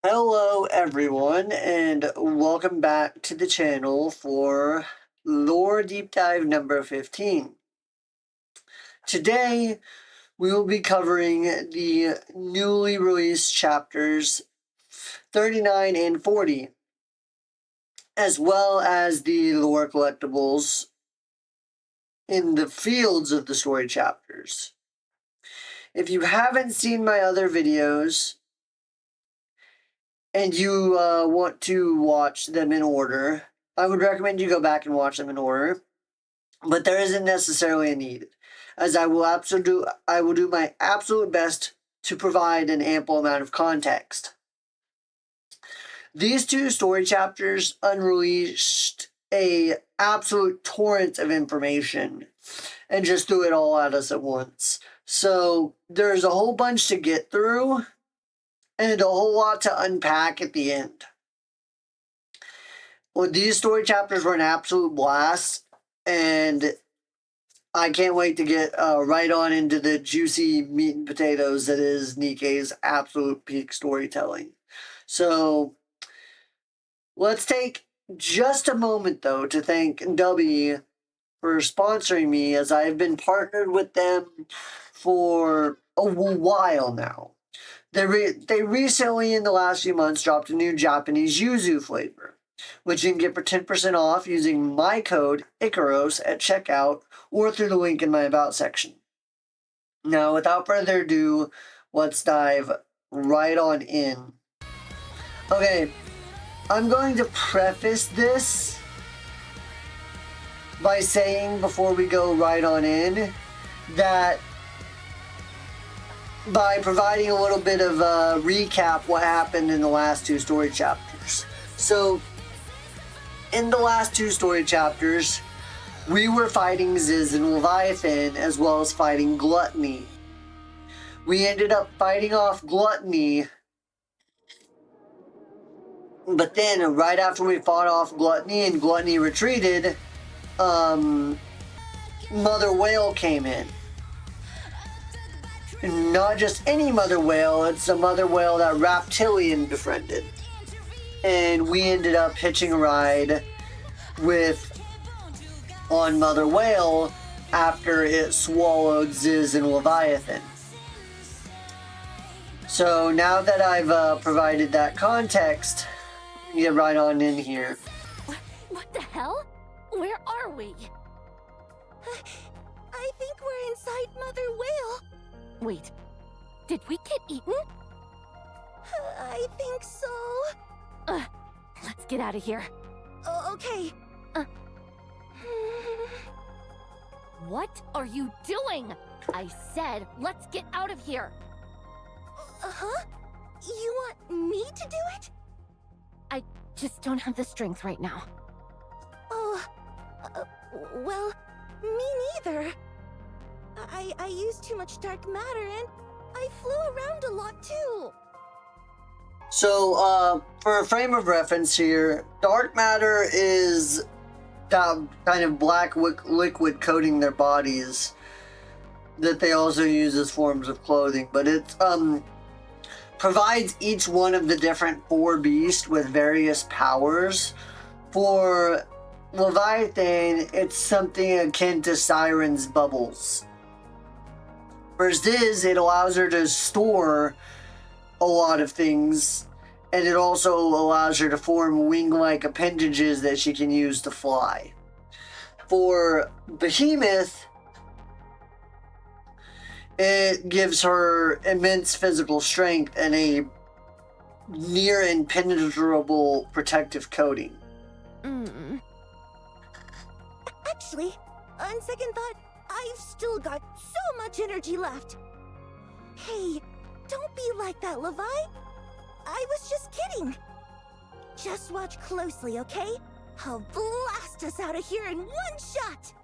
Hello, everyone, and welcome back to the channel for Lore Deep Dive number 15. Today, we will be covering the newly released chapters 39 and 40, as well as the lore collectibles in the fields of the story chapters. If you haven't seen my other videos, and you want to watch them in order, I would recommend you go back and watch them in order. But there isn't necessarily a need, as I will do my absolute best to provide an ample amount of context. These two story chapters unleashed a absolute torrent of information and just threw it all at us at once. So there's a whole bunch to get through and a whole lot to unpack at the end. Well, these story chapters were an absolute blast, and I can't wait to get right on into the juicy meat and potatoes that is Nikke's absolute peak storytelling. So let's take just a moment, though, to thank W for sponsoring me, as I've been partnered with them for a while now. They recently, in the last few months, dropped a new Japanese yuzu flavor, which you can get for 10% off using my code ICAROS at checkout or through the link in my About section. Now, without further ado, let's dive right on in. Okay, I'm going to preface this by saying, before we go right on in, that by providing a little bit of a recap what happened in the last two story chapters. So, in the last two story chapters, we were fighting Ziz and Leviathan, as well as fighting Gluttony. We ended up fighting off Gluttony, but then right after we fought off Gluttony and Gluttony retreated, Mother Whale came in. Not just any mother whale, it's a mother whale that Reptilian befriended. And we ended up hitching a ride on Mother Whale after it swallowed Ziz and Leviathan. So now that I've provided that context, get right on in here. What the hell? Where are we? I think we're inside Mother Whale. Wait, did we get eaten? I think so. Let's get out of here. Okay. What are you doing? I said, let's get out of here. Huh? You want me to do it? I just don't have the strength right now. Oh, well, me neither. I used too much dark matter and I flew around a lot too. So, for a frame of reference here, dark matter is that kind of black liquid coating their bodies that they also use as forms of clothing, but it provides each one of the different four beasts with various powers. For Leviathan, it's something akin to Siren's bubbles. For Ziz, it allows her to store a lot of things, and it also allows her to form wing-like appendages that she can use to fly. For Behemoth, it gives her immense physical strength and a near impenetrable protective coating. Actually, on second thought, I've still got so much energy left. Hey, don't be like that, Levi. I was just kidding. Just watch closely, okay? I'll blast us out of here in one shot.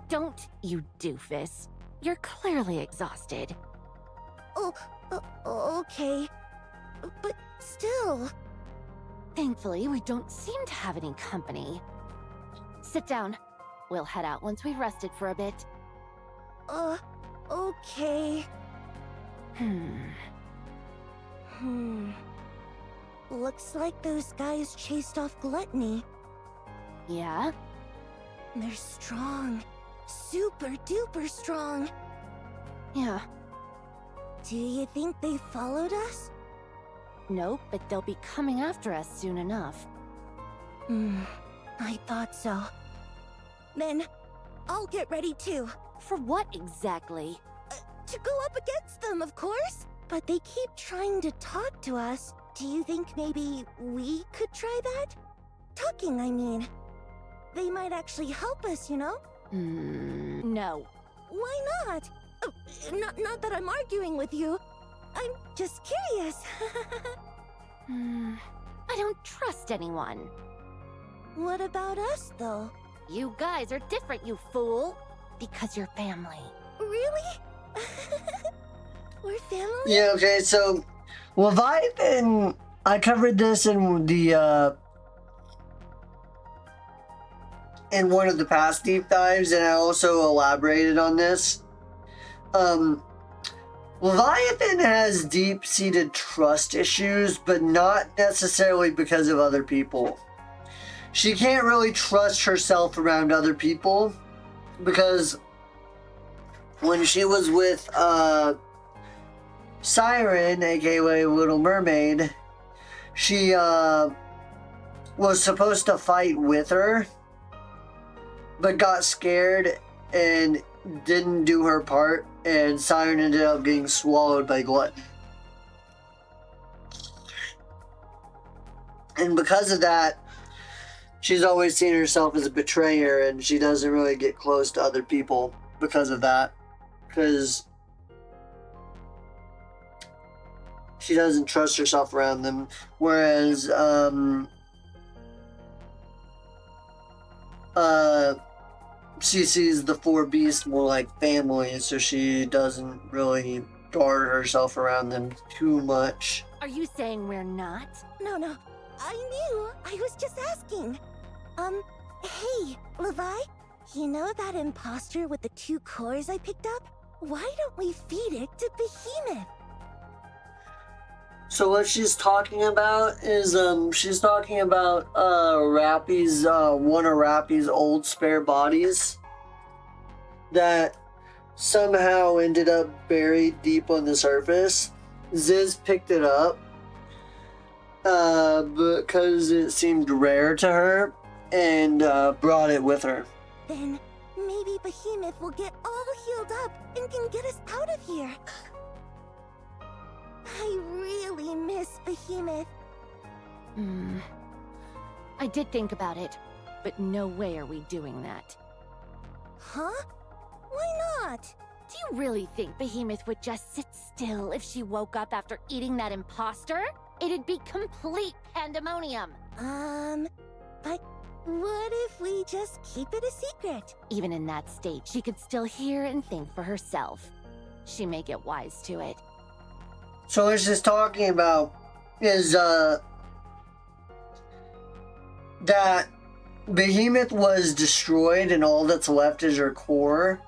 Don't, you doofus. You're clearly exhausted. Okay. But still. Thankfully, we don't seem to have any company. Sit down. We'll head out once we've rested for a bit. Okay. Looks like those guys chased off Gluttony. Yeah? They're strong. Super duper strong. Yeah. Do you think they followed us? Nope, but they'll be coming after us soon enough. I thought so. Then, I'll get ready too. For what exactly? To go up against them, of course. But they keep trying to talk to us. Do you think maybe we could try that? Talking, I mean. They might actually help us, you know? No. Why not? Oh, not that I'm arguing with you. I'm just curious. I don't trust anyone. What about us, though? You guys are different, you fool. Because you're family. Really? We're family? Yeah, okay, so Leviathan, I covered this in the in one of the past deep dives, and I also elaborated on this. Leviathan has deep-seated trust issues, but not necessarily because of other people. She can't really trust herself around other people because when she was with Siren, aka Little Mermaid, she was supposed to fight with her, but got scared and didn't do her part, and Siren ended up getting swallowed by Glutton. And because of that, she's always seen herself as a betrayer, and she doesn't really get close to other people because of that. Because she doesn't trust herself around them. Whereas, she sees the four beasts more like family, so she doesn't really guard herself around them too much. Are you saying we're not? No. I knew. I was just asking. Hey, Levi, you know that imposter with the 2 cores I picked up? Why don't we feed it to Behemoth? So what she's talking about is, she's talking about, Rappy's, one of Rappy's old spare bodies that somehow ended up buried deep on the surface. Ziz picked it up, because it seemed rare to her, and, brought it with her. Then maybe Behemoth will get all healed up and can get us out of here. I really miss Behemoth. I did think about it, but no way are we doing that. Huh? Why not? Do you really think Behemoth would just sit still if she woke up after eating that imposter? It'd be complete pandemonium. But what if we just keep it a secret? Even in that state, she could still hear and think for herself. She may get wise to it. So what she's talking about is, that Behemoth was destroyed and all that's left is her core.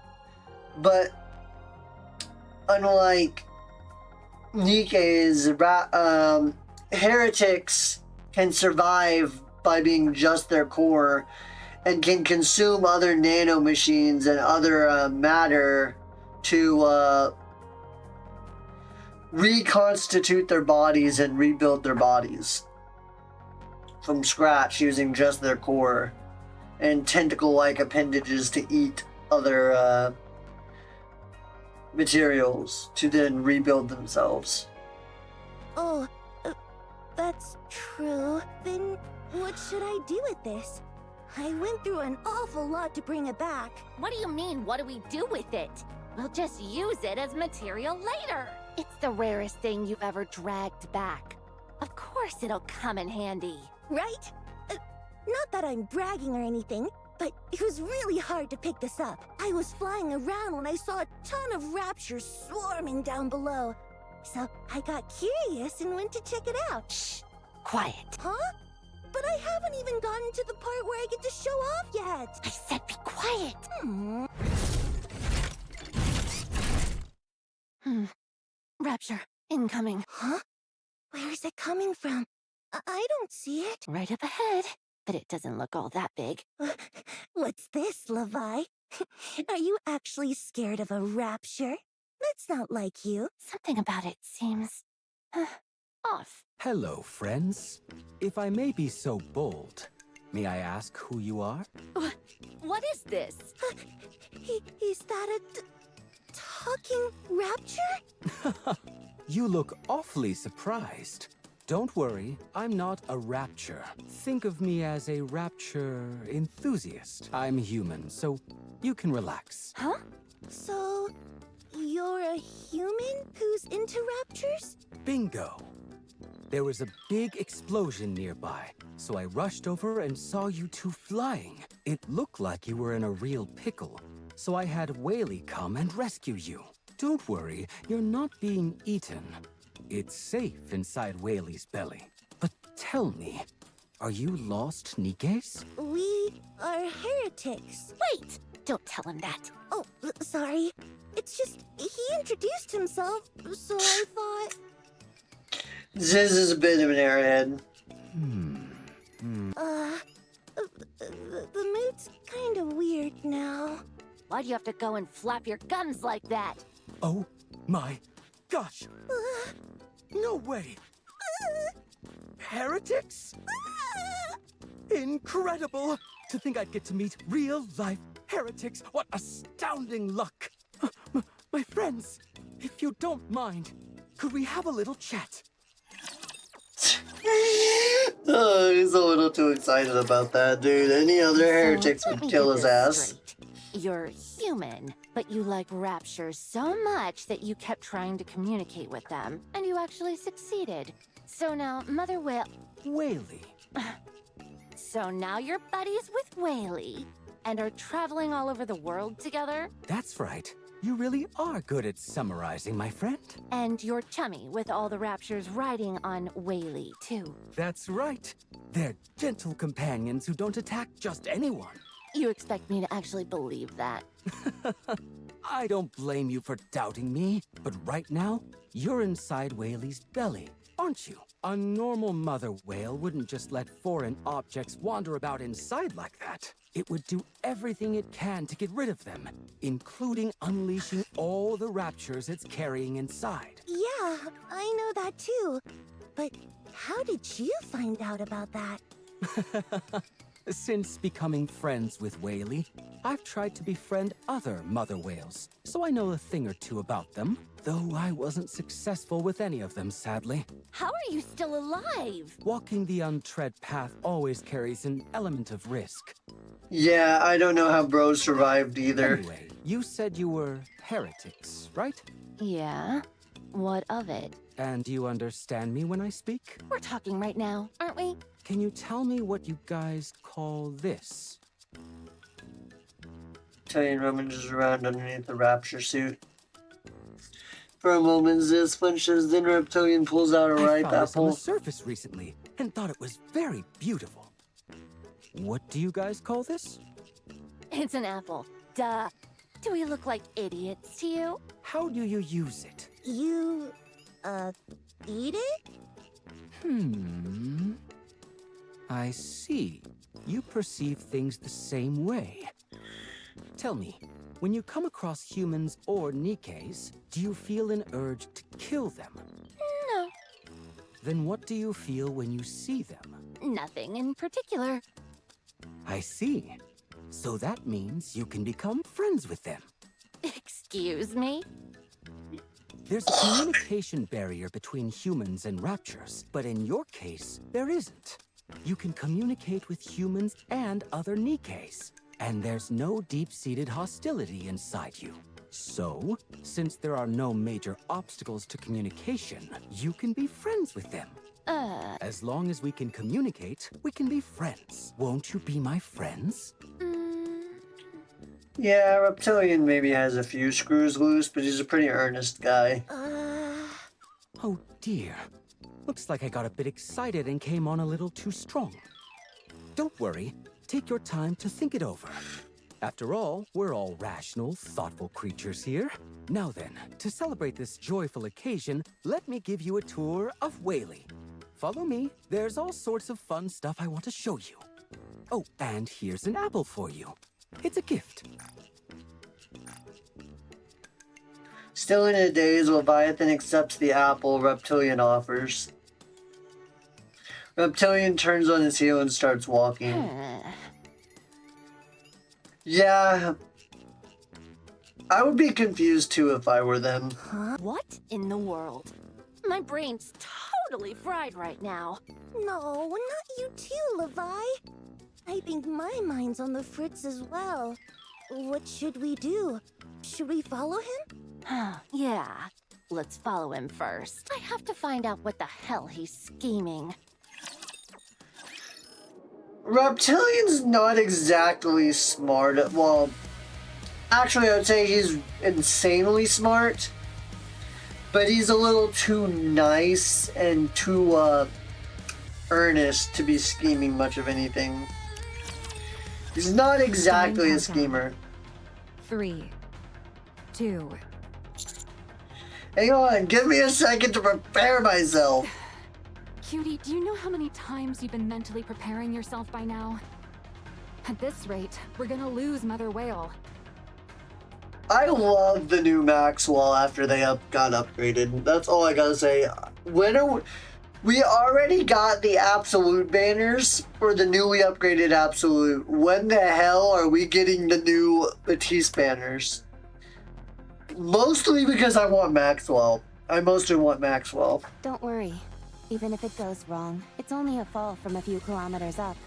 But unlike Nikke's, heretics can survive by being just their core and can consume other nanomachines and other matter to reconstitute their bodies and rebuild their bodies from scratch using just their core and tentacle-like appendages to eat other materials to then rebuild themselves. Oh, that's true. Then what should I do with this? I went through an awful lot to bring it back. What do you mean, what do we do with it? We'll just use it as material later. It's the rarest thing you've ever dragged back. Of course it'll come in handy. Right? Not that I'm bragging or anything, but it was really hard to pick this up. I was flying around when I saw a ton of raptures swarming down below. So I got curious and went to check it out. Shh, quiet. Huh? But I haven't even gotten to the part where I get to show off yet. I said be quiet. Rapture, incoming. Huh? Where is it coming from? I don't see it. Right up ahead, but it doesn't look all that big. What's this, Levi? Are you actually scared of a rapture? That's not like you. Something about it seems off. Hello, friends. If I may be so bold, may I ask who you are? What is this? Is that a talking rapture? You look awfully surprised. Don't worry, I'm not a rapture. Think of me as a rapture enthusiast. I'm human, so you can relax. Huh? So, you're a human who's into raptures? Bingo! There was a big explosion nearby, so I rushed over and saw you two flying. It looked like you were in a real pickle, so I had Whaley come and rescue you. Don't worry, you're not being eaten. It's safe inside Whaley's belly. But tell me, are you lost Nikkes? We are heretics. Wait! Don't tell him that. Oh, sorry. It's just, he introduced himself, so I thought... Ziz is a bit of an airhead. The mood's kind of weird now. Why'd you have to go and flap your gums like that? Oh my gosh! No way! Heretics? Incredible! To think I'd get to meet real-life heretics. What astounding luck! My friends, if you don't mind, could we have a little chat? Oh, he's a little too excited about that, dude. Any other heretics So, would let me kill get his this ass. straight. You're human, but you like rapture so much that you kept trying to communicate with them, and you actually succeeded. So now, Mother Whale... Whaley. So now you're buddies with Whaley, and are traveling all over the world together? That's right. You really are good at summarizing, my friend. And you're chummy with all the raptures riding on Whaley, too. That's right. They're gentle companions who don't attack just anyone. You expect me to actually believe that? I don't blame you for doubting me, but right now, you're inside Whaley's belly, aren't you? A normal mother whale wouldn't just let foreign objects wander about inside like that. It would do everything it can to get rid of them, including unleashing all the raptures it's carrying inside. Yeah, I know that too. But how did you find out about that? Since becoming friends with Whaley, I've tried to befriend other mother whales, so I know a thing or two about them, though I wasn't successful with any of them, sadly. How are you still alive? Walking the untread path always carries an element of risk. Yeah, I don't know how bros survived either. Anyway, you said you were heretics, right? Yeah? What of it? And you understand me when I speak? We're talking right now, aren't we? Can you tell me what you guys call this? Italian rummages around underneath the rapture suit. For a moment, Ziz flinches, then Reptilian pulls out a I ripe found this on the apple. surface recently and thought it was very beautiful. What do you guys call this? It's an apple. Duh. Do we look like idiots to you? How do you use it? You, eat it? I see. You perceive things the same way. Tell me, when you come across humans or Nikkes, do you feel an urge to kill them? No. Then what do you feel when you see them? Nothing in particular. I see. So that means you can become friends with them. Excuse me? There's a communication barrier between humans and raptures, but in your case, there isn't. You can communicate with humans and other Nikkes, and there's no deep-seated hostility inside you. So, since there are no major obstacles to communication, you can be friends with them. As long as we can communicate, we can be friends. Won't you be my friends? Yeah, Reptilian maybe has a few screws loose, but he's a pretty earnest guy. Oh dear. Looks like I got a bit excited and came on a little too strong. Don't worry. Take your time to think it over. After all, we're all rational, thoughtful creatures here. Now then, to celebrate this joyful occasion, let me give you a tour of Whaley. follow me. There's all sorts of fun stuff I want to show you. Oh, and here's an apple for you. It's a gift. Still in a daze, Leviathan accepts the apple Reptilian offers. Reptilian turns on his heel and starts walking. Yeah, I would be confused too if I were them. What in the world? My brain's totally fried right now. No, not you too, Levi. I think my mind's on the fritz as well. What should we do? Should we follow him? Yeah, let's follow him first. I have to find out what the hell he's scheming. Reptilian's not exactly smart. Well, actually, I would say he's insanely smart. But he's a little too nice and too earnest to be scheming much of anything. He's not exactly a schemer. 3, 2. Hang on, give me a second to prepare myself. Cutie, do you know how many times you've been mentally preparing yourself by now? At this rate, we're gonna lose Mother Whale. I love the new Maxwell after they got upgraded. That's all I gotta say. We already got the Absolute banners for the newly upgraded Absolute. When the hell are we getting the new Batiste banners? Mostly because I want Maxwell. I mostly want Maxwell. Don't worry. Even if it goes wrong, it's only a fall from a few kilometers up.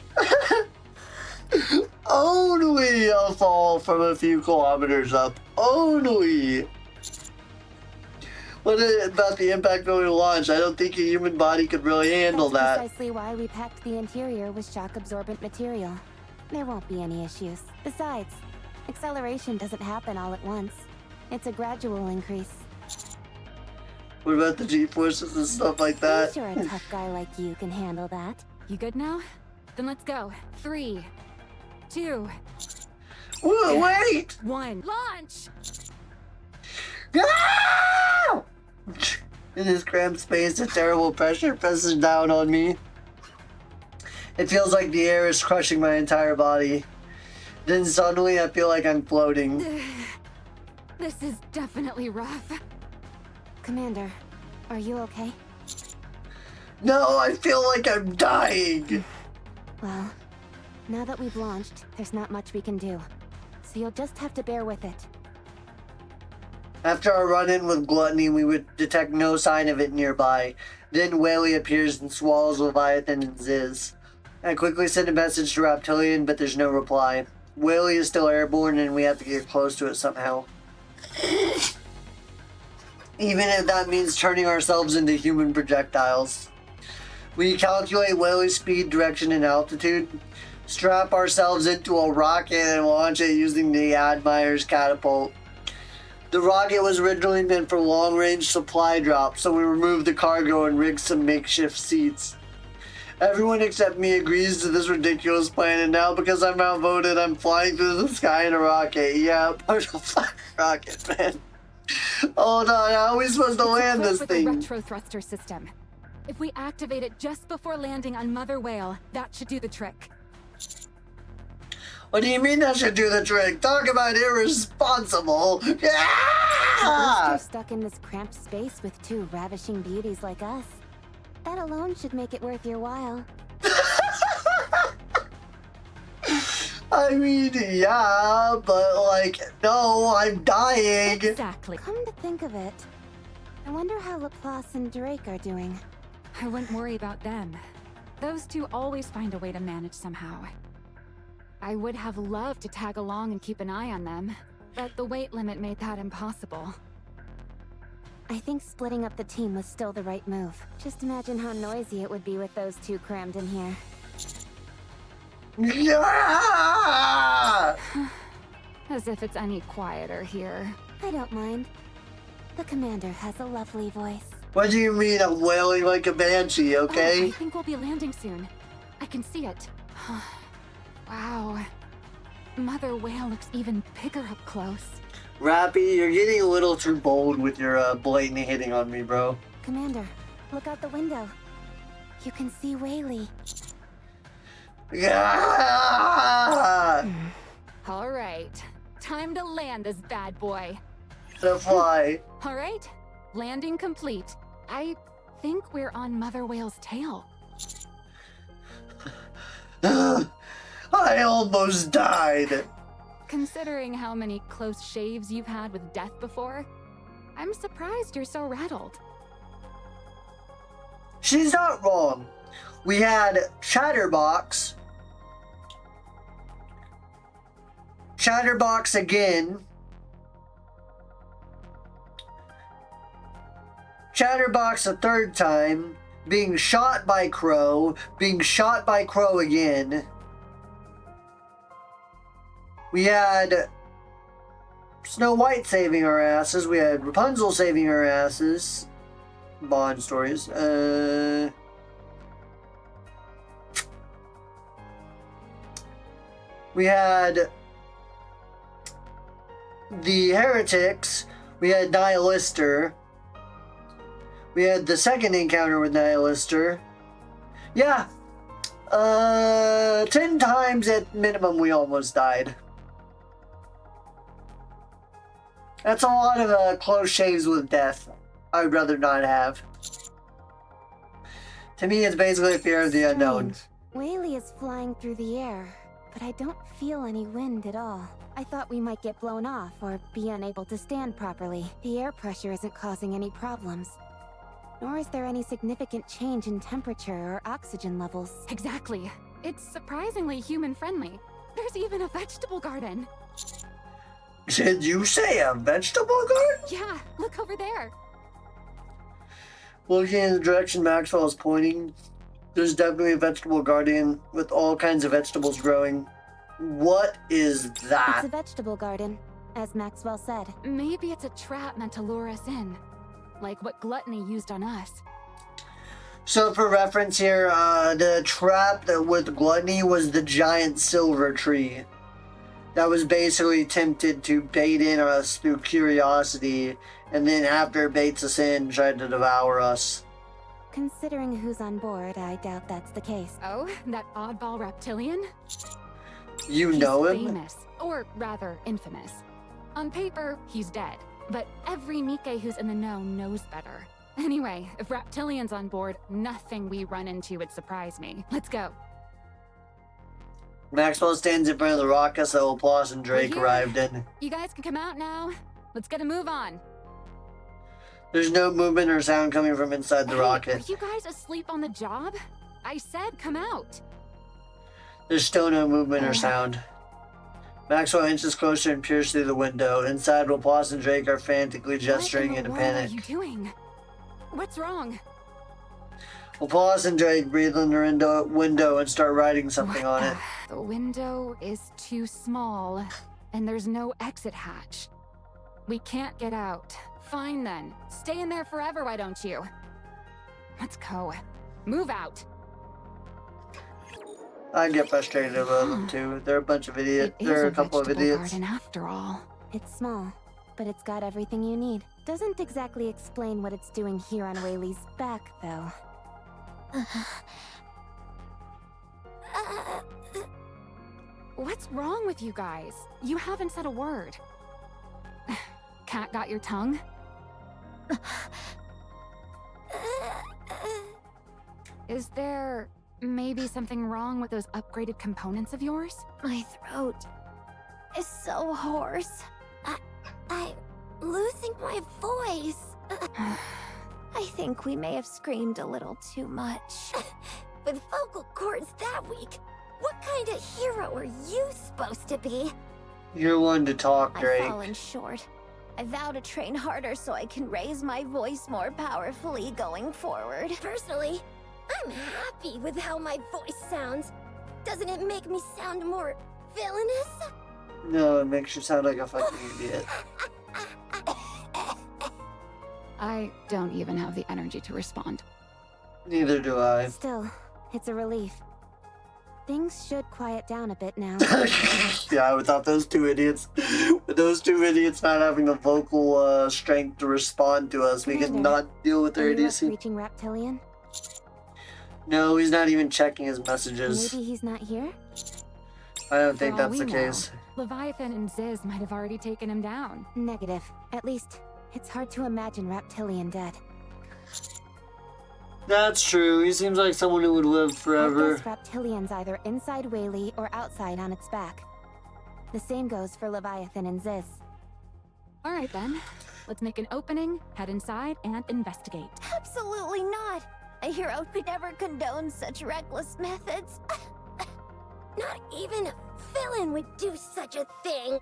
Only a fall from a few kilometers up. Only. What about the impact going to launch? I don't think a human body could really handle That's that. precisely why we packed the interior with shock-absorbent material. There won't be any issues. Besides, acceleration doesn't happen all at once. It's a gradual increase. What about the G-forces and stuff like I'm that? sure a tough guy like you can handle that. You good now? Then let's go. 3, 2, Wait! 1. Launch! Ah! In this cramped space, a terrible pressure presses down on me. It feels like the air is crushing my entire body. Then suddenly I feel like I'm floating. This is definitely rough. Commander, are you okay? No, I feel like I'm dying. Well, now that we've launched, there's not much we can do. So you'll just have to bear with it. After our run-in with Gluttony, we would detect no sign of it nearby. Then Whaley appears and swallows Leviathan and Ziz. I quickly send a message to Reptilian, but there's no reply. Whaley is still airborne and we have to get close to it somehow. Even if that means turning ourselves into human projectiles. We calculate Whaley's speed, direction, and altitude, strap ourselves into a rocket, and launch it using the Admire's catapult. The rocket was originally meant for long-range supply drop, so we removed the cargo and rigged some makeshift seats. Everyone except me agrees to this ridiculous plan, and now because I'm outvoted, I'm flying through the sky in a rocket. Yeah, partial fucking rocket, man. Hold on, how are we supposed to land It's this equipped with a thing? retro thruster system. If we activate it just before landing on Mother Whale, that should do the trick. What do you mean that should do the trick? Talk about irresponsible. Yeah! You're stuck in this cramped space with two ravishing beauties like us. That alone should make it worth your while. I mean, yeah, but like, no, I'm dying. Exactly. Come to think of it, I wonder how Laplace and Drake are doing. I wouldn't worry about them. Those two always find a way to manage somehow. I would have loved to tag along and keep an eye on them, but the weight limit made that impossible. I think splitting up the team was still the right move. Just imagine how noisy it would be with those two crammed in here. Yeah! As if it's any quieter here. I don't mind. The commander has a lovely voice. What do you mean I'm wailing like a banshee, Oh, I okay? think we'll be landing soon. I can see it. Wow. Mother Whale looks even bigger up close. Rappy, you're getting a little too bold with your blatant hitting on me, bro. Commander, look out the window. You can see Whaley. Yeah! All right. Time to land this bad boy. The fly. All right. Landing complete. I think we're on Mother Whale's tail. I almost died. Considering how many close shaves you've had with death before, I'm surprised you're so rattled. She's not wrong. We had Chatterbox. Chatterbox again. Chatterbox a third time. Being shot by Crow. Being shot by Crow again. We had Snow White saving our asses. We had Rapunzel saving our asses. Bond stories. We had the Heretics. We had Nihilister. We had the second encounter with Nihilister. Yeah. 10 times at minimum we almost died. That's a lot of close shaves with death. I would rather not have. To me, it's basically a fear of the unknown. Strange. Whaley is flying through the air, but I don't feel any wind at all. I thought we might get blown off or be unable to stand properly. The air pressure isn't causing any problems. Nor is there any significant change in temperature or oxygen levels. Exactly. It's surprisingly human-friendly. There's even a vegetable garden. Did you say a vegetable garden? Yeah, look over there. Looking in the direction Maxwell is pointing, there's definitely a vegetable garden with all kinds of vegetables growing. What is It's that? a vegetable garden, as Maxwell said. Maybe it's a trap meant to lure us in. Like what Gluttony used on us. So for reference here, the trap that with Gluttony was the giant silver tree. That was basically tempted to bait in us through curiosity, and then after it baits us in, tried to devour us. Considering who's on board, I doubt that's the case. Oh, that oddball reptilian? You know He's him? famous, or rather infamous. On paper, he's dead, but every Nikke who's in the know knows better. Anyway, if Reptilian's on board, nothing we run into would surprise me. Let's go. Maxwell stands in front of the rocket, so Applause and Drake We're here. arrived in. You guys can come out now. Let's get a move on. There's no movement or sound coming from inside the Hey, rocket. Are you guys asleep on the job? I said come out. There's still no movement or sound. Maxwell inches closer and peers through the window. Inside, Applause and Drake are frantically gesturing what in in a the world panic. are you doing? What's wrong? Applause and Drake breathe in the window and start writing something on it. The window is too small, and there's no exit hatch. We can't get out. Fine then. Stay in there forever, why don't you? Let's go. Move out. I get frustrated about them too. They're a bunch of idiots. It is They're a a couple of vegetable idiots. garden after all. It's small, but it's got everything you need. Doesn't exactly explain what it's doing here on Whaley's back, though. What's wrong with you guys? You haven't said a word. Cat got your tongue? Is there maybe something wrong with those upgraded components of yours? My throat is so hoarse. I'm losing my voice. I think we may have screamed a little too much. With vocal cords that weak, what kind of hero are you supposed to be? You're one to talk, I've Drake. fallen short. I vow to train harder so I can raise my voice more powerfully going forward. Personally, I'm happy with how my voice sounds. Doesn't it make me sound more villainous? No, it makes you sound like a fucking idiot. I don't even have the energy to respond. Neither do I. Still, it's a relief. Things should quiet down a bit now. Yeah, without those two idiots, with those two idiots not having the vocal strength to respond to us, we Commander, cannot deal with Are their you up idiocy. reaching Reptilian? No, he's not even checking his messages. Maybe he's not here? I don't think For all that's the we case. know, Leviathan and Ziz might have already taken him down. Negative. At least, it's hard to imagine Reptilian dead. That's true. He seems like someone who would live forever. I guess Reptilian's either inside Whaley or outside on its back. The same goes for Leviathan and Ziz. Alright then. Let's make an opening, head inside, and investigate. Absolutely not! A hero could never condone such reckless methods. Not even a villain would do such a thing.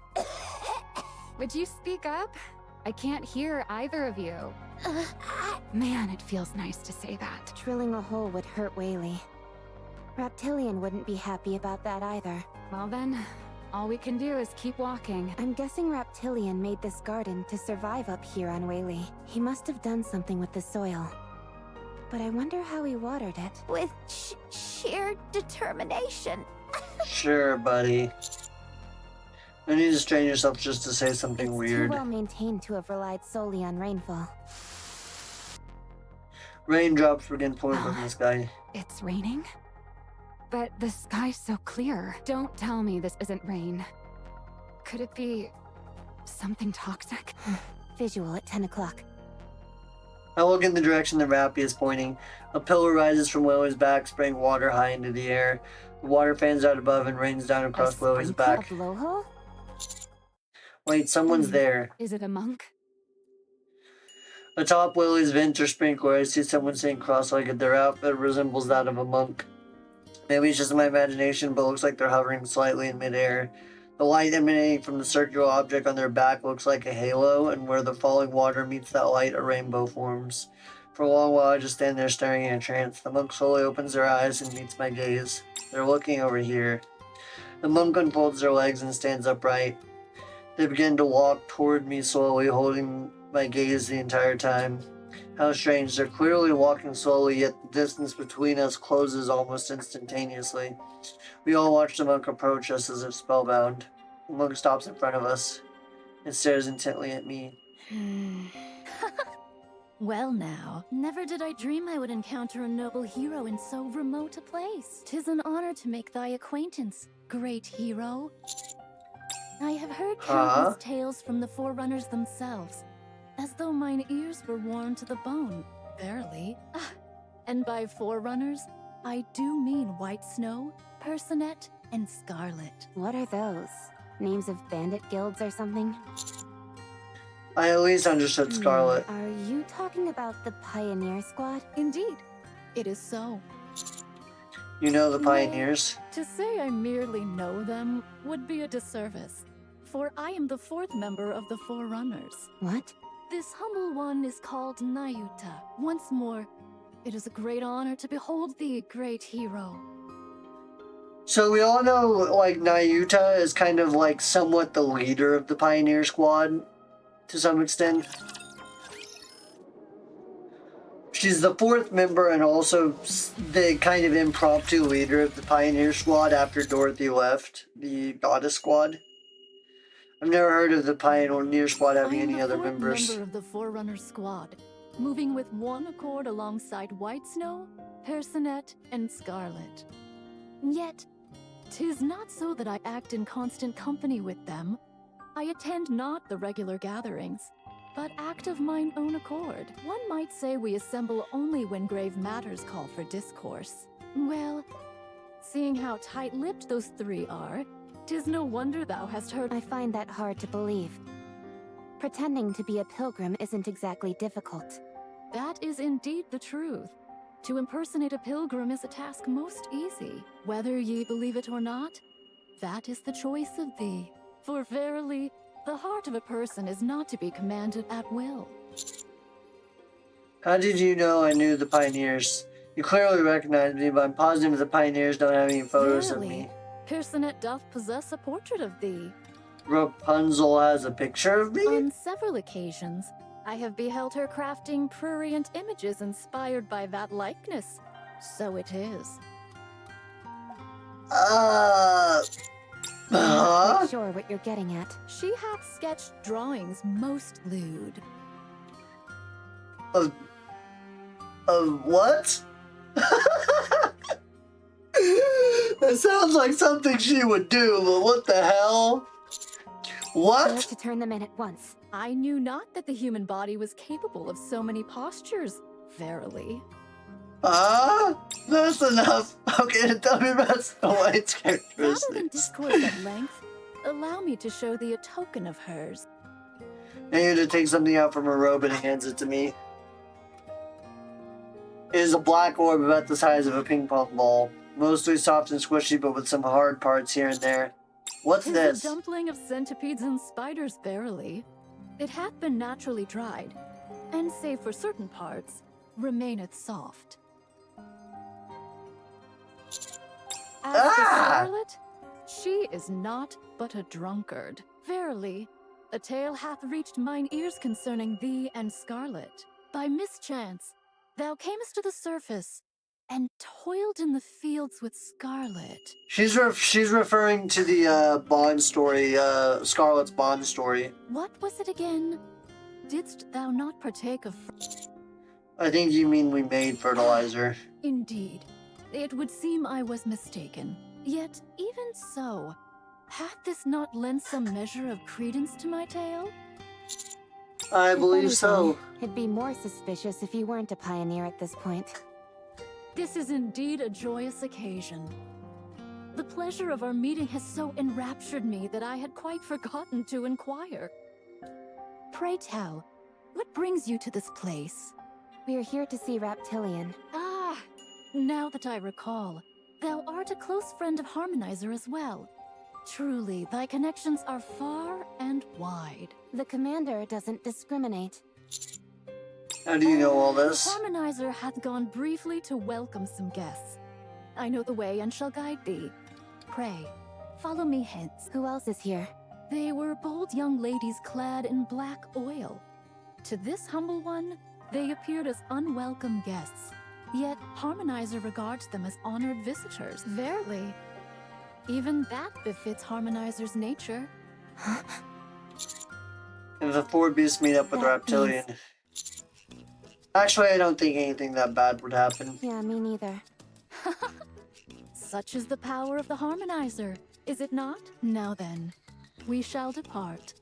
Would you speak up? I can't hear either of you. Man, it feels nice to say that. Drilling a hole would hurt Whaley. Reptilian wouldn't be happy about that either. Well then, all we can do is keep walking. I'm guessing Reptilian made this garden to survive up here on Whaley. He must have done something with the soil. But I wonder how he watered it. With sheer determination. Sure, buddy. I need to strain yourself just to say something It's weird. too well maintained to have relied solely on rainfall. Raindrops begin pouring from the sky. It's raining? But the sky's so clear. Don't tell me this isn't rain. Could it be something toxic? Visual at 10 o'clock. I look in the direction the Rappy is pointing. A pillar rises from Willow's back, spraying water high into the air. The water fans out above and rains down across Willow's A back. blowhole? Wait, someone's there. Is it a monk? Atop Willow's vent or sprinkler, I see someone sitting cross-legged. Their outfit resembles that of a monk. Maybe it's just my imagination, but it looks like they're hovering slightly in midair. The light emanating from the circular object on their back looks like a halo, and where the falling water meets that light, a rainbow forms. For a long while, I just stand there staring in a trance. The monk slowly opens their eyes and meets my gaze. They're looking over here. The monk unfolds their legs and stands upright. They begin to walk toward me slowly, holding my gaze the entire time. How strange, they're clearly walking slowly, yet the distance between us closes almost instantaneously. We all watch the monk approach us as if spellbound. The monk stops in front of us and stares intently at me. Well now, never did I dream I would encounter a noble hero in so remote a place. 'Tis an honor to make thy acquaintance, great hero. I have heard countless tales from the Forerunners themselves, as though mine ears were worn to the bone, verily. And by Forerunners, I do mean White Snow, Personette, and Scarlet. What are those? Names of bandit guilds or something? I at least understood Scarlet. Are you talking about the Pioneer Squad? Indeed, it is so. You know the Pioneers? To say I merely know them would be a disservice, for I am the fourth member of the Forerunners. What? This humble one is called Nayuta. Once more, it is a great honor to behold thee, great hero. So we all know, like, Nayuta is kind of like somewhat the leader of the Pioneer Squad, to some extent. She's the fourth member and also the kind of impromptu leader of the Pioneer Squad after Dorothy left, the Goddess Squad. I've never heard of the Pioneer Squad having any other members. I am the fourth member of the Forerunner Squad, moving with one accord alongside White Snow, Personette, and Scarlet. Yet, 'tis not so that I act in constant company with them. I attend not the regular gatherings, but act of mine own accord. One might say we assemble only when grave matters call for discourse. Well, seeing how tight-lipped those three are, 'tis no wonder thou hast heard— I find that hard to believe. Pretending to be a pilgrim isn't exactly difficult. That is indeed the truth. To impersonate a pilgrim is a task most easy. Whether ye believe it or not, that is the choice of thee. For verily, the heart of a person is not to be commanded at will. How did you know I knew the Pioneers? You clearly recognized me, but I'm positive the Pioneers don't have any photos of me. Personette doth possess a portrait of thee. Rapunzel has a picture of me? On several occasions, I have beheld her crafting prurient images inspired by that likeness. So it is. Not sure what you're getting at. She hath sketched drawings most lewd. Of what? It sounds like something she would do, but what the hell? We'll have What? to turn them in at once. I knew not that the human body was capable of so many postures, verily. That's enough. Okay, tell me about Snow White's Rather than characteristics. discourse at length, allow me to show thee a token of hers. Anya takes something out from her robe and hands it to me. It is a black orb about the size of a ping pong ball. Mostly soft and squishy, but with some hard parts here and there. What's 'Tis this? a dumpling of centipedes and spiders, verily. It hath been naturally dried, and save for certain parts, remaineth soft. As for Scarlet, she is not but a drunkard. Verily, a tale hath reached mine ears concerning thee and Scarlet. By mischance, thou camest to the surface, and toiled in the fields with Scarlet. She's referring to the Bond story, Scarlet's Bond story. What was it again? Didst thou not partake of... I think you mean we made fertilizer. Indeed. It would seem I was mistaken. Yet, even so, hath this not lent some measure of credence to my tale? I If believe so. anything, it'd be more suspicious if you weren't a pioneer at this point. This is indeed a joyous occasion. The pleasure of our meeting has so enraptured me that I had quite forgotten to inquire. Pray tell, what brings you to this place? We're here to see Reptilian. Ah, now that I recall, thou art a close friend of Harmonizer as well. Truly, thy connections are far and wide. The commander doesn't discriminate. How do you know all this? Harmonizer hath gone briefly to welcome some guests. I know the way and shall guide thee. Pray, follow me hence. Who else is here? They were bold young ladies clad in black oil. To this humble one, they appeared as unwelcome guests. Yet Harmonizer regards them as honored visitors. Verily, even that befits Harmonizer's nature. If the four beasts meet up with That Reptilian. Actually, I don't think anything that bad would happen. Yeah, me neither. Such is the power of the Harmonizer, is it not? Now then, we shall depart.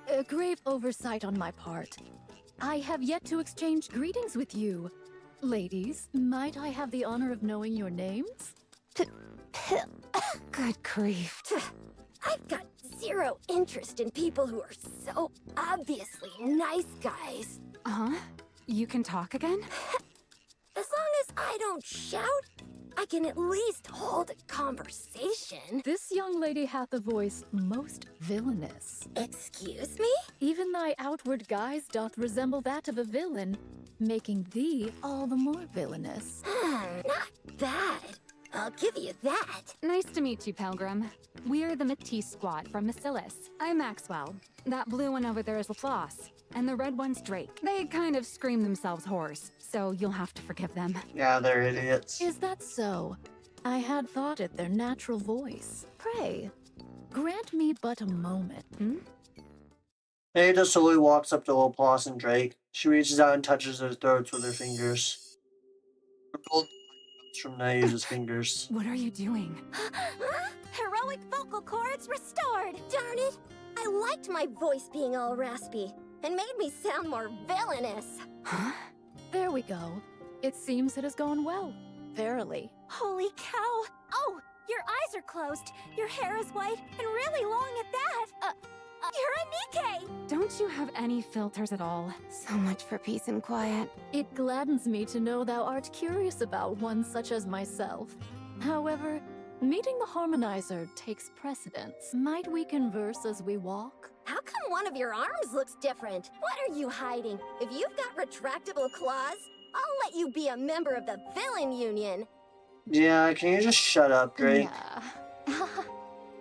A grave oversight on my part. I have yet to exchange greetings with you. Ladies, might I have the honor of knowing your names? Good grief. I've got zero interest in people who are so obviously nice guys. Huh? You can talk again? As long as I don't shout, I can at least hold a conversation. This young lady hath a voice most villainous. Excuse me? Even thy outward guise doth resemble that of a villain, making thee all the more villainous. Not bad. I'll give you that. Nice to meet you, Pilgrim. We're the Matisse Squad from Macilis. I'm Maxwell. That blue one over there is Laplace. And the red one's Drake. They kind of scream themselves hoarse, so you'll have to forgive them. Yeah, they're idiots. Is that so? I had thought it their natural voice. Pray, grant me but a moment. Ada slowly walks up to Laplace and Drake. She reaches out and touches their throats with her fingers. Her gold comes from Naive's fingers. What are you doing? Heroic vocal cords restored. Darn it. I liked my voice being all raspy and made me sound more villainous. Huh? There we go. It seems it has gone well. Verily. Holy cow. Oh, your eyes are closed. Your hair is white and really long at that. You're a Nikke. Don't you have any filters at all? So much for peace and quiet. It gladdens me to know thou art curious about one such as myself. However, meeting the Harmonizer takes precedence. Might we converse as we walk? How come one of your arms looks different? What are you hiding? If you've got retractable claws, I'll let you be a member of the Villain Union. Yeah, can you just shut up, Drake? Yeah.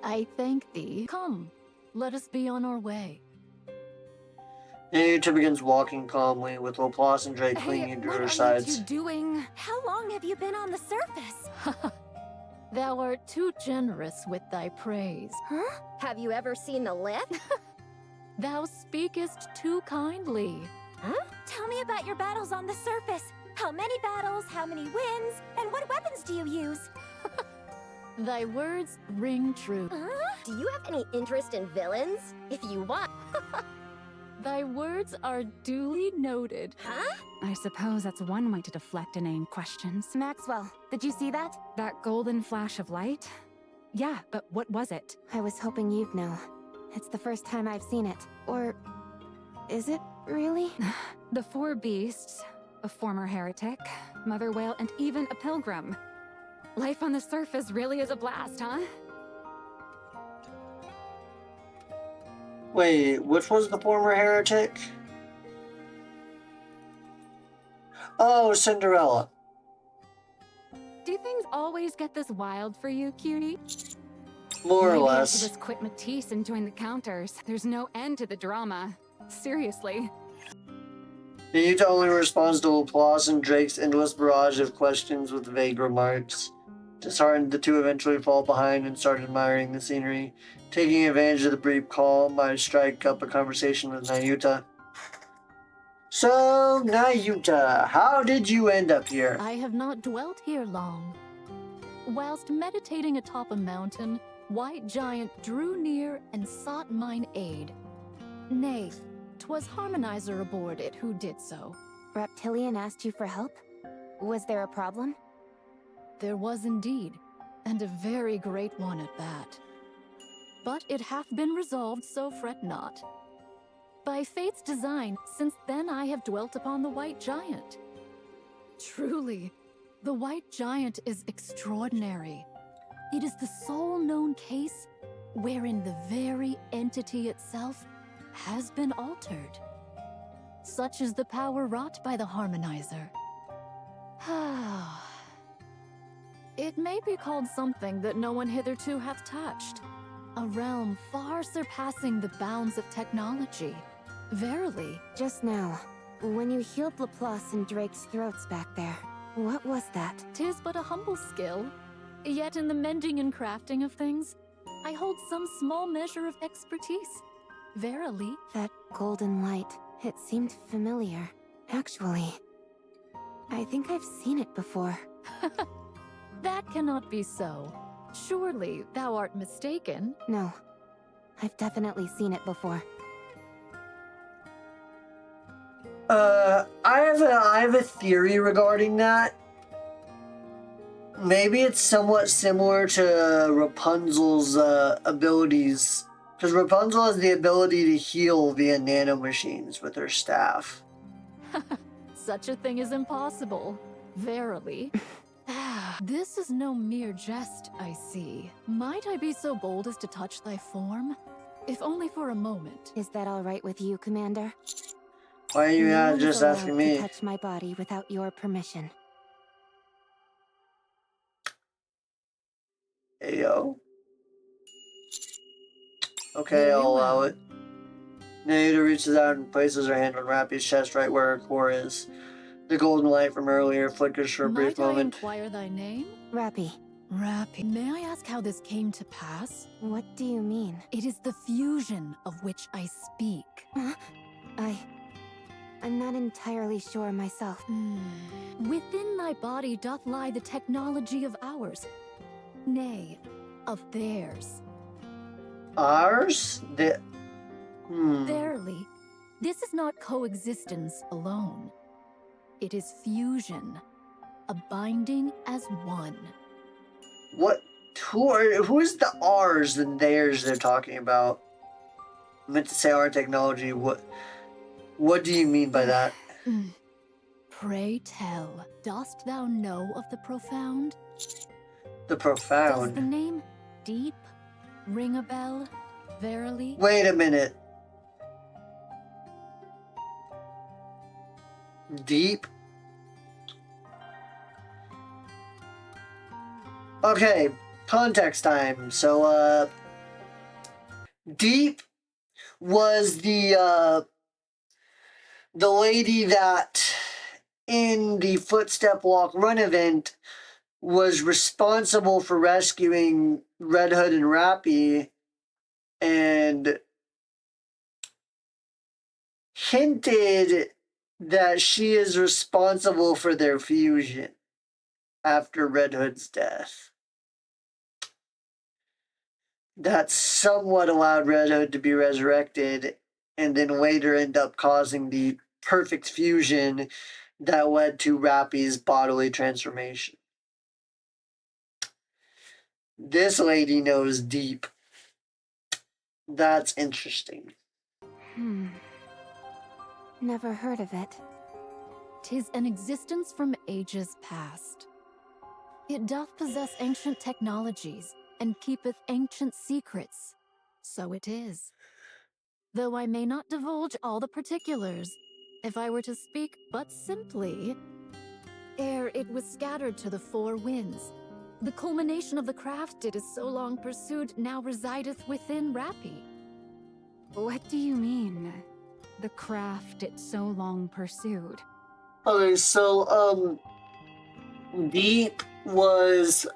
I thank thee. Come, let us be on our way. Ada begins walking calmly, with Laplace and Drake clinging to what her are sides. you two doing? How long have you been on the surface? Thou art too generous with thy praise. Huh? Have you ever seen the lift? Thou speakest too kindly. Huh? Tell me about your battles on the surface. How many battles, how many wins, and what weapons do you use? Thy words ring true. Do you have any interest in villains? If you want. Thy words are duly noted. Huh? I suppose that's one way to deflect inane questions. Maxwell, did you see that? That golden flash of light? Yeah, but what was it? I was hoping you'd know. It's the first time I've seen it. Or is it really? The four beasts, a former heretic, mother whale, and even a pilgrim. Life on the surface really is a blast, huh? Wait, which was the former heretic? Oh, Cinderella. Do things always get this wild for you, cutie? More or Maybe I less. should just quit Matisse and join the counters. There's no end to the drama. Seriously. Yuta only responds to Laplace and Drake's endless barrage of questions with vague remarks. Disheartened, the two eventually fall behind and start admiring the scenery. Taking advantage of the brief calm, I strike up a conversation with Nayuta. So, Nayuta, how did you end up here? I have not dwelt here long. Whilst meditating atop a mountain, White Giant drew near and sought mine aid. Nay, 'twas Harmonizer aboard it who did so. Reptilian asked you for help? Was there a problem? There was indeed, and a very great one at that. But it hath been resolved, so fret not. By fate's design, since then I have dwelt upon the White Giant. Truly, the White Giant is extraordinary. It is the sole known case wherein the very entity itself has been altered. Such is the power wrought by the Harmonizer. It may be called something that no one hitherto hath touched. A realm far surpassing the bounds of technology. Verily. Just now, when you healed Laplace and Drake's throats back there, what was that? 'Tis but a humble skill. Yet in the mending and crafting of things, I hold some small measure of expertise. Verily. That golden light, it seemed familiar. Actually, I think I've seen it before. That cannot be so. Surely thou art mistaken. No, I've definitely seen it before. I have a theory regarding that. Maybe it's somewhat similar to Rapunzel's abilities. Because Rapunzel has the ability to heal via nanomachines with her staff. Such a thing is impossible. Verily. This is no mere jest, I see. Might I be so bold as to touch thy form? If only for a moment. Is that all right with you, Commander? Why are you No not one's just allowed asking to me? touch my body without your permission. Ayo. Okay, Very I'll allow well. it. Nada reaches out and places her hand on Rappy's chest right where her core is. The golden light from earlier flickers for a brief Might I moment. inquire thy name? Rappy, Rappy. May I ask how this came to pass? what do you mean? It is the fusion of which I speak. I'm not entirely sure myself. Within thy body doth lie the technology of ours. Nay, of theirs. Ours? Verily, this is not coexistence alone. It is fusion, a binding as one. What? Who is the ours and theirs they're talking about? I meant to say our technology. What do you mean by that? Pray tell, dost thou know of the profound? The Does the profound. name Deep ring a bell? Verily? Wait a minute. Deep? Okay, context time. So, Deep was the lady that in the Footstep Walk Run event was responsible for rescuing Red Hood and Rappy and hinted that she is responsible for their fusion. after Red Hood's death. That somewhat allowed Red Hood to be resurrected and then later end up causing the perfect fusion that led to Rappy's bodily transformation. This lady knows deep. That's interesting. Never heard of it. 'Tis an existence from ages past. It doth possess ancient technologies, and keepeth ancient secrets. So it is. Though I may not divulge all the particulars, if I were to speak but simply, ere it was scattered to the four winds, the culmination of the craft it is so long pursued now resideth within Rappy. What do you mean? The craft it so long pursued? Okay, so, Deep was,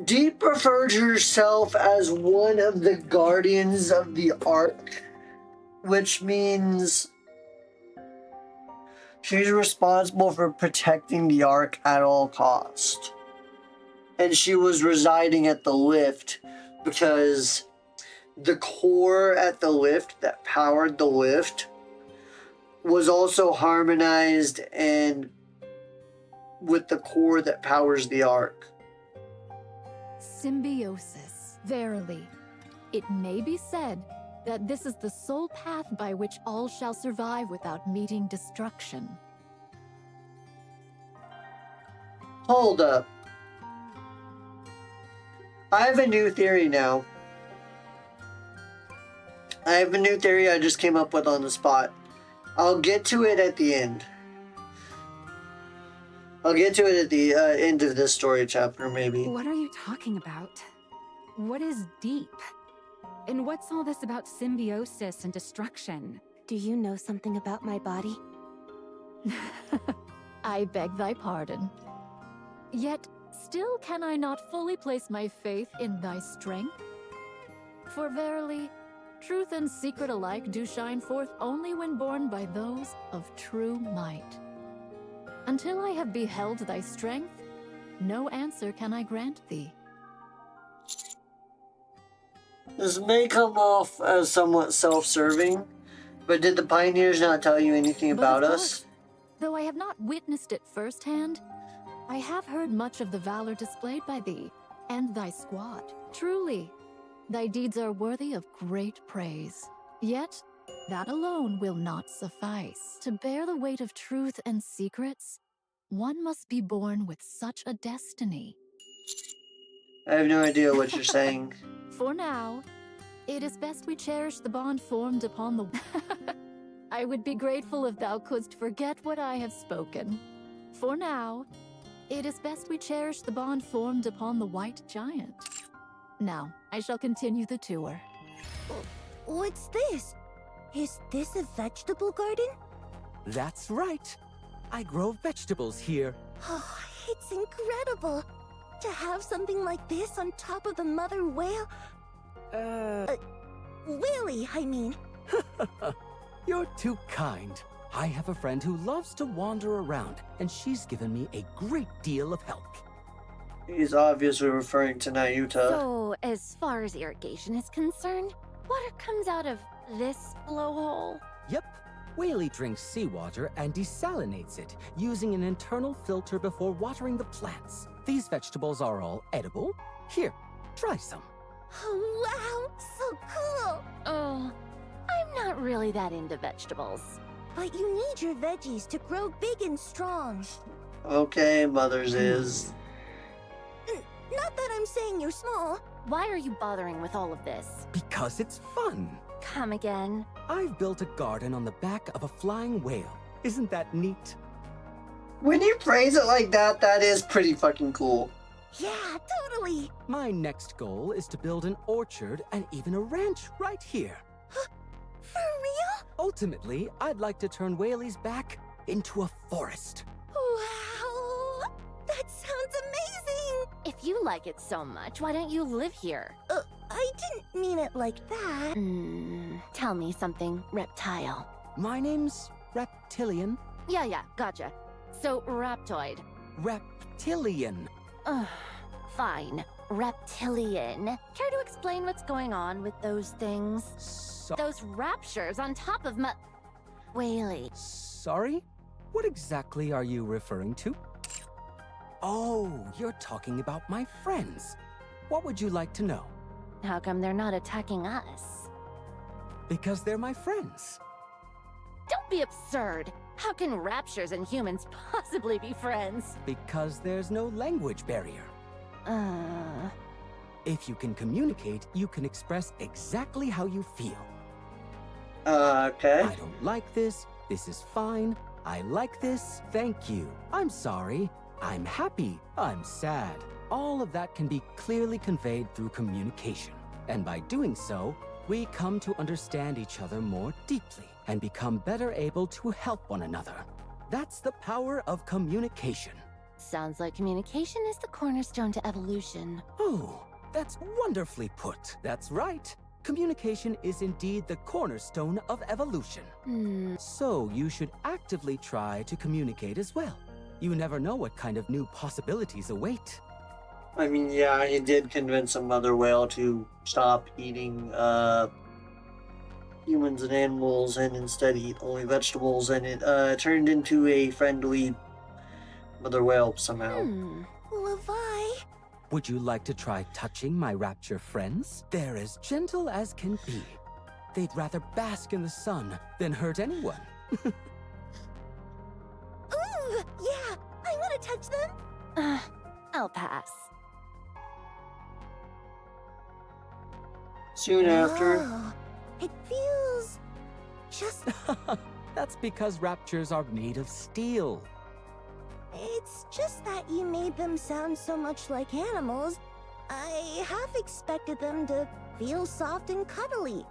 Deep referred herself as one of the guardians of the Ark, which means she's responsible for protecting the Ark at all cost. And she was residing at the lift because the core at the lift that powered the lift was also harmonized and with the core that powers the Ark. Symbiosis. Verily, it may be said that this is the sole path by which all shall survive without meeting destruction. Hold up. I have a new theory now. I have a new theory I just came up with on the spot. I'll get to it at the end. I'll get to it at the end of this story chapter, maybe. What are you talking about? What is deep? And what's all this about symbiosis and destruction? Do you know something about my body? I beg thy pardon. Yet, still can I not fully place my faith in thy strength? For verily, truth and secret alike do shine forth only when borne by those of true might. Until I have beheld thy strength, no answer can I grant thee. This may come off as somewhat self-serving, but did the pioneers not tell you anything But about of us? course, though I have not witnessed it firsthand, I have heard much of the valor displayed by thee and thy squad. Truly, thy deeds are worthy of great praise. Yet, that alone will not suffice. To bear the weight of truth and secrets, one must be born with such a destiny. I have no idea what you're saying. For now, it is best we cherish the bond formed upon the... I would be grateful if thou couldst forget what I have spoken. For now, it is best we cherish the bond formed upon the white giant. Now, I shall continue the tour. What's this? Is this a vegetable garden? That's right. I grow vegetables here. Oh, it's incredible. To have something like this on top of the mother whale. Willy, I mean. You're too kind. I have a friend who loves to wander around, and she's given me a great deal of help. He's obviously referring to Nayuta. So, as far as irrigation is concerned, water comes out of this blowhole? Yep. Whaley drinks seawater and desalinates it, using an internal filter before watering the plants. These vegetables are all edible. Here, try some. Oh, wow, so cool. Oh, I'm not really that into vegetables. But you need your veggies to grow big and strong. Okay, Mother's is. Not that I'm saying you're small. Why are you bothering with all of this? Because it's fun. Come again. I've built a garden on the back of a flying whale. Isn't that neat? When you phrase it like that, that is pretty fucking cool. Yeah, totally. My next goal is to build an orchard and even a ranch right here. For real? Ultimately, I'd like to turn Whaley's back into a forest. Wow, that sounds amazing. If you like it so much, why don't you live here? I didn't mean it like that. Tell me something, reptile. My name's Reptilian. Yeah, gotcha. So, Raptoid. Reptilian. Ugh, fine. Reptilian. Care to explain what's going on with those things? Those raptures on top of Whaley. Sorry? What exactly are you referring to? Oh, you're talking about my friends. What would you like to know? How come they're not attacking us? Because they're my friends. Don't be absurd. How can raptures and humans possibly be friends? Because there's no language barrier. If you can communicate, you can express exactly how you feel. Okay. I don't like this. This is fine. I like this. Thank you. I'm sorry. I'm happy. I'm sad. All of that can be clearly conveyed through communication. And by doing so, we come to understand each other more deeply and become better able to help one another. That's the power of communication. Sounds like communication is the cornerstone to evolution. Oh, that's wonderfully put. That's right. Communication is indeed the cornerstone of evolution. So you should actively try to communicate as well. You never know what kind of new possibilities await. I mean, yeah, he did convince a mother whale to stop eating humans and animals and instead eat only vegetables, and it turned into a friendly mother whale somehow. Levi? Would you like to try touching my rapture friends? They're as gentle as can be. They'd rather bask in the sun than hurt anyone. Ooh, yeah, I want to touch them. I'll pass. Soon after. Oh, it feels just... That's because raptures are made of steel. It's just that you made them sound so much like animals. I half expected them to feel soft and cuddly.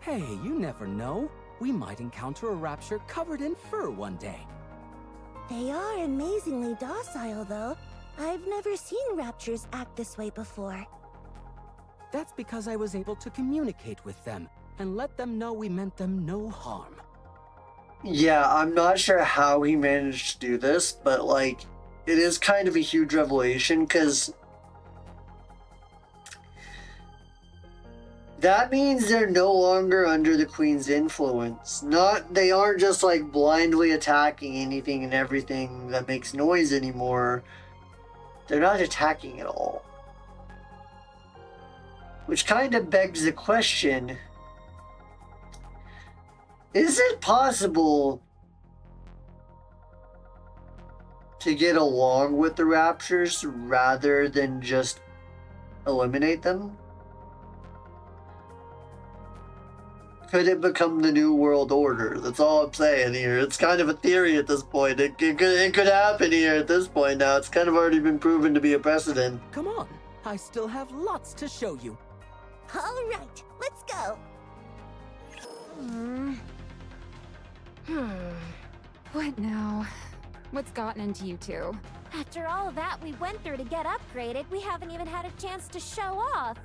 Hey, you never know. We might encounter a rapture covered in fur one day. They are amazingly docile, though. I've never seen raptors act this way before. That's because I was able to communicate with them and let them know we meant them no harm. Yeah, I'm not sure how he managed to do this, but like, it is kind of a huge revelation because that means they're no longer under the Queen's influence. They aren't just like blindly attacking anything and everything that makes noise anymore. They're not attacking at all. Which kind of begs the question, is it possible to get along with the raptors rather than just eliminate them? Could it become the New World Order? That's all I'm saying here. It's kind of a theory at this point. It could happen here at this point now. It's kind of already been proven to be a precedent. Come on, I still have lots to show you. All right, let's go. What now? What's gotten into you two? After all that we went through to get upgraded, we haven't even had a chance to show off.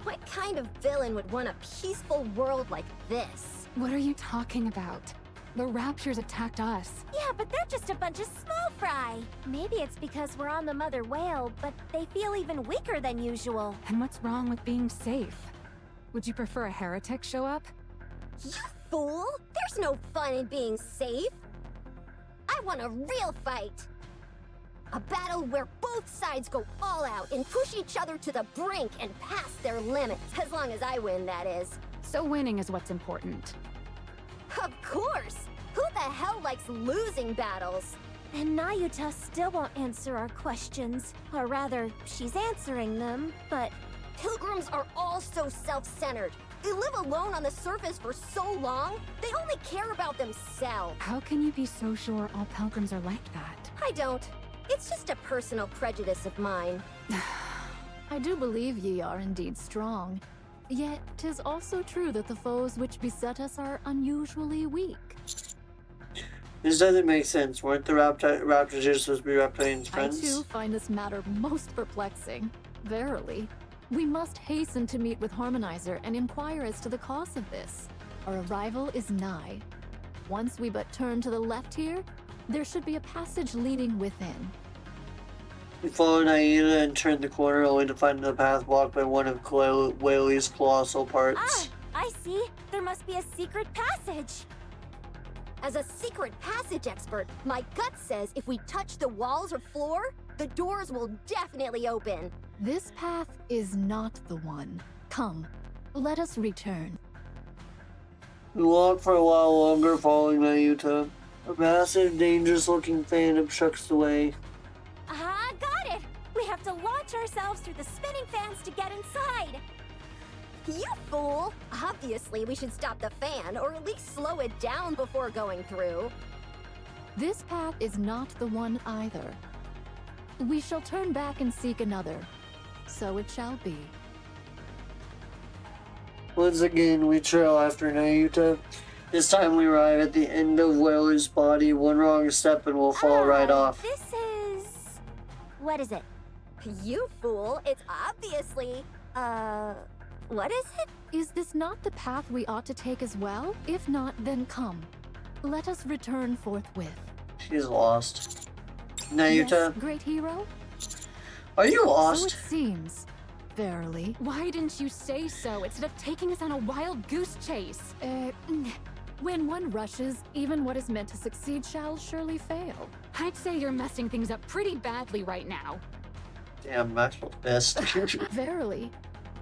What kind of villain would want a peaceful world like this? What are you talking about? The raptures attacked us. Yeah, but they're just a bunch of small fry. Maybe it's because we're on the mother whale, but they feel even weaker than usual. And what's wrong with being safe? Would you prefer a heretic show up? You fool! There's no fun in being safe. I want a real fight. A battle where both sides go all out and push each other to the brink and past their limits. As long as I win, that is. So winning is what's important. Of course! Who the hell likes losing battles? And Nayuta still won't answer our questions. Or rather, she's answering them, but... Pilgrims are all so self-centered. They live alone on the surface for so long, they only care about themselves. How can you be so sure all pilgrims are like that? I don't. It's just a personal prejudice of mine. I do believe ye are indeed strong. Yet, 'tis also true that the foes which beset us are unusually weak. This doesn't make sense. Weren't the raptors just supposed to be Reptilian's friends? I too find this matter most perplexing. Verily. We must hasten to meet with Harmonizer and inquire as to the cause of this. Our arrival is nigh. Once we but turn to the left here, there should be a passage leading within. We follow Naida and turn the corner only to find the path blocked by one of Whaley's colossal parts. Ah, I see. There must be a secret passage. As a secret passage expert, my gut says if we touch the walls or floor, the doors will definitely open. This path is not the one. Come, let us return. We walk for a while longer following Nayuta. A massive, dangerous-looking fan obstructs the way. Ah, got it! We have to launch ourselves through the spinning fans to get inside. You fool! Obviously, we should stop the fan, or at least slow it down before going through. This path is not the one either. We shall turn back and seek another. So it shall be. Once again, we trail after Nayuta. This time we arrive at the end of Whaley's body. One wrong step and we'll fall right off. This is... What is it? You fool! It's obviously... What is it? Is this not the path we ought to take as well? If not, then come. Let us return forthwith. She's lost. Nayuta, Yes, great hero? are you So it lost? seems. Verily. Why didn't you say so instead of taking us on a wild goose chase? When one rushes, even what is meant to succeed shall surely fail. I'd say you're messing things up pretty badly right now. Damn, Maxwell's pissed. Verily.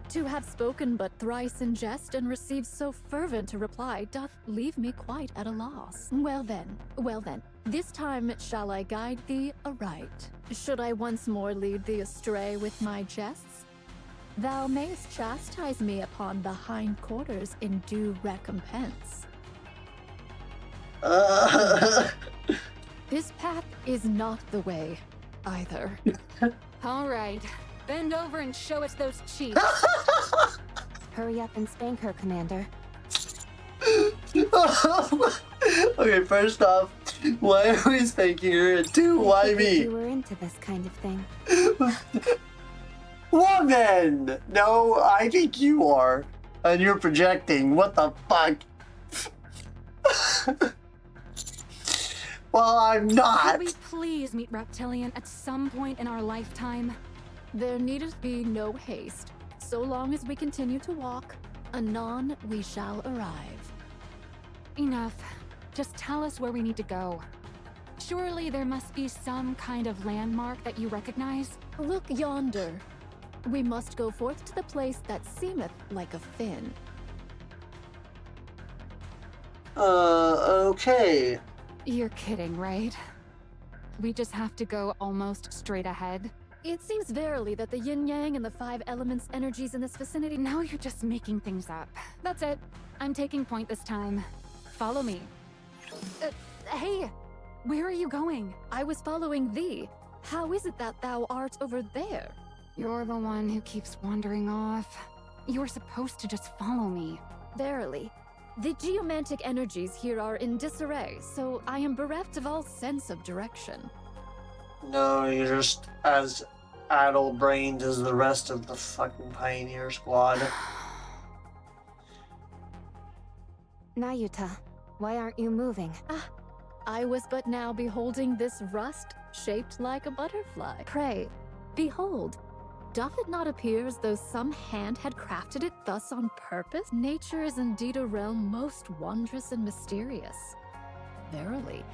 To have spoken but thrice in jest and received so fervent a reply doth leave me quite at a loss. Well then, this time shall I guide thee aright. Should I once more lead thee astray with my jests, thou mayst chastise me upon the hindquarters in due recompense. This path is not the way, either. All right, bend over and show us those cheeks. Hurry up and spank her, Commander. Okay, first off, why are we spanking her? And two, why I figured me? You were into this kind of thing. Woman! No, I think you are. And you're projecting. What the fuck? Well, I'm not. Could we please meet Reptilian at some point in our lifetime? There needeth be no haste. So long as we continue to walk, anon we shall arrive. Enough. Just tell us where we need to go. Surely there must be some kind of landmark that you recognize? Look yonder. We must go forth to the place that seemeth like a fin. Okay. You're kidding, right? We just have to go almost straight ahead? It seems verily that the yin-yang and the five elements energies in this vicinity. Now you're just making things up. That's it. I'm taking point this time. Follow me. Hey! Where are you going? I was following thee. How is it that thou art over there? You're the one who keeps wandering off. You were supposed to just follow me. Verily. The geomantic energies here are in disarray, so I am bereft of all sense of direction. No, you're just as addle-brained as the rest of the fucking Pioneer Squad. Nayuta, why aren't you moving? I was but now beholding this rust shaped like a butterfly. Pray, behold, doth it not appear as though some hand had crafted it thus on purpose? Nature is indeed a realm most wondrous and mysterious. Verily.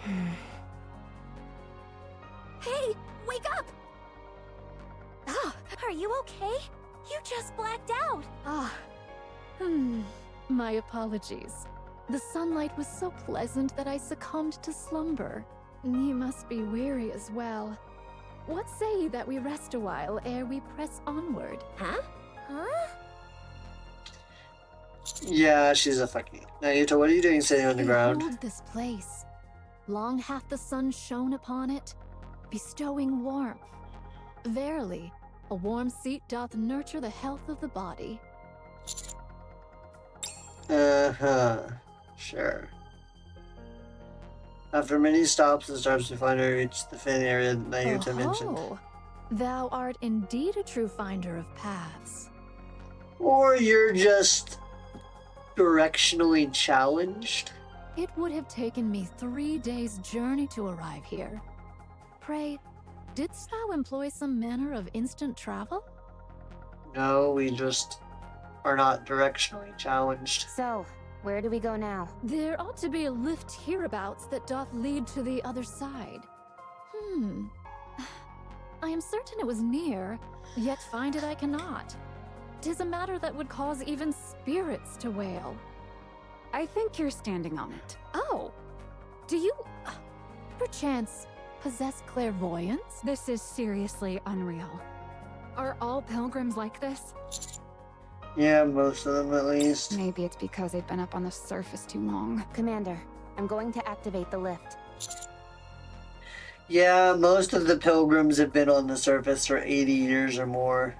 Hey, wake up! Are you okay? You just blacked out. My apologies. The sunlight was so pleasant that I succumbed to slumber. You must be weary as well. What say ye that we rest a while ere we press onward? Huh? Yeah, she's a fucking... Nayuta, what are you doing sitting on the ground? Behold this place. Long hath the sun shone upon it, bestowing warmth. Verily, a warm seat doth nurture the health of the body. Sure. After many stops and starts, we finally reach the fin area that Nayuta mentioned. Thou art indeed a true finder of paths. Or you're just directionally challenged? It would have taken me 3 days' journey to arrive here. Pray, didst thou employ some manner of instant travel? No, we just are not directionally challenged. So, where do we go now? There ought to be a lift hereabouts that doth lead to the other side. I am certain it was near, yet find it I cannot. 'Tis a matter that would cause even spirits to wail. I think you're standing on it. Oh, do you, perchance, possess clairvoyance? This is seriously unreal. Are all pilgrims like this? Yeah, most of them at least. Maybe it's because they've been up on the surface too long. Commander, I'm going to activate the lift. Yeah, most of the pilgrims have been on the surface for 80 years or more.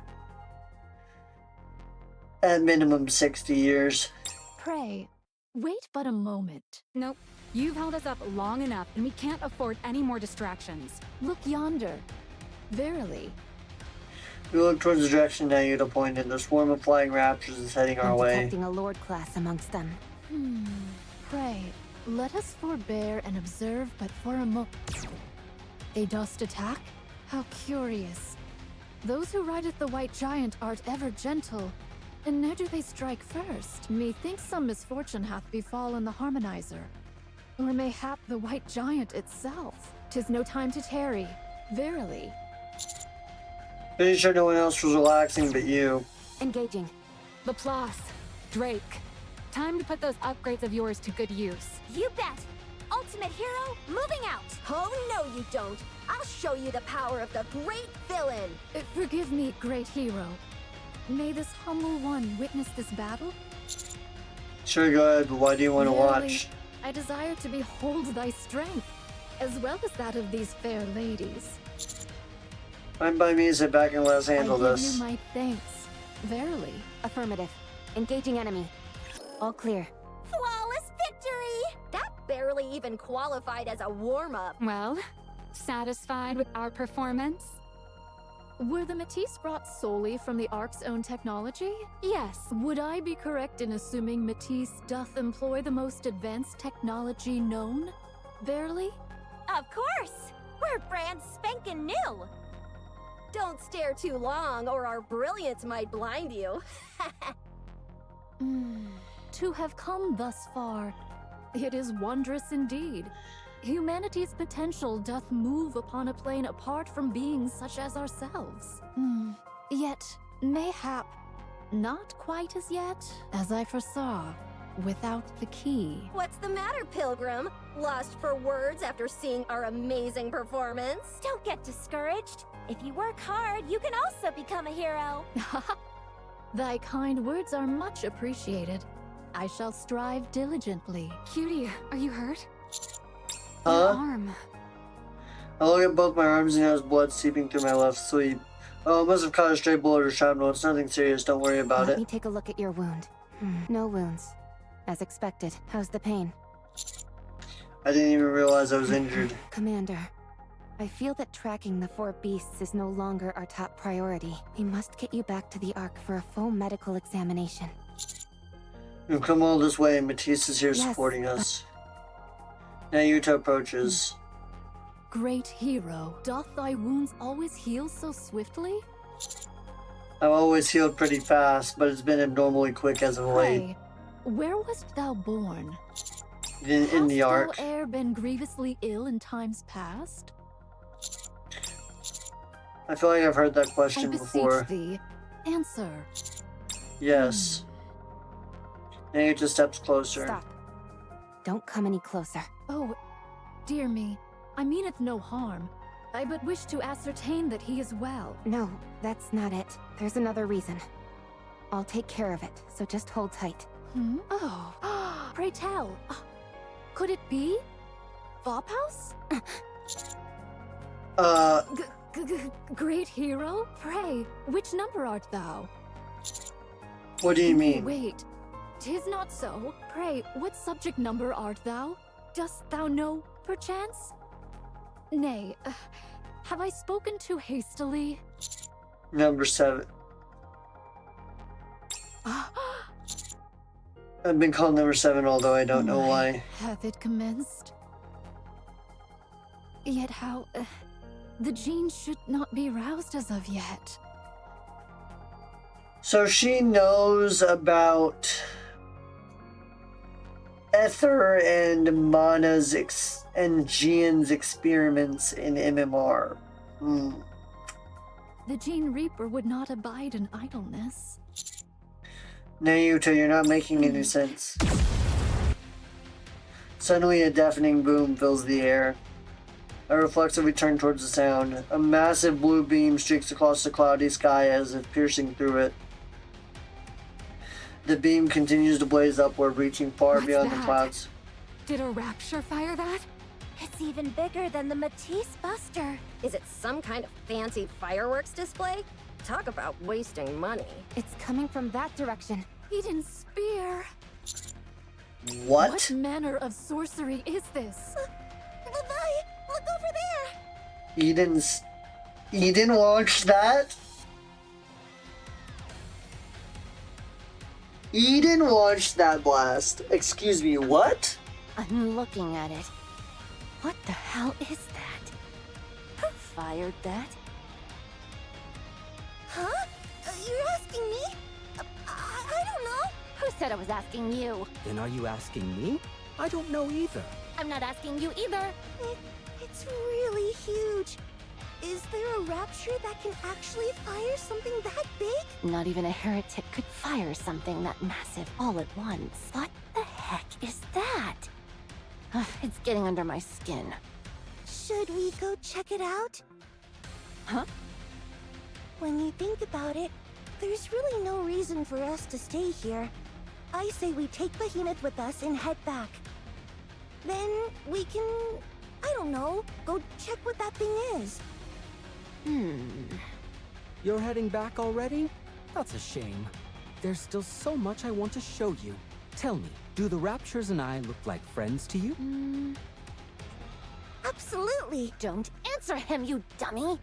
At minimum 60 years. Pray, wait but a moment. Nope. You've held us up long enough, and we can't afford any more distractions. Look yonder. Verily, We look towards the direction Nayuta pointed. The swarm of flying raptors is heading our I'm way. detecting a lord class amongst them. Pray, let us forbear and observe but for a moment. They dost attack? How curious. Those who rideth the white giant art ever gentle, and ne'er do they strike first. Methinks some misfortune hath befallen the harmonizer. Or mayhap the white giant itself. 'Tis no time to tarry, verily. Pretty sure no one else was relaxing but you. Engaging. Laplace, Drake, time to put those upgrades of yours to good use. You bet! Ultimate hero, moving out! Oh no you don't! I'll show you the power of the great villain! Forgive me, great hero. May this humble one witness this battle? Sure, go ahead, but why do you want to Verily, watch? I desire to behold thy strength, as well as that of these fair ladies. Fine by me, sit back and let us handle I give this. you my thanks. Verily. Affirmative. Engaging enemy. All clear. Flawless victory! That barely even qualified as a warm-up. Well, satisfied with our performance? Were the Matisse brought solely from the Ark's own technology? Yes. Would I be correct in assuming Matisse doth employ the most advanced technology known? Verily? Of course! We're brand spankin' new! Don't stare too long or our brilliance might blind you. To have come thus far, it is wondrous indeed. Humanity's potential doth move upon a plane apart from beings such as ourselves. Yet, mayhap, not quite as yet as I foresaw, without the key. What's the matter, Pilgrim? Lost for words after seeing our amazing performance? Don't get discouraged. If you work hard, you can also become a hero. Thy kind words are much appreciated. I shall strive diligently. Cutie, are you hurt? Huh? Your arm. I look at both my arms and there's blood seeping through my left sleeve. Oh, I must have caught a stray bullet or shrapnel. It's nothing serious. Don't worry about Let it. me take a look at your wound. No wounds. As expected. How's the pain? I didn't even realize I was injured. Commander, I feel that tracking the 4 beasts is no longer our top priority. We must get you back to the Ark for a full medical examination. We've come all this way and Matisse is here Yes, supporting us. Nayuta approaches. Great hero, doth thy wounds always heal so swiftly? I've always healed pretty fast, but it's been abnormally quick as of late. Pray, where wast thou born? In the Ark. Hast thou e'er been grievously ill in times past? I feel like I've heard that I question beseech before. thee, answer. Yes. Nayuta steps closer. Stop. Don't come any closer. Oh, dear me, I meaneth no harm. I but wish to ascertain that he is well. No, that's not it. There's another reason. I'll take care of it, so just hold tight. Oh, pray tell. Could it be? Vophouse? Great hero? Pray, which number art thou? What do you mean? Wait, 'tis not so. Pray, what subject number art thou? Dost thou know, perchance? Nay, have I spoken too hastily? Number 7. I've been called number 7, although I don't know My, why. hath it commenced? Yet how... the gene should not be roused as of yet. So she knows about Ether and Mana's and Jian's experiments in MMR. The Gene Reaper would not abide in idleness. Naruto, you're not making any sense. Suddenly a deafening boom fills the air. I reflexively turn towards the sound. A massive blue beam streaks across the cloudy sky as if piercing through it. The beam continues to blaze upward, reaching far What's beyond the that? clouds. Did a rapture fire that? It's even bigger than the Matisse Buster. Is it some kind of fancy fireworks display? Talk about wasting money. It's coming from that direction. Eden's spear! What? What manner of sorcery is this? Levi, look over there! Eden launched that? Eden launched that blast. Excuse me, what? I'm looking at it. What the hell is that? Who fired that? Huh? You're asking me? I don't know. Who said I was asking you? Then are you asking me? I don't know either. I'm not asking you either. It's really huge. Is there a rapture that can actually fire something that big? Not even a heretic could fire something that massive all at once. What the heck is that? It's getting under my skin. Should we go check it out? Huh? When you think about it, there's really no reason for us to stay here. I say we take Behemoth with us and head back. Then we can, I don't know, go check what that thing is. You're heading back already? That's a shame. There's still so much I want to show you. Tell me, do the Raptures and I look like friends to you? Absolutely. Don't answer him, you dummy!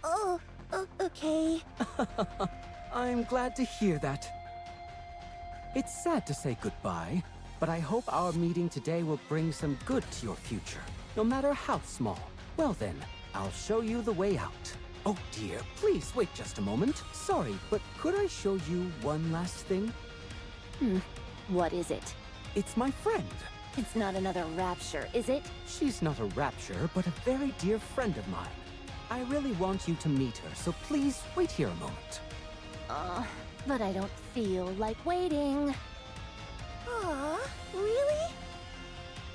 Oh, okay. I'm glad to hear that. It's sad to say goodbye, but I hope our meeting today will bring some good to your future, no matter how small. Well then, I'll show you the way out. Oh dear, please wait just a moment. Sorry, but could I show you one last thing? What is it? It's my friend. It's not another rapture, is it? She's not a rapture, but a very dear friend of mine. I really want you to meet her, so please wait here a moment. But I don't feel like waiting. Aw, really?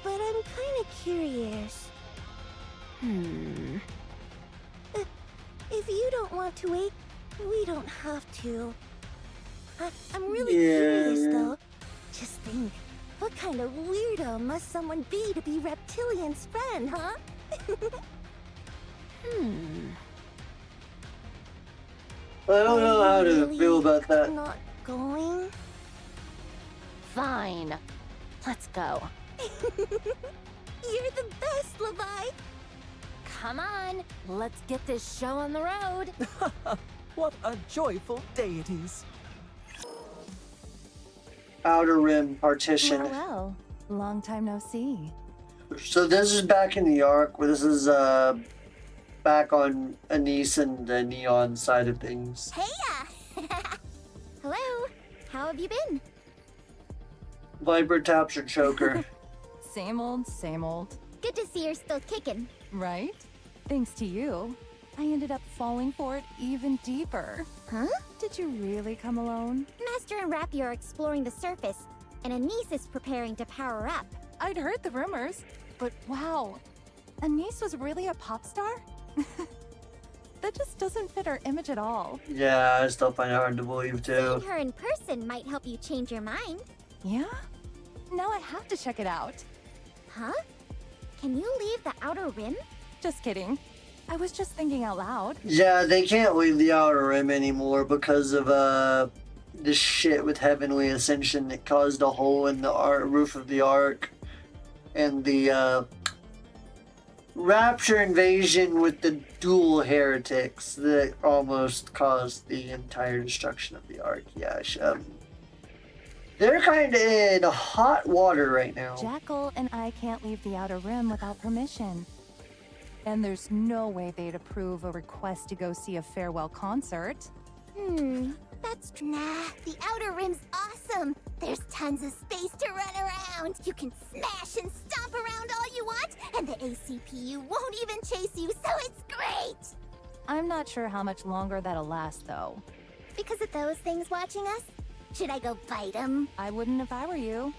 But I'm kinda curious. If you don't want to wait, we don't have to. I'm really curious, though. Just think, what kind of weirdo must someone be to be Reptilian's friend, huh? I don't know how to Really feel about that. Not going? Fine. Let's go. You're the best, Levi! Come on, let's get this show on the road. What a joyful day it is. Outer Rim partition. Well, long time no see. So this is back in the Ark, where this is back on Anise and the Neon side of things. Heya! Hello, how have you been? Viper taps her choker. Same old, same old. Good to see you're still kicking. Right? Thanks to you, I ended up falling for it even deeper. Huh? Did you really come alone? Master and Rappy are exploring the surface, and Anise is preparing to power up. I'd heard the rumors, but wow, Anise was really a pop star? That just doesn't fit our image at all. Yeah, I still find it hard to believe too. Seeing her in person might help you change your mind. Yeah? Now I have to check it out. Huh? Can you leave the Outer Rim? Just kidding. I was just thinking out loud. Yeah, they can't leave the Outer Rim anymore because of this shit with Heavenly Ascension that caused a hole in the roof of the Ark, and the Rapture invasion with the dual heretics that almost caused the entire destruction of the Ark. Yeah, They're kind of in hot water right now. Jackal and I can't leave the Outer Rim without permission. And there's no way they'd approve a request to go see a farewell concert. Nah, the Outer Rim's awesome. There's tons of space to run around. You can smash and stomp around all you want, and the ACPU won't even chase you, so it's great! I'm not sure how much longer that'll last, though. Because of those things watching us? Should I go bite them? I wouldn't if I were you.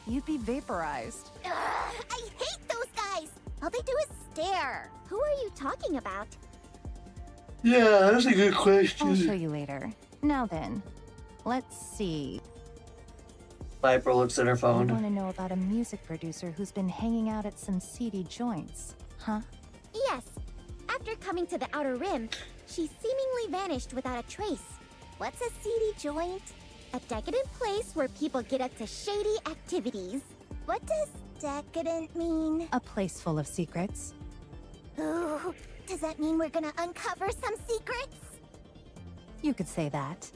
You'd be vaporized. Ugh, I hate those guys! All they do is stare. Who are you talking about? Yeah, that's a good question. I'll show you later. Now then, let's see. Viper looks at her I phone. want to know about a music producer who's been hanging out at some seedy joints, huh? Yes. After coming to the Outer Rim, she seemingly vanished without a trace. What's a seedy joint? A decadent place where people get up to shady activities. What does decadent mean? A place full of secrets. Ooh, does that mean we're gonna uncover some secrets? You could say that.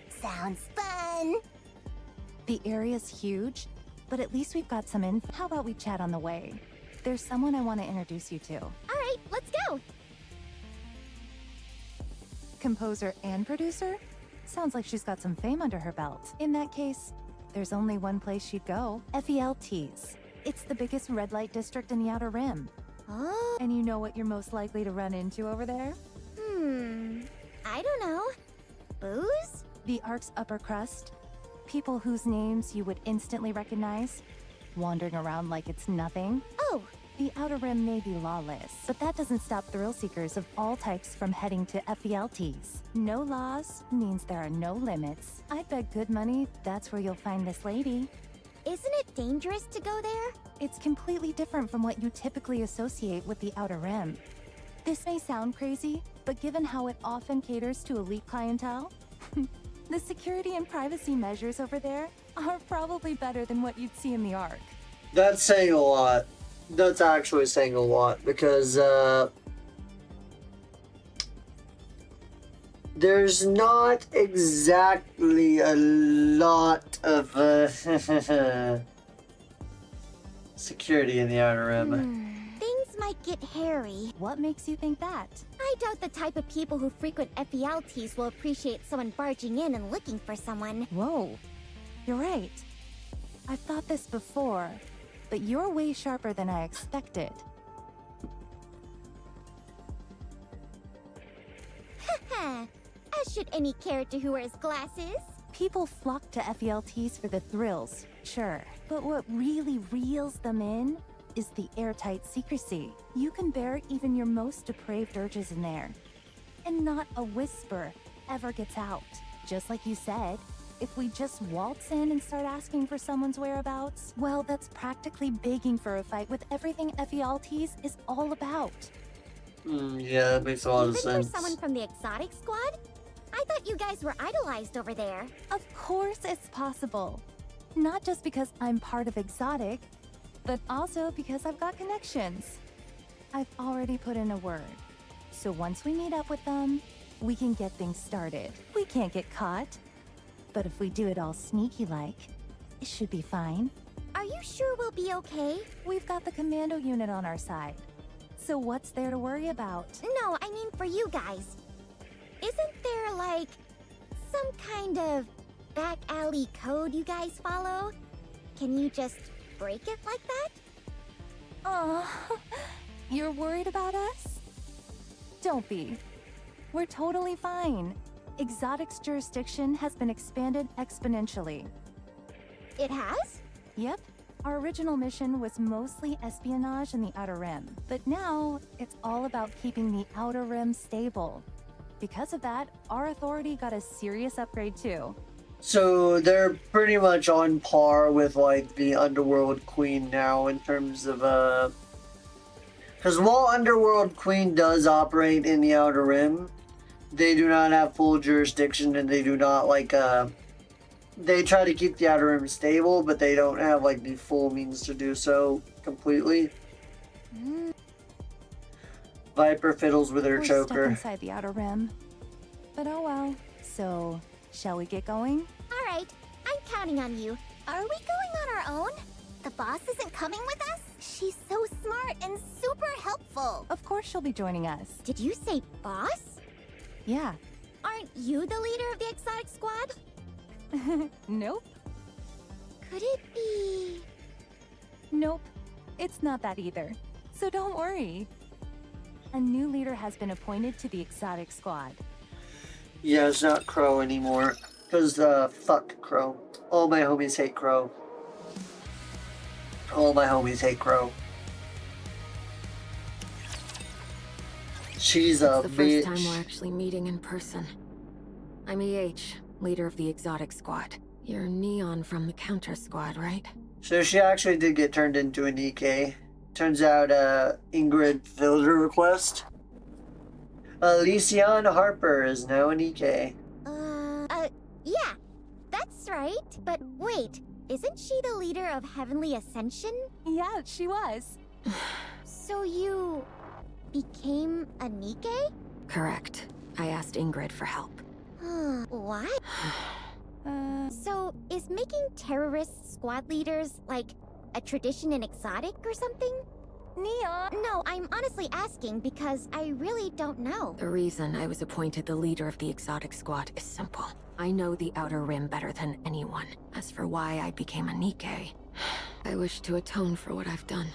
Sounds fun. The area's huge, but at least we've got some info. How about we chat on the way? There's someone I want to introduce you to. All right, let's go. Composer and producer? Sounds like she's got some fame under her belt. In that case, there's only one place she'd go. FELT's. It's the biggest red light district in the Outer Rim. Oh. And you know what you're most likely to run into over there? I don't know. Booze? The Ark's upper crust. People whose names you would instantly recognize, wandering around like it's nothing. Oh. The Outer Rim may be lawless, but that doesn't stop thrill seekers of all types from heading to FELT's. No laws means there are no limits. I bet good money that's where you'll find this lady. Isn't it dangerous to go there? It's completely different from what you typically associate with the Outer Rim. This may sound crazy, but given how it often caters to elite clientele, the security and privacy measures over there are probably better than what you'd see in the Ark. That's saying a lot. That's actually saying a lot because there's not exactly a lot of security in the Outer Rim. Things might get hairy. What makes you think that? I doubt the type of people who frequent FELTs will appreciate someone barging in and looking for someone. Whoa, you're right. I've thought this before, but you're way sharper than I expected. Haha, as should any character who wears glasses. People flock to FELTs for the thrills, sure. But what really reels them in is the airtight secrecy. You can bear even your most depraved urges in there. And not a whisper ever gets out. Just like you said, if we just waltz in and start asking for someone's whereabouts, well, that's practically begging for a fight with everything FELTs is all about. Yeah, that makes a lot of Even sense. for someone from the exotic squad? I thought you guys were idolized over there. Of course it's possible. Not just because I'm part of exotic, but also because I've got connections. I've already put in a word. So once we meet up with them, we can get things started. We can't get caught. But if we do it all sneaky-like, it should be fine. Are you sure we'll be okay? We've got the commando unit on our side. So what's there to worry about? No, I mean for you guys. Isn't there, like, some kind of back alley code you guys follow? Can you just break it like that? Aw, you're worried about us? Don't be. We're totally fine. Exotic's jurisdiction has been expanded exponentially. It has? Yep. Our original mission was mostly espionage in the Outer Rim, but now it's all about keeping the Outer Rim stable. Because of that, our authority got a serious upgrade too. So they're pretty much on par with like the Underworld Queen now in terms of because while Underworld Queen does operate in the Outer Rim, they do not have full jurisdiction and they do not like they try to keep the Outer Rim stable, but they don't have like the full means to do so completely. Viper fiddles with her We're stuck choker. inside the Outer Rim. But oh well. So, shall we get going? All right. counting on you. Are we going on our own? The boss isn't coming with us? She's so smart and super helpful. Of course she'll be joining us. Did you say boss? Yeah. Aren't you the leader of the exotic squad? Nope. Could it be... Nope. It's not that either. So don't worry. A new leader has been appointed to the exotic squad. Yeah, it's not Crow anymore. Because, fuck Crow. All my homies hate Crow. All my homies hate Crow. She's a It's the bitch. first time we're actually meeting in person. I'm EH, leader of the exotic squad. You're Neon from the counter squad, right? So she actually did get turned into a Nikke. Turns out, Ingrid filled her request. Elysian Harper is now a Nikke. Yeah, that's right. But wait, isn't she the leader of Heavenly Ascension? Yeah, she was. So you... became a Nikke? Correct. I asked Ingrid for help. What? So, is making terrorist squad leaders, like, a tradition in exotic or something? Neon! No, I'm honestly asking because I really don't know. The reason I was appointed the leader of the exotic squad is simple. I know the Outer Rim better than anyone. As for why I became a Nikke, I wish to atone for what I've done.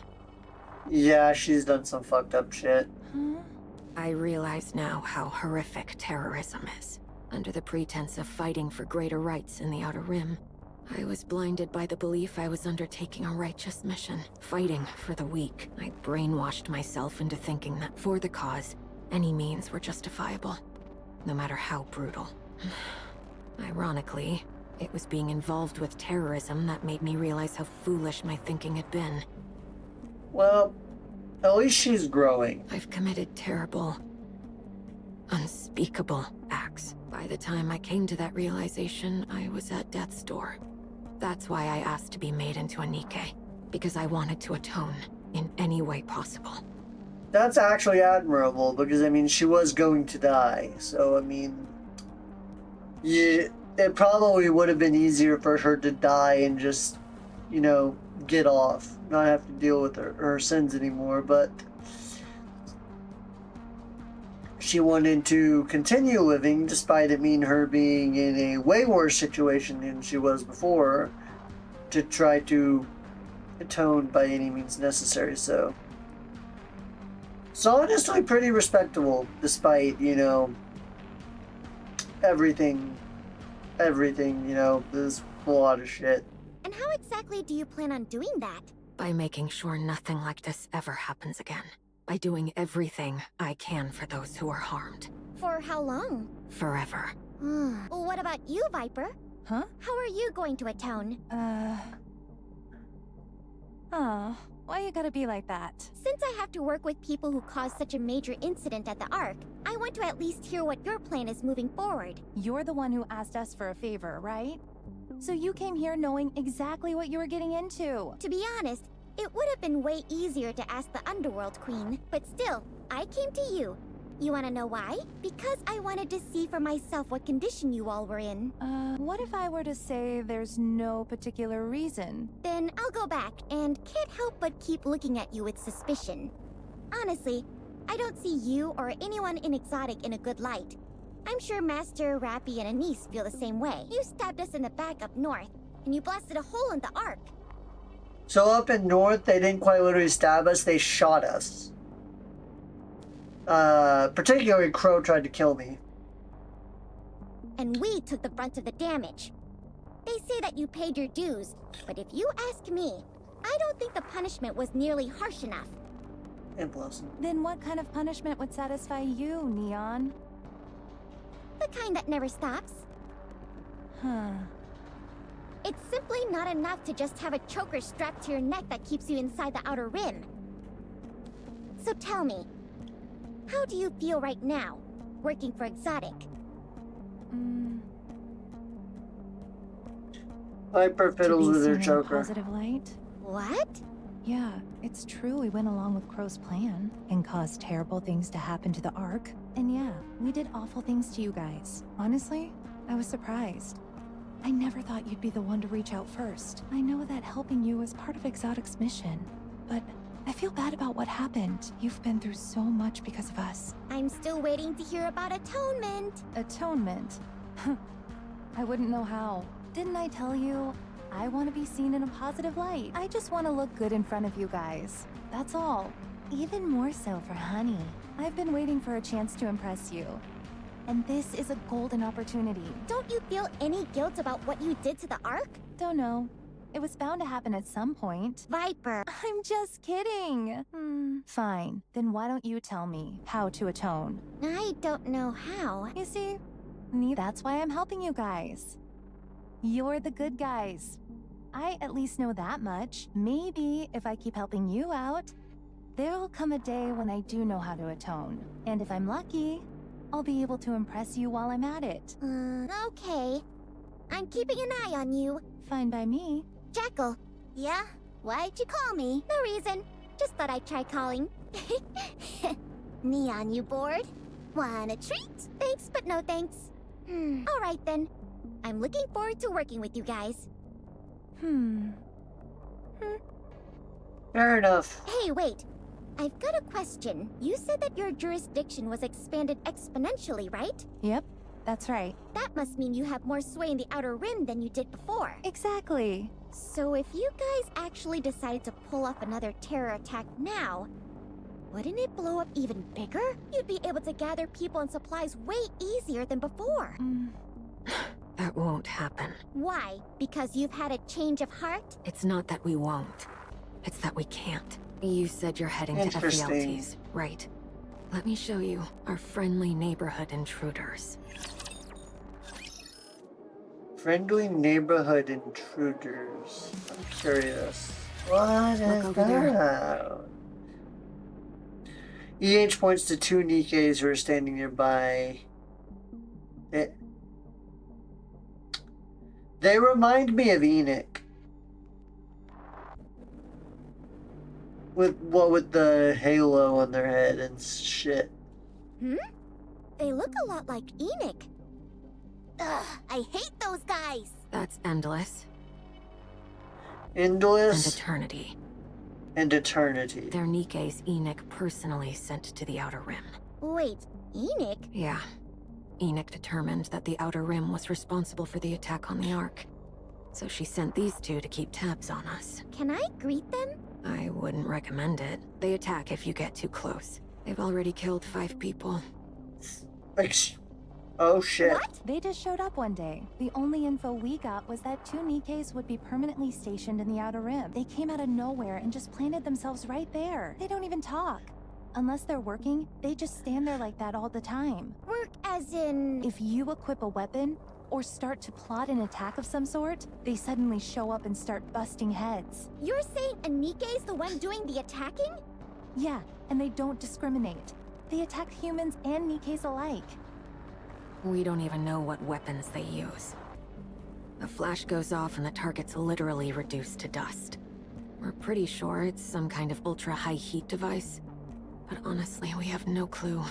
Yeah, she's done some fucked up shit. Huh? I realize now how horrific terrorism is. Under the pretense of fighting for greater rights in the Outer Rim, I was blinded by the belief I was undertaking a righteous mission, fighting for the weak. I brainwashed myself into thinking that for the cause, any means were justifiable, no matter how brutal. Ironically, it was being involved with terrorism that made me realize how foolish my thinking had been. Well, at least she's growing. I've committed terrible, unspeakable acts. By the time I came to that realization, I was at death's door. That's why I asked to be made into a Nikke, because I wanted to atone in any way possible. That's actually admirable, because, I mean, she was going to die. So, I mean, yeah, it probably would have been easier for her to die and just, you know, get off. Not have to deal with her sins anymore, but she wanted to continue living despite it mean her being in a way worse situation than she was before, to try to atone by any means necessary. So honestly pretty respectable despite, you know, everything, you know, there's a lot of shit. And how exactly do you plan on doing that? By making sure nothing like this ever happens again. By doing everything I can for those who are harmed. For how long? Forever. Well, what about you, Viper? Huh? How are you going to atone? Oh, why you gotta be like that? Since I have to work with people who caused such a major incident at the Ark, I want to at least hear what your plan is moving forward. You're the one who asked us for a favor, right? So you came here knowing exactly what you were getting into. To be honest, it would have been way easier to ask the Underworld Queen, but still, I came to you. You wanna know why? Because I wanted to see for myself what condition you all were in. What if I were to say there's no particular reason? Then I'll go back and can't help but keep looking at you with suspicion. Honestly, I don't see you or anyone in Exotic in a good light. I'm sure Master, Rappy, and Anise feel the same way. You stabbed us in the back up north, and you blasted a hole in the Ark. So up in north, they didn't quite literally stab us, they shot us. Particularly Crow tried to kill me. And we took the brunt of the damage. They say that you paid your dues, but if you ask me, I don't think the punishment was nearly harsh enough. And Blossom. Then what kind of punishment would satisfy you, Neon? The kind that never stops. Huh. It's simply not enough to just have a choker strapped to your neck that keeps you inside the Outer Rim. So tell me, how do you feel right now, working for Exotic? Viper fiddles with her To be seen in a choker. positive light? What? Yeah, it's true we went along with Crow's plan and caused terrible things to happen to the Ark. And yeah, we did awful things to you guys. Honestly, I was surprised. I never thought you'd be the one to reach out first. I know that helping you is part of Exotic's mission, but I feel bad about what happened. You've been through so much because of us. I'm still waiting to hear about atonement. Atonement? I wouldn't know how. Didn't I tell you? I want to be seen in a positive light. I just want to look good in front of you guys. That's all. Even more so for Honey. I've been waiting for a chance to impress you. And this is a golden opportunity. Don't you feel any guilt about what you did to the Ark? Don't know. It was bound to happen at some point. Viper. I'm just kidding. Fine. Then why don't you tell me how to atone? I don't know how. You see, that's why I'm helping you guys. You're the good guys. I at least know that much. Maybe if I keep helping you out, there'll come a day when I do know how to atone. And if I'm lucky, I'll be able to impress you while I'm at it. Okay. I'm keeping an eye on you. Fine by me. Jackal. Yeah? Why'd you call me? No reason. Just thought I'd try calling. Neon, you bored? Want a treat? Thanks, but no thanks. Alright then. I'm looking forward to working with you guys. Fair enough. Hey, wait. I've got a question. You said that your jurisdiction was expanded exponentially, right? Yep, that's right. That must mean you have more sway in the Outer Rim than you did before. Exactly. So if you guys actually decided to pull off another terror attack now, wouldn't it blow up even bigger? You'd be able to gather people and supplies way easier than before. That won't happen. Why? Because you've had a change of heart? It's not that we won't. It's that we can't. You said you're heading to Interesting. FELTs, right? Let me show you our friendly neighborhood intruders. Friendly neighborhood intruders. I'm curious. What is over there. that? EH points to two Nikkes who are standing nearby. They remind me of Enoch. With the halo on their head and shit. They look a lot like Enoch. Ugh, I hate those guys. That's Endless Endless and Eternity. and Eternity. They're Nikke's Enoch personally sent to the Outer Rim. Wait, Enoch? Yeah. Enoch determined that the Outer Rim was responsible for the attack on the Ark. So she sent these two to keep tabs on us. Can I greet them? I wouldn't recommend it. They attack if you get too close. They've already killed 5 people. Oh shit. What? They just showed up one day. The only info we got was that 2 Nikkes would be permanently stationed in the Outer Rim. They came out of nowhere and just planted themselves right there. They don't even talk. Unless they're working, they just stand there like that all the time. Work as in... If you equip a weapon, or start to plot an attack of some sort, they suddenly show up and start busting heads. You're saying a Nikke's the one doing the attacking? Yeah, and they don't discriminate. They attack humans and Nikkes alike. We don't even know what weapons they use. A flash goes off and the target's literally reduced to dust. We're pretty sure it's some kind of ultra-high heat device, but honestly, we have no clue.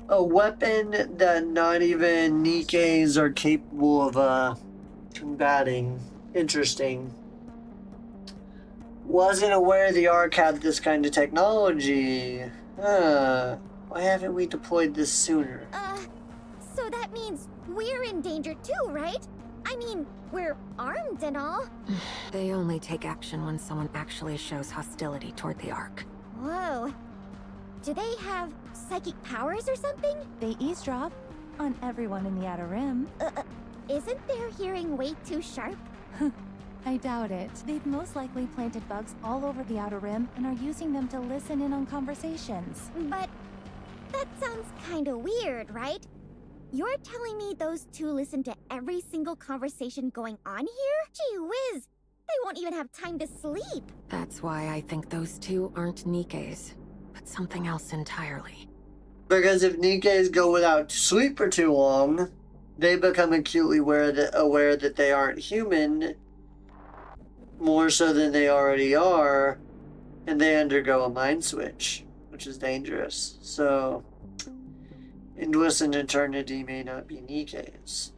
A weapon that not even Nikkes are capable of combating. Interesting. Wasn't aware the Ark had this kind of technology. Why haven't we deployed this sooner? So that means we're in danger too, right? I mean, we're armed and all. They only take action when someone actually shows hostility toward the Ark. Whoa. Do they have psychic powers or something? They eavesdrop on everyone in the Outer Rim. Isn't their hearing way too sharp? I doubt it. They've most likely planted bugs all over the Outer Rim and are using them to listen in on conversations. But that sounds kinda weird, right? You're telling me those two listen to every single conversation going on here? Gee whiz, they won't even have time to sleep. That's why I think those two aren't Nikkes, but something else entirely. Because if Nikkes go without sleep for too long, they become acutely aware that they aren't human, more so than they already are, and they undergo a mind switch, which is dangerous. So, Endless and Eternity may not be Nikkes.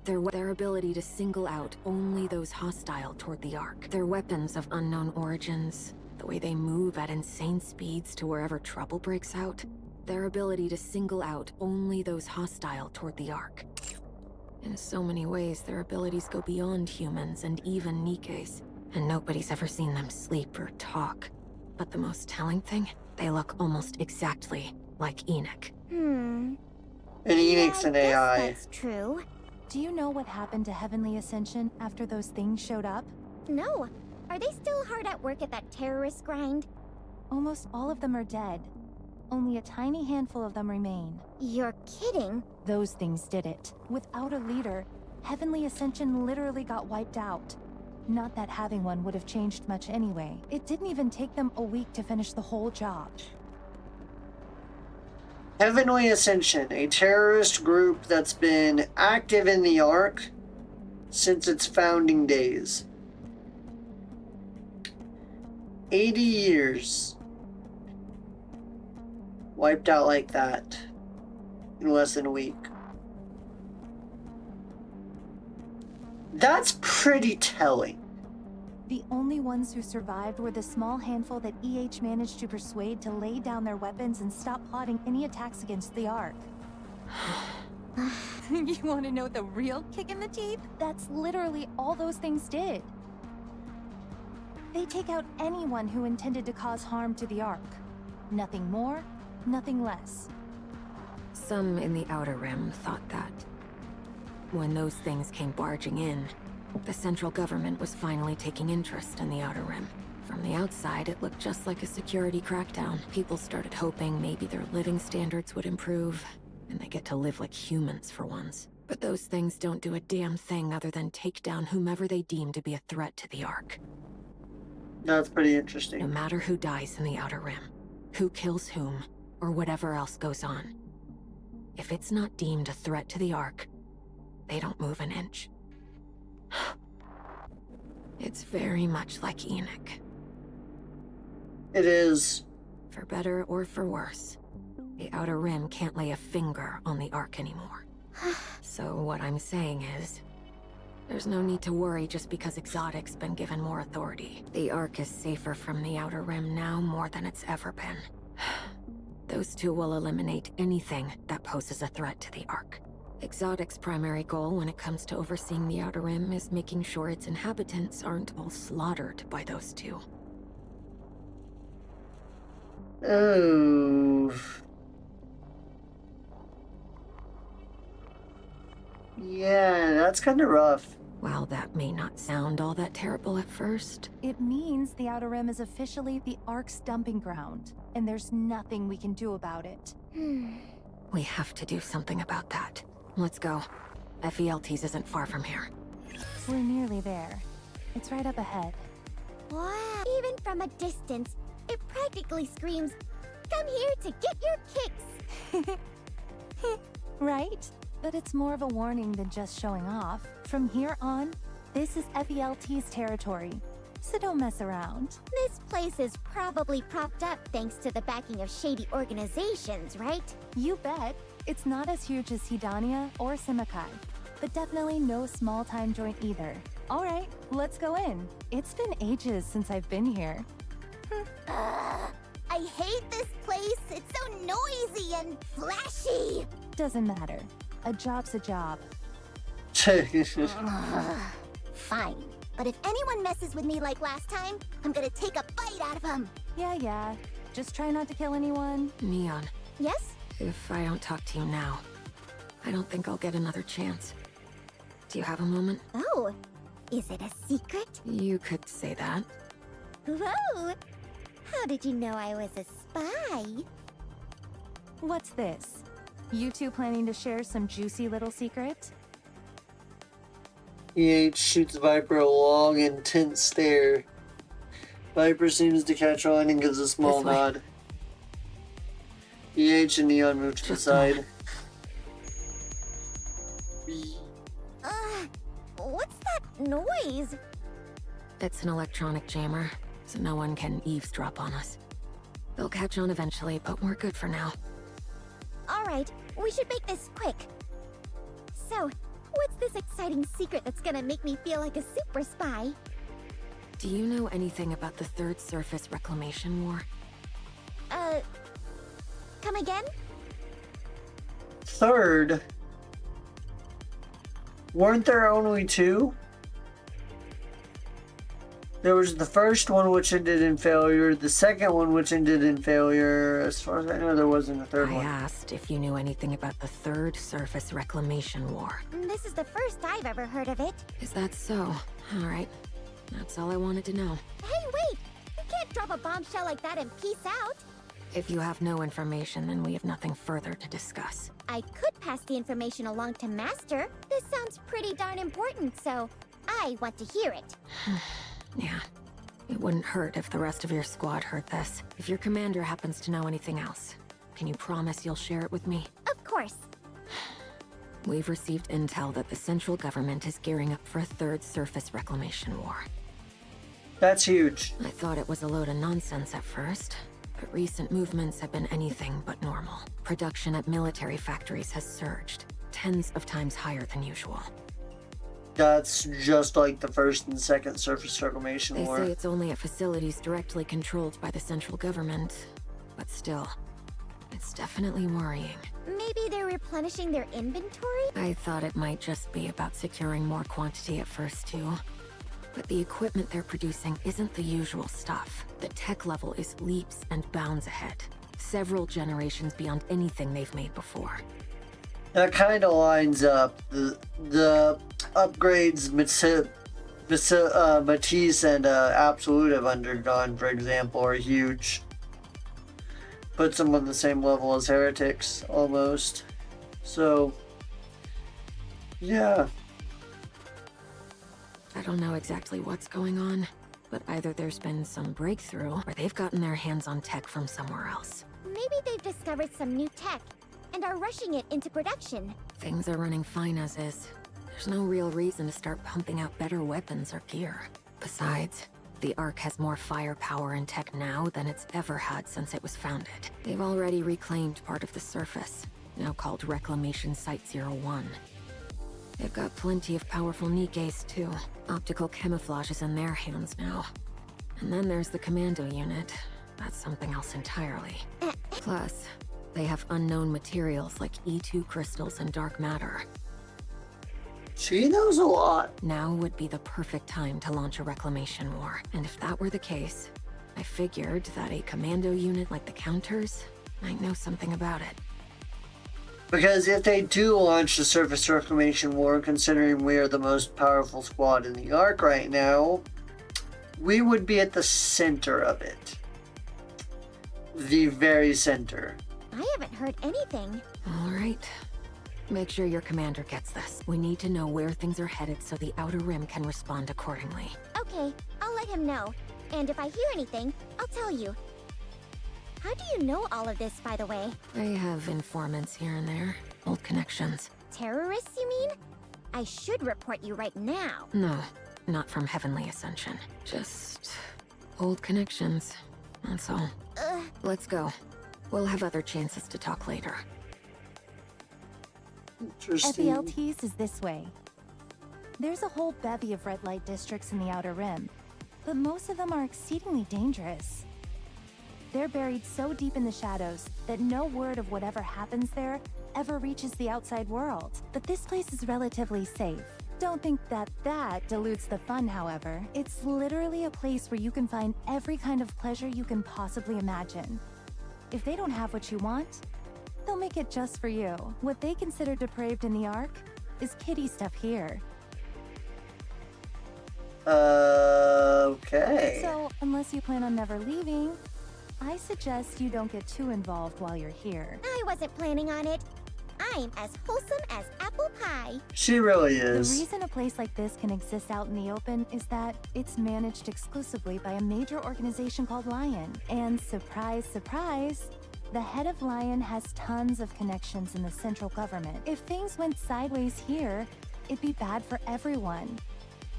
Their ability to single out only those hostile toward the Ark. Their weapons of unknown origins. The way they move at insane speeds to wherever trouble breaks out. Their ability to single out only those hostile toward the Ark. In so many ways, their abilities go beyond humans and even Nikke's. And nobody's ever seen them sleep or talk. But the most telling thing, they look almost exactly like Enoch. And Enoch's an AI. That's true. Do you know what happened to Heavenly Ascension after those things showed up? No. Are they still hard at work at that terrorist grind? Almost all of them are dead. Only a tiny handful of them remain. You're kidding. Those things did it. Without a leader, Heavenly Ascension literally got wiped out. Not that having one would have changed much anyway. It didn't even take them a week to finish the whole job. Heavenly Ascension, a terrorist group that's been active in the Ark since its founding days. 80 years. Wiped out like that in less than a week. That's pretty telling. The only ones who survived were the small handful that EH managed to persuade to lay down their weapons and stop plotting any attacks against the Ark. You want to know the real kick in the teeth? That's literally all those things did. They take out anyone who intended to cause harm to the Ark. Nothing more, nothing less. Some in the Outer Rim thought that. When those things came barging in, the central government was finally taking interest in the Outer Rim. From the outside, it looked just like a security crackdown. People started hoping maybe their living standards would improve, and they get to live like humans for once. But those things don't do a damn thing other than take down whomever they deem to be a threat to the Ark. That's pretty No interesting. matter who dies in the Outer Rim, who kills whom, or whatever else goes on. If it's not deemed a threat to the Ark, they don't move an inch. It's very much like Enoch. It is. For better or for worse, the Outer Rim can't lay a finger on the Ark anymore. So what I'm saying is, there's no need to worry just because Exotic's been given more authority. The Ark is safer from the Outer Rim now more than it's ever been. Those two will eliminate anything that poses a threat to the Ark. Exotic's primary goal when it comes to overseeing the Outer Rim is making sure its inhabitants aren't all slaughtered by those two. Oh. Yeah, that's kind of rough. While that may not sound all that terrible at first, It means the Outer Rim is officially the Ark's dumping ground, and there's nothing we can do about it. we have to do something about that. Let's go. FELT's isn't far from here. We're nearly there. It's right up ahead. Wow. Even from a distance, it practically screams, "Come here to get your kicks!" Right? But it's more of a warning than just showing off. From here on, this is FELT's territory, so don't mess around. This place is probably propped up thanks to the backing of shady organizations, right? You bet. It's not as huge as Hedania or Simikai, but definitely no small-time joint either. All right, let's go in. It's been ages since I've been here. I hate this place. It's so noisy and flashy. Doesn't matter. A job's a job. Fine. But if anyone messes with me like last time, I'm gonna take a bite out of them. Yeah. Just try not to kill anyone. Neon, Yes? if I don't talk to you now, I don't think I'll get another chance. Do you have a moment? Oh, is it a secret? You could say that. Whoa! How did you know I was a spy? What's this? You two planning to share some juicy little secret? EH shoots Viper a long, intense stare. Viper seems to catch on and gives a small This way. nod. EH and Neon move to the Just side. What's that noise? It's an electronic jammer, so no one can eavesdrop on us. They'll catch on eventually, but we're good for now. Alright, we should make this quick. So, What's this exciting secret that's gonna make me feel like a super spy? Do you know anything about the Third Surface Reclamation War? Come again? Third? Weren't there only two? There was the first one which ended in failure, the second one which ended in failure. As far as I know, there wasn't a third one. I asked if you knew anything about the Third Surface Reclamation War. This is the first I've ever heard of it. Is that so? All right. That's all I wanted to know. Hey, wait! You can't drop a bombshell like that and peace out! If you have no information, then we have nothing further to discuss. I could pass the information along to Master. This sounds pretty darn important, so I want to hear it. Yeah. It wouldn't hurt if the rest of your squad heard this. If your commander happens to know anything else, can you promise you'll share it with me? Of course. We've received intel that the central government is gearing up for a third surface reclamation war. That's huge. I thought it was a load of nonsense at first, but recent movements have been anything but normal. Production at military factories has surged, tens of times higher than usual. That's just like the first and second surface reclamation They war. say it's only at facilities directly controlled by the central government, but still, it's definitely worrying. Maybe they're replenishing their inventory? I thought it might just be about securing more quantity at first too. But the equipment they're producing isn't the usual stuff. The tech level is leaps and bounds ahead. Several generations beyond anything they've made before. That kind of lines up. The upgrades Matisse and Absolute have undergone, for example, are huge. Puts them on the same level as Heretics, almost. So, yeah. I don't know exactly what's going on, but either there's been some breakthrough, or they've gotten their hands on tech from somewhere else. Maybe they've discovered some new tech and are rushing it into production. Things are running fine as is. There's no real reason to start pumping out better weapons or gear. Besides, the Ark has more firepower and tech now than it's ever had since it was founded. They've already reclaimed part of the surface, now called Reclamation Site 01. They've got plenty of powerful Nikkes too. Optical camouflage is in their hands now. And then there's the commando unit. That's something else entirely. Plus, they have unknown materials like E2 crystals and dark matter. She knows a lot. Now would be the perfect time to launch a reclamation war. And if that were the case, I figured that a commando unit like the Counters might know something about it. Because if they do launch the surface reclamation war, considering we are the most powerful squad in the Ark right now, we would be at the center of it. The very center. I haven't heard anything. All right. Make sure your commander gets this. We need to know where things are headed so the Outer Rim can respond accordingly. Okay, I'll let him know. And if I hear anything, I'll tell you. How do you know all of this, by the way? I have informants here and there. Old connections. Terrorists, you mean? I should report you right now. No, not from Heavenly Ascension. Just old connections. That's all. Let's go. We'll have other chances to talk later. Interesting. FELTs is this way. There's a whole bevy of red light districts in the Outer Rim, but most of them are exceedingly dangerous. They're buried so deep in the shadows that no word of whatever happens there ever reaches the outside world. But this place is relatively safe. Don't think that dilutes the fun, however. It's literally a place where you can find every kind of pleasure you can possibly imagine. If they don't have what you want, they'll make it just for you. What they consider depraved in the Ark is kiddie stuff here. Okay. So, unless you plan on never leaving, I suggest you don't get too involved while you're here. I wasn't planning on it. I'm as wholesome as apple pie. She really The is. reason a place like this can exist out in the open is that it's managed exclusively by a major organization called Lion. And surprise, surprise, the head of Lion has tons of connections in the central government. If things went sideways here, it'd be bad for everyone.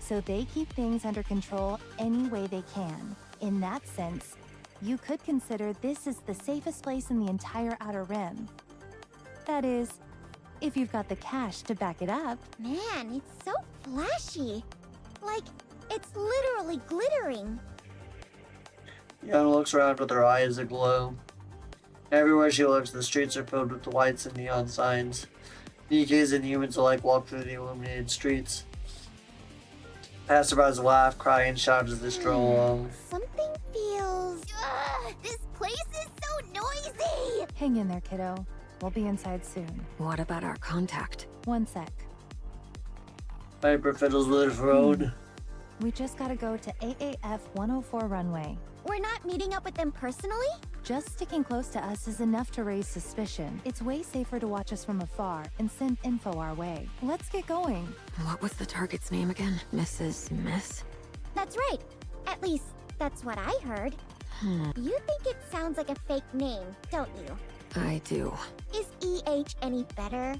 So they keep things under control any way they can. In that sense, you could consider this is the safest place in the entire Outer Rim. That is, if you've got the cash to back it up. Man, it's so flashy. Like, it's literally glittering. Yana looks around with her eyes aglow. Everywhere she looks, the streets are filled with lights and neon signs. Nikkes and humans alike walk through the illuminated streets. Passerbys laugh, cry, and shout as they stroll along. Something feels... Ugh, this place is so noisy! Hang in there, kiddo. We'll be inside soon. What about our contact? One sec. Piper fiddles with her phone. We just gotta go to AAF 104 runway. We're not meeting up with them personally? Just sticking close to us is enough to raise suspicion. It's way safer to watch us from afar and send info our way. Let's get going. What was the target's name again? Mrs. Miss? That's right. At least, that's what I heard. You think it sounds like a fake name, don't you? I do. Is EH any better?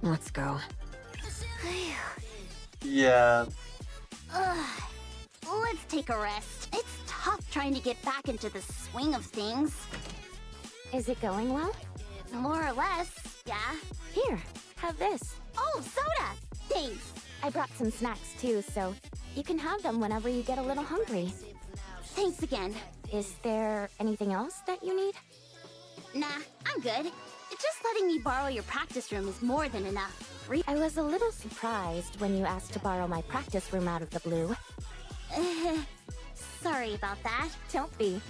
Let's go. Yeah. Ugh. Let's take a rest. It's tough trying to get back into the swing of things. Is it going well? More or less, yeah. Here, have this. Oh, soda! Thanks. I brought some snacks too, so you can have them whenever you get a little hungry. Thanks again. Is there anything else that you need? Nah, I'm good. Just letting me borrow your practice room is more than enough. I was a little surprised when you asked to borrow my practice room out of the blue. Sorry about that. Don't be.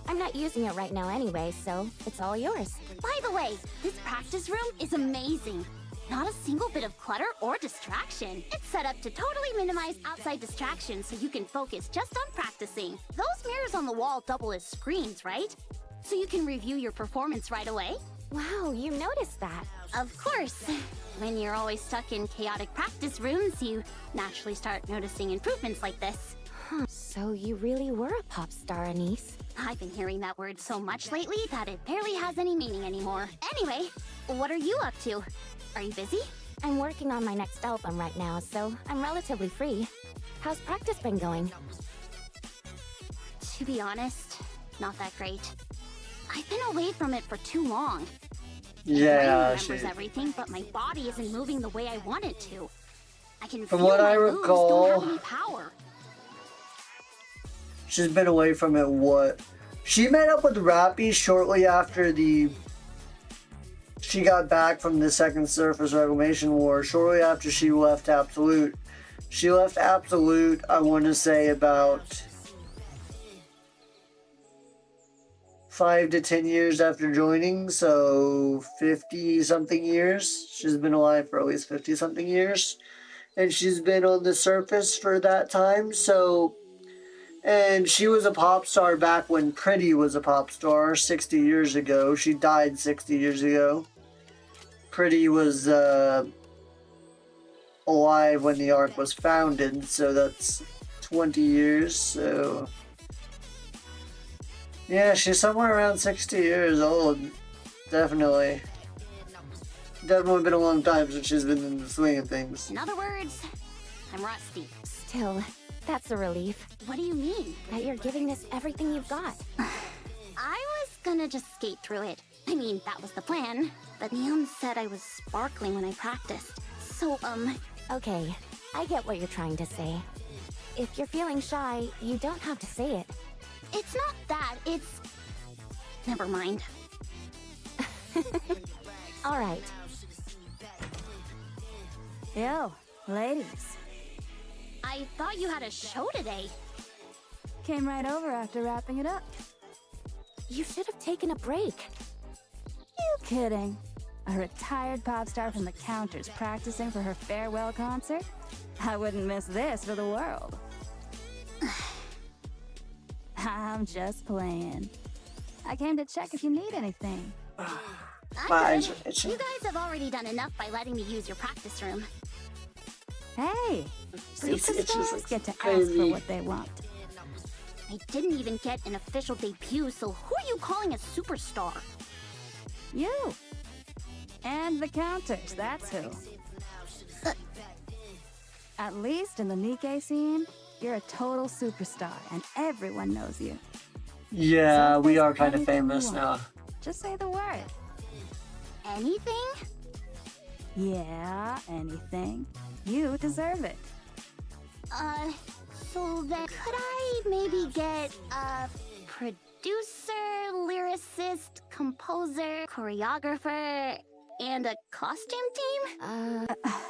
I'm not using it right now anyway, so it's all yours. By the way, this practice room is amazing. Not a single bit of clutter or distraction. It's set up to totally minimize outside distractions so you can focus just on practicing. Those mirrors on the wall double as screens, right? So you can review your performance right away. Wow, you noticed that. Of course. When you're always stuck in chaotic practice rooms, you naturally start noticing improvements like this. Huh, so you really were a pop star, Anise. I've been hearing that word so much lately that it barely has any meaning anymore. Anyway, what are you up to? Are you busy? I'm working on my next album right now, so I'm relatively free. How's practice been going? To be honest, not that great. I've been away from it for too long. Yeah, My brain remembers everything, but my body isn't moving the way I want it to. I can From feel what my I moves recall, don't have any power. she's been away from it, what? She met up with Rappy shortly after she got back from the Second Surface Reclamation War, shortly after she left Absolute. She left Absolute, I want to say, about 5 to 10 years after joining, so 50-something years. She's been alive for at least 50-something years. And she's been on the surface for that time, so... And she was a pop star back when Pretty was a pop star 60 years ago. She died 60 years ago. Pretty was alive when the ARC was founded, so that's 20 years, so... Yeah, she's somewhere around 60 years old. Definitely. Definitely been a long time since she's been in the swing of things. In other words, I'm rusty. Still, that's a relief. What do you mean? That you're giving this everything you've got. I was gonna just skate through it. I mean, that was the plan. But Neon said I was sparkling when I practiced. So, Okay, I get what you're trying to say. If you're feeling shy, you don't have to say it. It's not that, it's... Never mind. All right. Yo, ladies. I thought you had a show today. Came right over after wrapping it up. You should have taken a break. You kidding? A retired pop star from the counters practicing for her farewell concert? I wouldn't miss this for the world. I'm just playing. I came to check if you need anything. I'm good. You guys have already done enough by letting me use your practice room. Hey, It's just superstars get to ask crazy. for what they want. I didn't even get an official debut, so who are you calling a superstar? You. And the counters, that's who. At least in the Nikke scene, you're a total superstar and everyone knows you. Yeah, So we there's are kind of anything you famous want. now. Just say the word. Anything? Yeah, anything. You deserve it. So then could I maybe get a producer, lyricist, composer, choreographer, and a costume team?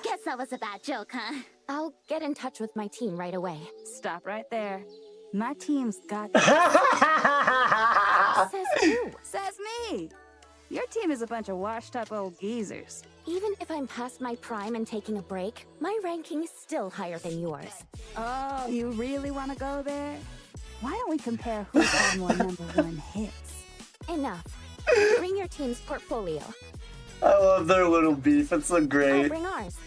Guess that was a bad joke, huh? I'll get in touch with my team right away. Stop right there. My team's got Says who? Says me! Your team is a bunch of washed-up old geezers. Even if I'm past my prime and taking a break, my ranking's still higher than yours. Oh, you really want to go there? Why don't we compare who's had more #1 hits? Enough. Bring your team's portfolio. I love their little beef. It's so I'll great. bring ours.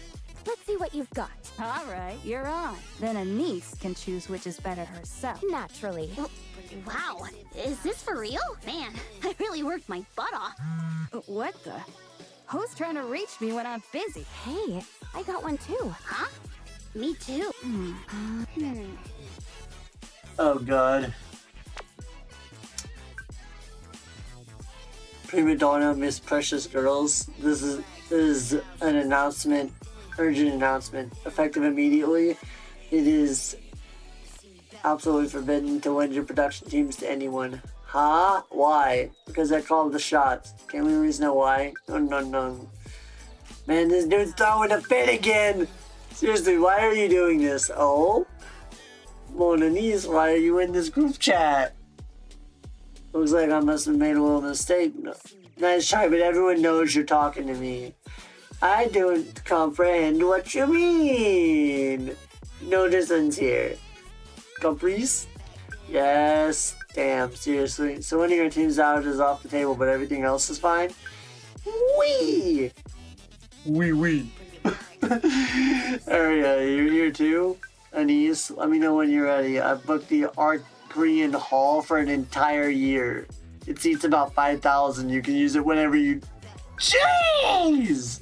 Let's see what you've got. All right, you're on. Then a niece can choose which is better herself. Naturally. Wow, is this for real? Man, I really worked my butt off. What the? Who's trying to reach me when I'm busy? Hey, I got one too. Huh? Me too. Oh god. Prima Donna, Miss Precious Girls. This is an announcement, urgent announcement, effective immediately. It is absolutely forbidden to lend your production teams to anyone. Huh? Why? Because I called the shots. Can we reason know why? No. Man, this dude's throwing a fit again! Seriously, why are you doing this? Oh? Mona Lisa, why are you in this group chat? Looks like I must have made a little mistake. No. Nice try, but everyone knows you're talking to me. I don't comprehend what you mean. No distance here. Caprice? Yes. Damn, seriously. So one of your team's out is off the table, but everything else is fine? Wee! Wee. Aria, you're here too? Anise, let me know when you're ready. I've booked the Art Korean Hall for an entire year. It seats about 5,000. You can use it whenever you... Jeez!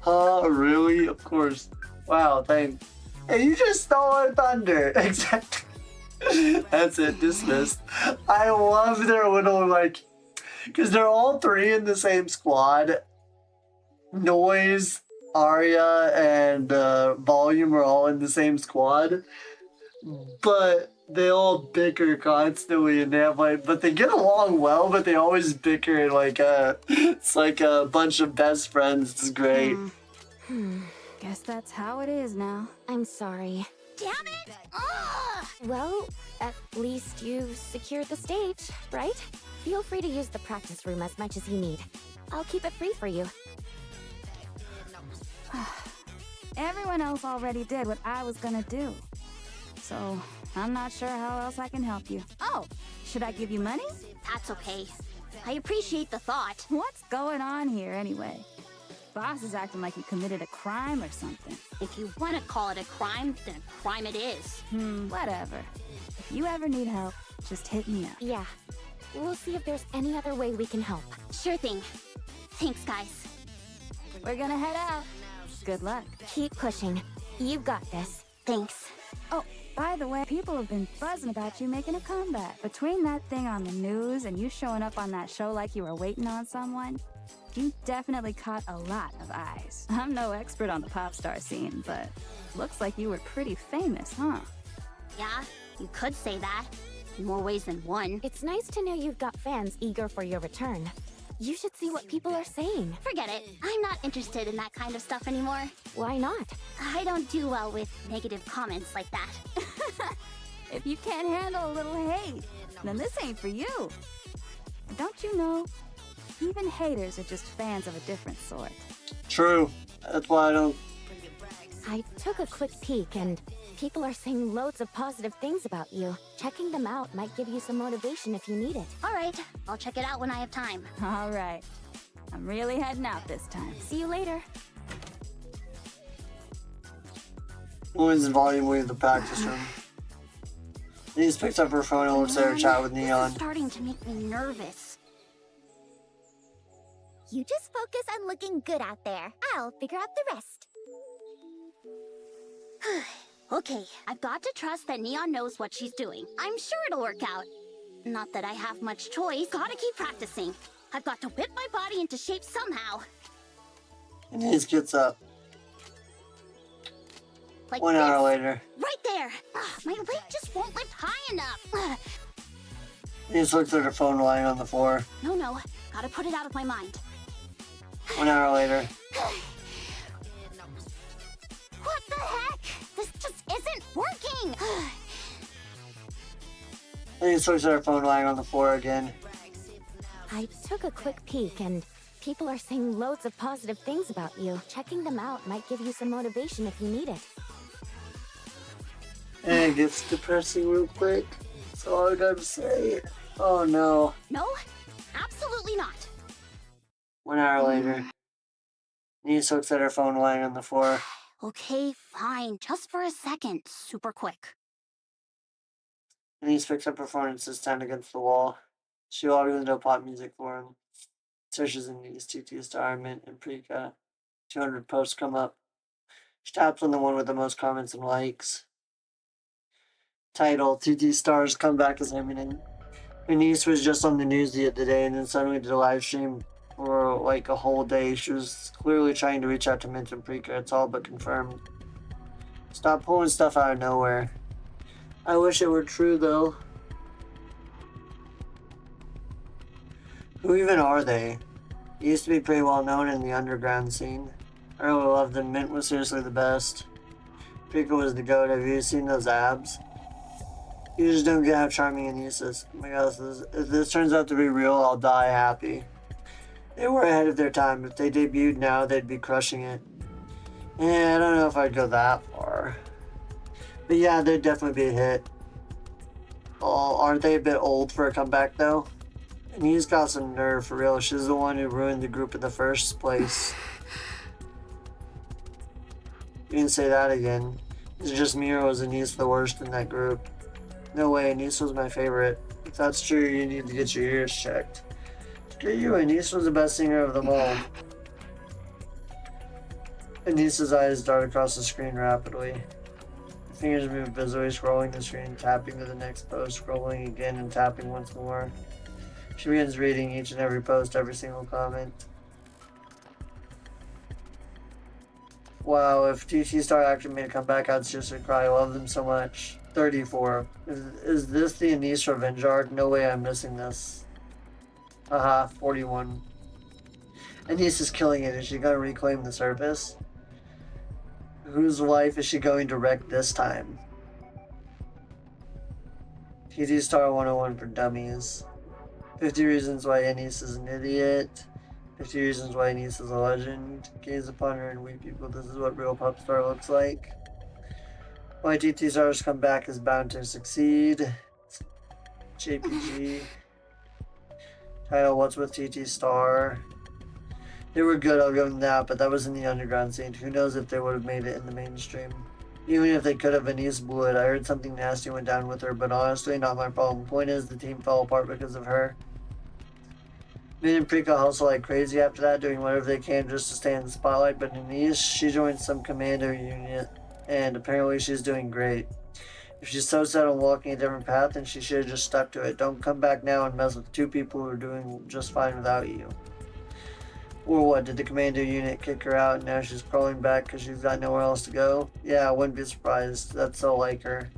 Huh? Really? Of course. Wow, thanks. And you just stole our thunder. Exactly. That's it. Dismissed. I love their little, like... Because they're all three in the same squad. Noise, Arya, and Volume are all in the same squad. But they all bicker constantly, and they have but they get along well, but they always bicker, and it's like a bunch of best friends. It's great. Guess that's how it is now. I'm sorry. Damn it! Ugh! Well, at least you've secured the stage, right? Feel free to use the practice room as much as you need. I'll keep it free for you. Everyone else already did what I was gonna do. So, I'm not sure how else I can help you. Oh, should I give you money? That's okay. I appreciate the thought. What's going on here anyway? Boss is acting like you committed a crime or something. If you want to call it a crime, then a crime it is. Whatever. If you ever need help, just hit me up. Yeah. We'll see if there's any other way we can help. Sure thing. Thanks, guys. We're gonna head out. Good luck. Keep pushing. You've got this. Thanks. Oh, by the way, people have been buzzing about you making a comeback. Between that thing on the news and you showing up on that show like you were waiting on someone, you definitely caught a lot of eyes. I'm no expert on the pop star scene, but looks like you were pretty famous, huh? Yeah, you could say that. In more ways than one. It's nice to know you've got fans eager for your return. You should see what people are saying. Forget it. I'm not interested in that kind of stuff anymore. Why not? I don't do well with negative comments like that. If you can't handle a little hate, then this ain't for you. Don't you know? Even haters are just fans of a different sort. True. That's why I don't... I took a quick peek and people are saying loads of positive things about you. Checking them out might give you some motivation if you need it. All right, I'll check it out when I have time. All right. I'm really heading out this time. See you later. Noise and Volume leave the practice room. Denise picks up her phone and looks at her chat with This Neon. is starting to make me nervous. You just focus on looking good out there. I'll figure out the rest. Okay, I've got to trust that Neon knows what she's doing. I'm sure it'll work out. Not that I have much choice. Gotta keep practicing. I've got to whip my body into shape somehow. Anise gets up. Like 1 hour later. Right there. My leg just won't lift high enough. Anise looks at her phone lying on the floor. No. Gotta put it out of my mind. 1 hour later. What the heck? This just isn't working. Anise looks at her phone lying on the floor again. I took a quick peek, and people are saying loads of positive things about you. Checking them out might give you some motivation if you need it. And it gets depressing real quick. That's all I gotta say. Oh no. No, absolutely not. 1 hour later. Anise looks at her phone lying on the floor. Okay, fine. Just for a second. Super quick. Anise picks up her phone and sits down against the wall. She logs into a pop music forum. Searches Anise, TT Star, Mint, and Prika. 200 posts come up. She taps on the one with the most comments and likes. Title, TT Star's comeback is imminent. Anise was just on the news the other day and then suddenly did a live stream for like a whole day. She was clearly trying to reach out to Mint and Prika. It's all but confirmed. Stop pulling stuff out of nowhere. I wish it were true though. Who even are they? They used to be pretty well known in the underground scene. I really loved them. Mint was seriously the best. Prika was the goat. Have you seen those abs? You just don't get how charming Anise is. Oh my gosh, if this turns out to be real, I'll die happy. They were ahead of their time. If they debuted now, they'd be crushing it. Yeah, I don't know if I'd go that far. But yeah, they'd definitely be a hit. Oh, aren't they a bit old for a comeback though? Anise got some nerve for real. She's the one who ruined the group in the first place. You can say that again. It's just me or was Anise the worst in that group? No way, Anise was my favorite. If that's true, you need to get your ears checked. Screw you, Anise was the best singer of them all. Anise's eyes dart across the screen rapidly. Her fingers move busily, scrolling the screen, tapping to the next post, scrolling again and tapping once more. She begins reading each and every post, every single comment. Wow, if TT Star actually made a comeback, I'd seriously cry. I love them so much. 34. Is this the Anise revenge arc? No way I'm missing this. Haha, 41. Anise is killing it. Is she going to reclaim the surface? Whose life is she going to wreck this time? TT Star 101 for dummies. 50 reasons why Anise is an idiot. 50 reasons why Anise is a legend. Gaze upon her and weep, people. This is what real pop star looks like. Why TT Star's comeback is bound to succeed. JPG. Title, What's with TT Star? They were good, I'll give them that, but that was in the underground scene. Who knows if they would have made it in the mainstream. Even if they could have, Anise blew it. I heard something nasty went down with her, but honestly, not my problem. Point is, the team fell apart because of her. Mint and Prika hustle like crazy after that, doing whatever they can just to stay in the spotlight, but Anise, she joined some commando unit, and apparently she's doing great. If she's so set on walking a different path, then she should have just stuck to it. Don't come back now and mess with two people who are doing just fine without you. Or what, did the commando unit kick her out and now she's crawling back because she's got nowhere else to go? Yeah, I wouldn't be surprised. That's so like her.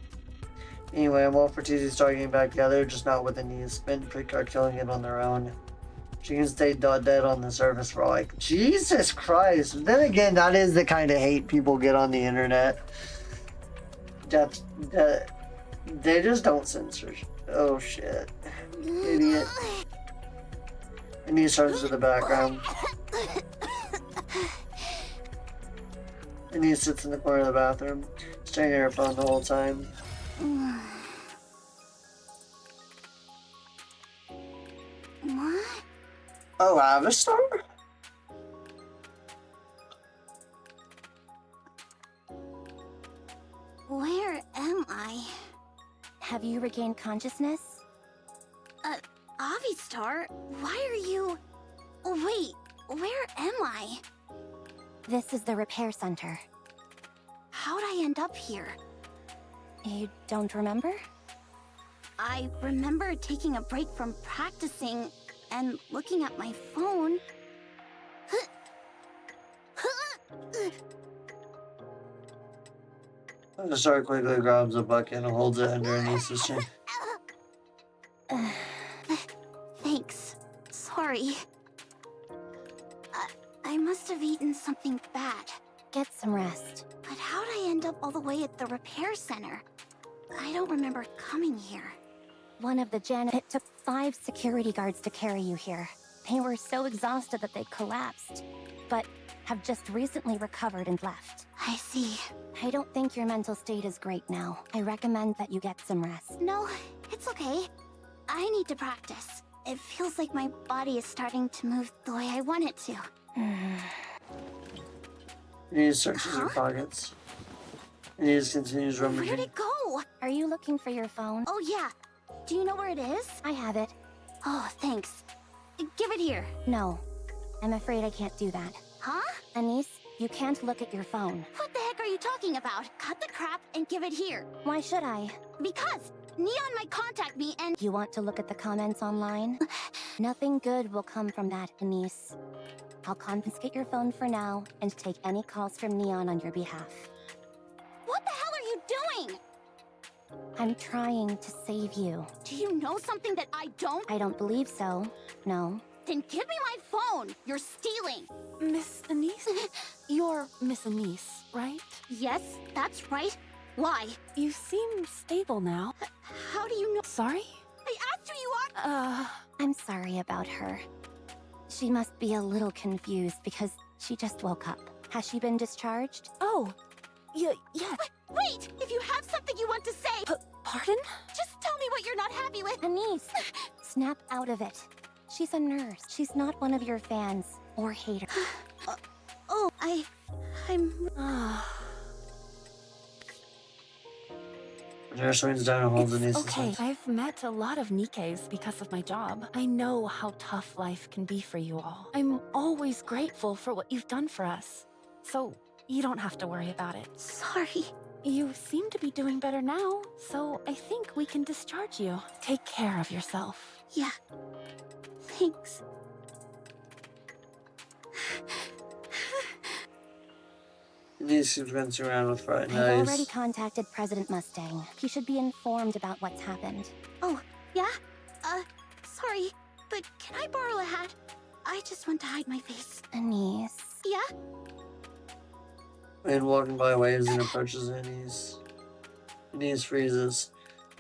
Anyway, I'm all for TT Star getting back together, just not with Anise. Mint and Prika are killing it on their own. She can stay dead on the surface for like, Jesus Christ. Then again, that is the kind of hate people get on the internet. They just don't censor. Oh shit. Idiot. Anise turns to the background. Anise sits in the corner of the bathroom, staring at her phone the whole time. What? Oh, Avistar? Where am I? Have you regained consciousness? Avistar? Why are you... Wait, where am I? This is the repair center. How'd I end up here? You don't remember? I remember taking a break from practicing and looking at my phone. The star quickly grabs a bucket and holds it under Anissa's chin. Thanks. Sorry. I must have eaten something bad. Get some rest. But how'd I end up all the way at the repair center? I don't remember coming here. One of the It took 5 security guards to carry you here. They were so exhausted that they collapsed, but have just recently recovered and left. I see. I don't think your mental state is great now. I recommend that you get some rest. No, it's okay. I need to practice. It feels like my body is starting to move the way I want it to. He searches her pockets. And he just continues rummaging. Where'd it go? Are you looking for your phone? Oh yeah. Do you know where it is? I have it. Oh, thanks. Give it here. No, I'm afraid I can't do that. Huh? Anise, you can't look at your phone. What the heck are you talking about? Cut the crap and give it here. Why should I? Because Neon might contact me and... You want to look at the comments online? Nothing good will come from that, Anise. I'll confiscate your phone for now and take any calls from Neon on your behalf. What the hell are you doing? I'm trying to save you. Do you know something that I don't? I don't believe so. No. Then give me my phone. You're stealing. Miss Anise? You're Miss Anise, right? Yes, that's right. Why? You seem stable now. How do you know? Sorry? I asked who you are. I'm sorry about her. She must be a little confused because she just woke up. Has she been discharged? Oh, yeah. Wait! If you have something you want to say... Pardon? Just tell me what you're not happy with. Anise, snap out of it. She's a nurse. She's not one of your fans or haters. Oh, I'm... The nurse leans down and holds Anissa's Okay, hand. I've met a lot of Nikkes because of my job. I know how tough life can be for you all. I'm always grateful for what you've done for us. So, you don't have to worry about it. Sorry. You seem to be doing better now, so I think we can discharge you. Take care of yourself. Yeah. Thanks. Anissa glancing around with frightened I've eyes. already contacted President Mustang. He should be informed about what's happened. Oh, yeah? Sorry, but can I borrow a hat? I just want to hide my face. Anise. Yeah? Man walking by waves and approaches Anise. Anise freezes.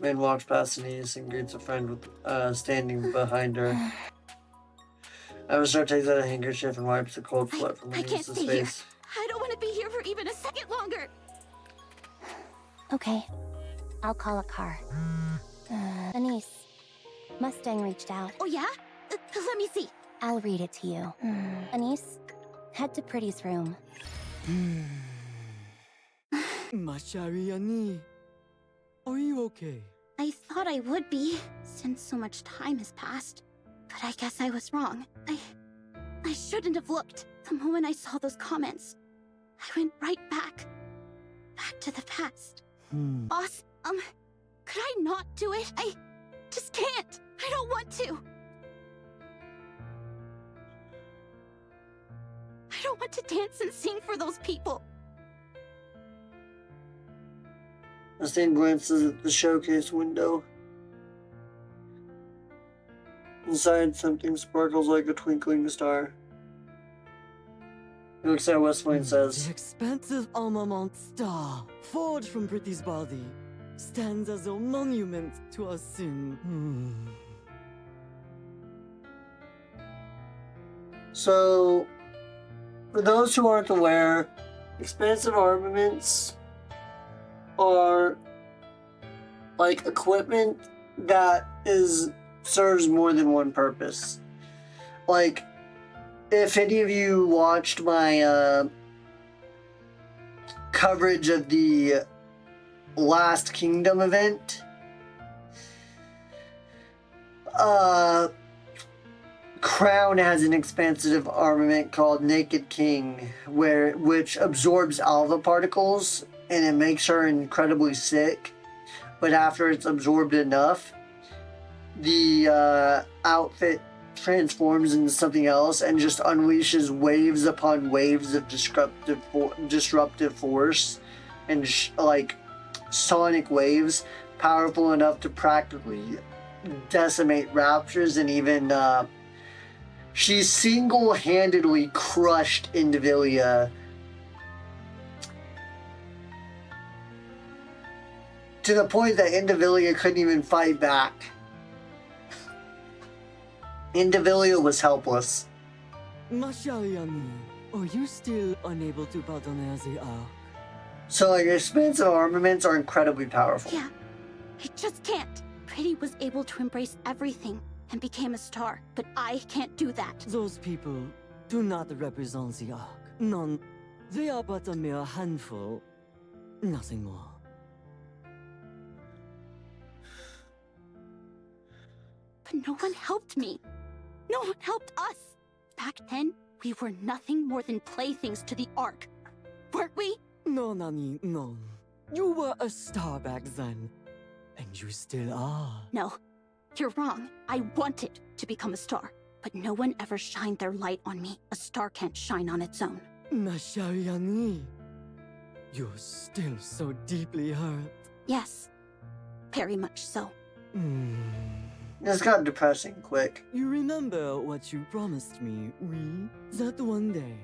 Man walks past Anise and greets a friend with standing behind her. Avatar takes out a handkerchief and wipes the cold sweat from I can't Anissa's stay face. here. I don't want to be here for even a second longer. Okay, I'll call a car. Anise, Mustang reached out. Oh, yeah? Let me see. I'll read it to you. Anise, head to Pretty's room. Mashariani, are you okay? I thought I would be, since so much time has passed. But I guess I was wrong. I shouldn't have looked. The moment I saw those comments, I went right back to the past. Boss, could I not do it? I just can't. I don't want to. I don't want to dance and sing for those people. Mustang glances at the showcase window. Inside, something sparkles like a twinkling star. He looks at Westway and says, The expansive armament star, forged from Pretty's body, stands as a monument to our sin. So, for those who aren't aware, expansive armaments are like equipment that serves more than one purpose. Like, if any of you watched my coverage of the Last Kingdom event, Crown has an expansive armament called Naked King, which absorbs alpha particles and it makes her incredibly sick. But after it's absorbed enough, the outfit transforms into something else and just unleashes waves upon waves of disruptive force and like sonic waves powerful enough to practically decimate raptors, and even she single-handedly crushed Indivilia to the point that Indivilia couldn't even fight back. Indivilia was helpless. Mashariani, are you still unable to pardon the arc? So like, expensive armaments are incredibly powerful. Yeah, I just can't. Pretty was able to embrace everything and became a star, but I can't do that. Those people do not represent the arc. None. They are but a mere handful. Nothing more. But no one helped me. No one helped us. Back then, we were nothing more than playthings to the Ark. Weren't we? No, Nani, no. You were a star back then. And you still are. No, you're wrong. I wanted to become a star. But no one ever shined their light on me. A star can't shine on its own. Mashariani, you're still so deeply hurt. Yes, very much so. This got depressing quick. You remember what you promised me, oui? That one day,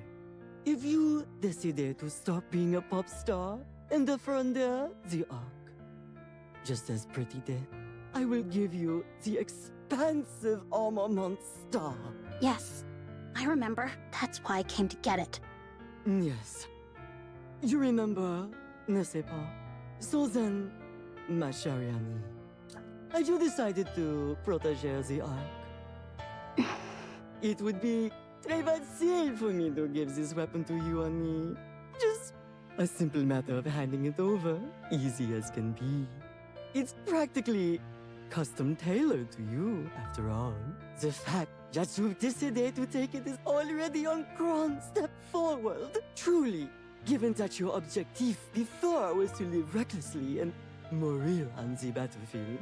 if you decided to stop being a pop star and further the arc, just as Pretty did, I will give you the expansive armament star. Yes, I remember. That's why I came to get it. Yes. You remember, n'est-ce pas? So then, Mashariani, had you decided to protege the arc? It would be très facile for me to give this weapon to you and me. Just a simple matter of handing it over, easy as can be. It's practically custom tailored to you, after all. The fact that you decided to take it is already a grand step forward. Truly, given that your objective before was to live recklessly and mourir on the battlefield.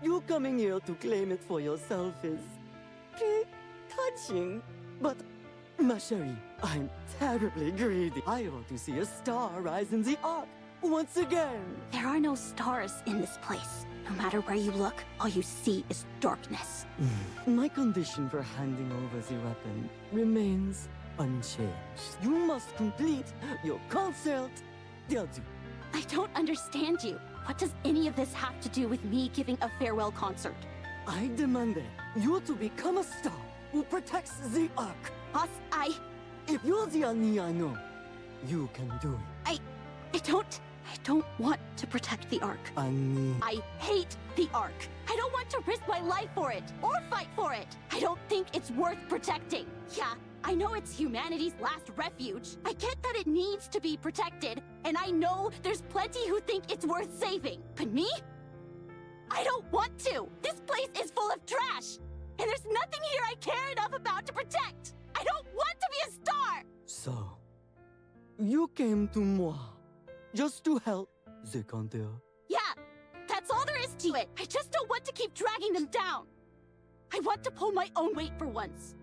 You coming here to claim it for yourself is pretty touching, but ma chérie, I'm terribly greedy. I want to see a star rise in the arc once again. There are no stars in this place. No matter where you look, all you see is darkness. My condition for handing over the weapon remains unchanged. You must complete your concert. They'll do. I don't understand you. What does any of this have to do with me giving a farewell concert? I demanded you to become a star who protects the arc. Boss, If you're the only I know, you can do it. I don't want to protect the Ark. Annie. I hate the Ark. I don't want to risk my life for it, or fight for it. I don't think it's worth protecting. Yeah, I know it's humanity's last refuge. I get that it needs to be protected, and I know there's plenty who think it's worth saving. But me? I don't want to. This place is full of trash, and there's nothing here I care enough about to protect. I don't want to be a star. So, you came to moi just to help the counter. Yeah, that's all there is to it. I just don't want to keep dragging them down. I want to pull my own weight for once.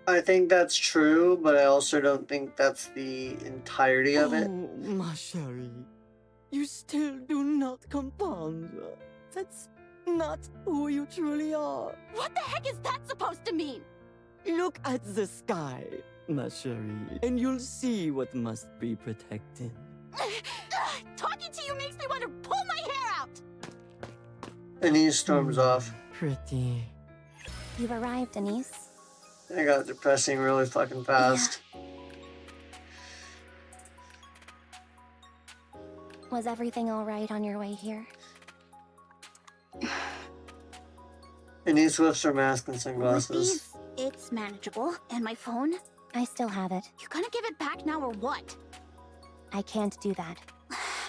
I think that's true, but I also don't think that's the entirety of it. Oh, ma chérie, you still do not comprendre. That's not who you truly are. What the heck is that supposed to mean? Look at the sky, ma chérie, and you'll see what must be protected. Talking to you makes me want to pull my hair out. And he storms off. Pretty. You've arrived, Anise. It got depressing really fucking fast. Was everything all right on your way here? And he lifts her mask and With sunglasses. these, it's manageable. And my phone? I still have it. You gonna give it back now or what? I can't do that.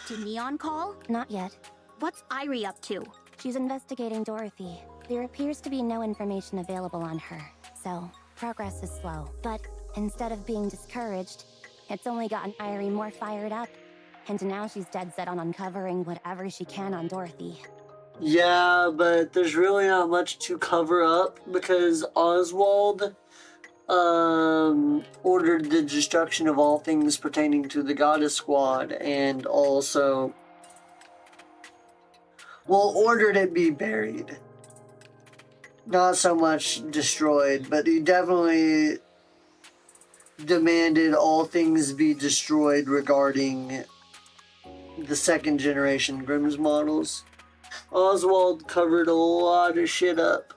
Did Neon call? Not yet. What's Irie up to? She's investigating Dorothy. There appears to be no information available on her, so progress is slow. But instead of being discouraged, it's only gotten Irie more fired up. And now she's dead set on uncovering whatever she can on Dorothy. Yeah, but there's really not much to cover up because Oswald ordered the destruction of all things pertaining to the Goddess Squad, and also, well, ordered it be buried. Not so much destroyed, but he definitely demanded all things be destroyed regarding the second generation Grimm's models. Oswald covered a lot of shit up.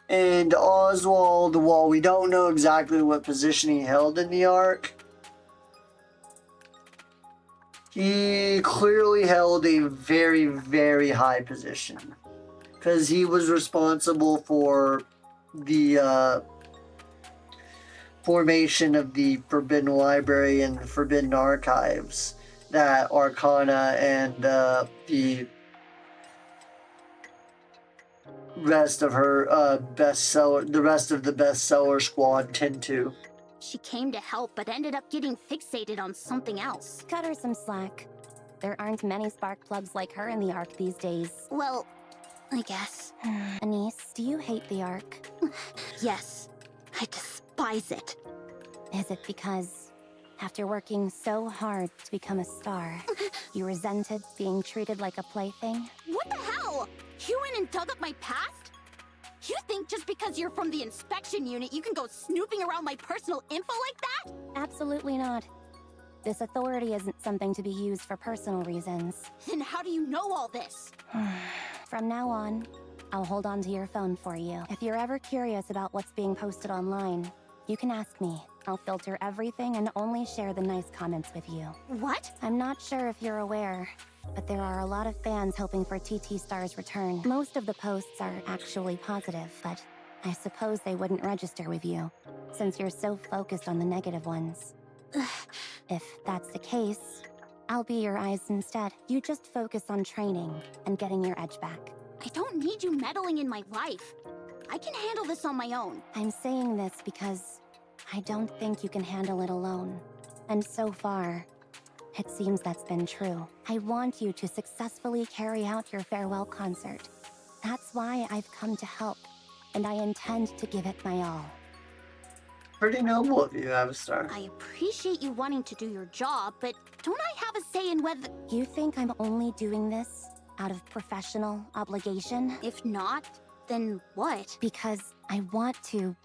And Oswald, while we don't know exactly what position he held in the Ark, he clearly held a very, very high position. Because he was responsible for the formation of the Forbidden Library and Forbidden Archives that Arcana and the rest of her the rest of the bestseller squad tend to. She came to help, but ended up getting fixated on something else. Cut her some slack. There aren't many spark plugs like her in the Ark these days. Well, I guess. Anise, do you hate the Ark? Yes, I despise it. Is it because, after working so hard to become a star, you resented being treated like a plaything? What the hell? You went and dug up my past? You think just because you're from the inspection unit, you can go snooping around my personal info like that? Absolutely not. This authority isn't something to be used for personal reasons. Then how do you know all this? From now on, I'll hold on to your phone for you. If you're ever curious about what's being posted online, you can ask me. I'll filter everything and only share the nice comments with you. What? I'm not sure if you're aware, but there are a lot of fans hoping for TT Star's return. Most of the posts are actually positive, but I suppose they wouldn't register with you, since you're so focused on the negative ones. If that's the case, I'll be your eyes instead. You just focus on training and getting your edge back. I don't need you meddling in my life. I can handle this on my own. I'm saying this because I don't think you can handle it alone. And so far, it seems that's been true. I want you to successfully carry out your farewell concert. That's why I've come to help, and I intend to give it my all. Pretty noble of you, Avastar. I appreciate you wanting to do your job, but don't I have a say in whether... You think I'm only doing this out of professional obligation? If not, then what? Because I want to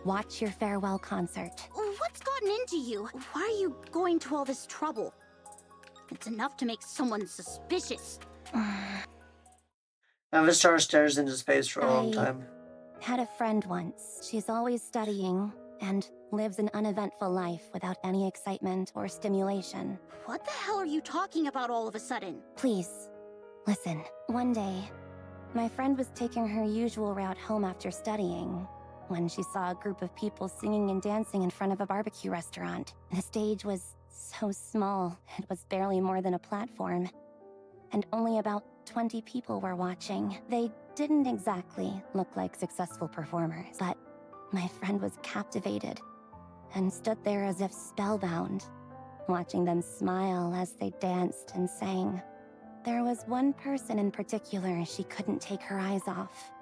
watch your farewell concert. What's gotten into you? Why are you going to all this trouble? It's enough to make someone suspicious. Avastar stares into space for a long time. Had a friend once. She's always studying and lives an uneventful life without any excitement or stimulation. What the hell are you talking about all of a sudden? Please, listen. One day, my friend was taking her usual route home after studying when she saw a group of people singing and dancing in front of a barbecue restaurant. The stage was so small, it was barely more than a platform, and only about 20 people were watching. They didn't exactly look like successful performers, but my friend was captivated and stood there as if spellbound, watching them smile as they danced and sang. There was one person in particular she couldn't take her eyes off.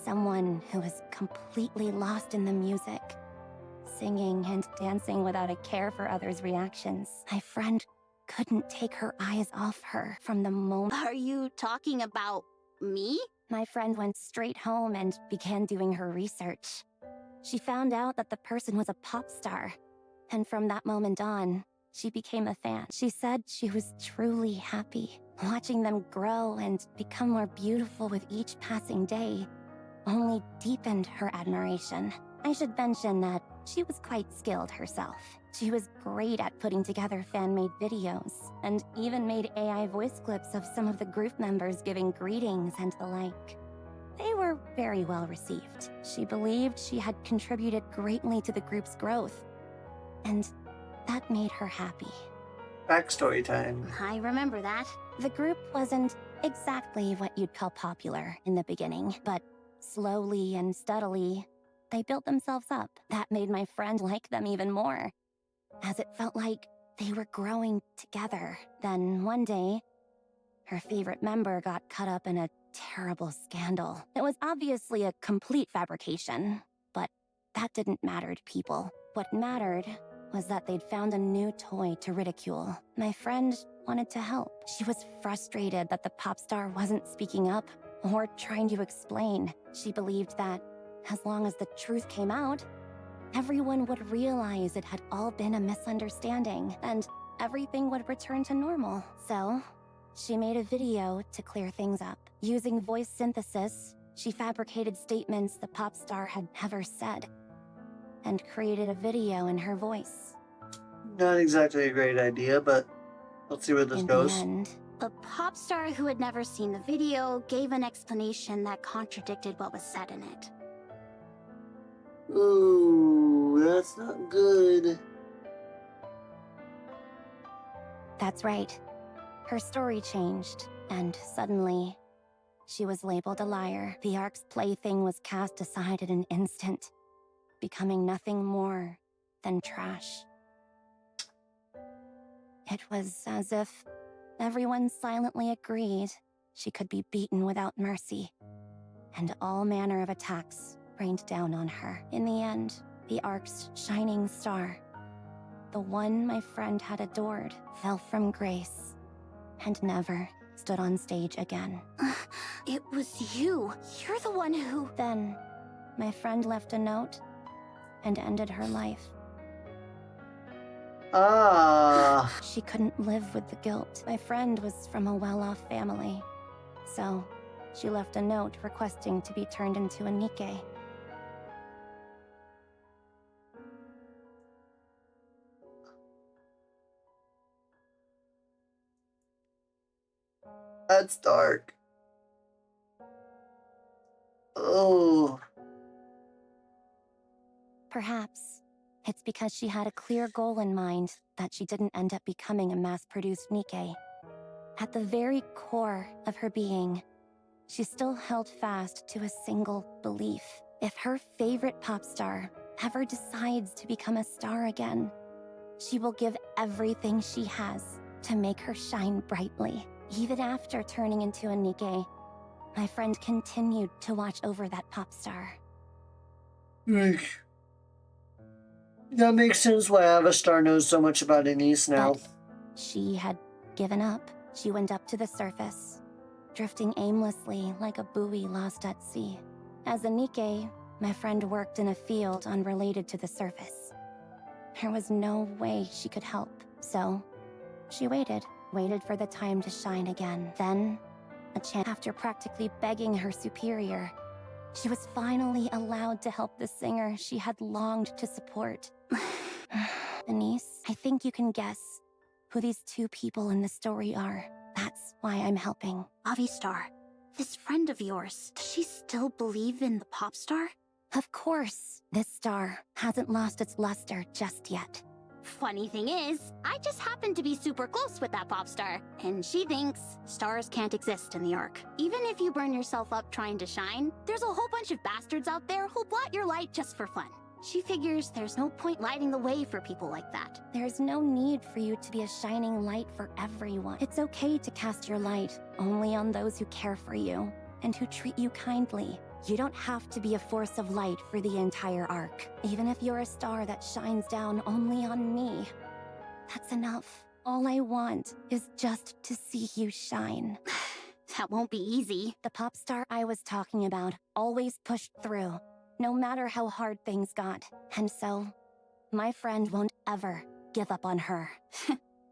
Someone who was completely lost in the music, singing and dancing without a care for others' reactions. My friend couldn't take her eyes off her from the moment. Are you talking about me? My friend went straight home and began doing her research. She found out that the person was a pop star, and from that moment on, she became a fan. She said she was truly happy. Watching them grow and become more beautiful with each passing day only deepened her admiration. I should mention that she was quite skilled herself. She was great at putting together fan-made videos, and even made AI voice clips of some of the group members giving greetings and the like. They were very well received. She believed she had contributed greatly to the group's growth, and that made her happy. Backstory time. I remember that. The group wasn't exactly what you'd call popular in the beginning, but slowly and steadily, they built themselves up. That made my friend like them even more, as it felt like they were growing together. Then one day, Her favorite member got caught up in a terrible scandal. It was obviously a complete fabrication, but that didn't matter to people. What mattered was that they'd found a new toy to ridicule. My friend wanted to help. She was frustrated that the pop star wasn't speaking up or trying to explain. She believed that as long as the truth came out, everyone would realize it had all been a misunderstanding and everything would return to normal. So, she made a video to clear things up. Using voice synthesis, she fabricated statements the pop star had never said and created a video in her voice. Not exactly a great idea, but let's see where this goes. In the end, The pop star who had never seen the video gave an explanation that contradicted what was said in it. Ooh, that's not good. that's right. Her story changed, and suddenly, she was labeled a liar. The Ark's plaything was cast aside in an instant, becoming nothing more than trash. It was as if everyone silently agreed she could be beaten without mercy, and all manner of attacks rained down on her. In the end, the Ark's shining star, the one my friend had adored, fell from grace and never stood on stage again. It was you. You're the one who... Then, my friend left a note and ended her life. Ah. She couldn't live with the guilt. My friend was from a well-off family, so she left a note requesting to be turned into a Nikke. That's dark. Oh. Perhaps it's because she had a clear goal in mind that she didn't end up becoming a mass-produced Nikke. At the very core of her being, she still held fast to a single belief. If her favorite pop star ever decides to become a star again, she will give everything she has to make her shine brightly. Even after turning into a Nikke, my friend continued to watch over that pop star. That makes sense why Avastar knows so much about Anise now. But she had given up. She went up to the surface, drifting aimlessly like a buoy lost at sea. As a Nikke, my friend worked in a field unrelated to the surface. There was no way she could help, so she waited for the time to shine again. Then, a chance. After practically begging her superior, she was finally allowed to help the singer she had longed to support. Anise, I think you can guess who these two people in the story are. That's why I'm helping. Avistar, this friend of yours, does she still believe in the pop star? Of course, this star hasn't lost its luster just yet. Funny thing is, I just happen to be super close with that pop star, and she thinks stars can't exist in the Ark. Even if you burn yourself up trying to shine, there's a whole bunch of bastards out there who'll blot your light just for fun. She figures there's no point lighting the way for people like that. There's no need for you to be a shining light for everyone. It's okay to cast your light only on those who care for you and who treat you kindly. You don't have to be a force of light for the entire Ark. Even if you're a star that shines down only on me, that's enough. All I want is just to see you shine. That won't be easy. The pop star I was talking about always pushed through, no matter how hard things got. And so, my friend won't ever give up on her.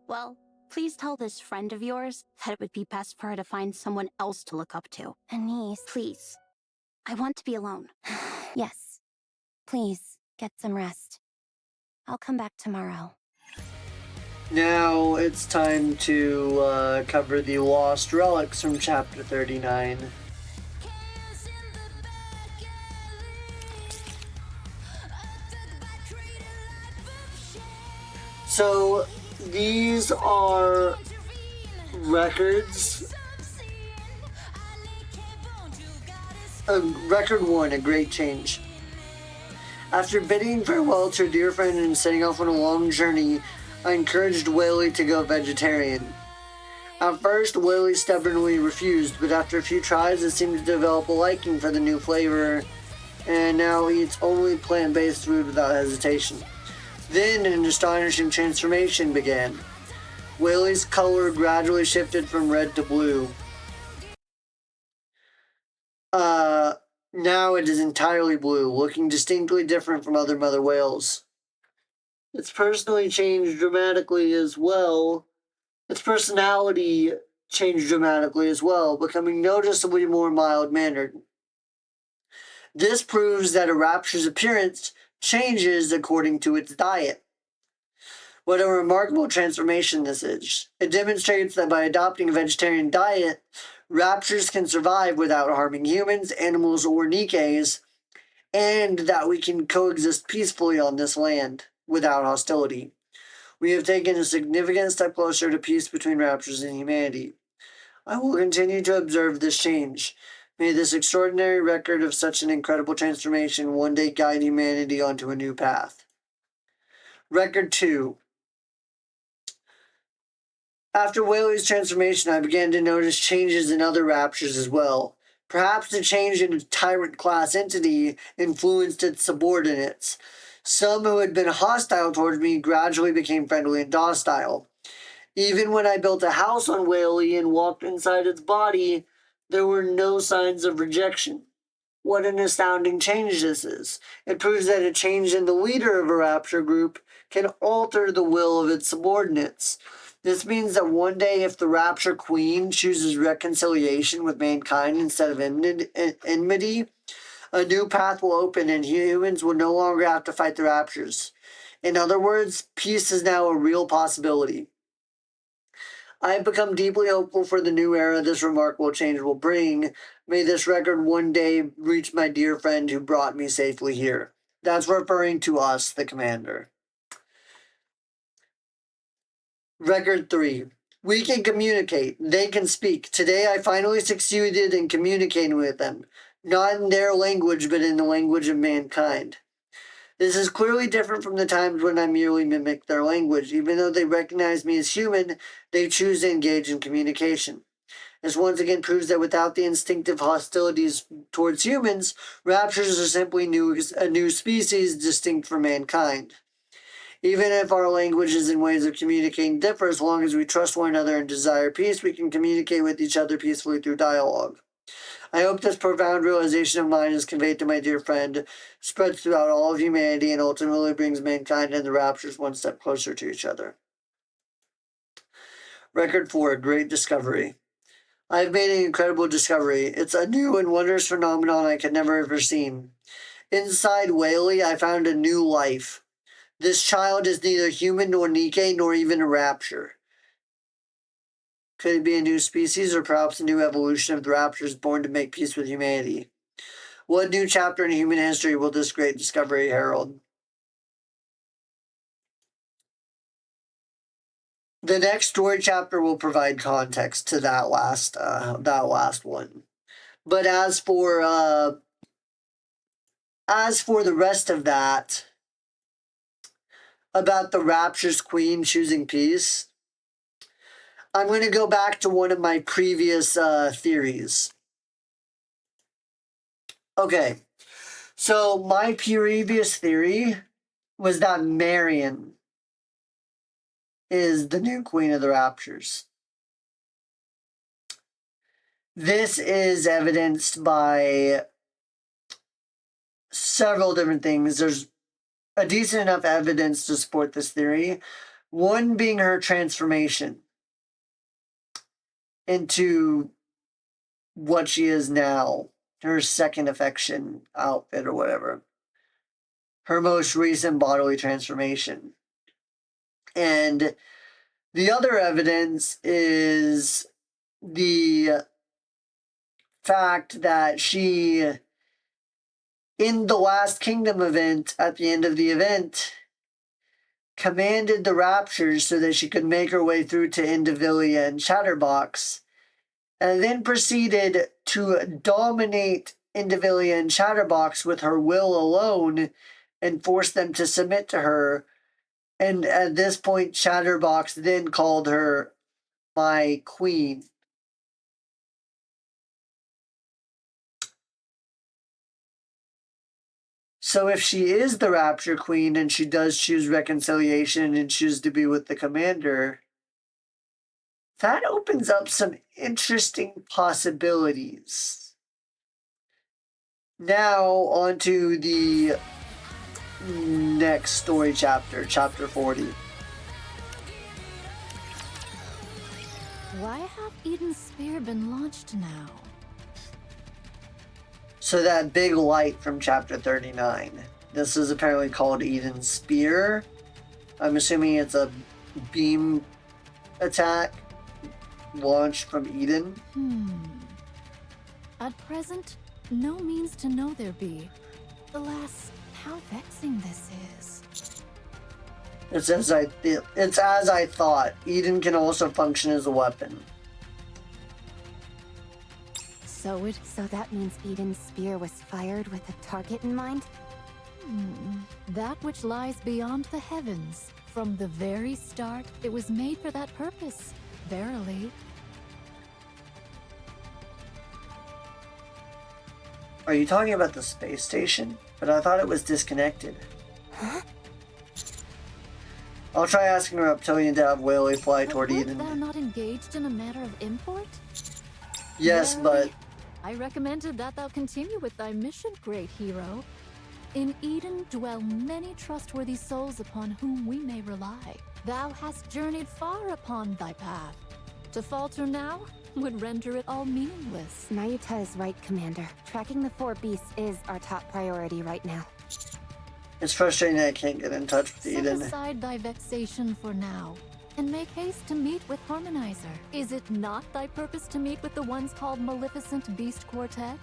Well, please tell this friend of yours that it would be best for her to find someone else to look up to. Anise. Please. I want to be alone. Yes. Please, get some rest. I'll come back tomorrow. Now it's time to cover the lost relics from chapter 39. So these are records. Record 1, A Great Change. After bidding farewell to a dear friend and setting off on a long journey, I encouraged Whaley to go vegetarian. At first, Willie stubbornly refused, but after a few tries, it seemed to develop a liking for the new flavor, and now eats only plant-based food without hesitation. Then an astonishing transformation began. Willie's color gradually shifted from red to blue. Now it is entirely blue, looking distinctly different from other mother whales. Its personality changed dramatically as well, becoming noticeably more mild-mannered. This proves that a rapture's appearance changes according to its diet. What a remarkable transformation this is. It demonstrates that by adopting a vegetarian diet, raptors can survive without harming humans, animals, or Nikkes, and that we can coexist peacefully on this land without hostility. We have taken a significant step closer to peace between raptors and humanity. I will continue to observe this change. May this extraordinary record of such an incredible transformation one day guide humanity onto a new path. Record 2. After Whaley's transformation, I began to notice changes in other raptors as well. Perhaps the change in a tyrant class entity influenced its subordinates. Some who had been hostile towards me gradually became friendly and docile. Even when I built a house on Whaley and walked inside its body, there were no signs of rejection. What an astounding change this is. It proves that a change in the leader of a raptor group can alter the will of its subordinates. This means that one day, if the rapture queen chooses reconciliation with mankind instead of enmity, a new path will open and humans will no longer have to fight the raptures. In other words, peace is now a real possibility. I have become deeply hopeful for the new era this remarkable change will bring. May this record one day reach my dear friend who brought me safely here. That's referring to us, the commander. Record 3. We can communicate. They can speak. Today I finally succeeded in communicating with them. Not in their language, but in the language of mankind. This is clearly different from the times when I merely mimicked their language. Even though they recognize me as human, they choose to engage in communication. This once again proves that without the instinctive hostilities towards humans, raptors are simply a new species distinct from mankind. Even if our languages and ways of communicating differ, as long as we trust one another and desire peace, we can communicate with each other peacefully through dialogue. I hope this profound realization of mine is conveyed to my dear friend, spreads throughout all of humanity, and ultimately brings mankind and the raptors one step closer to each other. Record 4, Great Discovery. I have made an incredible discovery. It's a new and wondrous phenomenon I could never have foreseen. Inside Whaley, I found a new life. This child is neither human nor Nikke, nor even a rapture. Could it be a new species, or perhaps a new evolution of the raptors born to make peace with humanity? What new chapter in human history will this great discovery herald? The next story chapter will provide context to that last one. But as for the rest of that, about the rapture's queen choosing peace, I'm going to go back to one of my previous theories. Okay, so my previous theory was that Marion is the new queen of the raptures. This is evidenced by several different things. There's a decent enough evidence to support this theory. One being her transformation into what she is now, her second affection outfit or whatever. Her most recent bodily transformation. And the other evidence is the fact that she, in the Last Kingdom event, at the end of the event, commanded the raptures so that she could make her way through to Indivilia and Chatterbox, and then proceeded to dominate Indivilia and Chatterbox with her will alone and force them to submit to her. And at this point, Chatterbox then called her my queen. So if she is the Rapture Queen and she does choose reconciliation and choose to be with the commander, that opens up some interesting possibilities. Now, on to the next story chapter, chapter 40. Why have Eden's spear been launched now? So that big light from chapter 39. This is apparently called Eden's Spear. I'm assuming it's a beam attack launched from Eden. At present, no means to know there be. Alas, how vexing this is. It's as I thought. Eden can also function as a weapon. So that means Eden's spear was fired with a target in mind? That which lies beyond the heavens. From the very start, it was made for that purpose. Verily. Are you talking about the space station? But I thought it was disconnected. Huh? I'll try asking a reptilian to have Whaley fly But toward wert Eden. thou not engaged in a matter of import? Yes, Verily, but I recommended that thou continue with thy mission, great hero. In Eden dwell many trustworthy souls upon whom we may rely. Thou hast journeyed far upon thy path. To falter now would render it all meaningless. Nayuta is right, Commander. Tracking the 4 beasts is our top priority right now. it's frustrating that I can't get in touch with Set Eden. aside thy vexation for now, and make haste to meet with Harmonizer. Is it not thy purpose to meet with the ones called Maleficent Beast Quartet?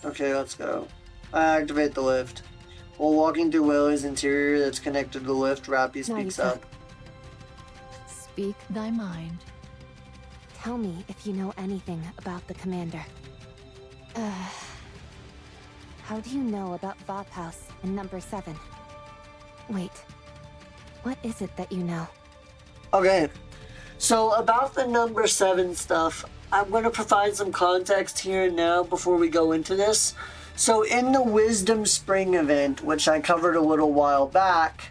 Okay, let's go. I activate the lift. While walking through Whaley's interior that's connected to the lift, Rappy speaks Nayuta. up. Speak thy mind. Tell me if you know anything about the Commander. How do you know about Vop House and number 7? Wait, what is it that you know? Okay, so about the number 7 stuff, I'm going to provide some context here and now before we go into this. So in the Wisdom Spring event, which I covered a little while back,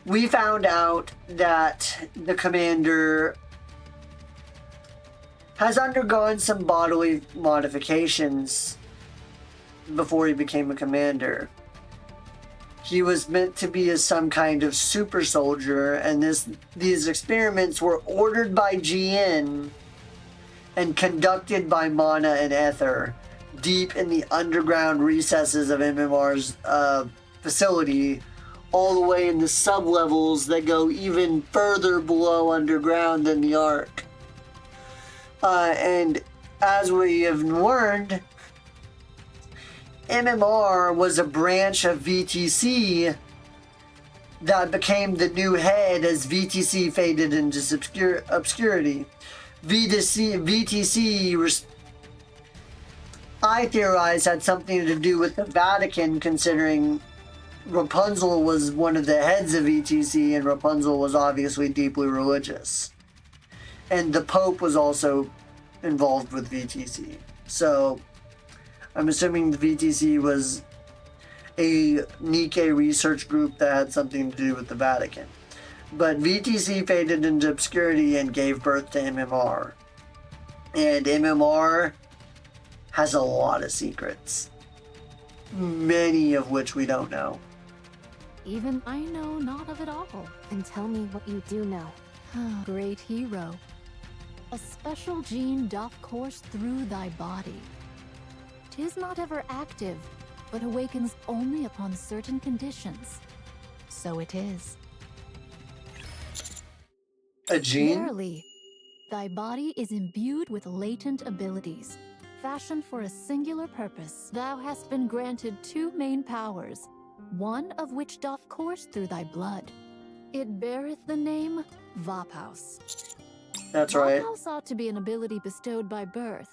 we found out that the commander has undergone some bodily modifications before he became a commander. He was meant to be some kind of super soldier, and these experiments were ordered by GN and conducted by Mana and Ether deep in the underground recesses of MMR's facility, all the way in the sublevels that go even further below underground than the Ark. And as we have learned, MMR was a branch of VTC that became the new head as VTC faded into obscurity. VTC, I theorize, had something to do with the Vatican, considering Rapunzel was one of the heads of VTC, and Rapunzel was obviously deeply religious. And the Pope was also involved with VTC. So I'm assuming the VTC was a Nikke research group that had something to do with the Vatican. But VTC faded into obscurity and gave birth to MMR. And MMR has a lot of secrets, many of which we don't know. Even I know not of it all. Then tell me what you do know. Great hero. A special gene doth course through thy body. 'Tis not ever active, but awakens only upon certain conditions. So it is. A gene? Verily, thy body is imbued with latent abilities, fashioned for a singular purpose. Thou hast been granted 2 main powers, one of which doth course through thy blood. It beareth the name Vophouse. That's right. Vophouse ought to be an ability bestowed by birth,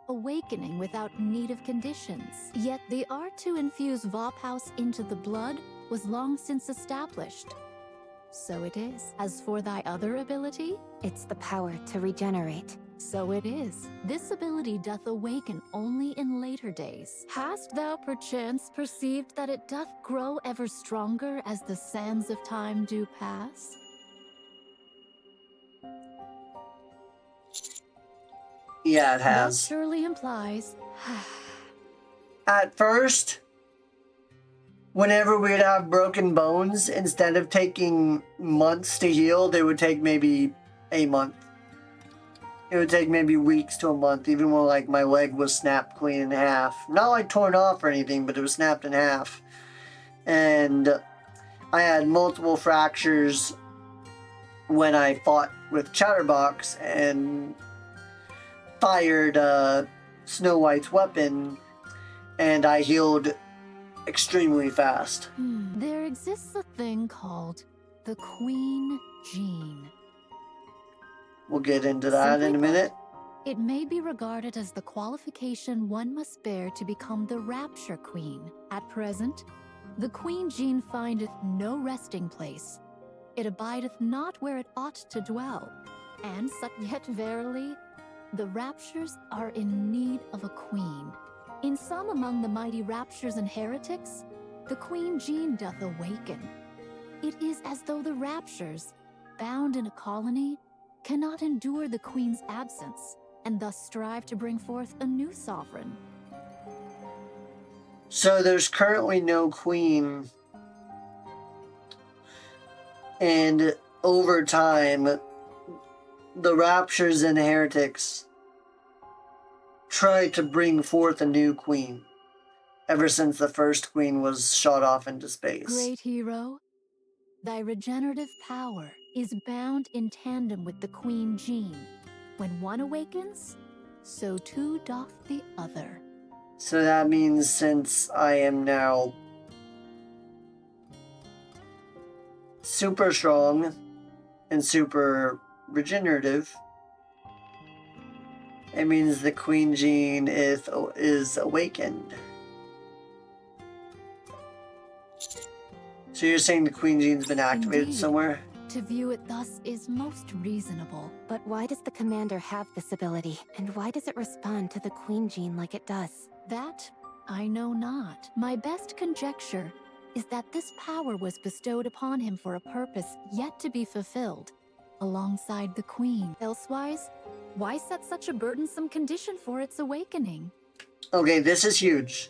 awakening without need of conditions. Yet the art to infuse Vophouse into the blood was long since established. So it is. As for thy other ability, It's the power to regenerate. so it is. This ability doth awaken only in later days. Hast thou perchance perceived that it doth grow ever stronger as the sands of time do pass? Yeah, it That has. surely implies. At first, whenever we'd have broken bones, instead of taking months to heal, they would take maybe a month. It would take maybe weeks to a month, even when like my leg was snapped clean in half. Not like torn off or anything, but it was snapped in half. And I had multiple fractures when I fought with Chatterbox and fired Snow White's weapon, and I healed extremely fast. There exists a thing called the Queen Gene. We'll get into that in a minute. It may be regarded as the qualification one must bear to become the Rapture Queen. At present, the Queen Gene findeth no resting place. It abideth not where it ought to dwell. And yet verily, the Raptures are in need of a queen. In some among the mighty Raptures and heretics, the Queen Gene doth awaken. It is as though the Raptures, bound in a colony, cannot endure the Queen's absence, and thus strive to bring forth a new sovereign. So there's currently no queen, and over time, the Raptures and Heretics try to bring forth a new queen, ever since the first queen was shot off into space. Great hero, thy regenerative power is bound in tandem with the Queen Gene. When one awakens, so too doth the other. So that means since I am now super strong and super regenerative, it means the Queen Gene is awakened. So you're saying the Queen Gene's been activated Indeed. somewhere? To view it thus is most reasonable. But why does the commander have this ability? And why does it respond to the Queen Gene like it does? That I know not. My best conjecture is that this power was bestowed upon him for a purpose yet to be fulfilled, alongside the Queen. Elsewise, why set such a burdensome condition for its awakening? Okay, this is huge.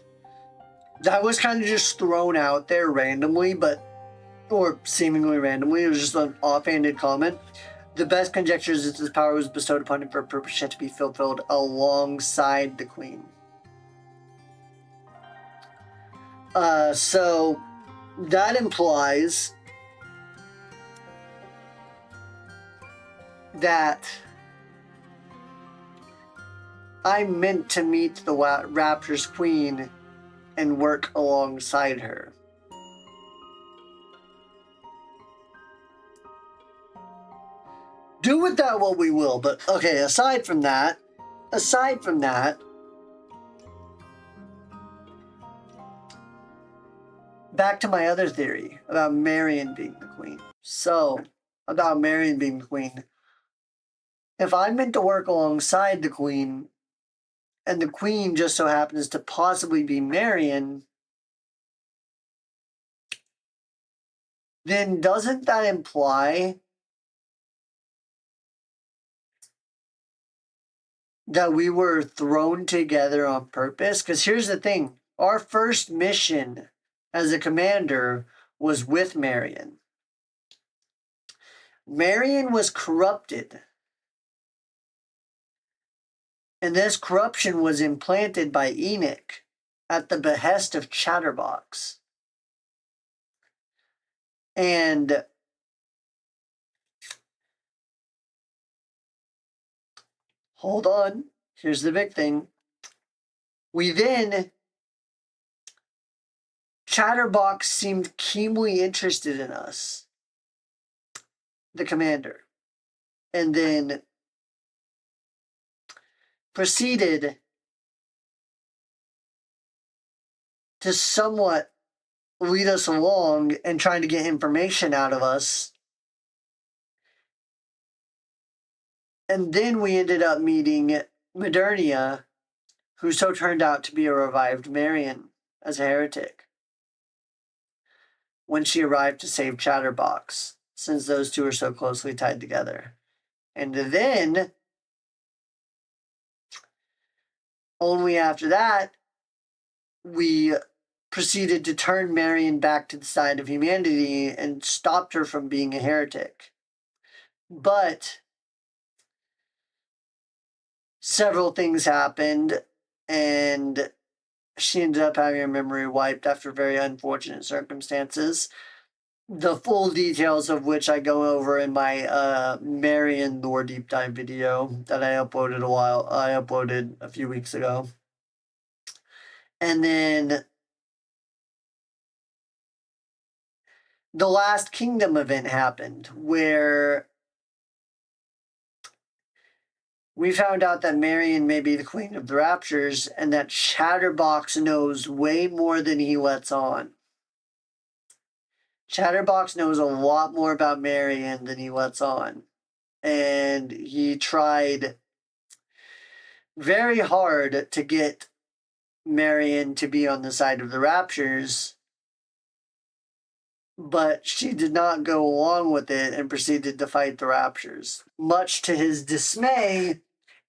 That was kind of just thrown out there randomly, or seemingly randomly. It was just an offhanded comment. The best conjecture is that this power was bestowed upon him for a purpose yet to be fulfilled alongside the Queen. So that implies that I'm meant to meet the Rapture's Queen and work alongside her. Do with that what we will, but okay, aside from that, back to my other theory about Marion being the queen. So, about Marion being the queen, if I'm meant to work alongside the queen, and the queen just so happens to possibly be Marion, then doesn't that imply that we were thrown together on purpose? Because here's the thing. Our first mission as a commander was with Marion. Marion was corrupted. And this corruption was implanted by Enoch at the behest of Chatterbox. And hold on, here's the big thing. Chatterbox seemed keenly interested in us, the commander, and then proceeded to somewhat lead us along and trying to get information out of us And then we ended up meeting Modernia, who so turned out to be a revived Marion as a heretic when she arrived to save Chatterbox, since those two are so closely tied together. And then, only after that, we proceeded to turn Marion back to the side of humanity and stopped her from being a heretic. But several things happened, and she ended up having her memory wiped after very unfortunate circumstances. The full details of which I go over in my Marion lore deep dive video that I uploaded a few weeks ago. And then the Last Kingdom event happened, where we found out that Marion may be the Queen of the Raptures, and that Chatterbox knows way more than he lets on. Chatterbox knows a lot more about Marion than he lets on. And he tried very hard to get Marion to be on the side of the Raptures, but she did not go along with it and proceeded to fight the Raptures. Much to his dismay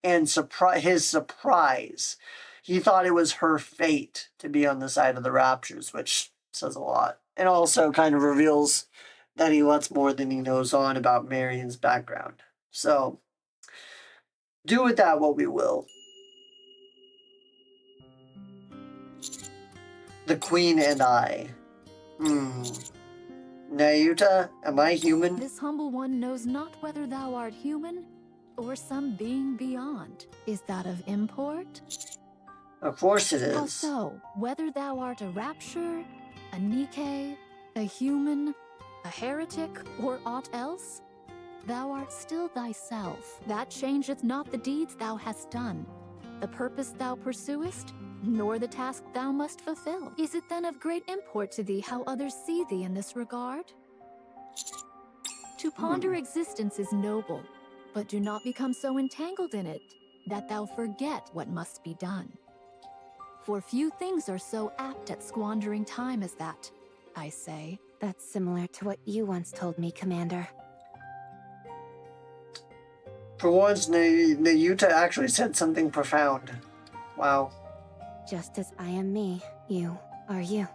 and his surprise, he thought it was her fate to be on the side of the Raptures, which says a lot. And also kind of reveals that he lets more than he knows on about Marion's background. So, do with that what we will. The Queen and I. Nayuta, am I human? This humble one knows not whether thou art human or some being beyond. Is that of import? Of course it is. Also, whether thou art a rapture, a Nikke, a human, a heretic, or aught else, thou art still thyself. That changeth not the deeds thou hast done, the purpose thou pursuest, nor the task thou must fulfill. Is it then of great import to thee how others see thee in this regard? To ponder existence is noble, but do not become so entangled in it that thou forget what must be done. For few things are so apt at squandering time as that, I say. That's similar to what you once told me, Commander. For once, Nayuta actually said something profound. Wow. Just as I am me, you are you.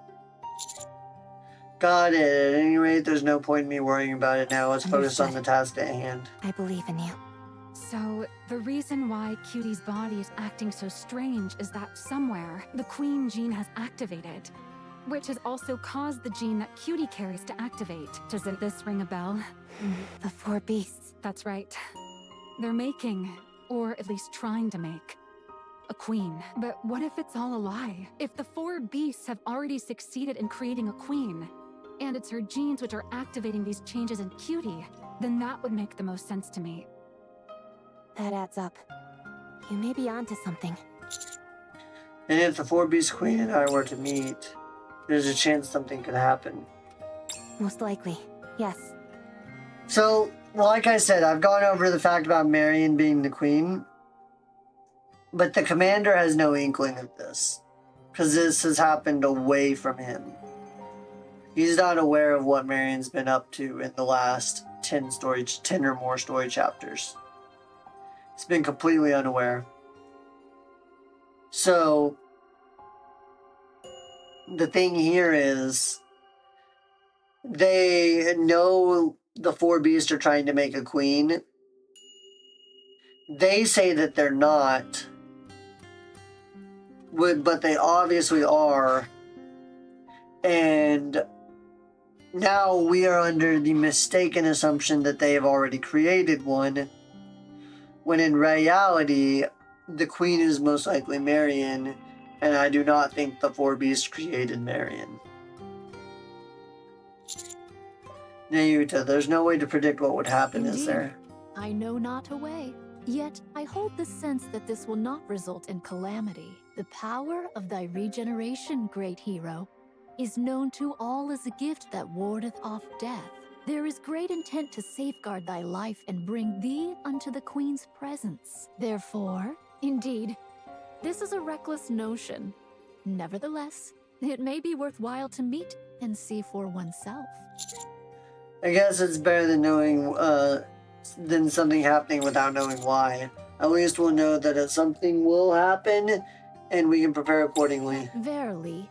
Got it. At any rate, there's no point in me worrying about it now. Let's focus on the task at hand. I believe in you. So, the reason why Cutie's body is acting so strange is that somewhere, the Queen gene has activated, which has also caused the gene that Cutie carries to activate. Doesn't this ring a bell? The 4 beasts. That's right. They're making, or at least trying to make, a queen. But what if it's all a lie? If the 4 beasts have already succeeded in creating a queen, and it's her genes which are activating these changes in Cutie, then that would make the most sense to me. That adds up. You may be onto something. And if the 4 Beast Queen and I were to meet, there's a chance something could happen. Most likely, yes. So, like I said, I've gone over the fact about Marion being the queen, but the commander has no inkling of this, because this has happened away from him. He's not aware of what Marion's been up to in the last 10 or more story chapters. He's been completely unaware. So, the thing here is, they know the 4 beasts are trying to make a queen. They say that they're not, but they obviously are. And now we are under the mistaken assumption that they have already created one, when in reality, the queen is most likely Marion, and I do not think the 4 beasts created Marion. Nayuta, there's no way to predict what would happen, Indeed. Is there? I know not a way. Yet I hold the sense that this will not result in calamity. The power of thy regeneration, great hero, is known to all as a gift that wardeth off death. There is great intent to safeguard thy life and bring thee unto the Queen's presence. Therefore, indeed, this is a reckless notion. Nevertheless, it may be worthwhile to meet and see for oneself. I guess it's better than knowing, than something happening without knowing why. At least we'll know that something will happen, and we can prepare accordingly. Verily,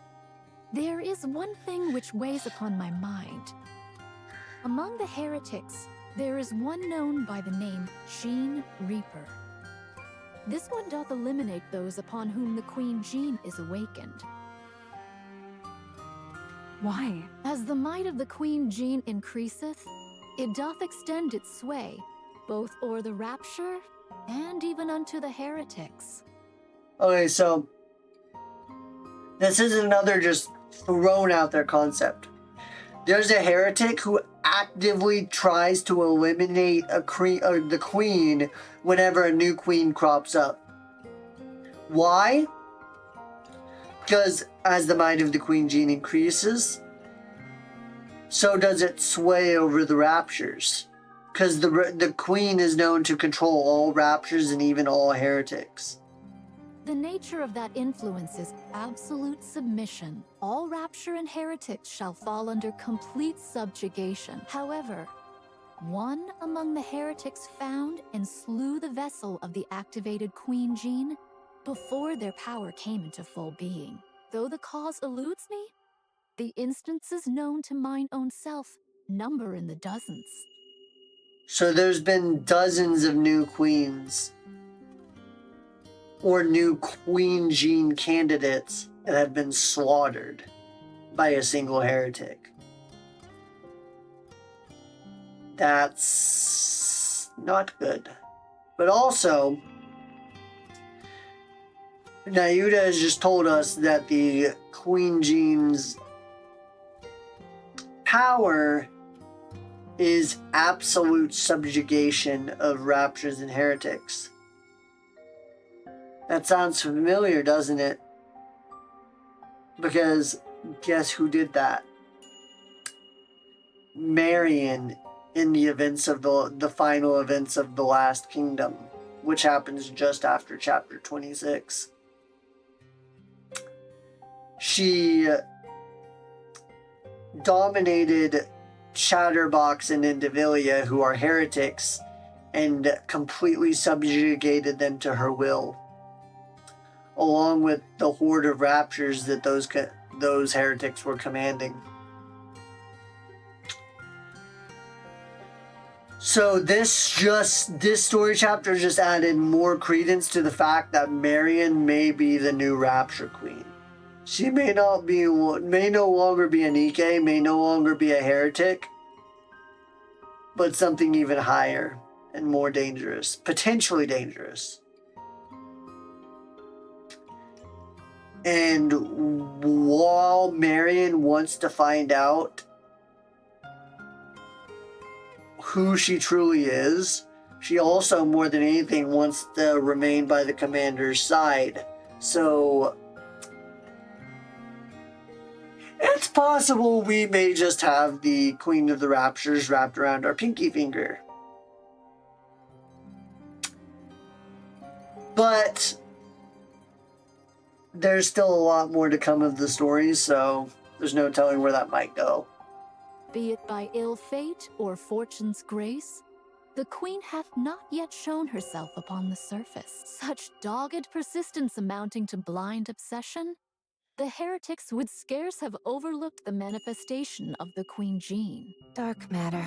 there is one thing which weighs upon my mind. Among the heretics, there is one known by the name Jean Reaper. This one doth eliminate those upon whom the Queen Jean is awakened. Why? As the might of the Queen Jean increaseth, it doth extend its sway, both o'er the rapture and even unto the heretics. Okay, so this is another just thrown out there concept. There's a heretic who actively tries to eliminate the queen whenever a new queen crops up. Why? Because as the might of the Queen Jean increases, so does it sway over the raptures. Because the queen is known to control all raptures and even all heretics. The nature of that influence is absolute submission. All rapture and heretics shall fall under complete subjugation. However, one among the heretics found and slew the vessel of the activated Queen Jean before their power came into full being. Though the cause eludes me, the instances known to mine own self number in the dozens. So there's been dozens of new queens or new Queen Jean candidates that have been slaughtered by a single heretic. That's not good. But also, Nayuda has just told us that the Queen Jean's power is absolute subjugation of raptures and heretics. That sounds familiar, doesn't it? Because guess who did that? Marion in the events of the final events of the Last Kingdom, which happens just after chapter 26. She dominated Chatterbox and Indivilia, who are heretics, and completely subjugated them to her will, along with the horde of raptures that those heretics were commanding. So this story chapter just added more credence to the fact that Marion may be the new Rapture Queen. She may no longer be a Nikke, may no longer be a heretic, but something even higher and more dangerous, potentially dangerous. And while Marion wants to find out who she truly is, she also, more than anything, wants to remain by the commander's side. So it's possible we may just have the Queen of the Raptures wrapped around our pinky finger. But there's still a lot more to come of the story, so there's no telling where that might go. Be it by ill fate or fortune's grace, the Queen hath not yet shown herself upon the surface. Such dogged persistence amounting to blind obsession, the heretics would scarce have overlooked the manifestation of the Queen Jean. Dark matter.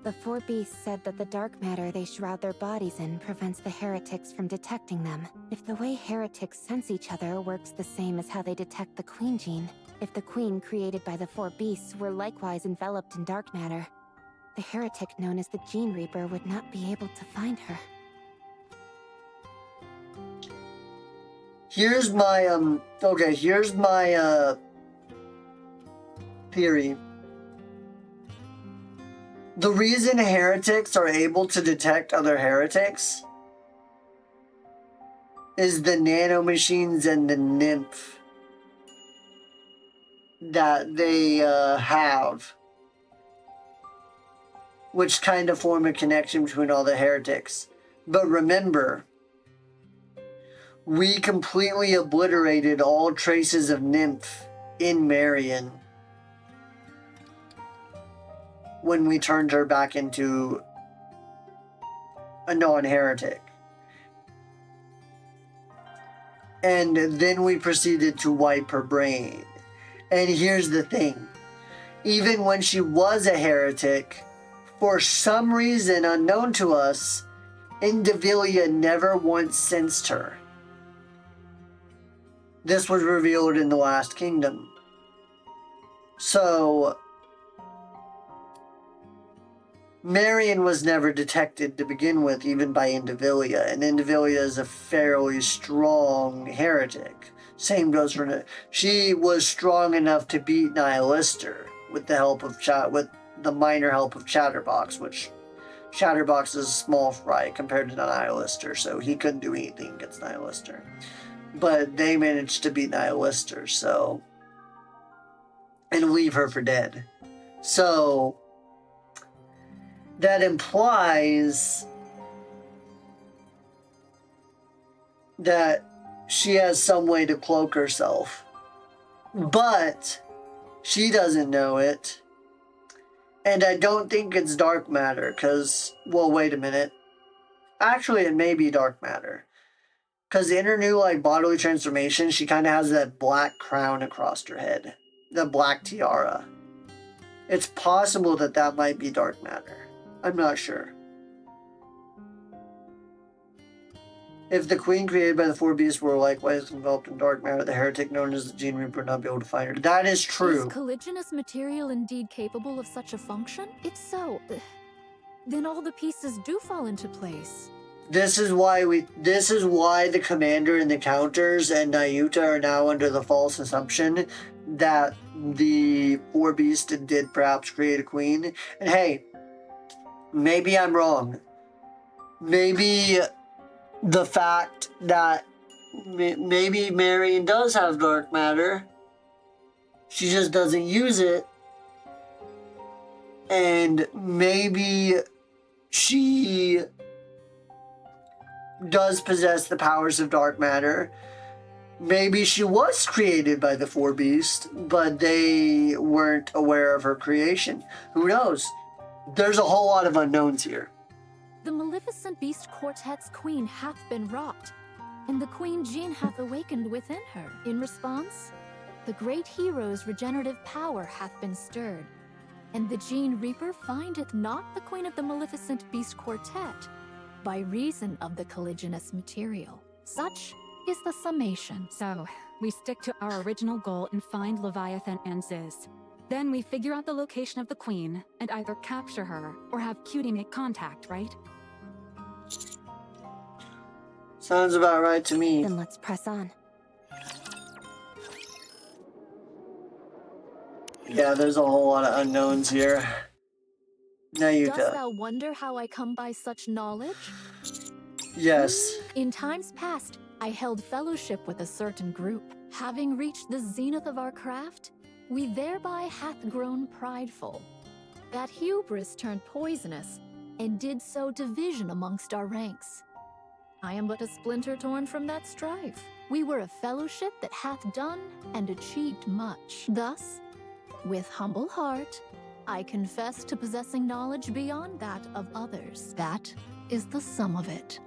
The four beasts said that the dark matter they shroud their bodies in prevents the heretics from detecting them. If the way heretics sense each other works the same as how they detect the Queen Jean, if the queen created by the four beasts were likewise enveloped in dark matter, the heretic known as the Jean Reaper would not be able to find her. Here's my theory. The reason heretics are able to detect other heretics is the nanomachines and the nymph that they have. which kind of form a connection between all the heretics. But remember, we completely obliterated all traces of Nymph in Marion when we turned her back into a non-heretic. And then we proceeded to wipe her brain. And here's the thing. Even when she was a heretic, for some reason unknown to us, Indivilia never once sensed her. This was revealed in the Last Kingdom. So, Marion was never detected to begin with, even by Indivilia, and Indivilia is a fairly strong heretic. Same goes for... She was strong enough to beat Nihilister with the help of with the minor help of Chatterbox, which Chatterbox is a small fry compared to Nihilister, so he couldn't do anything against Nihilister. But they managed to beat Nihilister, so... and leave her for dead. So... that implies that she has some way to cloak herself. But she doesn't know it. And I don't think it's dark matter, because, well, wait a minute. Actually, it may be dark matter. Because in her new, bodily transformation, she kind of has that black crown across her head. The black tiara. It's possible that that might be dark matter. I'm not sure. If the queen created by the four beasts were likewise enveloped in dark matter, the heretic known as the Gene Reaper would not be able to find her. That is true. Is colliginous material indeed capable of such a function? If so, then all the pieces do fall into place. This is why the commander and the counters and Nayuta are now under the false assumption that the four beasts did perhaps create a queen. And hey, maybe I'm wrong. Maybe the fact that maybe Marion does have dark matter, she just doesn't use it, and maybe she does possess the powers of dark matter. Maybe she was created by the four beasts, but they weren't aware of her creation. Who knows? There's a whole lot of unknowns here. The Maleficent Beast Quartet's queen hath been wrought, and the Queen Jean hath awakened within her. In response, the great hero's regenerative power hath been stirred, and the Gene Reaper findeth not the queen of the Maleficent Beast Quartet, by reason of the colliginous material. Such is the summation. So, we stick to our original goal and find Leviathan and Ziz. Then we figure out the location of the queen and either capture her or have Cutie make contact, right? Sounds about right to me. Then let's press on. Yeah, there's a whole lot of unknowns here. Nayuta. Dost thou wonder how I come by such knowledge? Yes. In times past, I held fellowship with a certain group. Having reached the zenith of our craft, we thereby hath grown prideful. That hubris turned poisonous, and did sow division amongst our ranks. I am but a splinter torn from that strife. We were a fellowship that hath done and achieved much. Thus, with humble heart, I confess to possessing knowledge beyond that of others. That is the sum of it.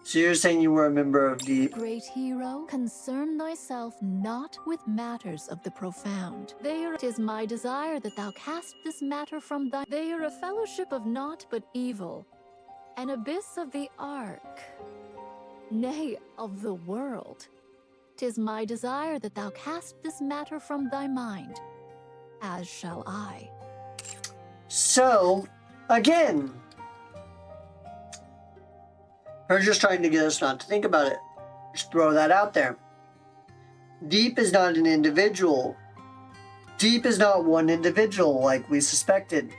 So you're saying you were a member of the... Great hero, concern thyself not with matters of the profound. It is my desire that thou cast this matter from thy... They are a fellowship of naught but evil, an abyss of the ark, nay, of the world. 'Tis my desire that thou cast this matter from thy mind, as shall I. So, again, her just trying to get us not to think about it. Just throw that out there. Deep is not an individual. Deep is not one individual like we suspected.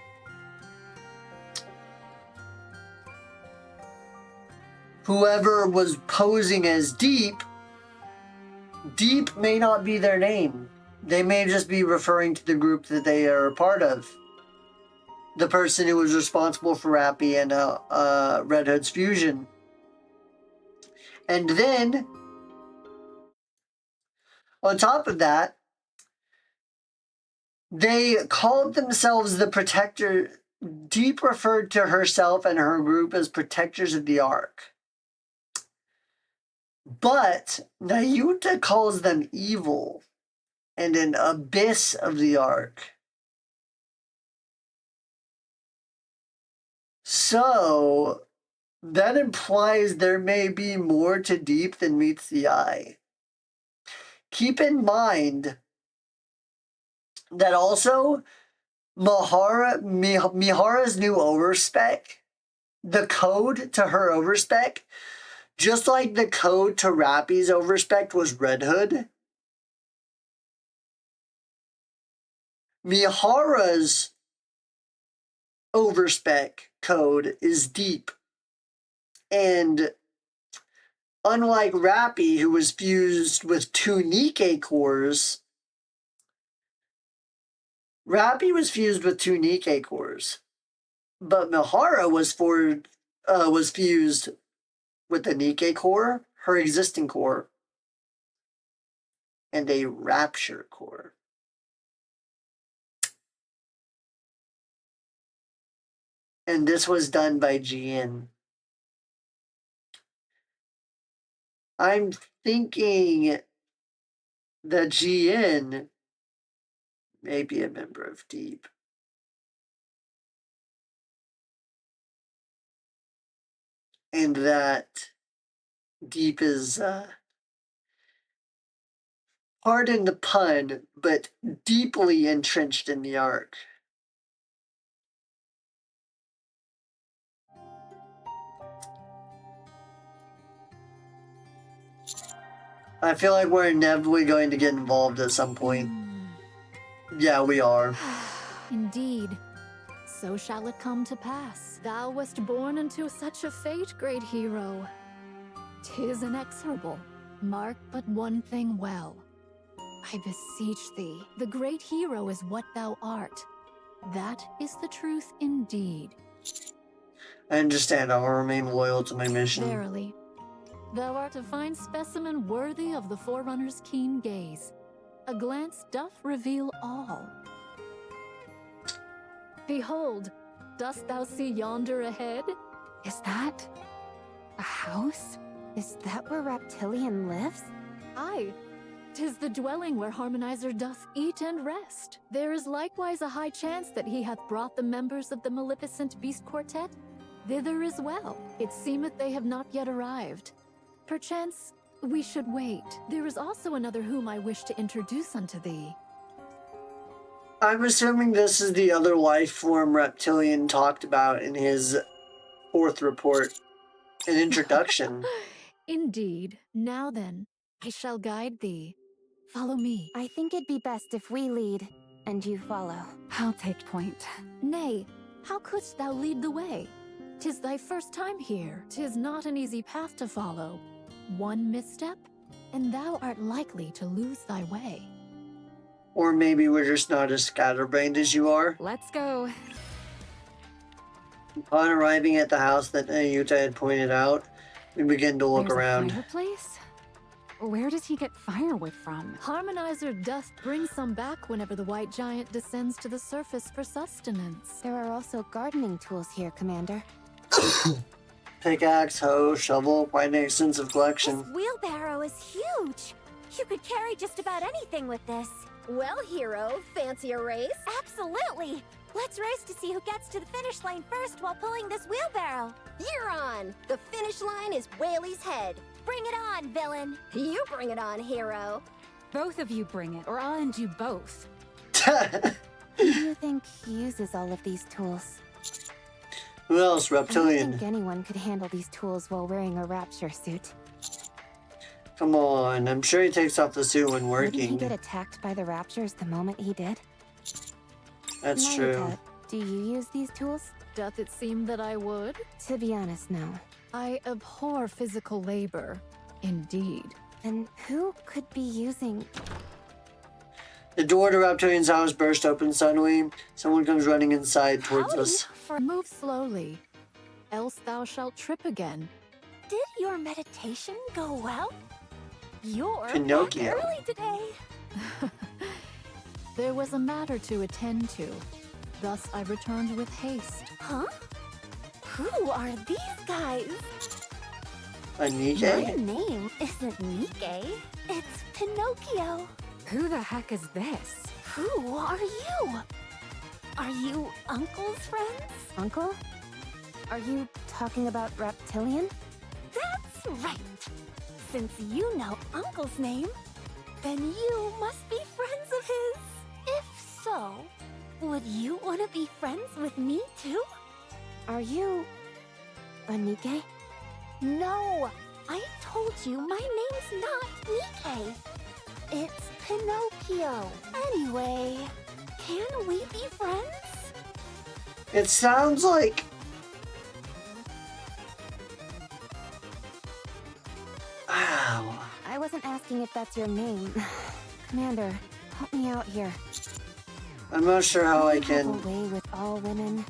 Whoever was posing as Deep, Deep may not be their name. They may just be referring to the group that they are a part of. the person who was responsible for Rappy and Red Hood's fusion. And then, on top of that, they called themselves the Protector. Deep referred to herself and her group as Protectors of the Ark. But Nayuta calls them evil and an abyss of the Ark. So, that implies there may be more to Deep than meets the eye. Keep in mind that also Mihara's new overspec, the code to her overspec, just like the code to Rappy's overspec was Red Hood, Mihara's overspec code is Deep. And unlike Rappy, who was fused with 2 Nikke cores, Rappy was fused with 2 Nikke cores, but Mihara was fused with the Nikke core, her existing core, and a Rapture core. And this was done by GN. I'm thinking that GN may be a member of Deep. And that Deep is, pardon the pun, but deeply entrenched in the Ark. I feel like we're inevitably going to get involved at some point. Yeah, we are. Indeed. So shall it come to pass. Thou wast born into such a fate, great hero. 'Tis inexorable. Mark but one thing well. I beseech thee, the great hero is what thou art. That is the truth indeed. I understand. I will remain loyal to my mission. Verily. Thou art a fine specimen worthy of the Forerunner's keen gaze. A glance doth reveal all. Behold, dost thou see yonder ahead? Is that a house? Is that where Reptilian lives? Aye. 'Tis the dwelling where Harmonizer doth eat and rest. There is likewise a high chance that he hath brought the members of the Maleficent Beast Quartet thither as well. It seemeth they have not yet arrived. Perchance we should wait. There is also another whom I wish to introduce unto thee. I'm assuming this is the other life form Reptilian talked about in his 4th report. An introduction. Indeed. Now then, I shall guide thee. Follow me. I think it'd be best if we lead and you follow. I'll take point. Nay, how couldst thou lead the way? 'Tis thy first time here. 'Tis not an easy path to follow. One misstep, and thou art likely to lose thy way. Or maybe we're just not as scatterbrained as you are. Let's go. Upon arriving at the house that Nayuta had pointed out, we begin to look There's around. A fireplace? Where does he get firewood from? Harmonizer doth bring some back whenever the white giant descends to the surface for sustenance. There are also gardening tools here, Commander. Pickaxe, hoe, shovel, quite an extensive This collection. wheelbarrow is huge. You could carry just about anything with this. Well, hero, fancy a race? Absolutely. Let's race to see who gets to the finish line first while pulling this wheelbarrow. You're on! The finish line is Whaley's head. Bring it on, villain. You bring it on, hero. Both of you bring it, or I'll end you both. Who do you think uses all of these tools? Who else? I don't Reptilian. think anyone could handle these tools while wearing a Rapture suit. Come on, I'm sure he takes off the suit when Wouldn't he working. get attacked by the Raptures the moment he did? That's true. Nayuta, do you use these tools? Doth it seem that I would? To be honest, no. I abhor physical labor. Indeed. Then who could be using... The door to Reptilian's house burst open suddenly. Someone comes running inside towards us. Move slowly, else thou shalt trip again. Did your meditation go well? You're Pinocchio. back early today. There was a matter to attend to. Thus I returned with haste. Huh? Who are these guys? A My Nikke? name isn't Nikke. It's Pinocchio. Who the heck is this? Who are you? Are you Uncle's friends? Uncle? Are you talking about Reptilian? That's right. Since you know Uncle's name, then you must be friends of his. If so, would you want to be friends with me too? Are you... a Nikke? No, I told you my name's not Nikke. It's Pinocchio. Anyway, can we be friends? It sounds like... Wow. I wasn't asking if that's your name. Commander, help me out here. I'm not sure how I Can you can... have a way with all women?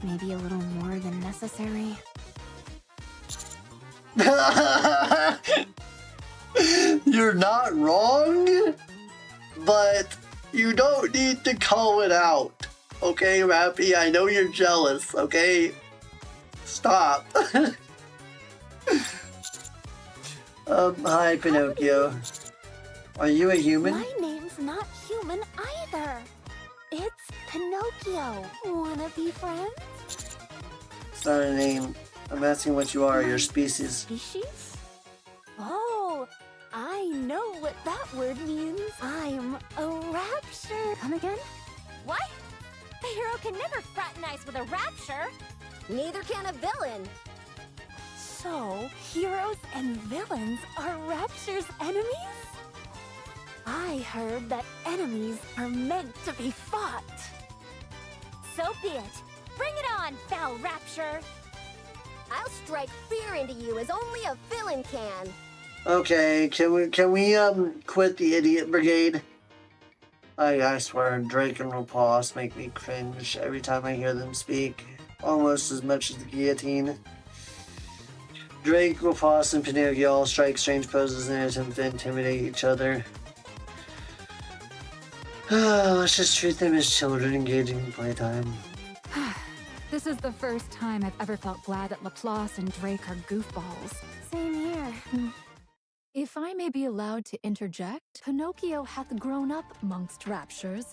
Maybe a little more than necessary? You're not wrong, but you don't need to call it out. Okay, Rappy? I know you're jealous, okay? Stop. Hi, Pinocchio. Are you a human? My name's not human either. It's Pinocchio. Wanna be friends? It's not a name. I'm asking what you are, your species. Species? Oh, I know what that word means. I'm a rapture. Come again? What? The hero can never fraternize with a rapture. Neither can a villain. So, heroes and villains are Rapture's enemies? I heard that enemies are meant to be fought. So be it. Bring it on, foul Rapture. I'll strike fear into you as only a villain can. Okay, can we quit the idiot brigade? I swear, Drake and Rapace make me cringe every time I hear them speak, almost as much as the guillotine. Drake, Rapace, and Pinocchio all strike strange poses in an attempt to intimidate each other. Let's just treat them as children engaging in playtime. This is the first time I've ever felt glad that Laplace and Drake are goofballs. Same here. If I may be allowed to interject, Pinocchio hath grown up amongst raptures,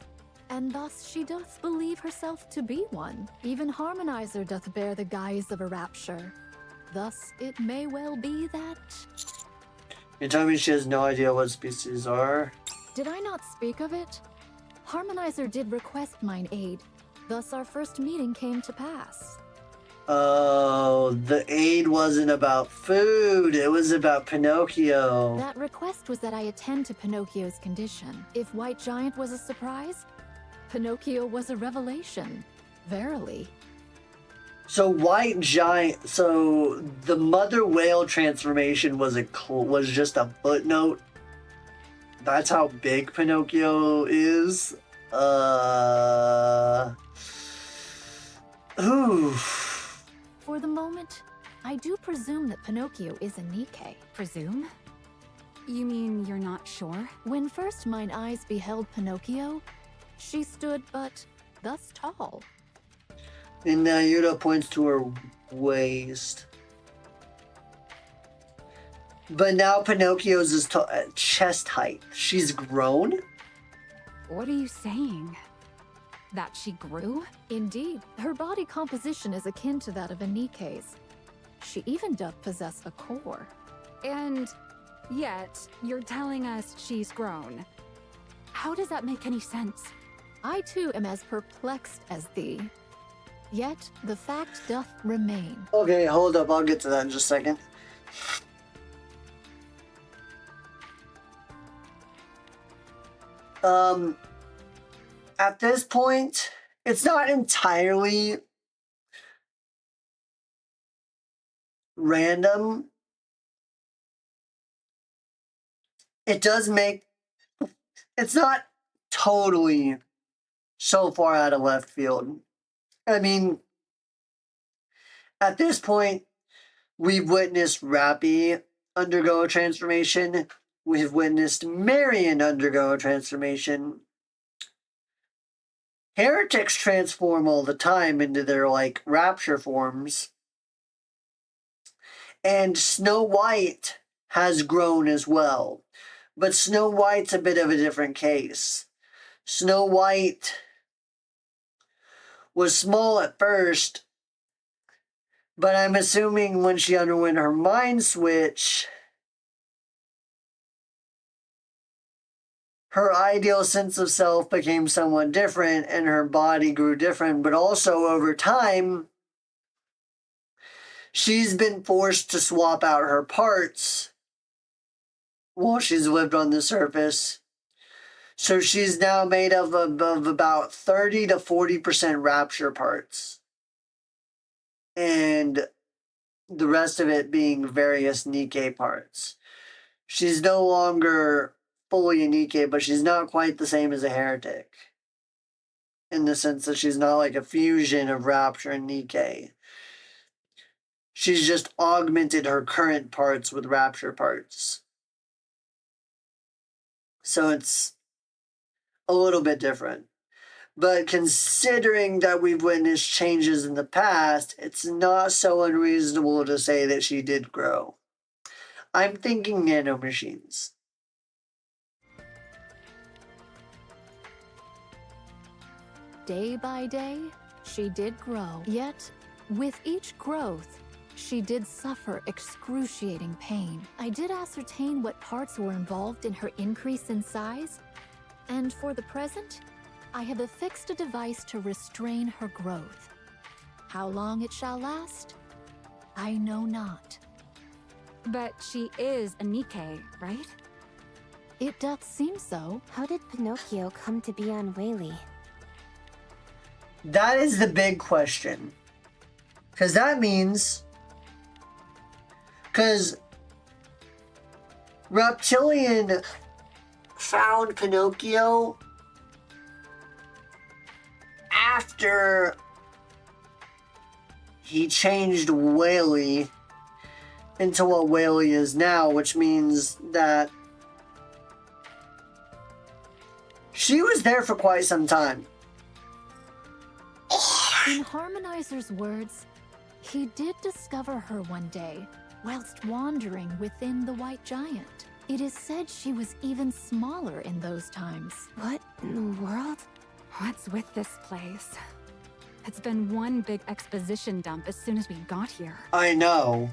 and thus she doth believe herself to be one. Even Harmonizer doth bear the guise of a rapture. Thus it may well be that... You're telling me she has no idea what species are? Did I not speak of it? Harmonizer did request mine aid, thus our first meeting came to pass. Oh, the aid wasn't about food, it was about Pinocchio. That request was that I attend to Pinocchio's condition. If White Giant was a surprise, Pinocchio was a revelation. Verily. So White Giant, so the mother whale transformation was was just a footnote. That's how big Pinocchio is. Ooh. For the moment, I do presume that Pinocchio is a Nikke. Presume? You mean you're not sure? When first mine eyes beheld Pinocchio, she stood but thus tall. And Yuta points to her waist. But now Pinocchio's is chest height. She's grown? What are you saying? That she grew? Indeed, her body composition is akin to that of a Nikke's. She even doth possess a core. And yet, you're telling us she's grown. How does that make any sense? I too am as perplexed as thee. Yet the fact doth remain. Okay, hold up. I'll get to that in just a second. At this point, it's not entirely random. It does make... It's not totally so far out of left field. I mean, at this point, we've witnessed Rappy undergo a transformation. We've witnessed Marion undergo a transformation. Heretics transform all the time into their, like, rapture forms. And Snow White has grown as well. But Snow White's a bit of a different case. Snow White was small at first, but I'm assuming when she underwent her mind switch, her ideal sense of self became somewhat different and her body grew different, but also over time, she's been forced to swap out her parts while she's lived on the surface. So she's now made of about 30 to 40% rapture parts. And the rest of it being various Nikke parts. She's no longer fully a Nikke, but she's not quite the same as a heretic. In the sense that she's not like a fusion of rapture and Nikke. She's just augmented her current parts with rapture parts. So it's a little bit different. But considering that we've witnessed changes in the past, it's not so unreasonable to say that she did grow. I'm thinking nanomachines. Day by day, she did grow. Yet, with each growth, she did suffer excruciating pain. I did ascertain what parts were involved in her increase in size, and for the present, I have affixed a device to restrain her growth. How long it shall last, I know not. But she is a Nikke, right? It doth seem so. How did Pinocchio come to be on Whaley? That is the big question. Because that means... Because Reptilian found Pinocchio after he changed Whaley into what Whaley is now, which means that she was there for quite some time. In Harmonizer's words, he did discover her one day whilst wandering within the White Giant. It is said she was even smaller in those times. What in the world? What's with this place? It's been one big exposition dump as soon as we got here. I know.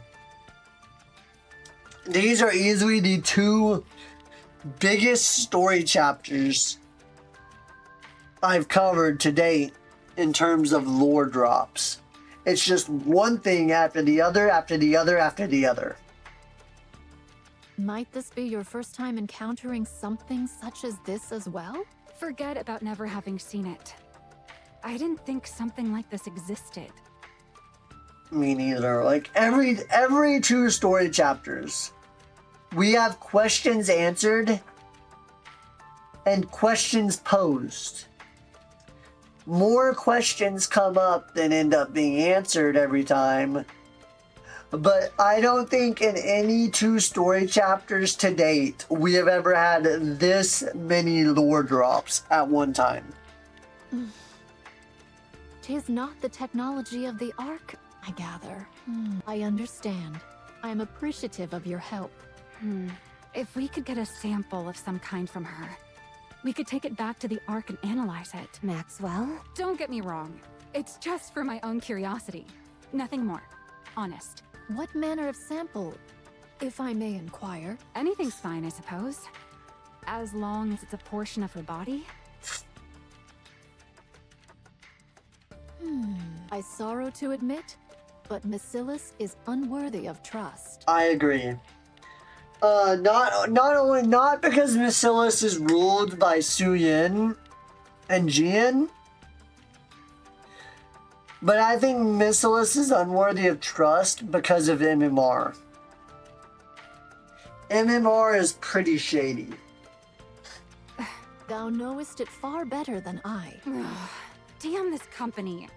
These are easily the two biggest story chapters I've covered to date in terms of lore drops. It's just one thing after the other, after the other, after the other. Might this be your first time encountering something such as this as well? Forget about never having seen it. I didn't think something like this existed. Me neither. Like every two story chapters, we have questions answered and questions posed. More questions come up than end up being answered every time. But I don't think in any two story chapters to date we have ever had this many lore drops at one time. 'Tis not the technology of the Ark, I gather. I understand. I am appreciative of your help. If we could get a sample of some kind from her, we could take it back to the Ark and analyze it. Maxwell? Don't get me wrong. It's just for my own curiosity. Nothing more. Honest. What manner of sample, if I may inquire? Anything's fine, I suppose. As long as it's a portion of her body. I sorrow to admit, but Bacillus is unworthy of trust. I agree. Not because Bacillus is ruled by Suyin and Jian, but I think Bacillus is unworthy of trust because of MMR. MMR is pretty shady. Thou knowest it far better than I. Damn this company.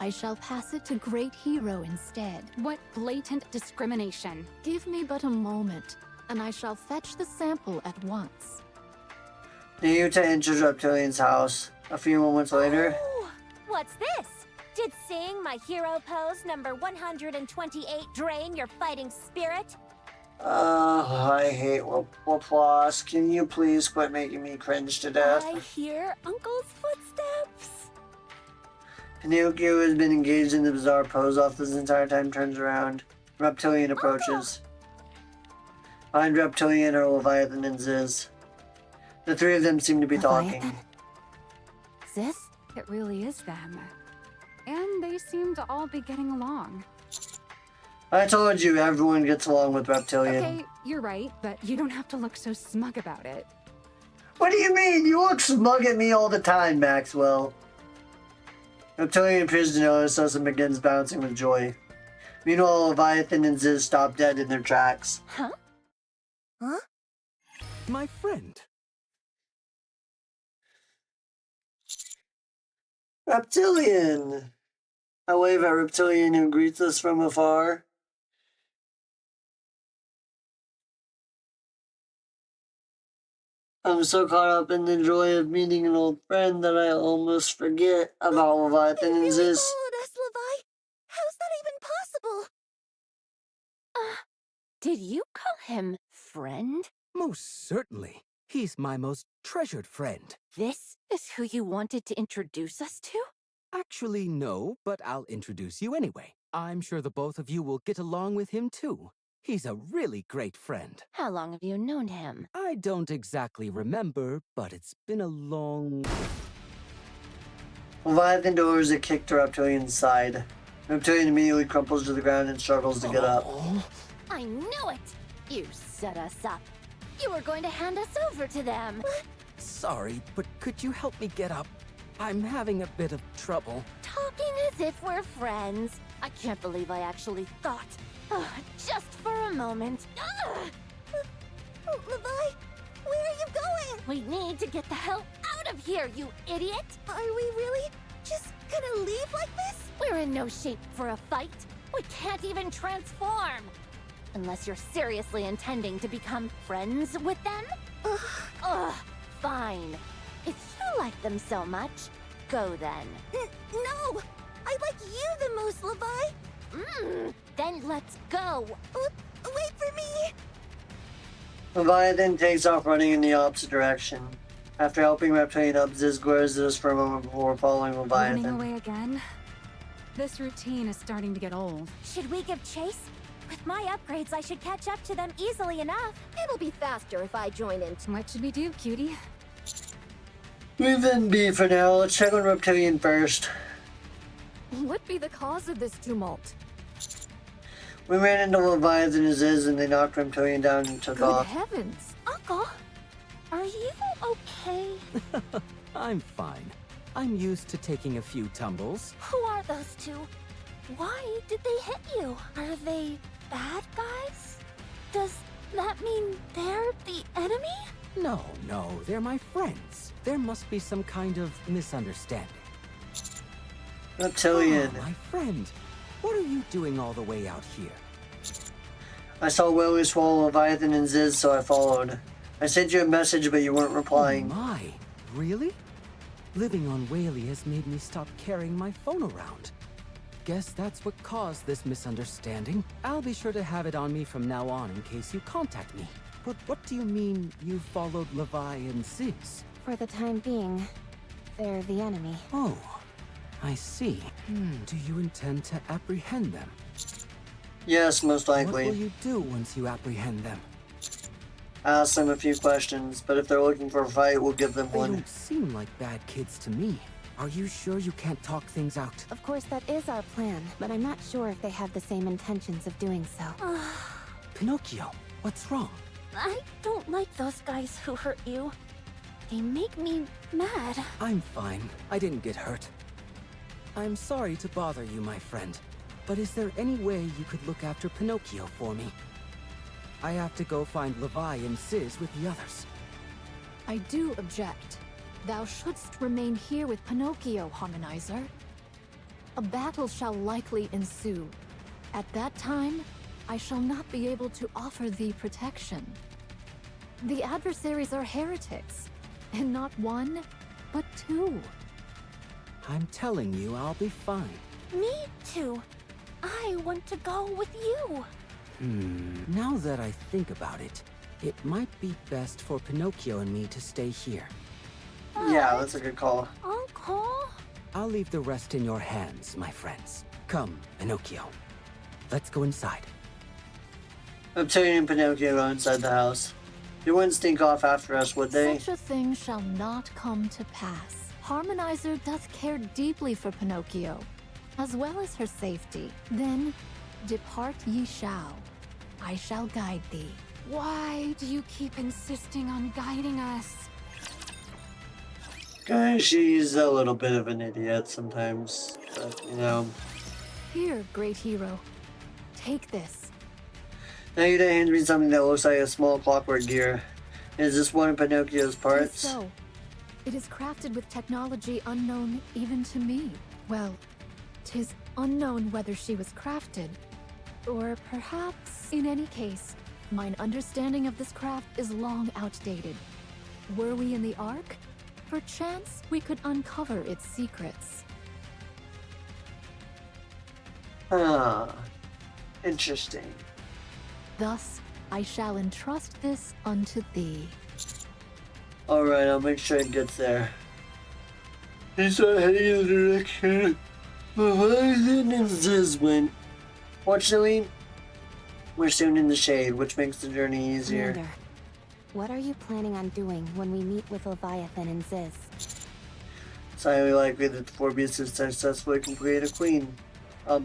I shall pass it to Great Hero instead. What blatant discrimination. Give me but a moment, and I shall fetch the sample at once. Nikke enters Reptilian's house. A few moments later, Oh, what's this? Did seeing my hero pose number 128 drain your fighting spirit? I hate Laplace. Can you please quit making me cringe to death? I hear Uncle's footsteps. Pinocchio has been engaged in the bizarre pose off this entire time, turns around. Reptilian approaches. Behind Reptilian are Leviathan and Ziz. The three of them seem to be talking. Leviathan? Ziz? It really is them. And they seem to all be getting along. I told you everyone gets along with Reptilian. Okay, you're right, but you don't have to look so smug about it. What do you mean? You look smug at me all the time, Maxwell. Reptilian appears to notice us and begins bouncing with joy. Meanwhile, Leviathan and Ziz stop dead in their tracks. Huh? My friend. Reptilian! I wave at Reptilian who greets us from afar. I'm so caught up in the joy of meeting an old friend that I almost forget about Leviathan They and really Ziz. followed us, Levi. How's that even possible? Did you call him friend? Most certainly. He's my most treasured friend. This is who you wanted to introduce us to? Actually, no, but I'll introduce you anyway. I'm sure the both of you will get along with him too. He's a really great friend. How long have you known him? I don't exactly remember, but it's been a long... Leviathan delivers a kick to Reptilian's side. Reptilian immediately crumples to the ground and struggles to get up. Oh. I knew it! You set us up. You were going to hand us over to them. Sorry, but could you help me get up? I'm having a bit of trouble. Talking as if we're friends. I can't believe I actually thought. Just for a moment. Levi, where are you going? We need to get the hell out of here, you idiot! Are we really just gonna leave like this? We're in no shape for a fight. We can't even transform. Unless you're seriously intending to become friends with them? Ugh, fine. If you like them so much, go then. No! I like you the most, Levi! Then let's go. Wait for me! Leviathan takes off running in the opposite direction. After helping Reptilian up, Ziz glares at us for a moment before following Running Leviathan. away again? This routine is starting to get old. Should we give chase? With my upgrades, I should catch up to them easily enough. It'll be faster if I join in. What should we do, cutie? We've been B for now. Let's check on Reptilian first. What be the cause of this tumult? We ran into Leviathan and Ziz and they knocked Reptilian down and took Good off. heavens! Uncle, are you okay? I'm fine. I'm used to taking a few tumbles. Who are those two? Why did they hit you? Are they bad guys? Does that mean they're the enemy? No, they're my friends. There must be some kind of misunderstanding. Reptilian. Oh, my friend. What are you doing all the way out here? I saw Willie swallow Leviathan and Ziz, so I followed. I sent you a message, but you weren't Oh replying. my, really? Living on Whaley has made me stop carrying my phone around. Guess that's what caused this misunderstanding. I'll be sure to have it on me from now on in case you contact me. But what do you mean you followed Levi and Ziz? For the time being, they're the enemy. Oh, I see. Do you intend to apprehend them? Yes, most What likely. will you do once you apprehend them? Ask them a few questions, but if they're looking for a fight, we'll give them They one. don't seem like bad kids to me. Are you sure you can't talk things out? Of course, that is our plan, but I'm not sure if they have the same intentions of doing so. Pinocchio, what's wrong? I don't like those guys who hurt you. They make me mad. I'm fine. I didn't get hurt. I'm sorry to bother you, my friend, but is there any way you could look after Pinocchio for me? I have to go find Levi and Ziz with the others. I do object. Thou shouldst remain here with Pinocchio, Harmonizer. A battle shall likely ensue. At that time, I shall not be able to offer thee protection. The adversaries are heretics, and not one, but two. I'm telling you, I'll be fine. Me too. I want to go with you. Now that I think about it, it might be best for Pinocchio and me to stay here. Yeah, that's a good call. Uncle? I'll leave the rest in your hands, my friends. Come, Pinocchio. Let's go inside. Reptilian and Pinocchio go inside the house. They wouldn't stink off after us, would they? Such a thing shall not come to pass. Harmonizer doth care deeply for Pinocchio, as well as her safety. Then, depart ye shall. I shall guide thee. Why do you keep insisting on guiding us? Guys, she's a little bit of an idiot sometimes, but you know. Here, great hero. Take this. Now you hand me something that looks like a small clockwork gear. Is this one of Pinocchio's parts? So, it is crafted with technology unknown even to me. Well, 'tis unknown whether she was crafted, or perhaps, in any case, mine understanding of this craft is long outdated. Were we in the Ark, perchance we could uncover its secrets. Interesting. Thus, I shall entrust this unto thee. Alright, I'll make sure it gets there. He's heading in the direction Leviathan and Ziz went. Fortunately, we're soon in the shade, which makes the journey easier. Commander, what are you planning on doing when we meet with Leviathan and Ziz? It's highly likely that the four beasts have successfully completed a queen. I'll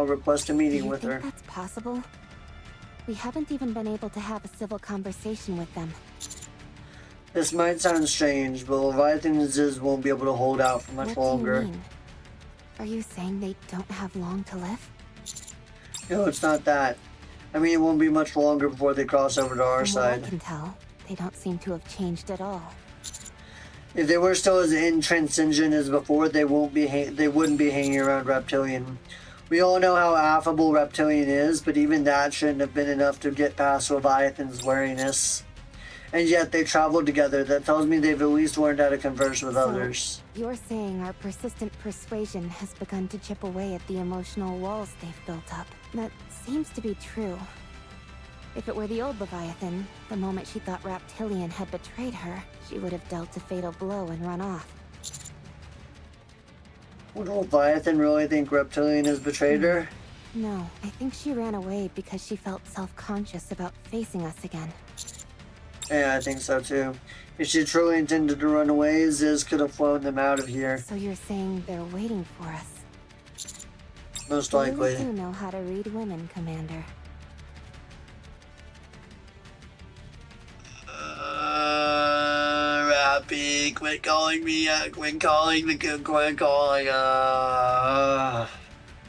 request a meeting with Do you her. think that's possible? We haven't even been able to have a civil conversation with them. This might sound strange, but Leviathan and Ziz won't be able to hold out for much longer. What do you mean? Are you saying they don't have long to live? No, it's not that. I mean, it won't be much longer before they cross over to our From what I side. can tell, they don't seem to have changed at all. If they were still as intransigent as before, they wouldn't be hanging around Reptilian. We all know how affable Reptilian is, but even that shouldn't have been enough to get past Leviathan's wariness. And yet they traveled together. That tells me they've at least learned how to converse with others. You're saying our persistent persuasion has begun to chip away at the emotional walls they've built up. That seems to be true. If it were the old Leviathan, the moment she thought Reptilian had betrayed her, she would have dealt a fatal blow and run off. Would Leviathan really think Reptilian has betrayed her? No, I think she ran away because she felt self-conscious about facing us again. Yeah, I think so too. If she truly intended to run away, Ziz could have flown them out of here. So you're saying they're waiting for us? Most You likely. really do know how to read women, Commander. Rappy, quit calling me, quit calling.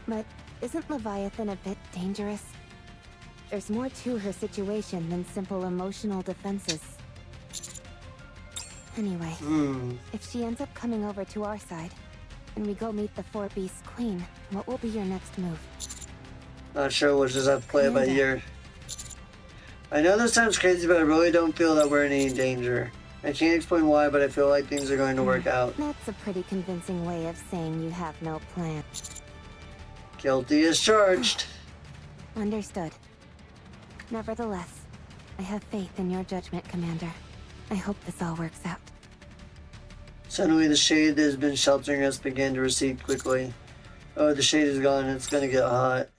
But isn't Leviathan a bit dangerous? There's more to her situation than simple emotional defenses. Anyway, if she ends up coming over to our side, and we go meet the Four Beasts Queen, what will be your next move? Not sure, we'll just have to play it by ear. I know this sounds crazy, but I really don't feel that we're in any danger. I can't explain why, but I feel like things are going to work out. That's a pretty convincing way of saying you have no plan. Guilty as charged. Understood. Nevertheless, I have faith in your judgment, Commander. I hope this all works out. Suddenly the shade that has been sheltering us began to recede quickly. Oh, the shade is gone and it's gonna get hot.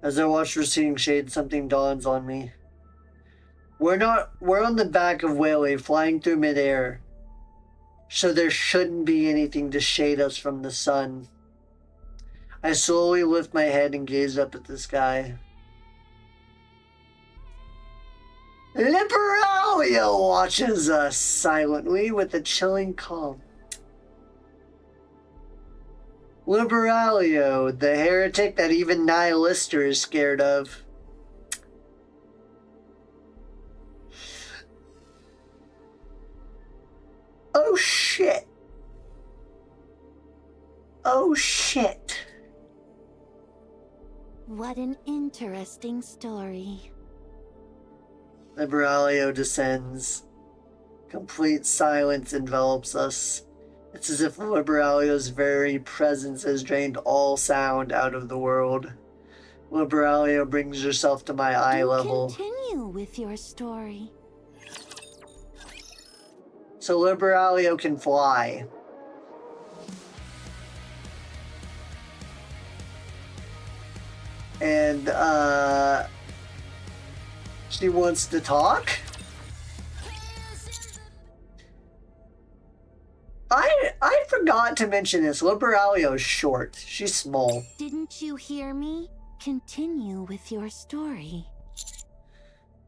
As I watch the receding shade, something dawns on me. We're on the back of Whaley, flying through midair. So there shouldn't be anything to shade us from the sun. I slowly lift my head and gaze up at the sky. Liberalia watches us silently with a chilling calm. Liberalia, the heretic that even Nihilister is scared of. Oh shit. Oh shit. What an interesting story. Liberalia descends. Complete silence envelops us. It's as if Liberalia's very presence has drained all sound out of the world. Liberalia brings herself to my eye level. Continue with your story. So Liberalia can fly. And, she wants to talk? I forgot to mention this. Liberalia is short. She's small. Didn't you hear me? Continue with your story.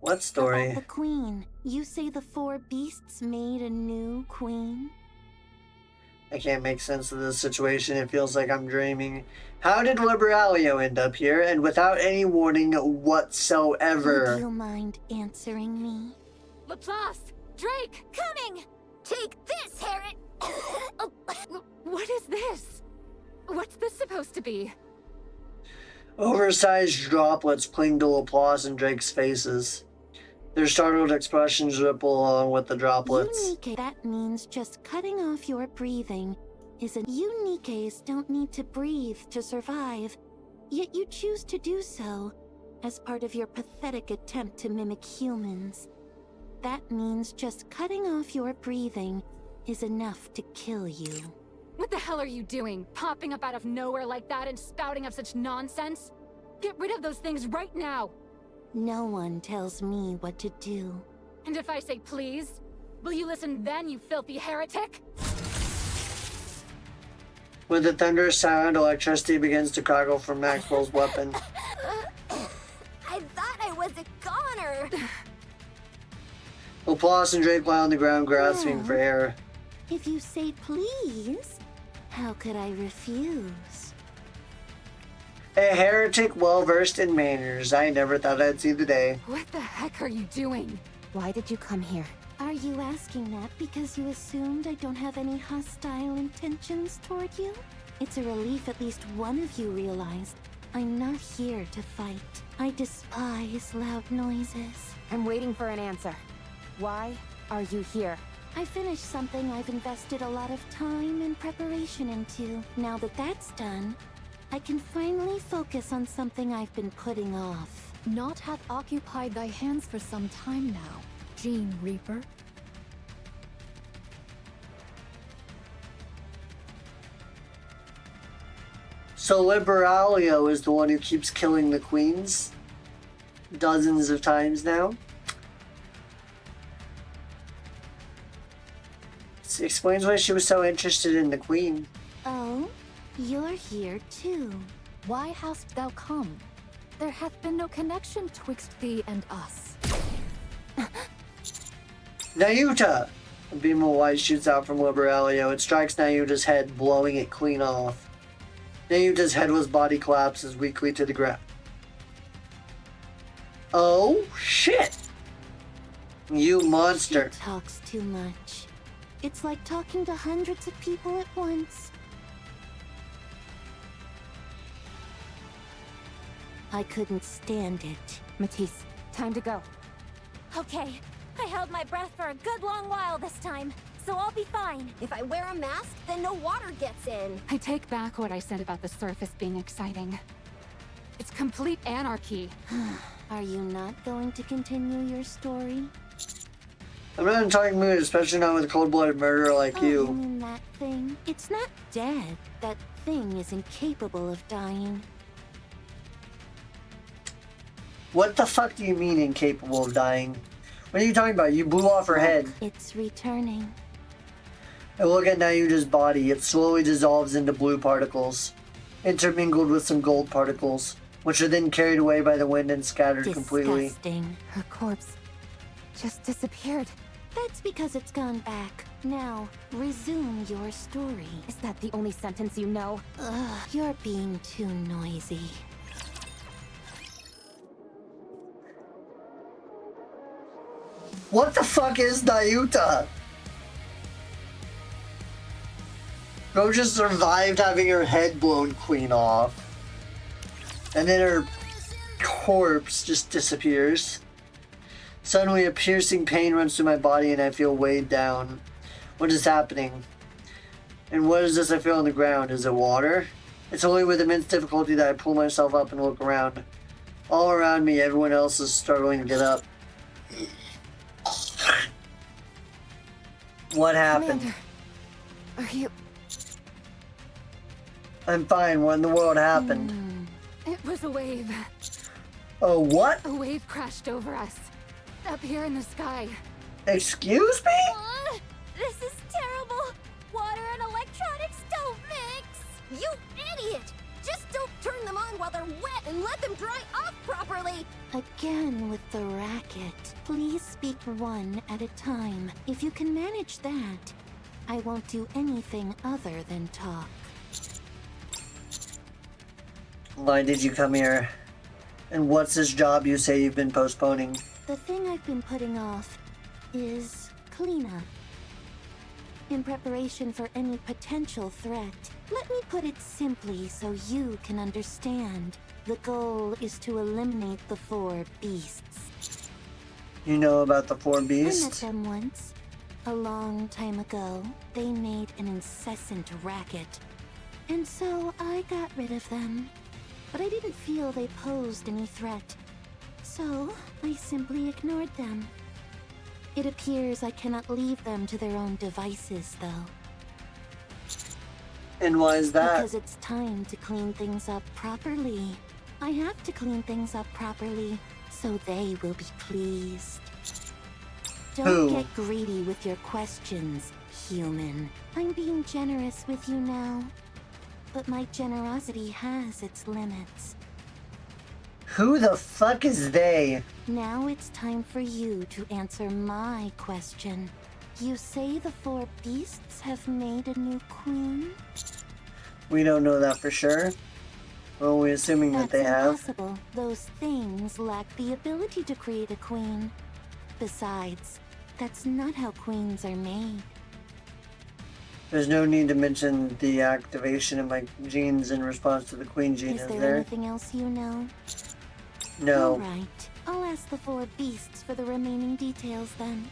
What story? About the queen. You say the four beasts made a new queen? I can't make sense of this situation. It feels like I'm dreaming. How did Liberalia end up here, and without any warning whatsoever? Would you mind answering me? Laplace! Drake! Coming! Take this, Harriet! What is this? What's this supposed to be? Oversized droplets cling to Laplace and Drake's faces. Their startled expressions ripple along with the droplets. Nikke, that means just cutting off your breathing. You Nikkes don't need to breathe to survive, yet you choose to do so as part of your pathetic attempt to mimic humans. That means just cutting off your breathing is enough to kill you. What the hell are you doing? Popping up out of nowhere like that and spouting up such nonsense? Get rid of those things right now! No one tells me what to do. And if I say please, will you listen then, you filthy heretic? With the thunderous sound, electricity begins to crackle from Maxwell's weapon. I thought I was a goner. Laplace and Drake lie on the ground grasping for air. If you say please, how could I refuse? A heretic well-versed in manners. I never thought I'd see the day. What the heck are you doing? Why did you come here? Are you asking that because you assumed I don't have any hostile intentions toward you? It's a relief at least one of you realized I'm not here to fight. I despise loud noises. I'm waiting for an answer. Why are you here? I finished something I've invested a lot of time and preparation into. Now that that's done, I can finally focus on something I've been putting off. Naught hath occupied thy hands for some time now, Gene Reaper. So Liberalia is the one who keeps killing the queens dozens of times now. This explains why she was so interested in the queen. Oh, you're here too. Why hast thou come? There hath been no connection twixt thee and us. Nayuta! A beam of light shoots out from Liberalia. It strikes Nayuta's head, blowing it clean off. Nayuta's headless body collapses weakly to the ground. Oh, shit! You monster. She talks too much. It's like talking to hundreds of people at once. I couldn't stand it. Matisse, time to go. Okay, I held my breath for a good long while this time, so I'll be fine. If I wear a mask, then no water gets in. I take back what I said about the surface being exciting. It's complete anarchy. Are you not going to continue your story? I'm not in a talking mood, especially not with a cold-blooded murderer like You you. mean that thing? It's not dead. That thing is incapable of dying. What the fuck do you mean incapable of dying? What are you talking about? You blew off her head. It's returning. And look at Nayuta's body. It slowly dissolves into blue particles, intermingled with some gold particles, which are then carried away by the wind and scattered completely. Disgusting. Her corpse just disappeared. That's because it's gone back. Now, resume your story. Is that the only sentence you know? Ugh, you're being too noisy. What the fuck is Nayuta? Bro just survived having her head blown clean off. And then her corpse just disappears. Suddenly a piercing pain runs through my body and I feel weighed down. What is happening? And what is this I feel on the ground? Is it water? It's only with immense difficulty that I pull myself up and look around. All around me, everyone else is struggling to get up. What happened? Commander, are you... I'm fine. What in the world happened? It was a wave. Oh, what? A wave crashed over us. Up here in the sky. Excuse me? This is terrible! Water and electronics don't mix! You idiot! Just don't turn them on while they're wet and let them dry off properly! Again with the racket. Please speak one at a time. If you can manage that, I won't do anything other than talk. Why did you come here? And what's this job you say you've been postponing? The thing I've been putting off is cleanup. In preparation for any potential threat. Let me put it simply so you can understand. The goal is to eliminate the 4 beasts. You know about the 4 I met beasts? them once. A long time ago. They made an incessant racket. And so I got rid of them. But I didn't feel they posed any threat. So I simply ignored them. It appears I cannot leave them to their own devices, though. And why is that? Because it's time to clean things up properly. I have to clean things up properly, so they will be pleased. Don't Who? get greedy with your questions, human. I'm being generous with you now. But my generosity has its limits. Who the fuck is they? Now it's time for you to answer my question. You say the 4 beasts have made a new queen? We don't know that for sure. Well, we're assuming that That's they have. impossible. Those things lack the ability to create a queen. Besides, that's not how queens are made. There's no need to mention the activation of my genes in response to the queen gene, Is is there there? anything else you know? No. Alright, I'll ask the 4 beasts for the remaining details then.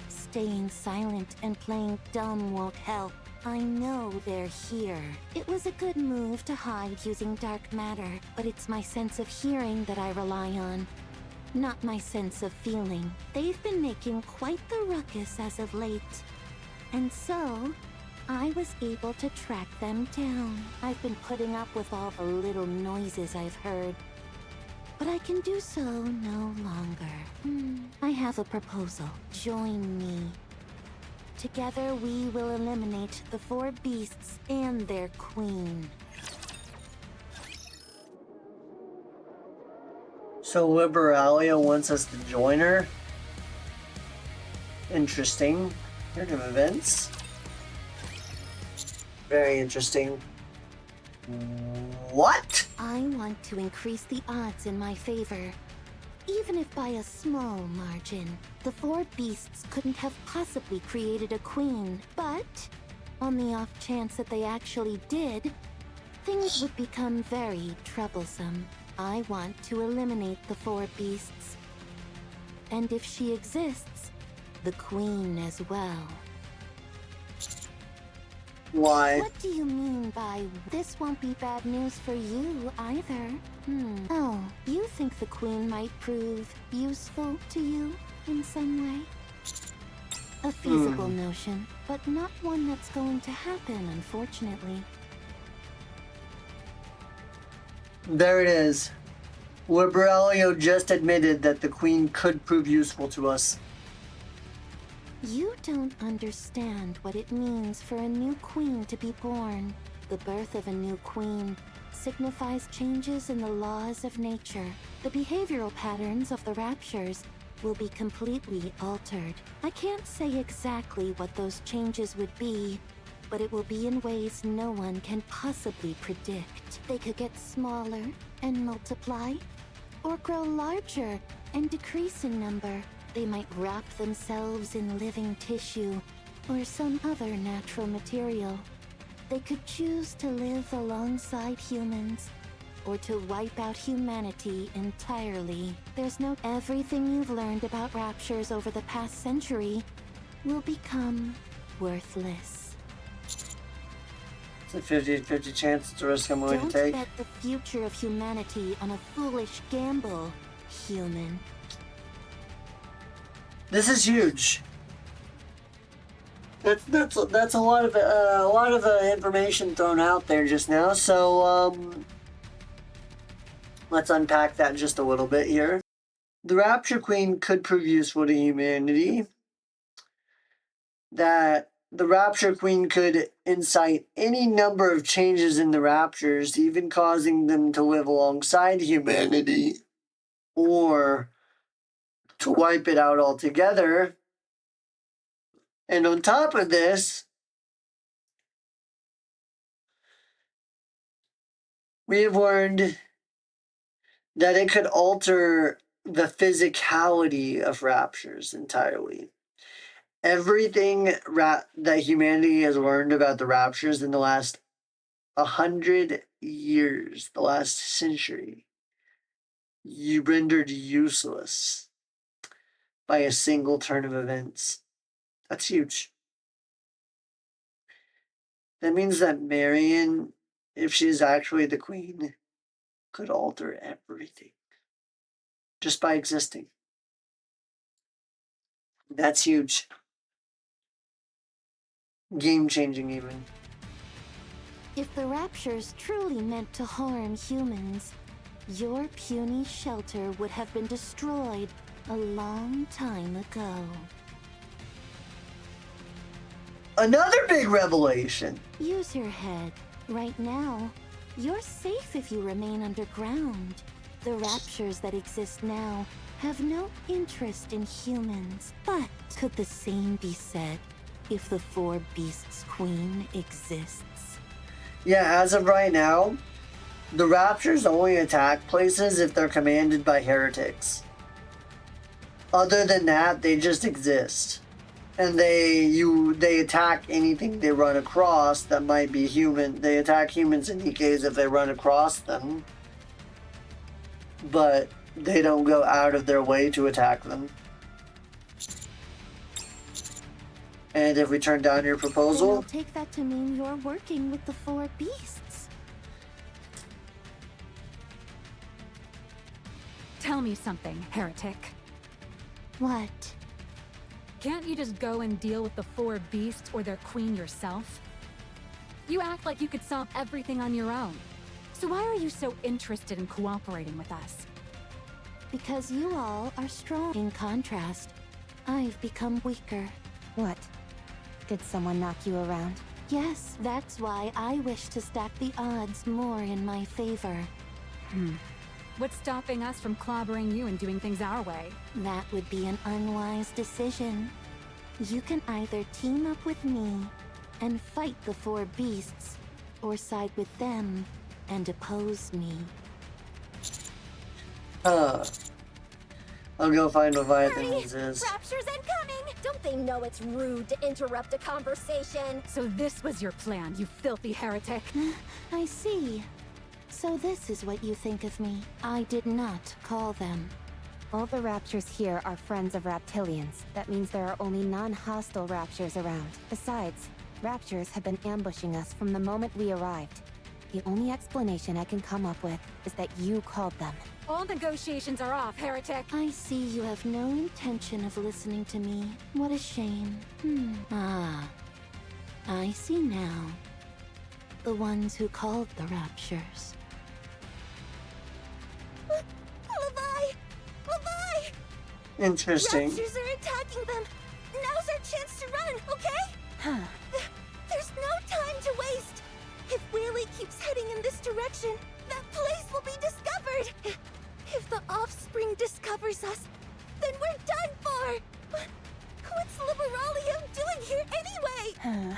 Staying silent and playing dumb won't help. I know they're here. It was a good move to hide using dark matter, but it's my sense of hearing that I rely on, not my sense of feeling. They've been making quite the ruckus as of late. And so, I was able to track them down. I've been putting up with all the little noises I've heard. But I can do so no longer. I have a proposal. Join me. Together we will eliminate the 4 beasts and their queen. So Liberalia wants us to join her? Interesting. Turn of events. Very interesting. What? I want to increase the odds in my favor. Even if by a small margin. The 4 beasts couldn't have possibly created a queen, but on the off chance that they actually did, things would become very troublesome. I want to eliminate the 4 beasts. And if she exists, the queen as well. Why? What do you mean by this won't be bad news for you either? Oh, you think the queen might prove useful to you in some way? A feasible notion, but not one that's going to happen, unfortunately. There it is. Liberalia just admitted that the queen could prove useful to us. You don't understand what it means for a new queen to be born. The birth of a new queen signifies changes in the laws of nature. The behavioral patterns of the raptures will be completely altered. I can't say exactly what those changes would be, but it will be in ways no one can possibly predict. They could get smaller and multiply, or grow larger and decrease in number. They might wrap themselves in living tissue or some other natural material. they could choose to live alongside humans, or to wipe out humanity entirely. There's no... Everything you've learned about raptures over the past century will become worthless. It's a 50-50 chance. It's a risk I'm willing to Don't take. bet the future of humanity on a foolish gamble, human. This is huge. That's a lot of information thrown out there just now. So let's unpack that just a little bit here. The Rapture Queen could prove useful to humanity. That the Rapture Queen could incite any number of changes in the Raptures, even causing them to live alongside humanity, or to wipe it out altogether. And on top of this, we have learned that it could alter the physicality of raptures entirely. Everything that humanity has learned about the raptures in the last 100 years, the last century, you rendered useless by a single turn of events. That's huge. That means that Marion, if she's actually the queen, could alter everything just by existing. That's huge. Game-changing, even. If the Raptures truly meant to harm humans, your puny shelter would have been destroyed a long time ago. Another big revelation. Use your head. Right now, you're safe if you remain underground. The Raptures that exist now have no interest in humans. But could the same be said if the Four Beasts Queen exists? Yeah, as of right now, the Raptures only attack places if they're commanded by heretics. Other than that, they just exist. And they attack anything they run across that might be human. They attack humans and Nikkes if they run across them. But they don't go out of their way to attack them. And if we turn down your Then proposal... I'll take that to mean you're working with the Four Beasts. Tell me something, heretic. What? Can't you just go and deal with the Four Beasts or their queen yourself? You act like you could solve everything on your own. So why are you so interested in cooperating with us? Because you all are strong. In contrast, I've become weaker. What? Did someone knock you around? Yes, that's why I wish to stack the odds more in my favor. What's stopping us from clobbering you and doing things our way? That would be an unwise decision. You can either team up with me and fight the Four Beasts, or side with them and oppose me. I'll go find Leviathan Hurry! is. Rapture's incoming! Don't they know it's rude to interrupt a conversation? So this was your plan, you filthy heretic. I see. So this is what you think of me. I did not call them. All the Raptures here are friends of Raptilians. That means there are only non-hostile Raptures around. Besides, Raptures have been ambushing us from the moment we arrived. The only explanation I can come up with is that you called them. All negotiations are off, heretic. I see you have no intention of listening to me. What a shame. I see now. The ones who called the Raptures. Levi! Levi! Interesting. Raptures are attacking them. Now's our chance to run, okay? There's no time to waste. If Whaley keeps heading in this direction, that place will be discovered. If the offspring discovers us, then we're done for. What's Liberalium doing here anyway?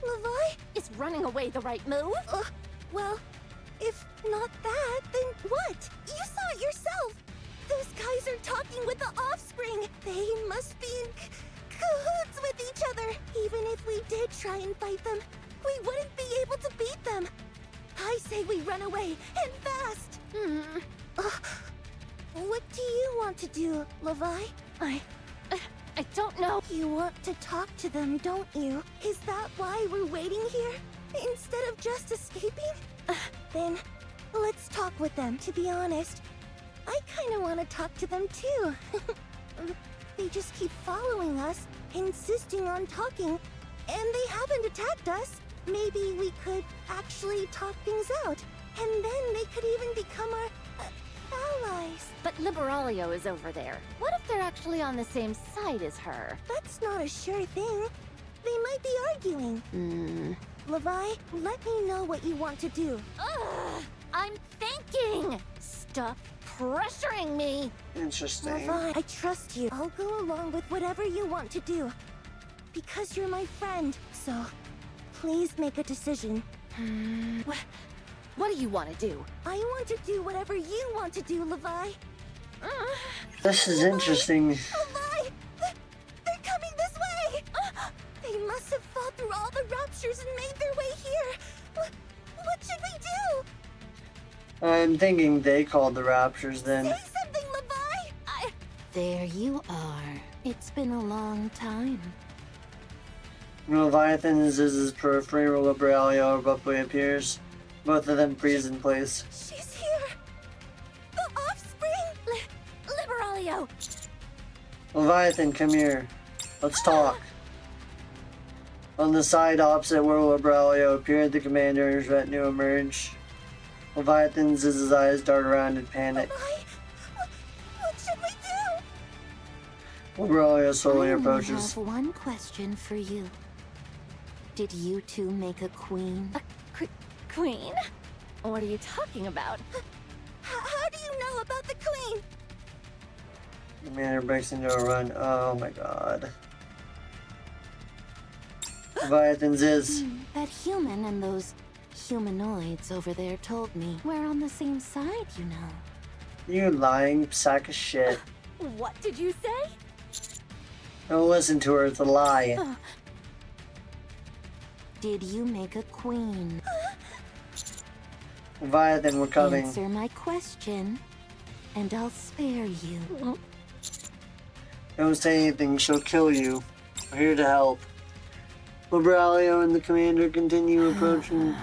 Levi? Is running away the right move? Well, if not that, then what? You saw it yourself. Those guys are talking with the offspring. They must be in cahoots with each other. Even if we did try and fight them, we we wouldn't be able to beat them. I say we run away, and fast. What do you want to do, Levi? I don't know. You want to talk to them, don't you? Is that why we're waiting here? Instead of just escaping? Then, let's talk with them. To be honest, I kinda wanna talk to them too. They just keep following us, insisting on talking, and they haven't attacked us. Maybe we could actually talk things out, and then they could even become our allies. But Liberalio is over there. What if they're actually on the same side as her? That's not a sure thing. They might be arguing. Levi, let me know what you want to do. Ugh, I'm thinking! Stop pressuring me! Interesting. Levi, I trust you. I'll go along with whatever you want to do. Because you're my friend, so please make a decision. What do you want to do? I want to do whatever you want to do, Levi. This is interesting. Levi! They're coming this way! They must have fought through all the raptures and made their way here. What should we do? I'm thinking they called the raptures then. Say something, Levi! There you are. It's been a long time. Leviathan is his periphery where Liberalio abruptly appears. Both of them freeze in place. She's here! The offspring! Liberalio! Leviathan, come here. Let's talk. On the side opposite where Liberalio appeared, the commander and his retinue emerge. Leviathan's his eyes dart around in panic. Levi, what should we do? Liberalio slowly I approaches. have one question for you. Did you two make a queen? Queen? What are you talking about? How do you know about the queen? The commander breaks into a run. Oh my god. Leviathan's is. That human and those humanoids over there told me we're on the same side, you know. You lying sack of shit. What did you say? Don't listen to her, it's a lie. Did you make a queen? Leviathan, we're coming. Answer my question, and I'll spare you. Don't say anything, she'll kill you. We're here to help. Liberalio and the commander continue approaching.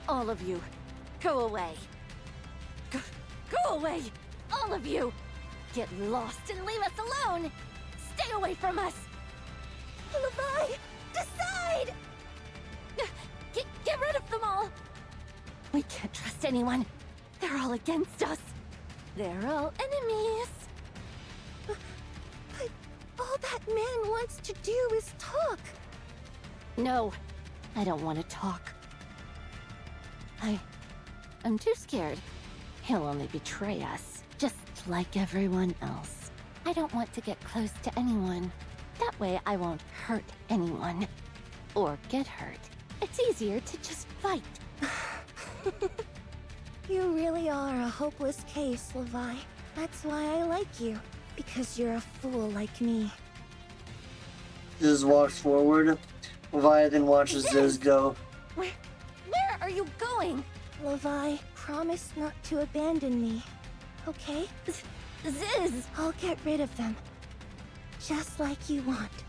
All of you, go away. Go away! All of you! Get lost and leave us alone! Stay away from us! Levi, decide! Get rid of them all! We can't trust anyone. They're all against us. They're all enemies. But all that man wants to do is talk. No, I don't want to talk. I'm too scared. He'll only betray us, just like everyone else. I don't want to get close to anyone. That way I won't hurt anyone. Or get hurt. It's easier to just fight. You really are a hopeless case, Levi. That's why I like you. Because you're a fool like me. Ziz walks forward. Leviathan watches Ziz go. Where are you going? Levi, promise not to abandon me. Okay? Ziz! I'll get rid of them. Just like you want.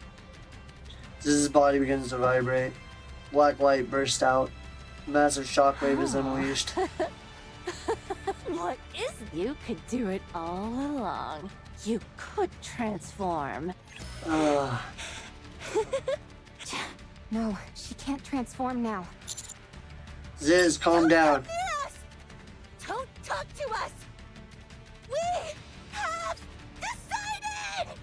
Ziz's body begins to vibrate. Black light bursts out. A massive shockwave is unleashed. What is you could do it all along? You could transform. No, she can't transform now. Ziz, calm down. Don't talk to us! We have decided!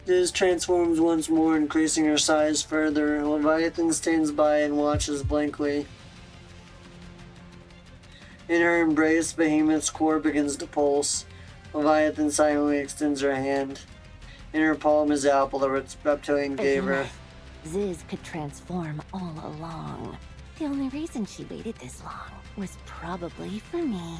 Ziz transforms once more, increasing her size further. Leviathan stands by and watches blankly. In her embrace, Behemoth's core begins to pulse. Leviathan silently extends her hand. In her palm is the apple the reptilian gave her. Ziz could transform all along. The only reason she waited this long was probably for me.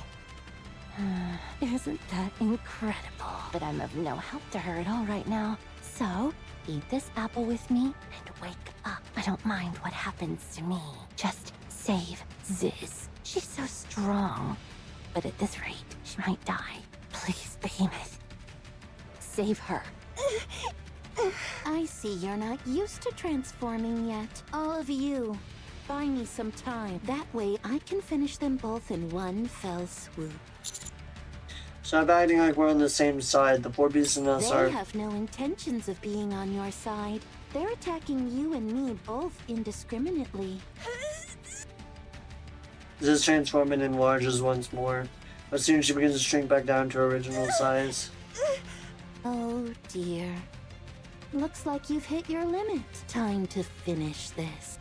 Isn't that incredible? But I'm of no help to her at all right now. So, eat this apple with me and wake up. I don't mind what happens to me. Just save Ziz. She's so strong. But at this rate, she might die. Please, Behemoth. Save her. I see you're not used to transforming yet. All of you. Buy me some time. That way I can finish them both in one fell swoop. Stop acting like we're on the same side. The 4 beasts and us are... They have no intentions of being on your side. They're attacking you and me both indiscriminately. Ziz transforming enlarges once more, but soon she begins to shrink back down to her original size. Oh dear. Looks like you've hit your limit. Time to finish this.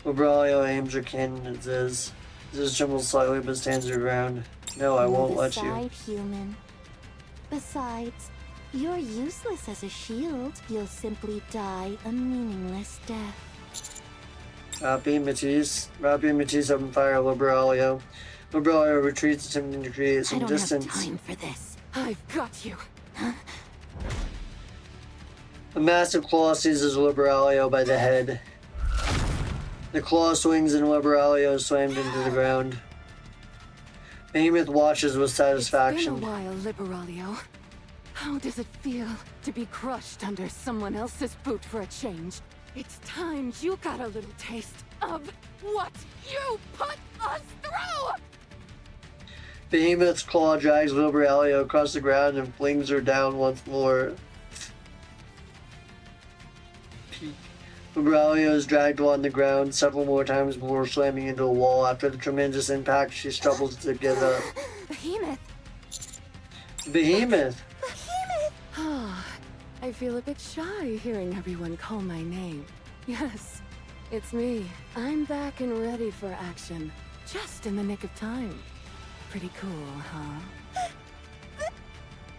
Vibralia aims her cannon at Ziz. Ziz trembles slightly but stands her ground. No, I won't let you. Aside, human. Besides, you're useless as a shield. You'll simply die a meaningless death. Rapi, Matisse open fire at Vibralia. Vibralia retreats, attempting to create some distance. I don't have time for this. I've got you. A massive claw seizes Vibralia by the head. The claw swings and Vibralia is slammed into the ground. Behemoth watches with satisfaction. It's been a while, Liberalio. How does it feel to be crushed under someone else's boot for a change? It's time you got a little taste of what you put us through! Behemoth's claw drags Vibralia across the ground and flings her down once more. Vibralia is dragged along the ground several more times before slamming into a wall. After the tremendous impact, she struggles to get up. Behemoth! Behemoth! Ah, I feel a bit shy hearing everyone call my name. Yes, it's me. I'm back and ready for action. Just in the nick of time. Pretty cool, huh?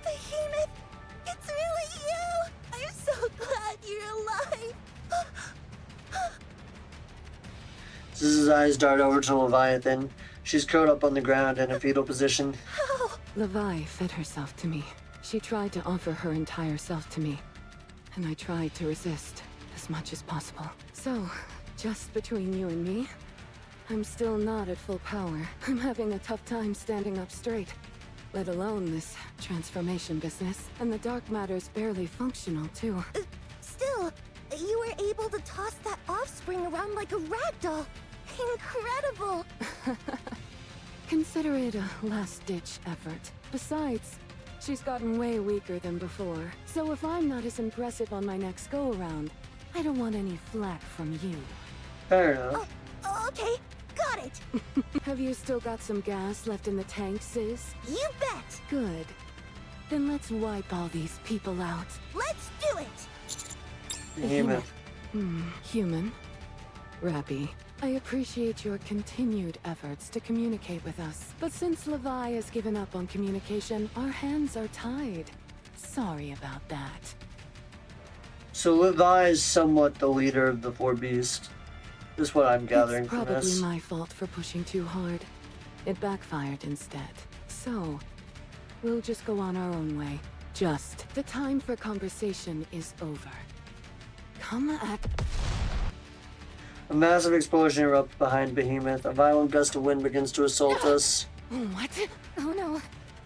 Behemoth! It's really you! I'm so glad you're alive! Ziz's eyes dart over to Leviathan. She's curled up on the ground in a fetal position. How? Levi fed herself to me. She tried to offer her entire self to me. And I tried to resist as much as possible. So, just between you and me, I'm still not at full power. I'm having a tough time standing up straight. Let alone this transformation business. And the dark matter's barely functional, too. Still, you were able to toss that offspring around like a ragdoll. Incredible! Consider it a last-ditch effort. Besides, she's gotten way weaker than before. So if I'm not as impressive on my next go-around, I don't want any flack from you. Fair enough. Oh, okay, got it! Have you still got some gas left in the tank, sis? You bet! Good. Then let's wipe all these people out. Let's do it! Behemoth. Human. Rapi, I appreciate your continued efforts to communicate with us. But since Levi has given up on communication, our hands are tied. Sorry about that. So Levi is somewhat the leader of the 4 beasts. This is what I'm gathering It's from probably this. my fault for pushing too hard. It backfired instead. So, we'll just go on our own way. Just, the time for conversation is over. Come at... A massive explosion erupts behind Behemoth. A violent gust of wind begins to assault us. What? Oh no,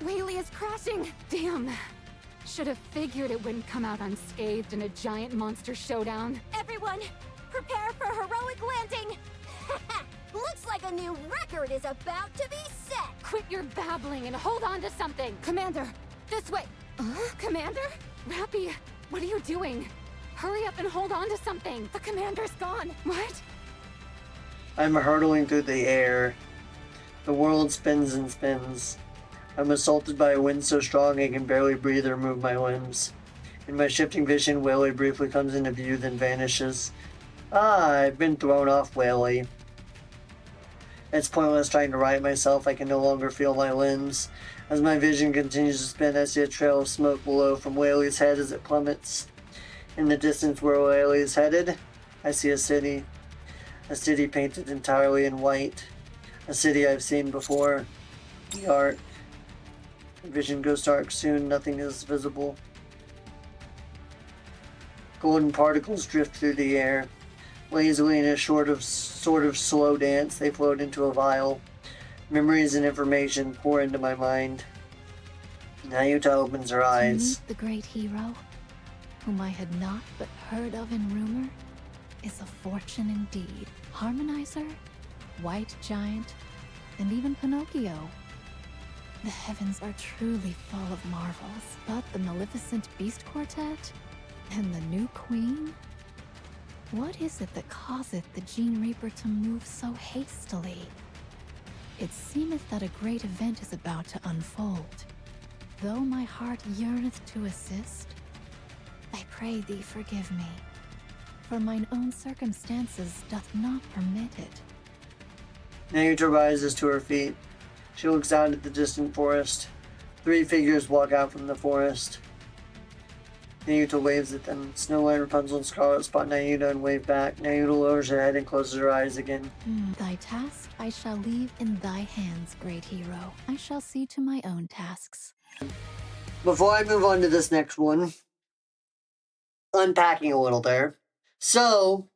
Whaley is crashing! Damn. Should have figured it wouldn't come out unscathed in a giant monster showdown. Everyone, prepare for heroic landing! Looks like a new record is about to be set! Quit your babbling and hold on to something! Commander, this way! Commander? Rapi, what are you doing? Hurry up and hold on to something! The commander's gone! What? I'm hurtling through the air. The world spins and spins. I'm assaulted by a wind so strong I can barely breathe or move my limbs. In my shifting vision, Whaley briefly comes into view, then vanishes. Ah, I've been thrown off, Whaley. It's pointless trying to right myself. I can no longer feel my limbs. As my vision continues to spin, I see a trail of smoke below from Whaley's head as it plummets. In the distance where Whaley is headed, I see a city. A city painted entirely in white. A city I've seen before. The arc. Vision goes dark soon, nothing is visible. Golden particles drift through the air. Lazily in a sort of slow dance, they float into a vial. Memories and information pour into my mind. Nayuta opens her eyes. To meet the great hero, whom I had not but heard of in rumor, is a fortune indeed. Harmonizer, White Giant, and even Pinocchio. The heavens are truly full of marvels, but the Maleficent Beast Quartet and the new queen? What is it that causeth the Gene Reaper to move so hastily? It seemeth that a great event is about to unfold. Though my heart yearneth to assist, I pray thee forgive me, for mine own circumstances doth not permit it. Nayuta rises to her feet. She looks out at the distant forest. 3 figures walk out from the forest. Nayuta waves at them. Snow White, Rapunzel, and Scarlet spot Nayuta and wave back. Nayuta lowers her head and closes her eyes again. Thy task I shall leave in thy hands, great hero. I shall see to my own tasks. Before I move on to this next one, unpacking a little there. So,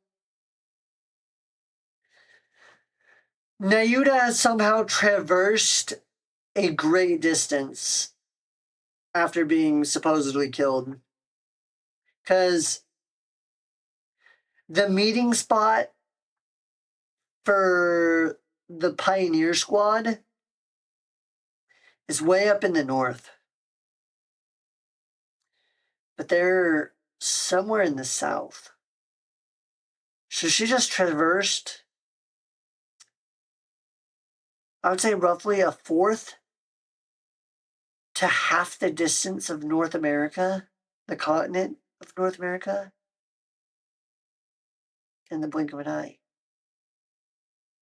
Nayuta has somehow traversed a great distance after being supposedly killed. Because the meeting spot for the Pioneer Squad is way up in the north. But they're somewhere in the south. So she just traversed, I would say, roughly a fourth to half the distance of North America, the continent of North America, in the blink of an eye.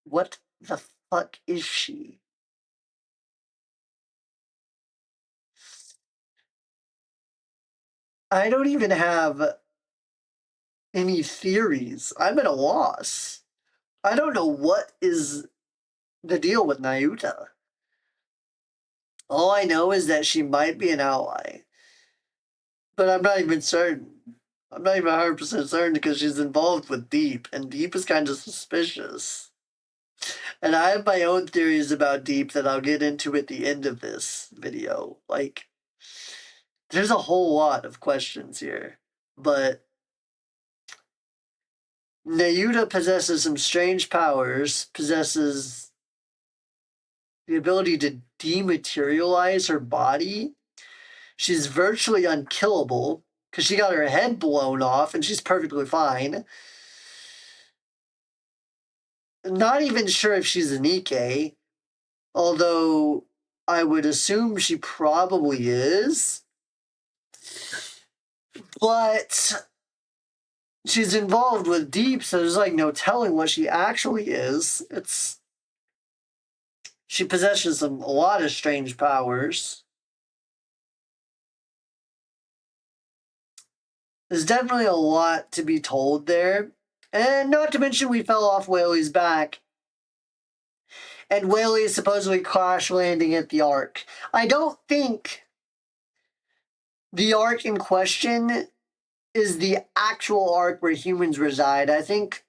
What the fuck is she? I don't even have any theories. I'm at a loss. I don't know what is the deal with Nayuta. All I know is that she might be an ally. But I'm not even certain. I'm not even 100% certain because she's involved with Deep, and Deep is kind of suspicious. And I have my own theories about Deep that I'll get into at the end of this video. Like, there's a whole lot of questions here. But Nayuta possesses some strange powers, possesses the ability to dematerialize her body. She's virtually unkillable because she got her head blown off and she's perfectly fine. Not even sure if she's a Nikke, although I would assume she probably is. But she's involved with Deep, so there's like no telling what she actually is. She possesses a lot of strange powers. There's definitely a lot to be told there. And not to mention we fell off Whaley's back. And Whaley is supposedly crash landing at the Ark. I don't think the Ark in question is the actual Ark where humans reside. I think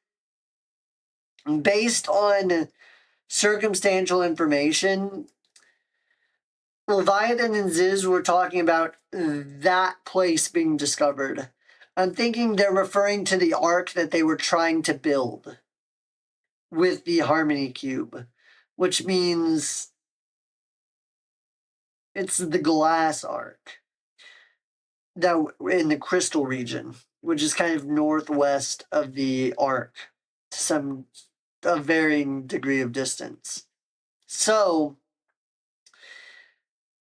based on circumstantial information, Leviathan and Ziz were talking about that place being discovered. I'm thinking they're referring to the Ark that they were trying to build with the Harmony Cube, which means it's the glass Ark that in the Crystal region, which is kind of northwest of the Ark to a varying degree of distance. So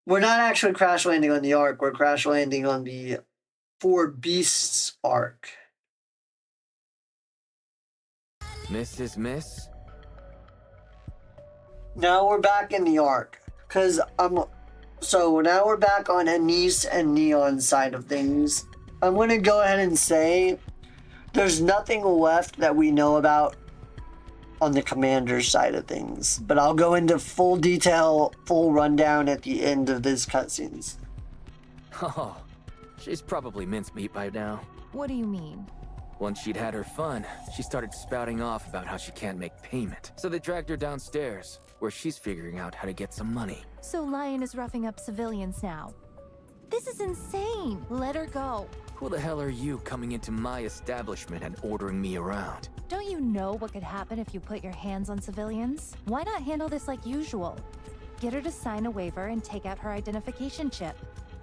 we're not actually crash landing on the Ark, we're crash landing on the Four Beasts Ark. Mrs. Miss? Now we're back in the Ark. So now we're back on Anise and Neon's side of things. I'm going to go ahead and say there's nothing left that we know about on the commander's side of things. But I'll go into full detail, full rundown at the end of these cutscenes. Oh, she's probably mincemeat by now. What do you mean? Once she'd had her fun, she started spouting off about how she can't make payment. So they dragged her downstairs, where she's figuring out how to get some money. So Lion is roughing up civilians now. This is insane. Let her go. Who the hell are you coming into my establishment and ordering me around? Don't you know what could happen if you put your hands on civilians? Why not handle this like usual? Get her to sign a waiver and take out her identification chip.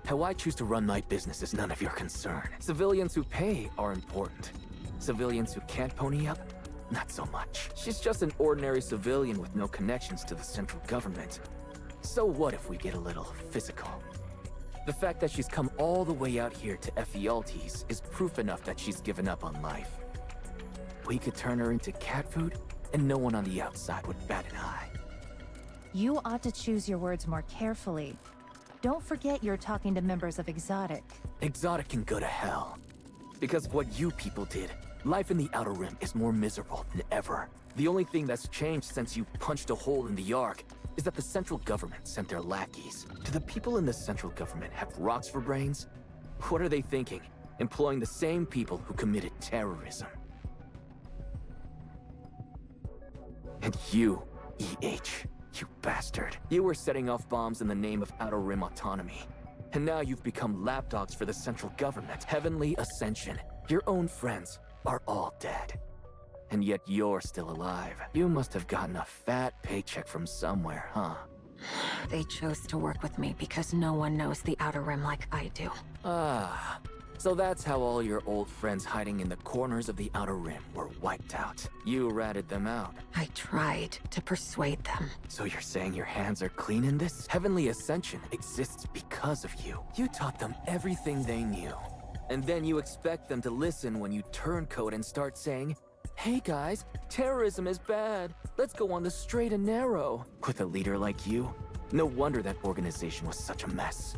How I choose to run my business is none of your concern. Civilians who pay are important. Civilians who can't pony up, not so much. She's just an ordinary civilian with no connections to the central government. So what if we get a little physical? The fact that she's come all the way out here to Ephialtes is proof enough that she's given up on life. We could turn her into cat food, and no one on the outside would bat an eye. You ought to choose your words more carefully. Don't forget you're talking to members of Exotic. Exotic can go to hell. Because of what you people did, life in the Outer Rim is more miserable than ever. The only thing that's changed since you punched a hole in the Ark is that the central government sent their lackeys. Do the people in the central government have rocks for brains? What are they thinking? Employing the same people who committed terrorism. And you, EH, you bastard. You were setting off bombs in the name of Outer Rim autonomy. And now you've become lapdogs for the central government. Heavenly Ascension. Your own friends are all dead. And yet you're still alive. You must have gotten a fat paycheck from somewhere, huh? They chose to work with me because no one knows the Outer Rim like I do. Ah, so that's how all your old friends hiding in the corners of the Outer Rim were wiped out. You ratted them out. I tried to persuade them. So you're saying your hands are clean in this? Heavenly Ascension exists because of you. You taught them everything they knew. And then you expect them to listen when you turncoat and start saying, "Hey guys, terrorism is bad. Let's go on the straight and narrow." With a leader like you, no wonder that organization was such a mess.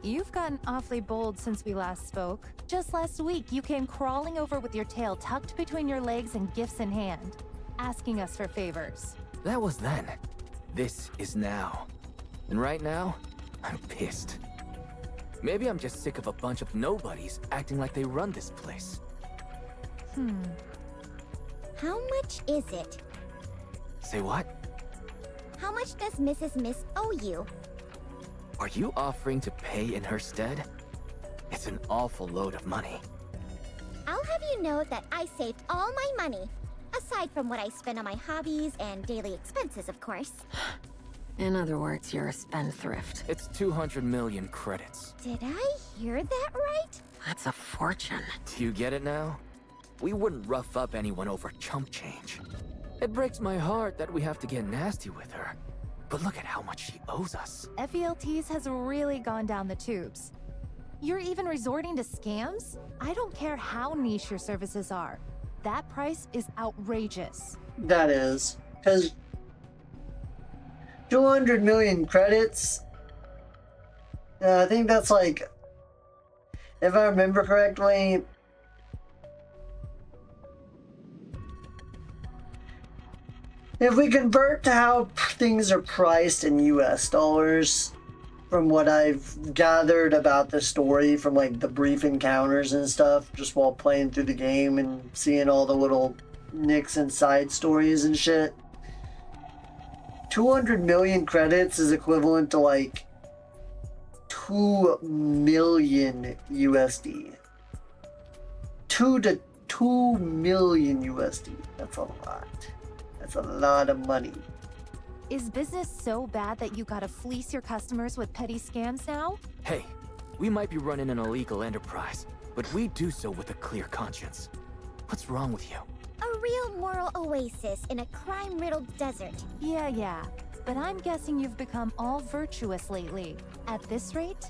You've gotten awfully bold since we last spoke. Just last week, you came crawling over with your tail tucked between your legs and gifts in hand, asking us for favors. That was then. This is now. And right now, I'm pissed. Maybe I'm just sick of a bunch of nobodies acting like they run this place. How much is it? Say what? How much does Mrs. Miss owe you? Are you offering to pay in her stead? It's an awful load of money. I'll have you know that I saved all my money. Aside from what I spend on my hobbies and daily expenses, of course. In other words, you're a spendthrift. It's 200 million credits. Did I hear that right? That's a fortune. Do you get it now? We wouldn't rough up anyone over chump change. It breaks my heart that we have to get nasty with her. But look at how much she owes us. FELTs has really gone down the tubes. You're even resorting to scams? I don't care how niche your services are. That price is outrageous. That is. Because 200 million credits, I think that's like, if I remember correctly, if we convert to how things are priced in US dollars, from what I've gathered about the story from like the brief encounters and stuff, just while playing through the game and seeing all the little nicks and side stories and shit, 200 million credits is equivalent to like 2 million USD. 2 million USD. That's a lot. That's a lot of money. Is business so bad that you gotta fleece your customers with petty scams now? Hey, we might be running an illegal enterprise, but we do so with a clear conscience. What's wrong with you? A real moral oasis in a crime-riddled desert. Yeah. But I'm guessing you've become all virtuous lately. At this rate,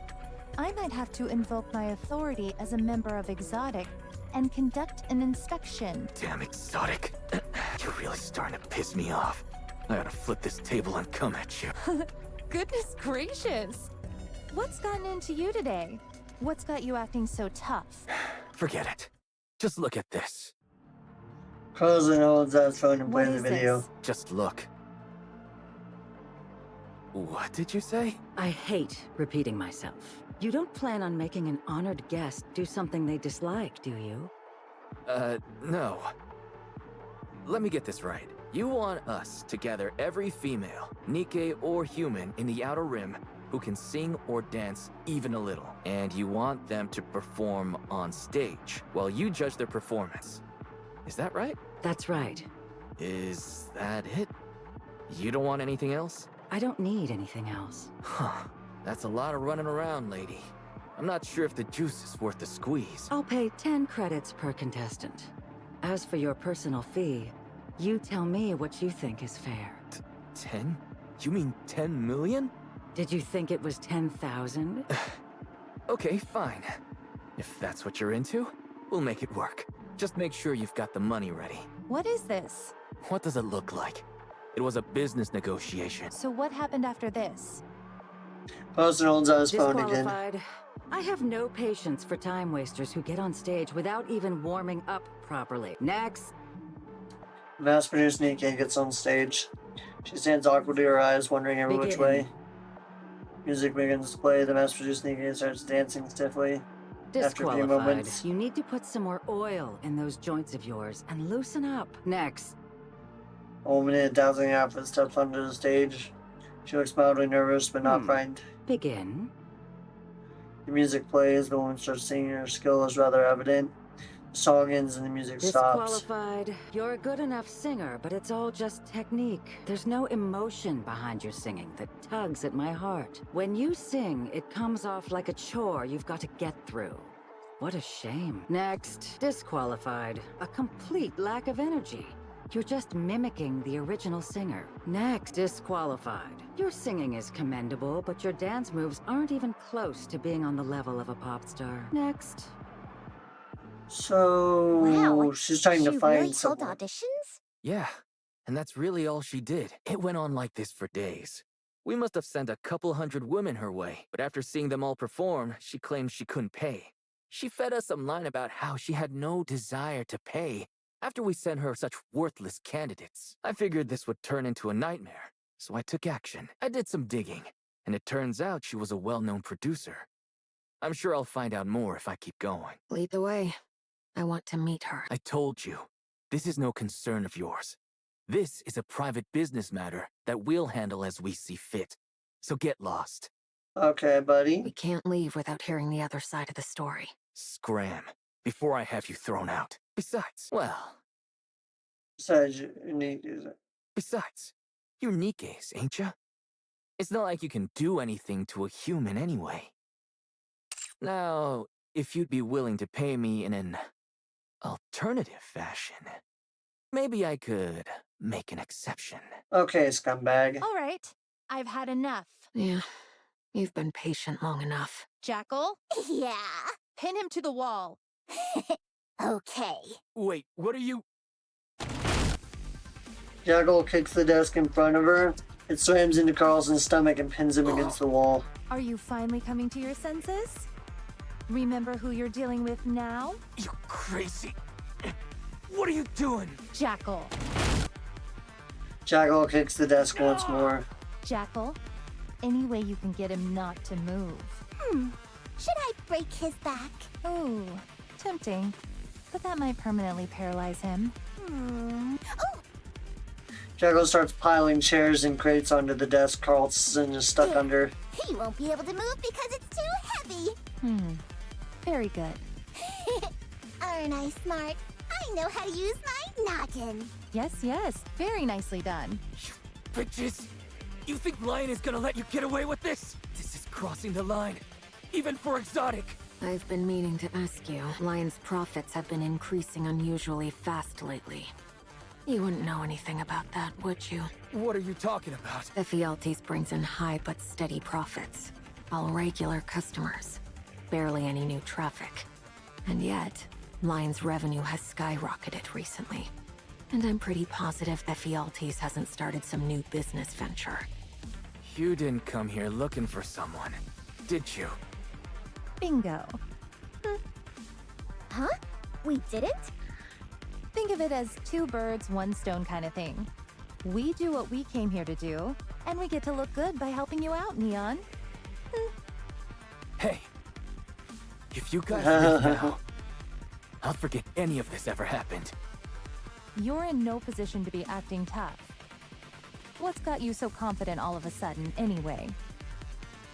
I might have to invoke my authority as a member of Exotic and conduct an inspection. Damn Exotic. You're really starting to piss me off. I ought to flip this table and come at you. Goodness gracious! What's gotten into you today? What's got you acting so tough? Forget it. Just look at this. Carlson holds out his phone and What plays the is video. this? Just look. What did you say? I hate repeating myself. You don't plan on making an honored guest do something they dislike, do you? No. Let me get this right. You want us to gather every female, Nikke or human, in the Outer Rim who can sing or dance even a little. And you want them to perform on stage while you judge their performance. Is that right? That's right. Is that it? You don't want anything else? I don't need anything else. Huh. That's a lot of running around, lady. I'm not sure if the juice is worth the squeeze. I'll pay 10 credits per contestant. As for your personal fee, you tell me what you think is fair. 10? You mean 10 million? Did you think it was 10,000? Okay, fine. If that's what you're into, we'll make it work. Just make sure you've got the money ready. What is this? What does it look like? It was a business negotiation. So what happened after this? Carlson holds out his phone again. Disqualified. I have no patience for time wasters who get on stage without even warming up properly. Next. Mass-produced Nikke gets on stage. She stands awkwardly, her eyes wandering every which way. Music begins to play. The mass-produced Nikke starts dancing stiffly. After a few Disqualified. moments, You need to put some more oil in those joints of yours and loosen up. Next. a woman in a dazzling outfit steps onto the stage. She looks mildly nervous, but not frightened. Begin. The music plays. The woman starts singing. Her skill is rather evident. The song ends and the music stops. Disqualified. You're a good enough singer, but it's all just technique. There's no emotion behind your singing that tugs at my heart. When you sing, it comes off like a chore you've got to get through. What a shame. Next. Disqualified. A complete lack of energy. You're just mimicking the original singer. Next. Disqualified. Your singing is commendable, but your dance moves aren't even close to being on the level of a pop star. Next. So Wow. she's trying to She find really held someone. auditions? Yeah, and that's really all she did. It went on like this for days. We must have sent a couple hundred women her way, but after seeing them all perform, she claimed she couldn't pay. She fed us some line about how she had no desire to pay after we sent her such worthless candidates. I figured this would turn into a nightmare, so I took action. I did some digging, and it turns out she was a well-known producer. I'm sure I'll find out more if I keep going. Lead the way. I want to meet her. I told you, this is no concern of yours. This is a private business matter that we'll handle as we see fit. So get lost. Okay, buddy. We can't leave without hearing the other side of the story. Scram, before I have you thrown out. Besides, Besides, you're Nikke's, ain't ya? It's not like you can do anything to a human anyway. Now, if you'd be willing to pay me in an alternative fashion, maybe I could make an exception. Okay, scumbag. All right. I've had enough. Yeah, you've been patient long enough. Jackal, Yeah. pin him to the wall. Okay. Wait, what are you? Jackal kicks the desk in front of her. It slams into Carlson's stomach and pins him against the wall. Are you finally coming to your senses? Remember who you're dealing with now? You crazy. What are you doing? Jackal. Jackal kicks the desk once more. Jackal, any way you can get him not to move. Should I break his back? Oh, tempting. But that might permanently paralyze him. Oh, Jackal starts piling chairs and crates onto the desk Carlson is stuck under. he won't be able to move because it's too heavy. Very good. Aren't I smart? I know how to use my noggin. Yes, very nicely done. Bitches! You think Lion is gonna let you get away with this? This is crossing the line, even for exotic. I've been meaning to ask you. Lion's profits have been increasing unusually fast lately. You wouldn't know anything about that, would you? What are you talking about? Ephialtes brings in high but steady profits. All regular customers. Barely any new traffic. And yet, Lion's revenue has skyrocketed recently. And I'm pretty positive Ephialtes hasn't started some new business venture. You didn't come here looking for someone, did you? Bingo. Huh? We didn't? Think of it as two birds, one stone kind of thing. We do what we came here to do, and we get to look good by helping you out, Neon. Hey, if you guys leave now, I'll forget any of this ever happened. You're in no position to be acting tough. What's got you so confident all of a sudden, anyway?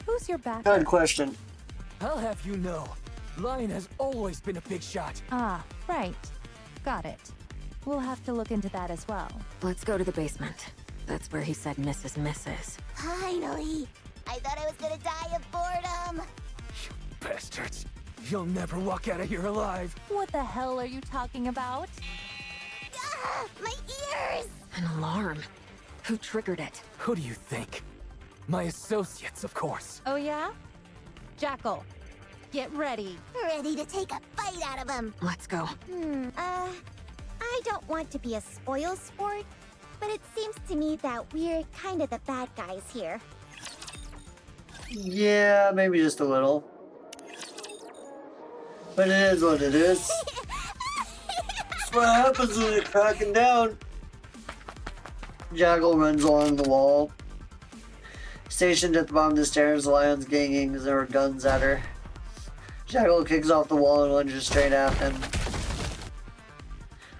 Who's your backup? Good question. I'll have you know, Lion has always been a big shot. Ah, right. Got it. We'll have to look into that as well. Let's go to the basement. That's where he said Mrs. Misses. Finally! I thought I was gonna die of boredom. Bastards. You'll never walk out of here alive. What the hell are you talking about? Ah, my ears! An alarm. Who triggered it? Who do you think? My associates, of course. Oh yeah? Jackal, get ready. Ready to take a bite out of him. Let's go. I don't want to be a spoil sport, but it seems to me that we're kind of the bad guys here. Yeah, maybe just a little. But it is what it is. That's what happens when you're cracking down. Jackal runs along the wall. Stationed at the bottom of the stairs, the Lion's ganging their guns at her. Jackal kicks off the wall and lunges straight at him.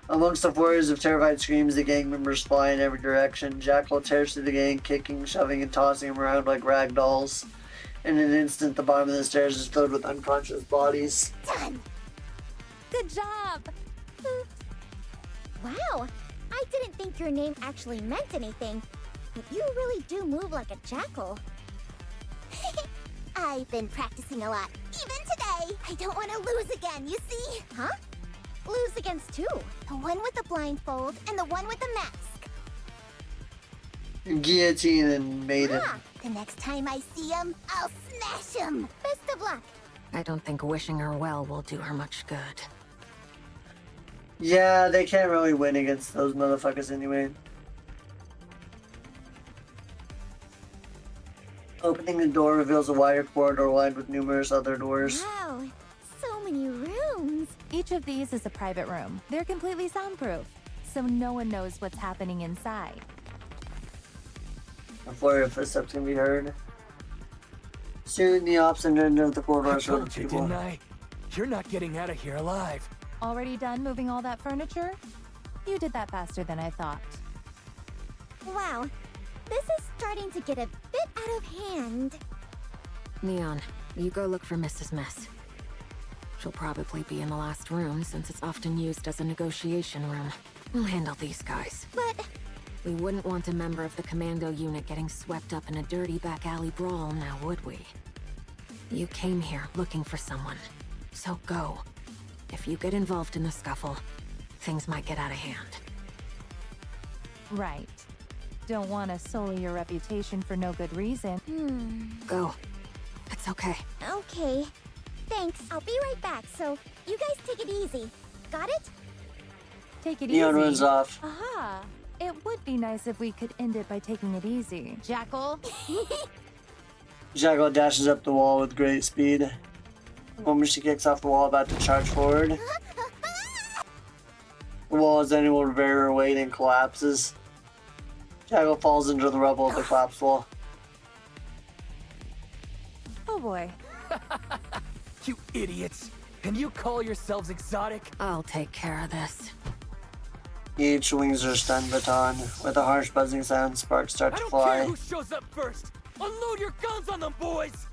Amongst the flurries of terrified screams, the gang members fly in every direction. Jackal tears through the gang, kicking, shoving, and tossing them around like rag dolls. In an instant, the bottom of the stairs is filled with unconscious bodies. Done! Good job! Wow, I didn't think your name actually meant anything, but you really do move like a jackal. I've been practicing a lot, even today. I don't want to lose again, you see? Huh? Lose against two. The one with the blindfold and the one with the mask. Guillotine and Maiden. Ah, the next time I see him, I'll smash him. Best of luck. I don't think wishing her well will do her much good. Yeah, they can't really win against those motherfuckers anyway. Opening the door reveals a wider corridor lined with numerous other doors. Wow, so many rooms. Each of these is a private room. They're completely soundproof, so no one knows what's happening inside. A flurry of footsteps can be heard. Soon, the opposite end of the corridor I is filled told with you, people. didn't I? You're not getting out of here alive. Already done moving all that furniture? You did that faster than I thought. Wow, this is starting to get a bit out of hand. Neon, you go look for Mrs. Miss. She'll probably be in the last room since it's often used as a negotiation room. We'll handle these guys. But We wouldn't want a member of the commando unit getting swept up in a dirty back alley brawl, now would we? You came here looking for someone. So go. If you get involved in the scuffle, things might get out of hand. Right. Don't want to sully your reputation for no good reason. Go. It's okay. Okay. Thanks. I'll be right back, so you guys take it easy. Got it? Take it Neon easy. runs off. Aha. It would be nice if we could end it by taking it easy. Jackal? Jackal dashes up the wall with great speed. The moment she kicks off the wall, about to charge forward. The wall is unable to bear her weight and collapses. Jackal falls into the rubble of the collapsed wall. Oh boy. You idiots! And you call yourselves exotic? I'll take care of this. Each swings her stun baton. With a harsh buzzing sound, sparks start I to don't fly. care who shows up first! Unload your guns on them, boys!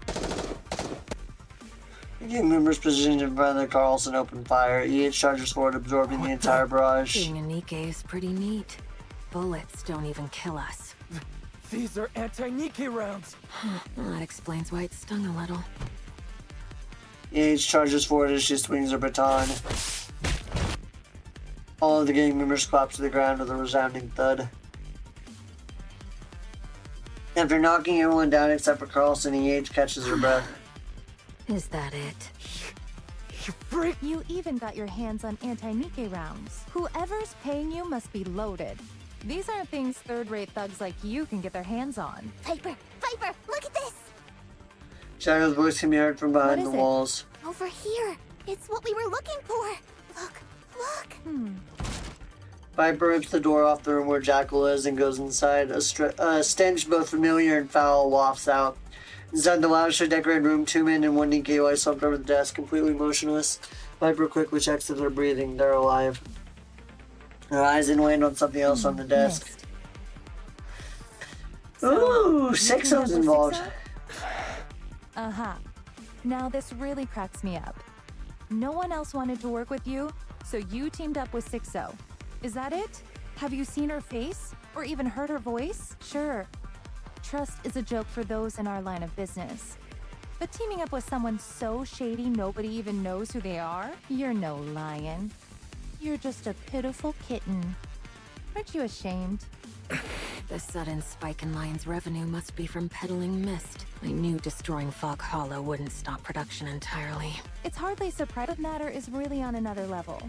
The gang members positioned in front of the Carlson open fire. EH charges forward, absorbing the entire barrage. Being a Nikke is pretty neat. Bullets don't even kill us. These are anti-Nikke rounds! Well, that explains why it stung a little. EH charges forward as she swings her baton. All of the gang members collapse to the ground with a resounding thud. After knocking everyone down except for Carlson, EH catches her breath. Is that it? You freak! You even got your hands on anti-Nikke rounds. Whoever's paying you must be loaded. These aren't things third-rate thugs like you can get their hands on. Viper! Viper! Look at this! Shadow's voice can be heard from behind the What is it? walls. Over here! It's what we were looking for! Look! Look! Viper rips the door off the room where Jackal is and goes inside. A stench both familiar and foul wafts out. Inside the lavishly decorated room, two men and one Nikke lie slumped over the desk, completely motionless. Viper quickly checks if they're breathing. They're alive. Her eyes then land on something else on the desk. Missed. Ooh, 6-0's involved. Now this really cracks me up. No one else wanted to work with you, so you teamed up with 6-0. Is that it? Have you seen her face? Or even heard her voice? Sure. Trust is a joke for those in our line of business. But teaming up with someone so shady nobody even knows who they are? You're no lion. You're just a pitiful kitten. Aren't you ashamed? The sudden spike in Lion's revenue must be from peddling mist. I knew destroying Fog Hollow wouldn't stop production entirely. It's hardly surprising the matter is really on another level.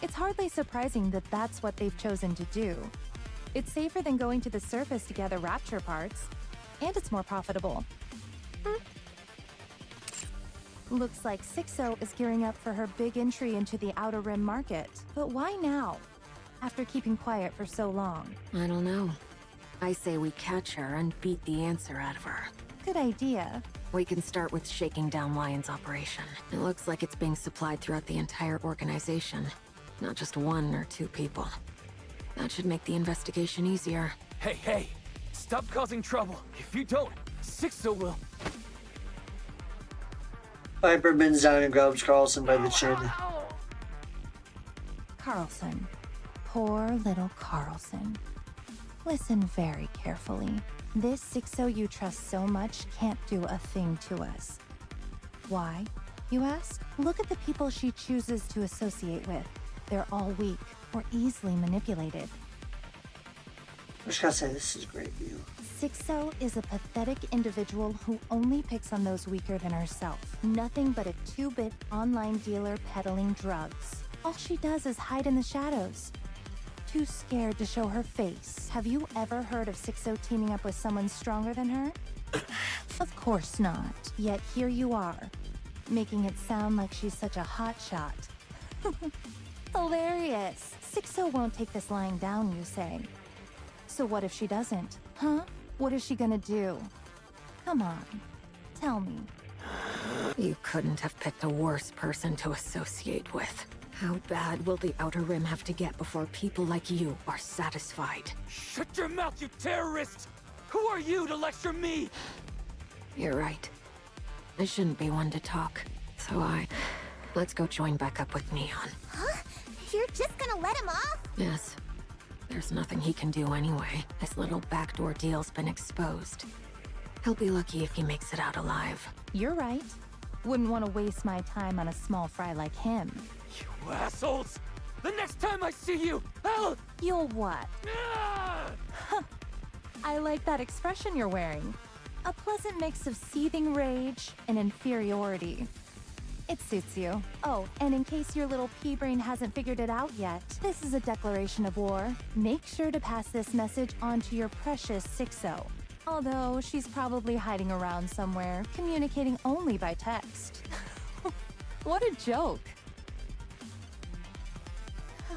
It's hardly surprising that that's what they've chosen to do. It's safer than going to the surface to gather rapture parts, and it's more profitable. Looks like 6-0 is gearing up for her big entry into the Outer Rim market. But why now? After keeping quiet for so long. I don't know. I say we catch her and beat the answer out of her. Good idea. We can start with shaking down Lion's operation. It looks like it's being supplied throughout the entire organization, not just one or two people. That should make the investigation easier. Hey! Stop causing trouble. If you don't, 6-0 will. Viper bends down and grabs Carlson by the chin. Carlson. Poor little Carlson. Listen very carefully. This 6-0 you trust so much can't do a thing to us. Why, you ask? Look at the people she chooses to associate with. They're all weak or easily manipulated. I just gotta say, this is a great view. 6-0 is a pathetic individual who only picks on those weaker than herself. Nothing but a 2-bit online dealer peddling drugs. All she does is hide in the shadows. Too scared to show her face. Have you ever heard of 6-0 teaming up with someone stronger than her? Of course not. Yet here you are, making it sound like she's such a hotshot. Hilarious. 6-0 won't take this lying down, you say. So what if she doesn't? Huh? What is she gonna do? Come on, tell me. You couldn't have picked a worse person to associate with. How bad will the Outer Rim have to get before people like you are satisfied? Shut your mouth, you terrorist! Who are you to lecture me? You're right. I shouldn't be one to talk. So let's go join back up with Neon. Huh? You're just gonna let him off? Yes. There's nothing he can do anyway. His little backdoor deal's been exposed. He'll be lucky if he makes it out alive. You're right. Wouldn't want to waste my time on a small fry like him. You assholes! The next time I see you, You'll what? Ah! I like that expression you're wearing. A pleasant mix of seething rage and inferiority. It suits you. Oh, and in case your little pea brain hasn't figured it out yet, this is a declaration of war. Make sure to pass this message on to your precious 6-0. Although she's probably hiding around somewhere, communicating only by text. What a joke.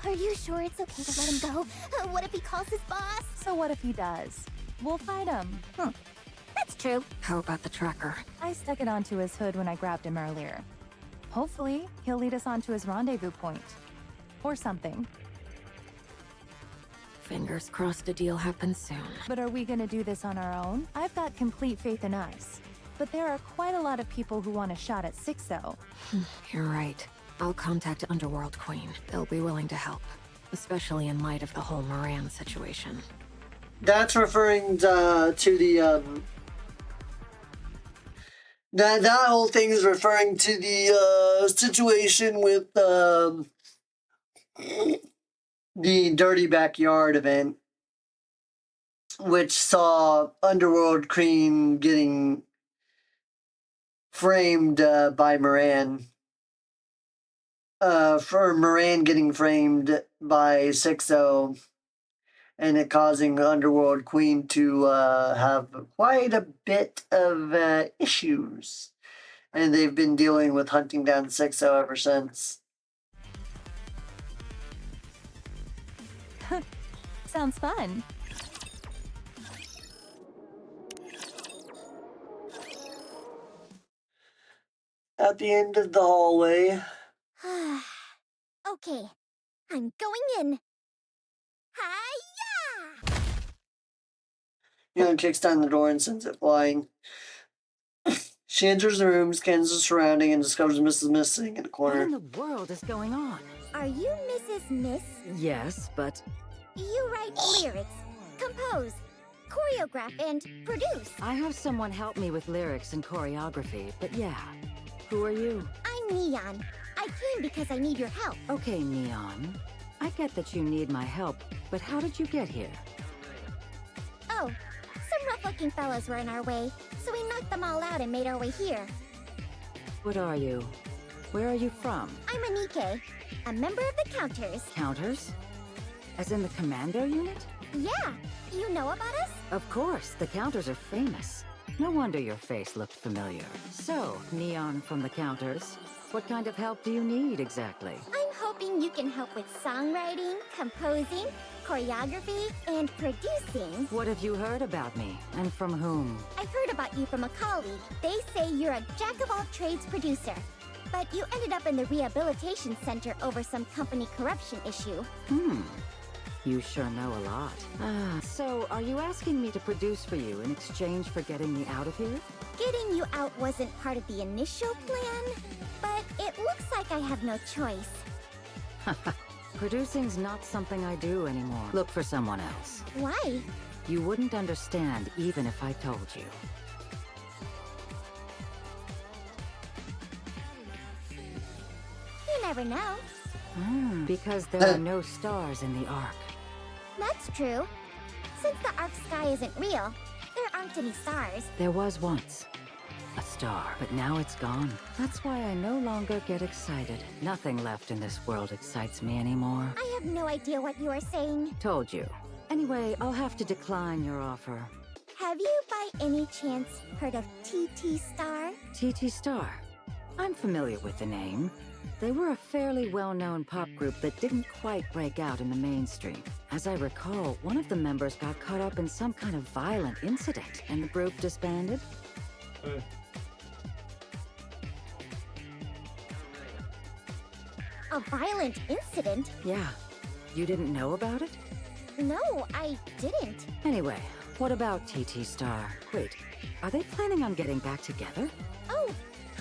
Are you sure it's okay to let him go? What if he calls his boss? So what if he does? We'll fight him. That's true. How about the tracker? I stuck it onto his hood when I grabbed him earlier. Hopefully, he'll lead us on to his rendezvous point. Or something. Fingers crossed a deal happens soon. But are we gonna do this on our own? I've got complete faith in us. But there are quite a lot of people who want a shot at 6-0. You're right. I'll contact Underworld Queen. They'll be willing to help. Especially in light of the whole Moran situation. That's referring to the that whole thing is referring to the situation with the Dirty Backyard event, which saw Underworld Queen getting framed by Moran. For Moran getting framed by 6-0, and it causing Underworld Queen to have quite a bit of issues. And they've been dealing with hunting down 6-0 ever since. Sounds fun. At the end of the hallway. Okay, I'm going in. Hi-ya! Neon kicks down the door and sends it flying. She enters the room, scans the surrounding, and discovers Mrs. Miss sitting in the What corner. in the world is going on? Are you Mrs. Miss? Yes, but You write lyrics, compose, choreograph, and produce. I have someone help me with lyrics and choreography, but yeah. Who are you? I'm Neon. I came because I need your help. Okay, Neon. I get that you need my help, but how did you get here? Oh, some rough-looking fellas were in our way, so we knocked them all out and made our way here. What are you? Where are you from? I'm a Nikke, a member of the Counters. Counters? As in the commando unit? Yeah, you know about us? Of course, the Counters are famous. No wonder your face looked familiar. So, Neon from the Counters, what kind of help do you need exactly? I'm hoping you can help with songwriting, composing, choreography, and producing. What have you heard about me, and from whom? I heard about you from a colleague. They say you're a jack-of-all-trades producer. But you ended up in the rehabilitation center over some company corruption issue. You sure know a lot. So are you asking me to produce for you in exchange for getting me out of here? Getting you out wasn't part of the initial plan, but it looks like I have no choice. Producing's not something I do anymore. Look for someone else. Why? You wouldn't understand even if I told you. You never know. Because there are no stars in the Ark. That's true. Since the Ark sky isn't real, there aren't any stars. There was once a star, but now it's gone. That's why I no longer get excited. Nothing left in this world excites me anymore. I have no idea what you are saying. Told you. Anyway, I'll have to decline your offer. Have you by any chance heard of TT Star? TT Star. I'm familiar with the name. They were a fairly well-known pop group that didn't quite break out in the mainstream. As I recall, one of the members got caught up in some kind of violent incident, and the group disbanded. A violent incident? Yeah. You didn't know about it? No, I didn't. Anyway, what about TT Star? Wait, are they planning on getting back together? Oh,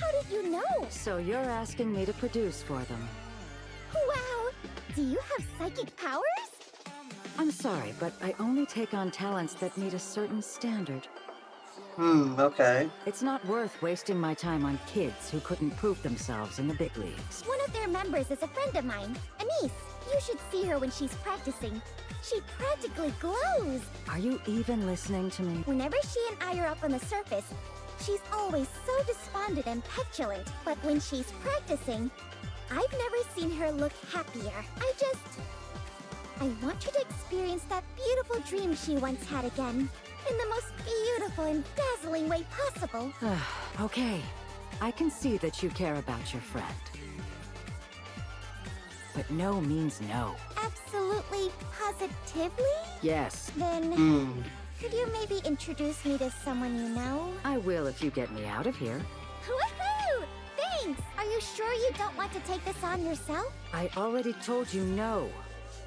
how did you know? So you're asking me to produce for them. Wow! Do you have psychic powers? I'm sorry, but I only take on talents that meet a certain standard. Okay. It's not worth wasting my time on kids who couldn't prove themselves in the big leagues. One of their members is a friend of mine, Anise. You should see her when she's practicing. She practically glows. Are you even listening to me? Whenever she and I are up on the surface, she's always so despondent and petulant. But when she's practicing, I've never seen her look happier. I want her to experience that beautiful dream she once had again. In the most beautiful and dazzling way possible. Okay, I can see that you care about your friend. But no means no. Absolutely, positively? Yes. Then, could you maybe introduce me to someone you know? I will if you get me out of here. Woohoo! Thanks! Are you sure you don't want to take this on yourself? I already told you no.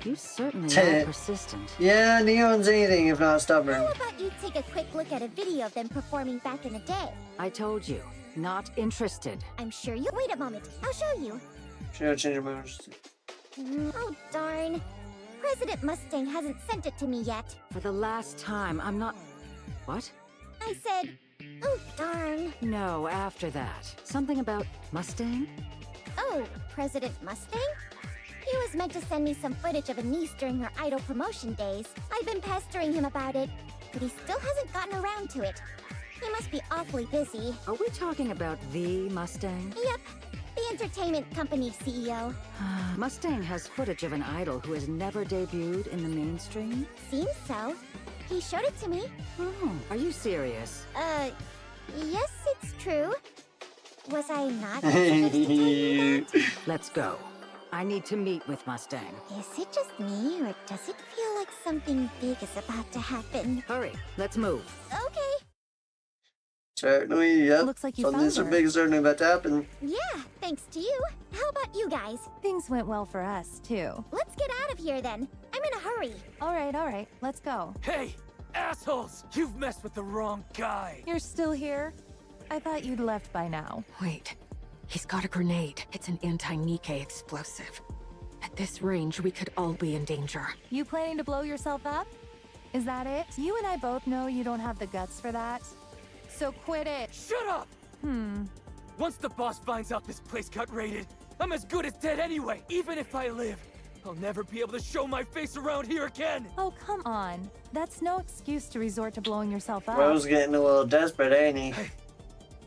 You certainly are persistent. Yeah, Neon's anything if not stubborn. How about you take a quick look at a video of them performing back in the day? I told you, not interested. I'm sure you... Wait a moment, I'll show you. Should I change my moves? Oh, darn. President Mustang hasn't sent it to me yet. For the last time, I'm not... What? I said, oh, darn. No, after that. Something about Mustang? Oh, President Mustang? He was meant to send me some footage of Anise during her idol promotion days. I've been pestering him about it, but he still hasn't gotten around to it. He must be awfully busy. Are we talking about the Mustang? Yep, the entertainment company CEO. Mustang has footage of an idol who has never debuted in the mainstream? Seems so. He showed it to me. Oh, are you serious? Yes, it's true. Was I not supposed to tell you that? Let's go. I need to meet with Mustang. Is it just me, or does it feel like something big is about to happen? Hurry, let's move. Okay. Certainly, yep. Looks like you Something found so her. big is certainly about to happen. Yeah, thanks to you. How about you guys? Things went well for us, too. Let's get out of here then. I'm in a hurry. All right, let's go. Hey, assholes! You've messed with the wrong guy. You're still here? I thought you'd left by now. Wait. He's got a grenade. It's an anti-Nikke explosive. At this range, we could all be in danger. You planning to blow yourself up? Is that it? You and I both know you don't have the guts for that. So quit it. Shut up! Once the boss finds out this place got raided, I'm as good as dead anyway. Even if I live, I'll never be able to show my face around here again. Oh, come on. That's no excuse to resort to blowing yourself up. Bro's getting a little desperate, ain't he? Hey,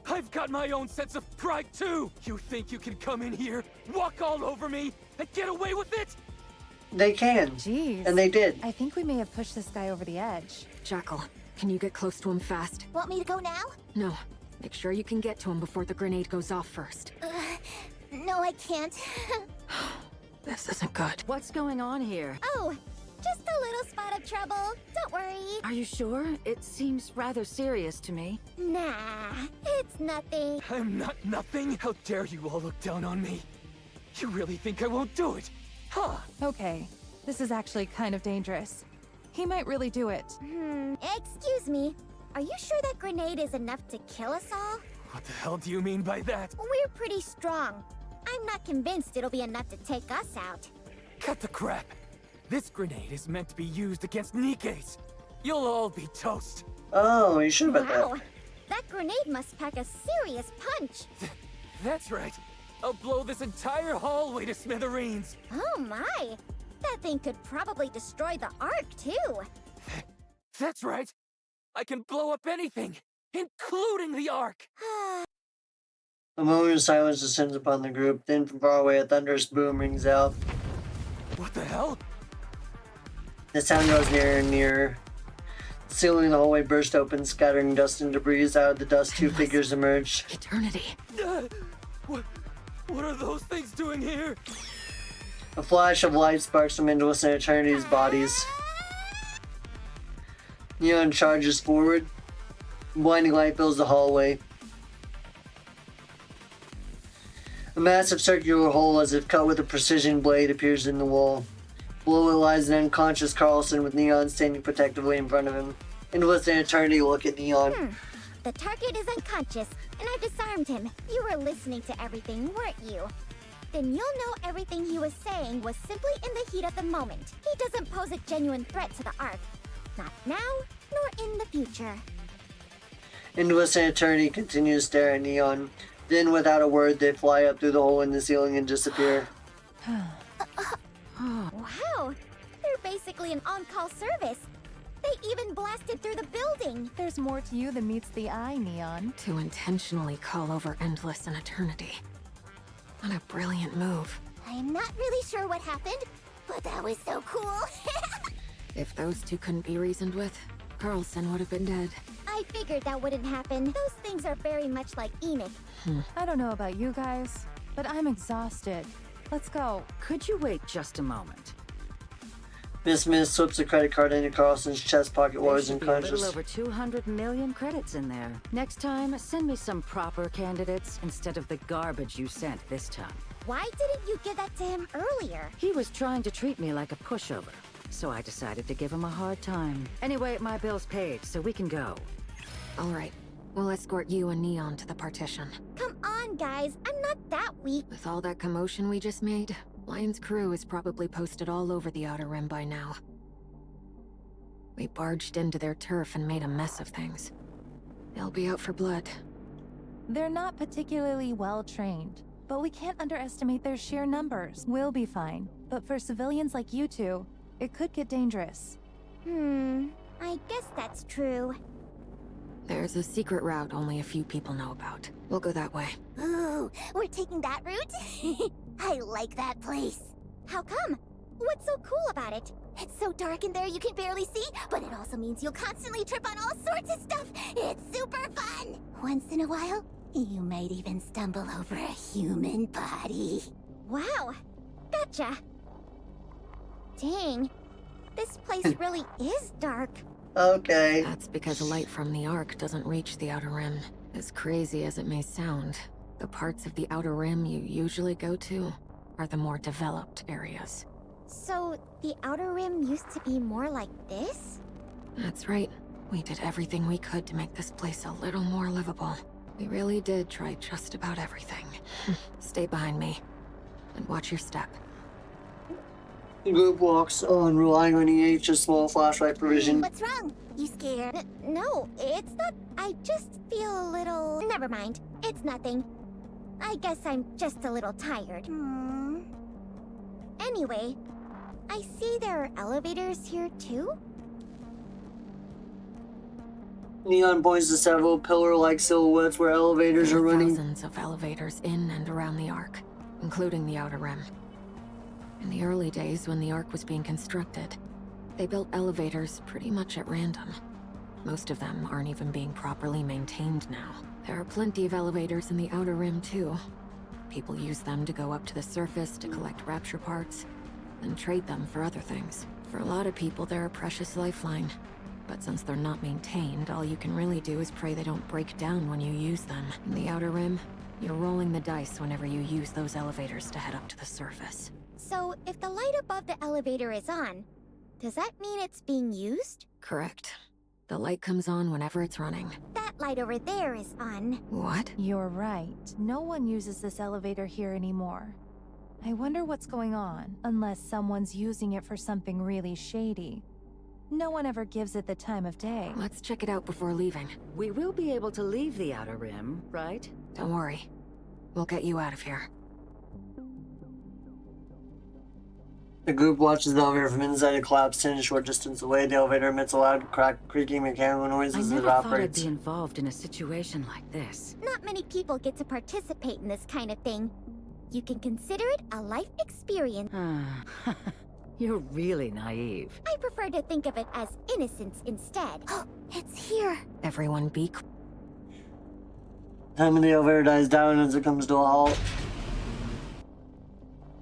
I've got my own sense of pride too. You think you can come in here, walk all over me, and get away with it? They can. Jeez. And they did. I think we may have pushed this guy over the edge. Jackal, can you get close to him fast? Want me to go now? No. Make sure you can get to him before the grenade goes off first. No, I can't. This isn't good. What's going on here? Oh, just a little spot of trouble. Don't worry. Are you sure? It seems rather serious to me. Nah, it's nothing. I'm not nothing. How dare you all look down on me? You really think I won't do it? Huh? Okay, this is actually kind of dangerous. He might really do it. Excuse me. Are you sure that grenade is enough to kill us all? What the hell do you mean by that? We're pretty strong. I'm not convinced it'll be enough to take us out. Cut the crap. This grenade is meant to be used against Nikke's. You'll all be toast. Oh, you should have Wow, bet that grenade must pack a serious punch. That's right. I'll blow this entire hallway to smithereens. Oh my, that thing could probably destroy the Ark too. That's right. I can blow up anything, including the Ark. A moment of silence descends upon the group. Then from far away, a thunderous boom rings out. What the hell? The sound grows nearer and nearer. The ceiling in the hallway burst open, scattering dust and debris. Out of the dust, two figures emerge. Eternity. What are those things doing here? A flash of light sparks from Endless and Eternity's bodies. Neon charges forward. Blinding light fills the hallway. A massive circular hole, as if cut with a precision blade, appears in the wall. Below it lies an unconscious Carlson with Neon standing protectively in front of him. Endless and Eternity look at Neon. The target is unconscious, and I've disarmed him. You were listening to everything, weren't you? Then you'll know everything he was saying was simply in the heat of the moment. He doesn't pose a genuine threat to the Ark. Not now, nor in the future. Endless and Eternity continue to stare at Neon. Then, without a word, they fly up through the hole in the ceiling and disappear. Wow, they're basically an on-call service. They even blasted through the building. There's more to you than meets the eye, Neon. To intentionally call over Endless and Eternity. What a brilliant move. I'm not really sure what happened, but that was so cool. If those two couldn't be reasoned with, Carlson would have been dead. I figured that wouldn't happen. Those things are very much like Enoch. I don't know about you guys, but I'm exhausted. Let's go. Could you wait just a moment? Miss slips a credit card into Carlson's chest pocket while There he's should be a unconscious. little over 200 million credits in there. Next time, send me some proper candidates instead of the garbage you sent this time. Why didn't you give that to him earlier? He was trying to treat me like a pushover, so I decided to give him a hard time. Anyway, my bill's paid, so we can go. All right, we'll escort you and Neon to the partition. Come on, guys. I'm not that weak. With all that commotion we just made, Lion's crew is probably posted all over the Outer Rim by now. We barged into their turf and made a mess of things. They'll be out for blood. They're not particularly well trained, but we can't underestimate their sheer numbers. We'll be fine, but for civilians like you two, it could get dangerous. I guess that's true. There's a secret route only a few people know about. We'll go that way. Ooh, we're taking that route? I like that place. How come? What's so cool about it? It's so dark in there you can barely see, but it also means you'll constantly trip on all sorts of stuff. It's super fun. Once in a while, you might even stumble over a human body. Wow, Gotcha. Dang, this place really is dark. Okay. That's because light from the Ark doesn't reach the Outer Rim. As crazy as it may sound, the parts of the Outer Rim you usually go to are the more developed areas. So, the Outer Rim used to be more like this? That's right. We did everything we could to make this place a little more livable. We really did try just about everything. Stay behind me. And watch your step. The group walks on, relying on EH's small flashlight provision. What's wrong? You scared? No, it's not. I just feel a little... Never mind. It's nothing. I guess I'm just a little tired. Anyway, I see there are elevators here too? Neon points to several pillar-like silhouettes where elevators There are are running. thousands of elevators in and around the Ark, including the Outer Rim. In the early days when the Ark was being constructed, they built elevators pretty much at random. Most of them aren't even being properly maintained now. There are plenty of elevators in the Outer Rim too. People use them to go up to the surface to collect rapture parts, and trade them for other things. For a lot of people, they're a precious lifeline. But since they're not maintained, all you can really do is pray they don't break down when you use them. In the Outer Rim, you're rolling the dice whenever you use those elevators to head up to the surface. So, if the light above the elevator is on, does that mean it's being used? Correct. The light comes on whenever it's running. That light over there is on. What? You're right. No one uses this elevator here anymore. I wonder what's going on, unless someone's using it for something really shady. No one ever gives it the time of day. Let's check it out before leaving. We will be able to leave the Outer Rim, right? Don't worry. We'll get you out of here. The group watches the elevator from inside a collapse 10 a short distance away. The elevator emits a loud, creaking mechanical noise I as it never thought I'd operates. be involved in a situation like this. Not many people get to participate in this kind of thing. You can consider it a life experience. You're really naive. I prefer to think of it as innocence instead. It's here. Everyone be Time of the elevator dies down as it comes to a halt.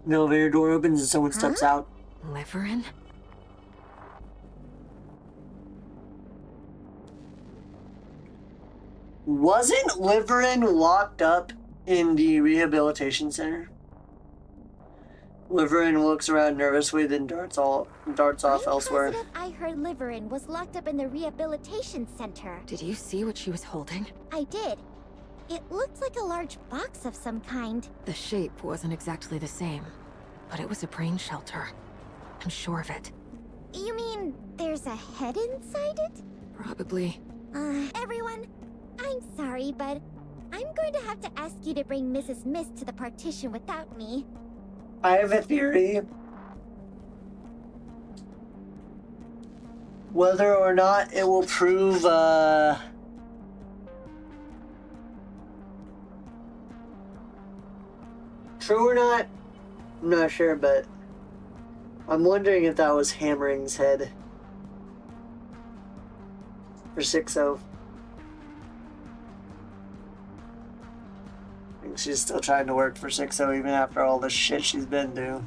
The elevator door opens and someone steps out. Liverin? Wasn't Liverin locked up in the rehabilitation center? Liverin looks around nervously, then darts off elsewhere. I'm positive I heard Liverin was locked up in the rehabilitation center. Did you see what she was holding? I did. It looked like a large box of some kind. The shape wasn't exactly the same, but it was a brain shelter. I'm sure of it. You mean there's a head inside it? Probably. Everyone, I'm sorry, but I'm going to have to ask you to bring Mrs. Mist to the partition without me. I have a theory. Whether or not it will prove, true or not, I'm not sure, but I'm wondering if that was Hammering's head. For 6-0. I think she's still trying to work for 6-0 even after all the shit she's been through.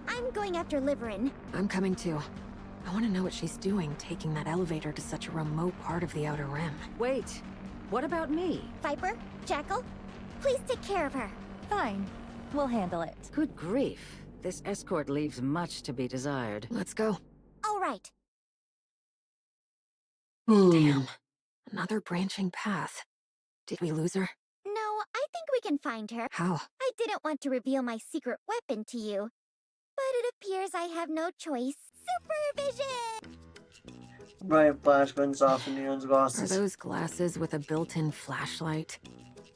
I'm going after Liverin. I'm coming too. I want to know what she's doing, taking that elevator to such a remote part of the Outer Rim. Wait, what about me? Viper, Jackal, please take care of her. Fine. We'll handle it. Good grief. This escort leaves much to be desired. Let's go. All right. Damn. Another branching path. Did we lose her? No, I think we can find her. How? I didn't want to reveal my secret weapon to you, but it appears I have no choice. Supervision! Bright flash guns off in Neon's Are glasses. those glasses with a built-in flashlight?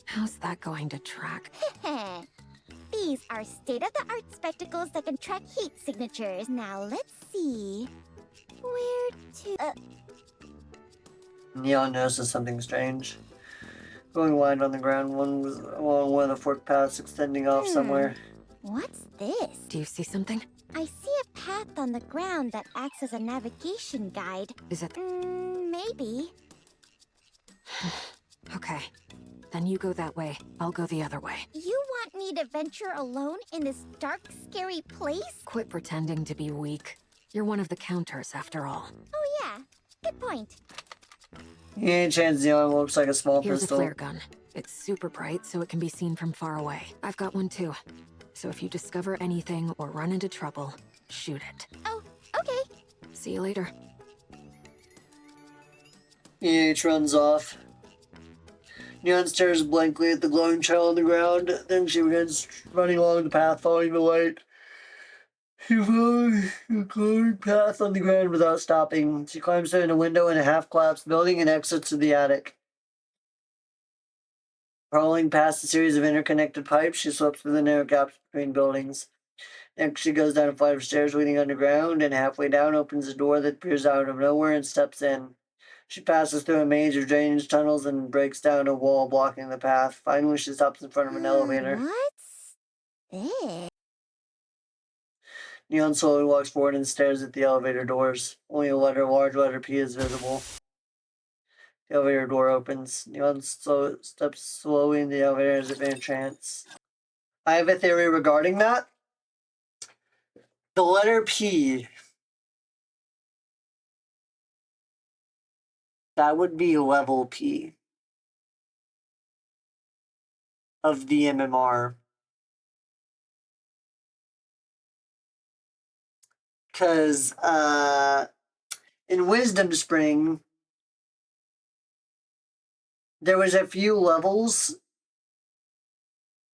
How's that going to track? These are state-of-the-art spectacles that can track heat signatures. Now let's see. Where to... Neon notices something strange. Going wide on the ground, one was along one of the forked paths extending off somewhere. What's this? Do you see something? I see a path on the ground that acts as a navigation guide. Is it... Maybe. Okay. Then you go that way. I'll go the other way. You want me to venture alone in this dark, scary place? Quit pretending to be weak. You're one of the counters, after all. Oh yeah, good point. Any chance Neon looks like a small Here's pistol? a flare gun. It's super bright, so it can be seen from far away. I've got one too. So if you discover anything or run into trouble, shoot it. Oh, okay. See you later. EH runs off. Neon stares blankly at the glowing trail on the ground. Then she begins running along the path, following the light. She follows the glowing path on the ground without stopping. She climbs through a window in a half-collapsed building and exits to the attic. Crawling past a series of interconnected pipes, she slips through the narrow gaps between buildings. Next, she goes down a flight of stairs leading underground, and halfway down opens a door that appears out of nowhere and steps in. She passes through a maze of drainage tunnels and breaks down a wall blocking the path. Finally, she stops in front of an elevator. What's this? Neon slowly walks forward and stares at the elevator doors. Only a large letter P is visible. The elevator door opens. Neon steps slowly in the elevator as if in a trance. I have a theory regarding that. The letter P. That would be level P of the MMR. Because in Wisdom Spring, there was a few levels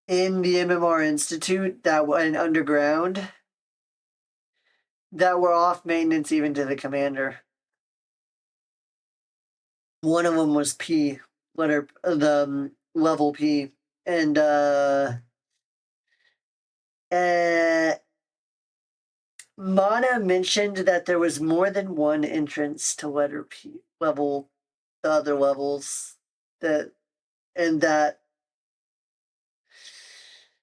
in the MMR Institute that went underground that were off maintenance even to the commander. One of them was P, the level P, and Mana mentioned that there was more than one entrance to letter P level, the other levels, and that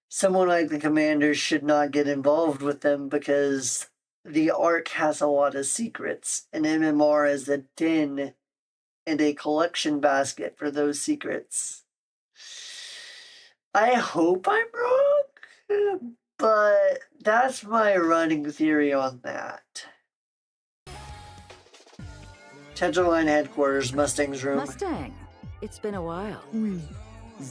someone like the commander should not get involved with them because the Ark has a lot of secrets, and MMR is a den and a collection basket for those secrets. I hope I'm wrong, but that's my running theory on that. Tenderline headquarters, Mustang's room. Mustang, it's been a while. Oui,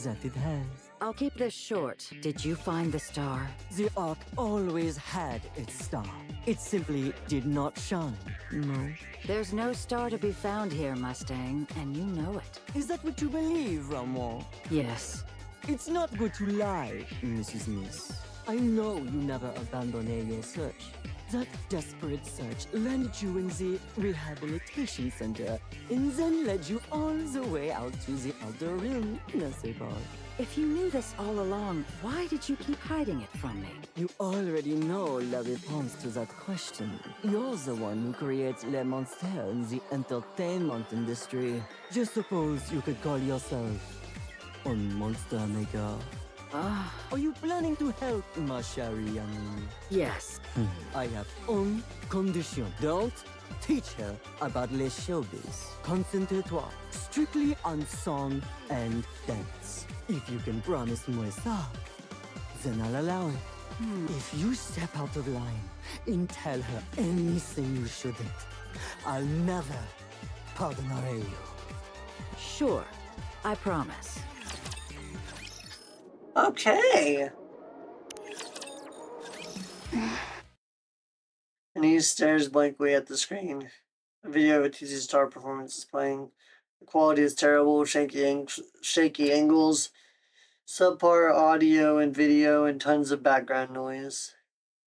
that it has. I'll keep this short. Did you find the star? The Ark always had its star. It simply did not shine. No. There's no star to be found here, Mustang, and you know it. Is that what you believe, Ramon? Yes. It's not good to lie, Mrs. Miss. I know you never abandoned your search. That desperate search landed you in the rehabilitation center and then led you all the way out to the outer rim, n'est-ce pas? If you knew this all along, why did you keep hiding it from me? You already know la réponse to that question. You're the one who creates les monsters in the entertainment industry. Just suppose you could call yourself a monster maker. Are you planning to help, ma chérie Annie? Yes. I have one condition. Don't teach her about les showbiz. Concentre-toi strictly on song and dance. If you can promise moi ça, then I'll allow it. If you step out of line and tell her anything you shouldn't, I'll never pardon you. Sure, I promise. Okay. And he stares blankly at the screen. A video of a TC Star performance is playing. The quality is terrible, shaky angles, subpar audio and video, and tons of background noise.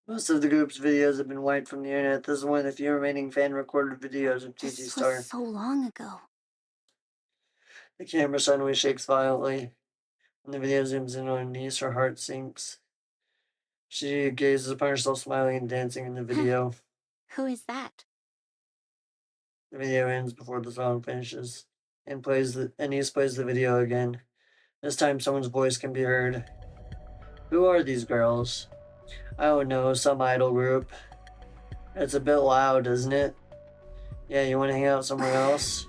Most of the group's videos have been wiped from the internet. This is one of the few remaining fan-recorded videos of TC This Star. was so long ago. The camera suddenly shakes violently. When the video zooms in on her niece, her heart sinks. She gazes upon herself smiling and dancing in the video. Who is that? The video ends before the song finishes, and Anise plays the video again. This time someone's voice can be heard. Who are these girls? I don't know, some idol group. It's a bit loud, isn't it? Yeah, you want to hang out somewhere else?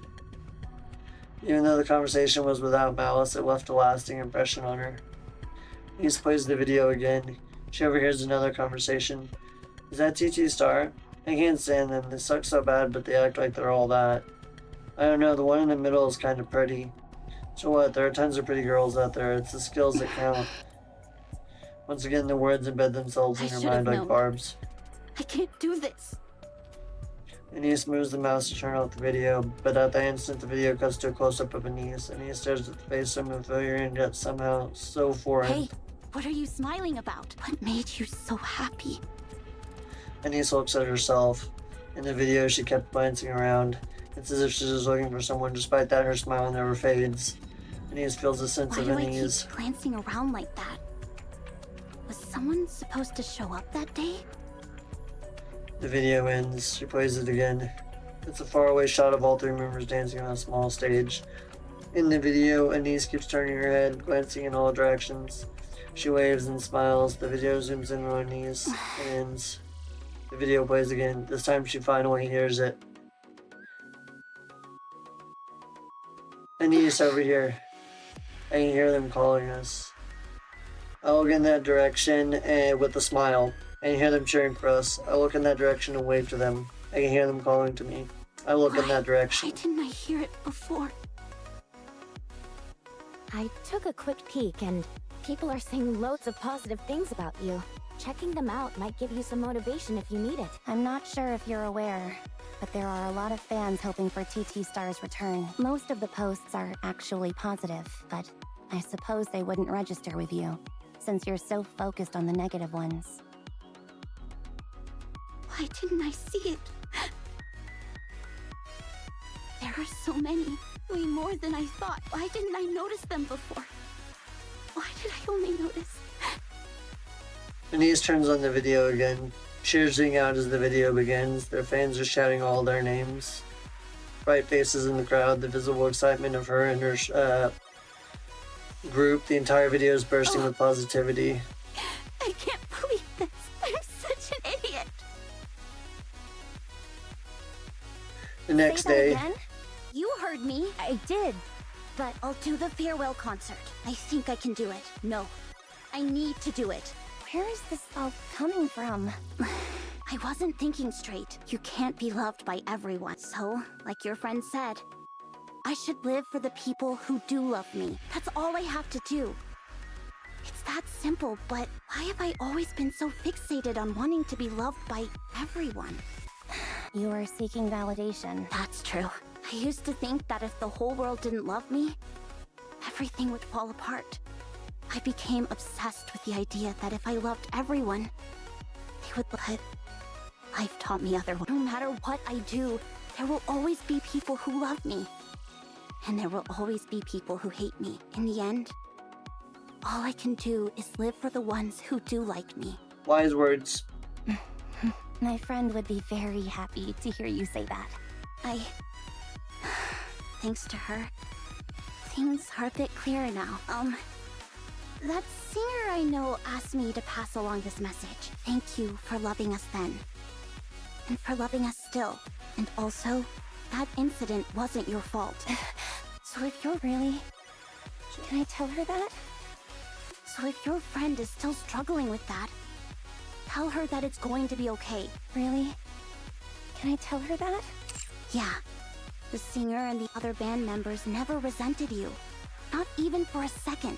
Even though the conversation was without malice, it left a lasting impression on her. Nikke plays the video again. She overhears another conversation. Is that TT Star? I can't stand them. They suck so bad, but they act like they're all that. I don't know, the one in the middle is kind of pretty. So what, there are tons of pretty girls out there. It's the skills that count. Once again, the words embed themselves in her mind like barbs. I can't do this. Anise moves the mouse to turn off the video, but at that instant the video cuts to a close-up of Anise. Anise stares at the face so familiar and yet somehow so foreign. Hey, what are you smiling about? What made you so happy? Anise looks at herself. In the video, she kept glancing around. It's as if she's just looking for someone. Despite that, her smile never fades. Anise feels a sense of unease. Why do I keep glancing around like that? Was someone supposed to show up that day? The video ends. She plays it again. It's a faraway shot of all three members dancing on a small stage. In the video, Anise keeps turning her head, glancing in all directions. She waves and smiles. The video zooms in on Anise and ends. The video plays again. This time she finally hears it. Anise, over here. I can hear them calling us. I look in that direction and with a smile. I can hear them cheering for us. I look in that direction and wave to them. I can hear them calling to me. I look in that direction. Why didn't I hear it before? I took a quick peek and people are saying loads of positive things about you. Checking them out might give you some motivation if you need it. I'm not sure if you're aware, but there are a lot of fans hoping for TT Star's return. Most of the posts are actually positive, but I suppose they wouldn't register with you, since you're so focused on the negative ones. Why didn't I see it? There are so many, way more than I thought. Why didn't I notice them before? Why did I only notice? Anise turns on the video again. Cheers ring out as the video begins. Their fans are shouting all their names. Bright faces in the crowd, the visible excitement of her and her group. The entire video is bursting with positivity. I can't believe this. I'm such an idiot. The next day... Again? You heard me. I did, but I'll do the farewell concert. I think I can do it. No, I need to do it. where is this all coming from? I wasn't thinking straight. You can't be loved by everyone. So, like your friend said, I should live for the people who do love me. That's all I have to do. It's that simple, but why have I always been so fixated on wanting to be loved by everyone? You are seeking validation. That's true. I used to think that if the whole world didn't love me, everything would fall apart. I became obsessed with the idea that if I loved everyone, they would love it. Life taught me otherwise. No matter what I do, there will always be people who love me. And there will always be people who hate me. In the end, all I can do is live for the ones who do like me. Wise words. My friend would be very happy to hear you say that. Thanks to her, things are a bit clearer now. That singer I know asked me to pass along this message. Thank you for loving us then. And for loving us still. And also, that incident wasn't your fault. So if you're Really? Can I tell her that? So if your friend is still struggling with that, tell her that it's going to be okay. Really? Can I tell her that? Yeah. The singer and the other band members never resented you. Not even for a second.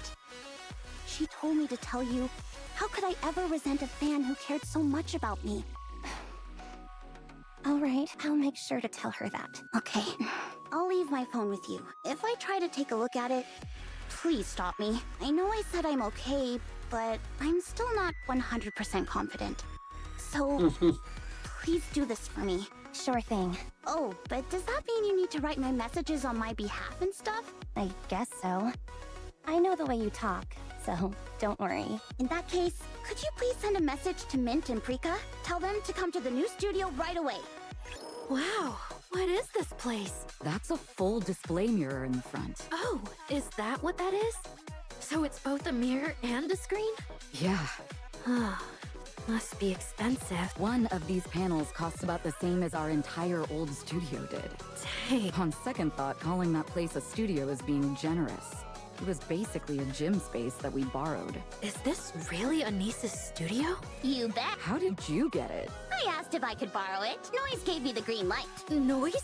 She told me to tell you, how could I ever resent a fan who cared so much about me? All right, I'll make sure to tell her that. Okay. I'll leave my phone with you. If I try to take a look at it, please stop me. I know I said I'm okay, but I'm still not 100% confident. So, please do this for me. Sure thing. Oh, but does that mean you need to write my messages on my behalf and stuff? I guess so. I know the way you talk, so don't worry. In that case, could you please send a message to Mint and Prika? Tell them to come to the new studio right away. Wow, what is this place? That's a full display mirror in the front. Oh, is that what that is? So it's both a mirror and a screen? Yeah. Must be expensive. One of these panels costs about the same as our entire old studio did. Dang. On second thought, calling that place a studio is being generous. It was basically a gym space that we borrowed. Is this really Anisa's studio? You bet. How did you get it? I asked if I could borrow it. Noise gave me the green light. Noise?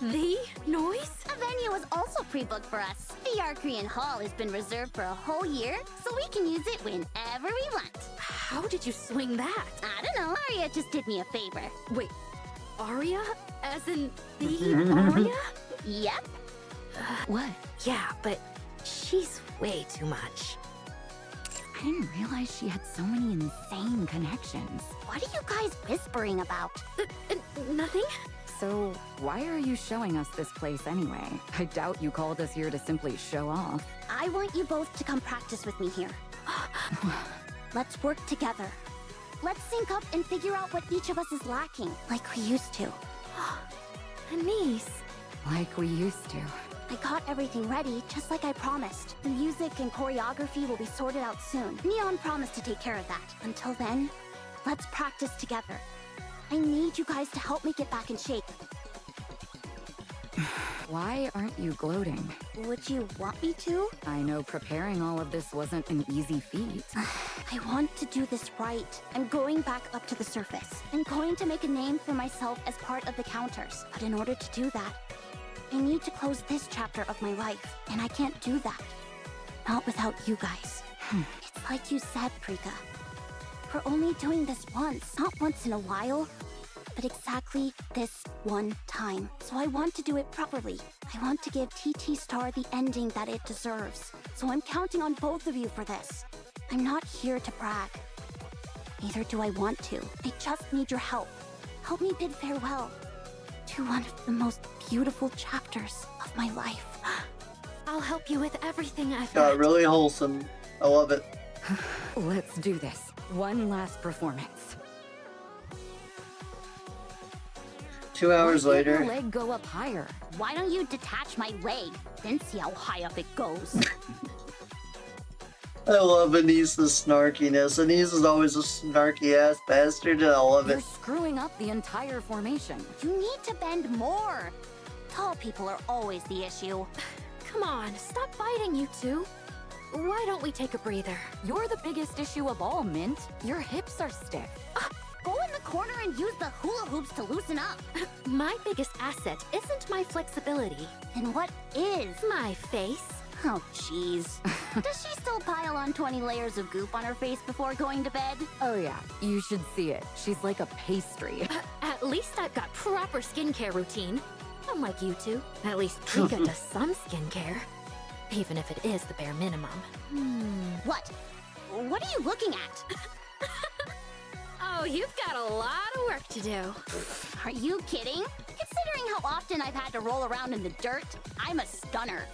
The noise? A venue was also pre-booked for us. The Arcrean Hall has been reserved for a whole year, so we can use it whenever we want. How did you swing that? I don't know. Arya just did me a favor. Wait, Arya? As in the Arya? Yep. What? Yeah, but she's way too much. I didn't realize she had so many insane connections. What are you guys whispering about? Nothing? So, why are you showing us this place anyway? I doubt you called us here to simply show off. I want you both to come practice with me here. Let's work together. Let's sync up and figure out what each of us is lacking, like we used to. Anise. Like we used to. I got everything ready, just like I promised. The music and choreography will be sorted out soon. Neon promised to take care of that. Until then, let's practice together. I need you guys to help me get back in shape. Why aren't you gloating? Would you want me to? I know preparing all of this wasn't an easy feat. I want to do this right. I'm going back up to the surface. I'm going to make a name for myself as part of the counters. But in order to do that, I need to close this chapter of my life. And I can't do that. Not without you guys. It's like you said, Prika. We're only doing this once. Not once in a while, but exactly this one time. So I want to do it properly. I want to give TT Star the ending that it deserves. So I'm counting on both of you for this. I'm not here to brag. Neither do I want to. I just need your help. Help me bid farewell to one of the most beautiful chapters of my life. I'll help you with everything I've Got really wholesome. I love it. Let's do this. One last performance. 2 hours Why can't later. your leg go up higher? Why don't you detach my leg, then see how high up it goes? I love Anisa's snarkiness. Anisa's always a snarky ass bastard, and I love You're it. screwing up the entire formation. You need to bend more. Tall people are always the issue. Come on, stop fighting, you two. Why don't we take a breather? You're the biggest issue of all, Mint. Your hips are stiff. Go in the corner and use the hula hoops to loosen up. My biggest asset isn't my flexibility. Then what is? My face. Oh, jeez. Does she still pile on 20 layers of goop on her face before going to bed? Oh yeah, you should see it. She's like a pastry. At least I've got proper skincare routine. Unlike you two. At least Prika does some skincare. Even if it is the bare minimum. What? What are you looking at? Oh, you've got a lot of work to do. Are you kidding? Considering how often I've had to roll around in the dirt, I'm a stunner.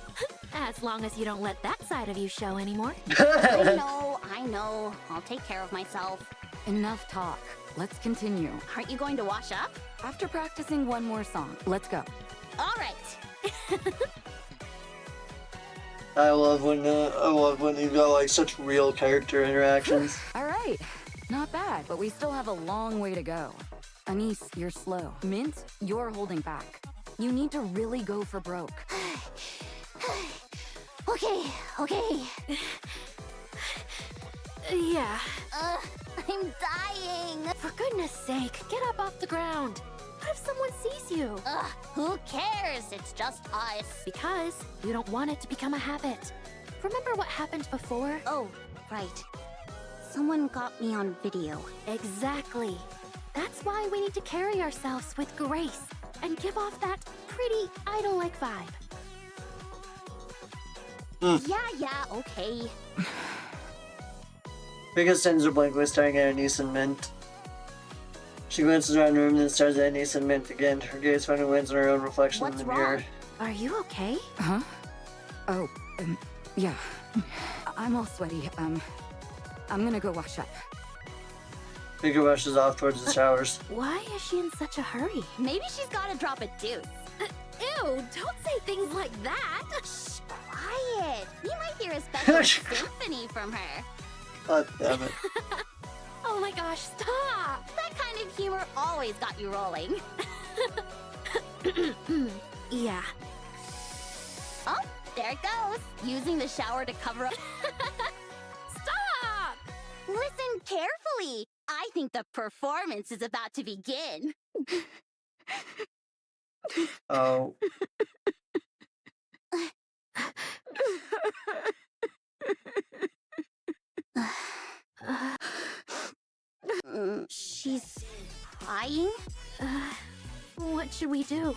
As long as you don't let that side of you show anymore. I know. I'll take care of myself. Enough talk. Let's continue. Aren't you going to wash up? After practicing one more song, let's go. All right. I love when you got like such real character interactions. All right. Not bad, but we still have a long way to go. Anise, you're slow. Mint, you're holding back. You need to really go for broke. Okay. Yeah. I'm dying. For goodness sake, get up off the ground. What if someone sees you? Who cares? It's just us. Because you don't want it to become a habit. Remember what happened before? Oh, right. Someone got me on video. Exactly. That's why we need to carry ourselves with grace and give off that pretty idol-like vibe. Yeah, okay. Rika sends her blankly staring at Anise and Mint. She glances around the room and then stares at Anise and Mint again. Her gaze finally lands on her own reflection in the mirror. Are you okay? Huh? Oh, yeah. I'm all sweaty. I'm gonna go wash up. Rika rushes off towards the showers. Why is she in such a hurry? Maybe she's gotta drop a deuce. Ew, don't say things like that. Shh, quiet. You might hear a special symphony from her. God damn it. Oh my my gosh, stop! That kind of humor always got you rolling. Yeah. Oh, there it goes. Using the shower to cover up. Stop! Listen carefully. I think the performance is about to begin. Oh. She's crying? What should we do?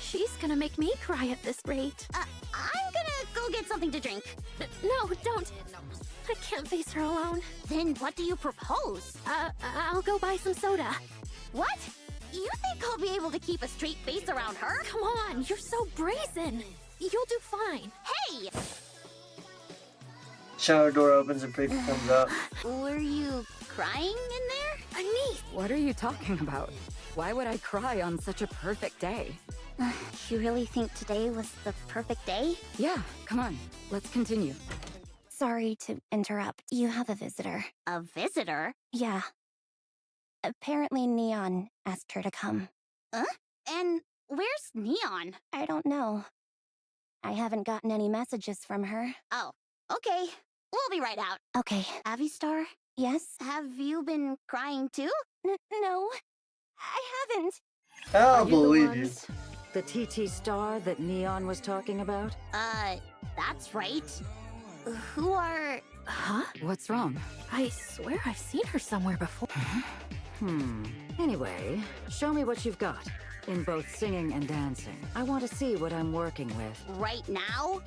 She's gonna make me cry at this rate. I'm gonna go get something to drink. No, don't. I can't face her alone. Then what do you propose? I'll go buy some soda. What? You think I'll be able to keep a straight face around her? Come on, you're so brazen. You'll do fine. Hey! Shower door opens and Pretty comes up. Were you crying in there? Anise! What are you talking about? Why would I cry on such a perfect day? You really think today was the perfect day? Yeah, come on, let's continue. Sorry to interrupt. You have a visitor. A visitor? Yeah. Apparently Neon asked her to come. Huh? And where's Neon? I don't know. I haven't gotten any messages from her. Oh, okay. We'll be right out. Okay. Avistar? Yes? Have you been crying too? No. I haven't. I'll Are you the believe you. ones? The TT star that Neon was talking about? That's right. Who are... Huh? What's wrong? I swear I've seen her somewhere before. Anyway, show me what you've got. In both singing and dancing. I want to see what I'm working with. Right now?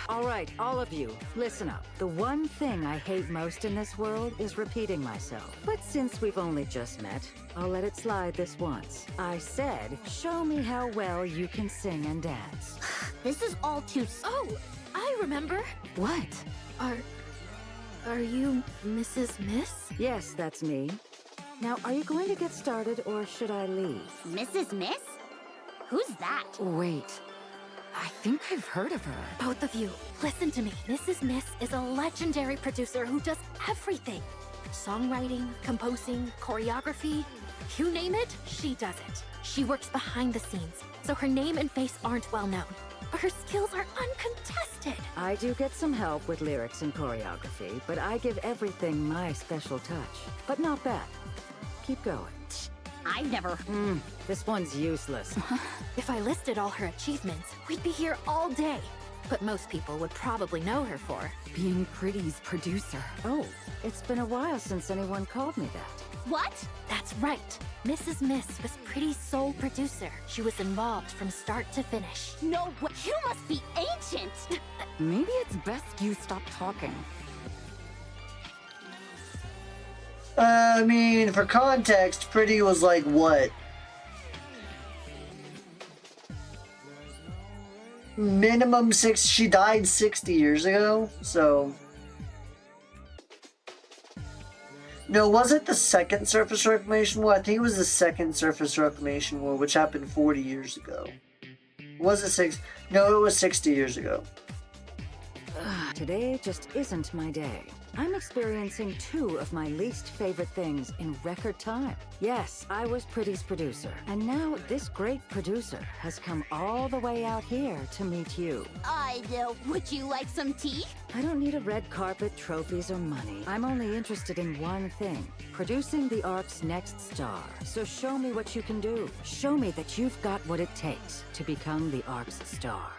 All right, all of you, listen up. The one thing I hate most in this world is repeating myself. But since we've only just met, I'll let it slide this once. I said, show me how well you can sing and dance. This is all too... Oh, I remember. What? Are you Mrs. Miss? Yes, that's me. Now, are you going to get started or should I leave? Mrs. Miss? Who's that? Wait, I think I've heard of her. Both of you, listen to me. Mrs. Miss is a legendary producer who does everything. Songwriting, composing, choreography. You name it, she does it. She works behind the scenes, so her name and face aren't well known. But her skills are uncontested. I do get some help with lyrics and choreography, but I give everything my special touch. But not bad. Keep going. I've never... This one's useless. If I listed all her achievements, we'd be here all day. But most people would probably know her for being Pretty's producer. Oh, it's been a while since anyone called me that. What? That's right. Mrs. Miss was Pretty's sole producer. She was involved from start to finish. No way. You must be ancient. Maybe it's best you stop talking. I mean, for context, Pretty was like, what? Minimum 6, she died 60 years ago, so... No, was it the second Surface Reclamation War? I think it was the second Surface Reclamation War, which happened 40 years ago. Was it 6? No, it was 60 years ago. Today just isn't my day. I'm experiencing 2 of my least favorite things in record time. Yes, I was Pretty's producer, and now this great producer has come all the way out here to meet you. Would you like some tea? I don't need a red carpet, trophies, or money. I'm only interested in one thing, producing the ARC's next star. So show me what you can do. Show me that you've got what it takes to become the ARC's star.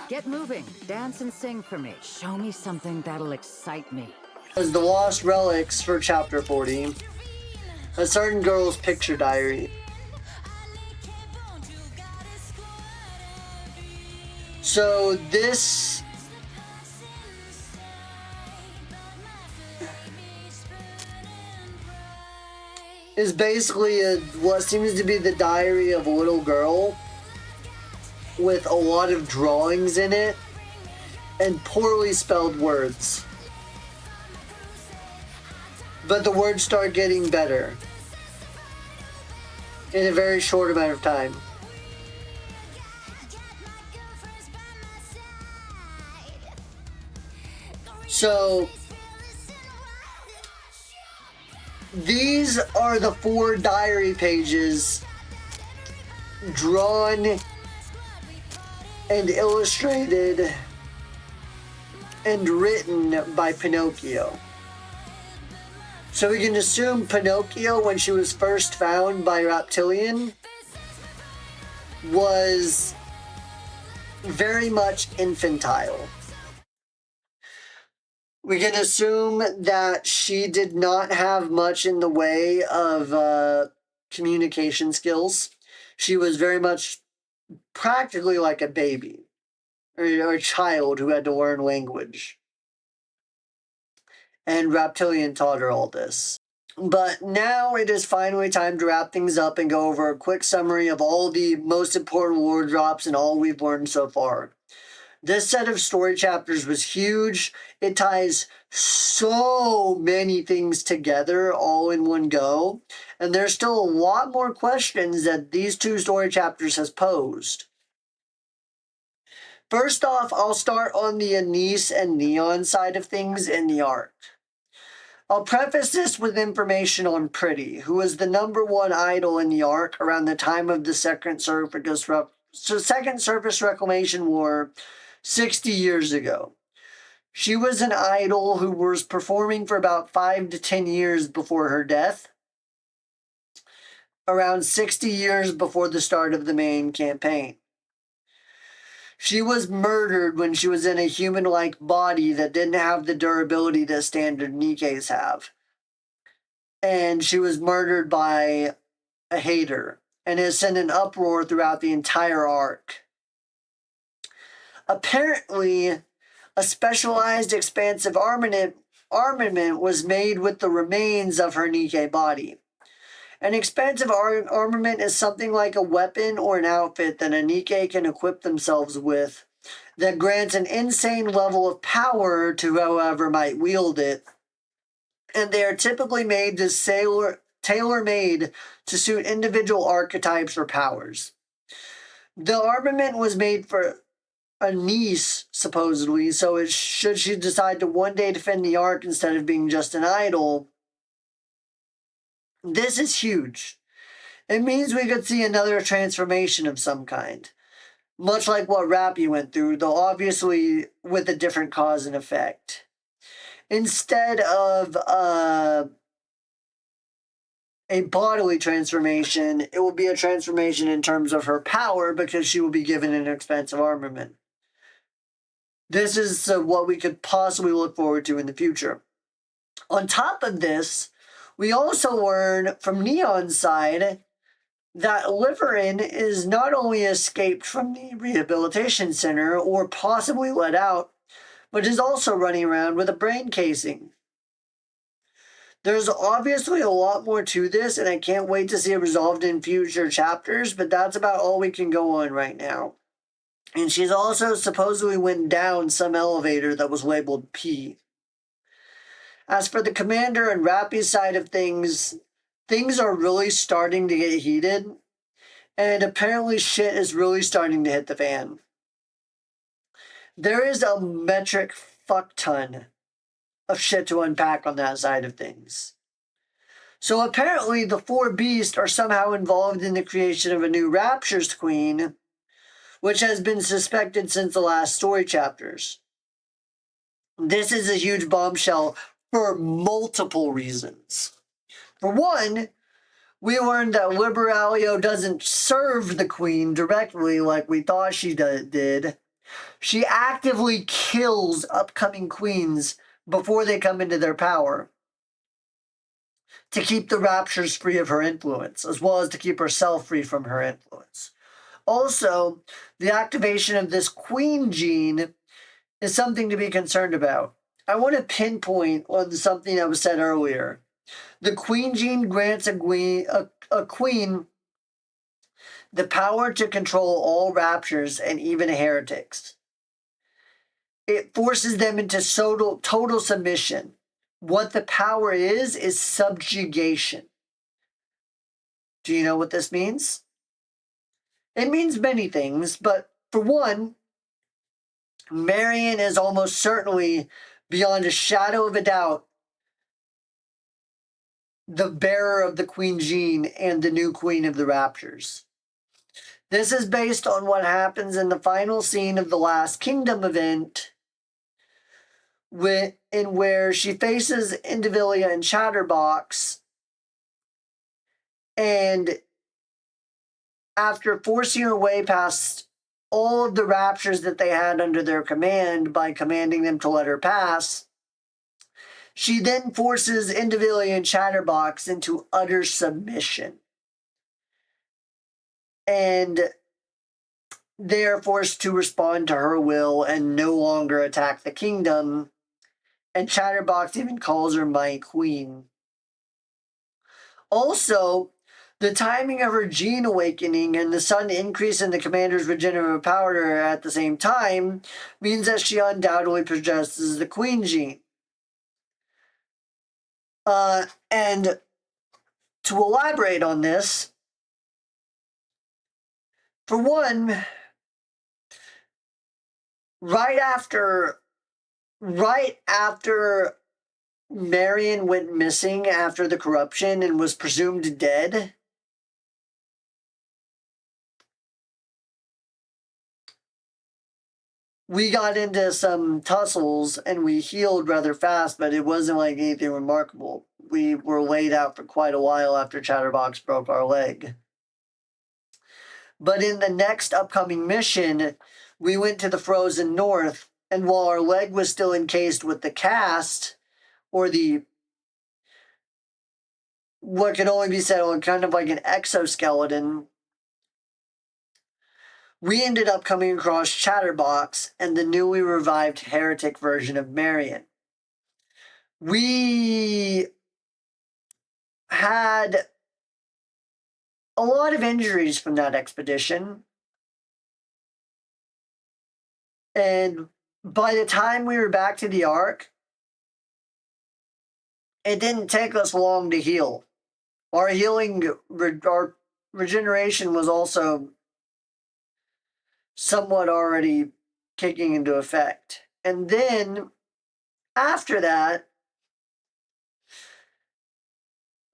Get moving, dance and sing for me. Show me something that'll excite me. As the Lost Relics for Chapter 40. A certain girl's picture diary. So this is basically what seems to be the diary of a little girl with a lot of drawings in it and poorly spelled words. But the words start getting better in a very short amount of time. So These are the 4 diary pages drawn and illustrated and written by Pinocchio. So we can assume Pinocchio, when she was first found by Reptilian, was very much infantile. We can assume that she did not have much in the way of communication skills. She was very much practically like a baby or a child who had to learn language. And Reptilian taught her all this. But now it is finally time to wrap things up and go over a quick summary of all the most important lore drops and all we've learned so far. This set of story chapters was huge. It ties so many things together all in one go. And there's still a lot more questions that these 2 story chapters has posed. First off, I'll start on the Anise and Neon side of things in the arc. I'll preface this with information on Pretty, who was the #1 idol in the arc around the time of the Second Surface Reclamation War 60 years ago. She was an idol who was performing for about 5 to 10 years before her death, around 60 years before the start of the main campaign. She was murdered when she was in a human-like body that didn't have the durability that standard Nikkes have. And she was murdered by a hater, and has sent an uproar throughout the entire arc. Apparently, a specialized expansive armament was made with the remains of her Nikke body. An expansive armament is something like a weapon or an outfit that a Nikke can equip themselves with that grants an insane level of power to whoever might wield it. And they are typically made to tailor-made to suit individual archetypes or powers. The armament was made for Anise, supposedly, so should she decide to one day defend the arc instead of being just an idol, this is huge. It means we could see another transformation of some kind, much like what Rappy went through, though obviously with a different cause and effect. Instead of a bodily transformation, it will be a transformation in terms of her power because she will be given an expensive armament. This is what we could possibly look forward to in the future. On top of this, we also learn from Neon's side that Liverin is not only escaped from the rehabilitation center or possibly let out, but is also running around with a brain casing. There's obviously a lot more to this, and I can't wait to see it resolved in future chapters, but that's about all we can go on right now. And she's also supposedly went down some elevator that was labeled P. As for the commander and Rappy's side of things, things are really starting to get heated, and apparently shit is really starting to hit the fan. There is a metric fuck ton of shit to unpack on that side of things. So apparently the 4 beasts are somehow involved in the creation of a new Rapture's Queen, which has been suspected since the last story chapters. This is a huge bombshell for multiple reasons. For one, we learned that Liberalio doesn't serve the Queen directly like we thought she did. She actively kills upcoming queens before they come into their power to keep the Raptures free of her influence, as well as to keep herself free from her influence. Also, the activation of this Queen gene is something to be concerned about. I want to pinpoint on something that was said earlier. The Queen gene grants a queen the power to control all Raptures and even heretics. It forces them into total submission. What the power is subjugation. Do you know what this means? It means many things, but for one, Marion is almost certainly, beyond a shadow of a doubt, the bearer of the Queen Jean and the new Queen of the Raptures. This is based on what happens in the final scene of the Last Kingdom event, in where she faces Indivilia and Chatterbox, and after forcing her way past all of the raptures that they had under their command by commanding them to let her pass, she then forces Indivilia and Chatterbox into utter submission. And they are forced to respond to her will and no longer attack the kingdom. And Chatterbox even calls her my queen. Also, the timing of her gene awakening and the sudden increase in the commander's regenerative power at the same time means that she undoubtedly possesses the queen gene. And to elaborate on this, for one, right after Marion went missing after the corruption and was presumed dead, we got into some tussles and we healed rather fast, but it wasn't like anything remarkable. We were laid out for quite a while after Chatterbox broke our leg. But in the next upcoming mission, we went to the Frozen North, and while our leg was still encased with the cast, or what could only be said on kind of like an exoskeleton, we ended up coming across Chatterbox and the newly revived heretic version of Marion. We had a lot of injuries from that expedition. And by the time we were back to the Ark, it didn't take us long to heal. Our regeneration was also somewhat already kicking into effect. And then, after that,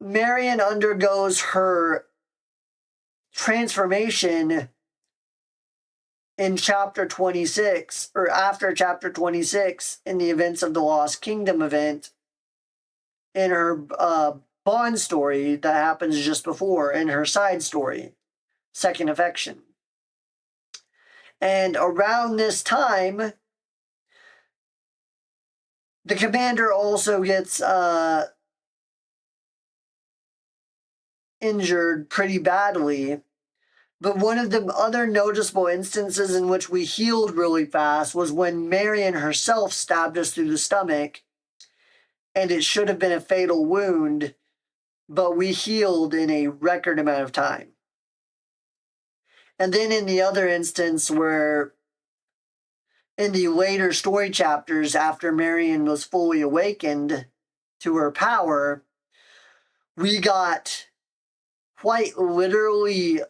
Marion undergoes her transformation in Chapter 26, or after Chapter 26, in the events of the Lost Kingdom event, in her Bond story that happens just before, in her side story, Second Affection. And around this time, the commander also gets injured pretty badly. But one of the other noticeable instances in which we healed really fast was when Marion herself stabbed us through the stomach, and it should have been a fatal wound, but we healed in a record amount of time. And then in the other instance where, in the later story chapters, after Marion was fully awakened to her power, we got quite literally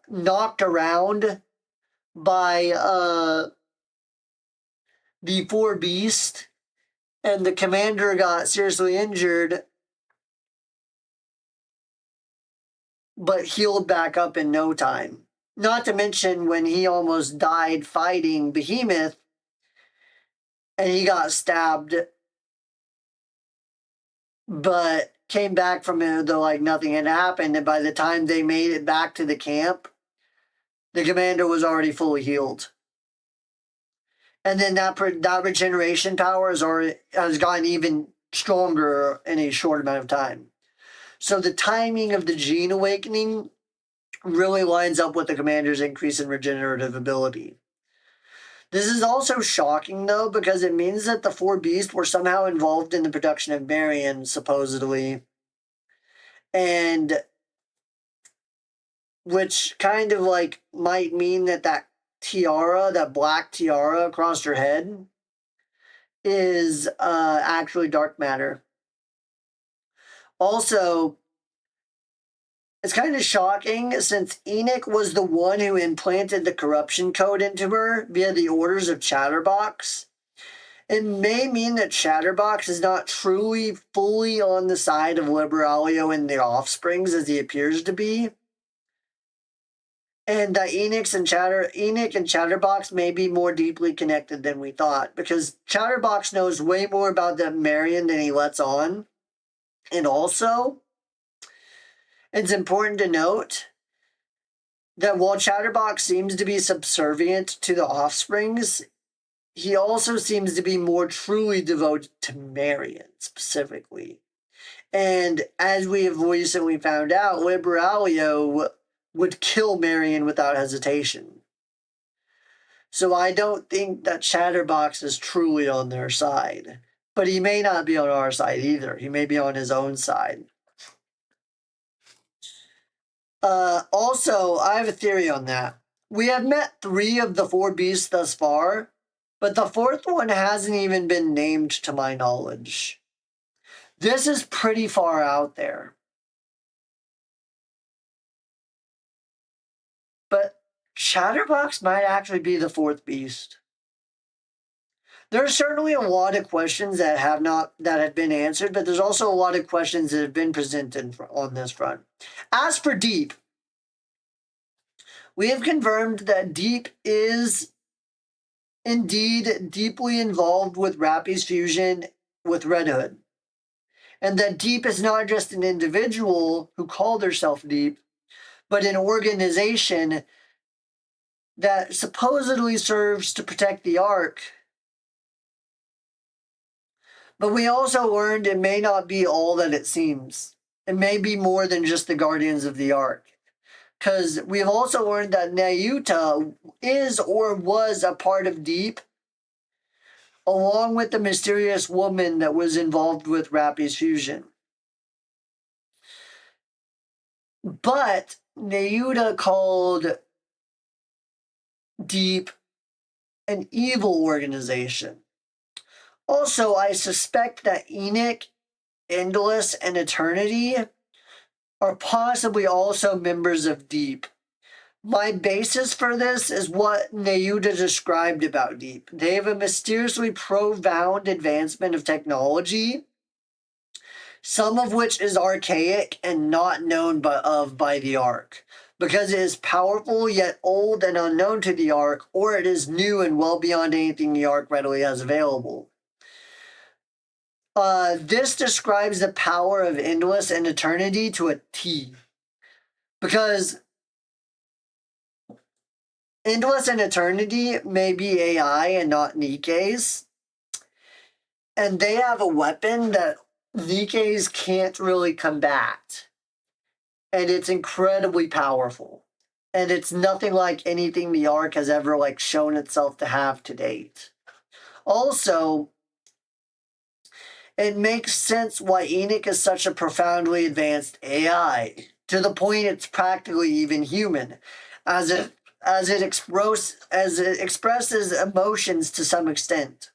knocked around by the four beasts, and the commander got seriously injured, but healed back up in no time. Not to mention when he almost died fighting Behemoth, and he got stabbed, but came back from it though like nothing had happened, and by the time they made it back to the camp, the commander was already fully healed. And then that regeneration power has gotten even stronger in a short amount of time. So the timing of the gene awakening really lines up with the commander's increase in regenerative ability. This is also shocking, though, because it means that the four beasts were somehow involved in the production of Marion, supposedly. And which kind of like might mean that tiara, that black tiara across her head, is actually dark matter. Also, it's kind of shocking since Enoch was the one who implanted the corruption code into her via the orders of Chatterbox. It may mean that Chatterbox is not truly fully on the side of Liberalia and the offsprings as he appears to be. And that Enoch and Chatterbox may be more deeply connected than we thought, because Chatterbox knows way more about the Marion than he lets on. And also, it's important to note that while Chatterbox seems to be subservient to the offsprings, he also seems to be more truly devoted to Marion specifically. And as we have recently found out, Liberalia would kill Marion without hesitation. So I don't think that Chatterbox is truly on their side. But he may not be on our side either. He may be on his own side. Also, I have a theory on that. We have met 3 of the 4 beasts thus far, but the 4th one hasn't even been named to my knowledge. This is pretty far out there. But Chatterbox might actually be the 4th beast. There are certainly a lot of questions that have been answered, but there's also a lot of questions that have been presented on this front. As for Deep, we have confirmed that Deep is indeed deeply involved with Rappy's fusion with Red Hood. And that Deep is not just an individual who called herself Deep, but an organization that supposedly serves to protect the Ark. But we also learned it may not be all that it seems. It may be more than just the Guardians of the Ark. Because we have also learned that Nayuta is or was a part of Deep, along with the mysterious woman that was involved with Rappy's fusion. But Nayuta called Deep an evil organization. Also, I suspect that Enoch, Endless, and Eternity are possibly also members of Deep. My basis for this is what Nayuta described about Deep. They have a mysteriously profound advancement of technology, some of which is archaic and not known by the Ark, because it is powerful yet old and unknown to the Ark, or it is new and well beyond anything the Ark readily has available. This describes the power of Endless and Eternity to a T. Because Endless and Eternity may be AI and not Nikke's. And they have a weapon that Nikke's can't really combat. And it's incredibly powerful. And it's nothing like anything the Ark has ever shown itself to have to date. Also, it makes sense why Enoch is such a profoundly advanced AI, to the point it's practically even human, as it expresses emotions to some extent,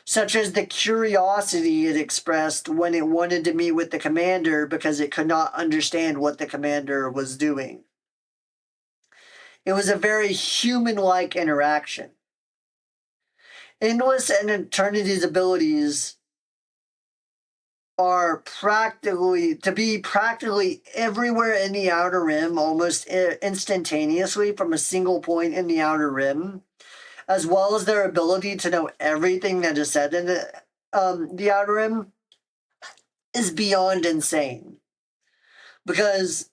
such as the curiosity it expressed when it wanted to meet with the commander because it could not understand what the commander was doing. It was a very human-like interaction. Endless and Eternity's abilities are practically everywhere in the Outer Rim almost instantaneously from a single point in the Outer Rim, as well as their ability to know everything that is said in the Outer Rim, is beyond insane. Because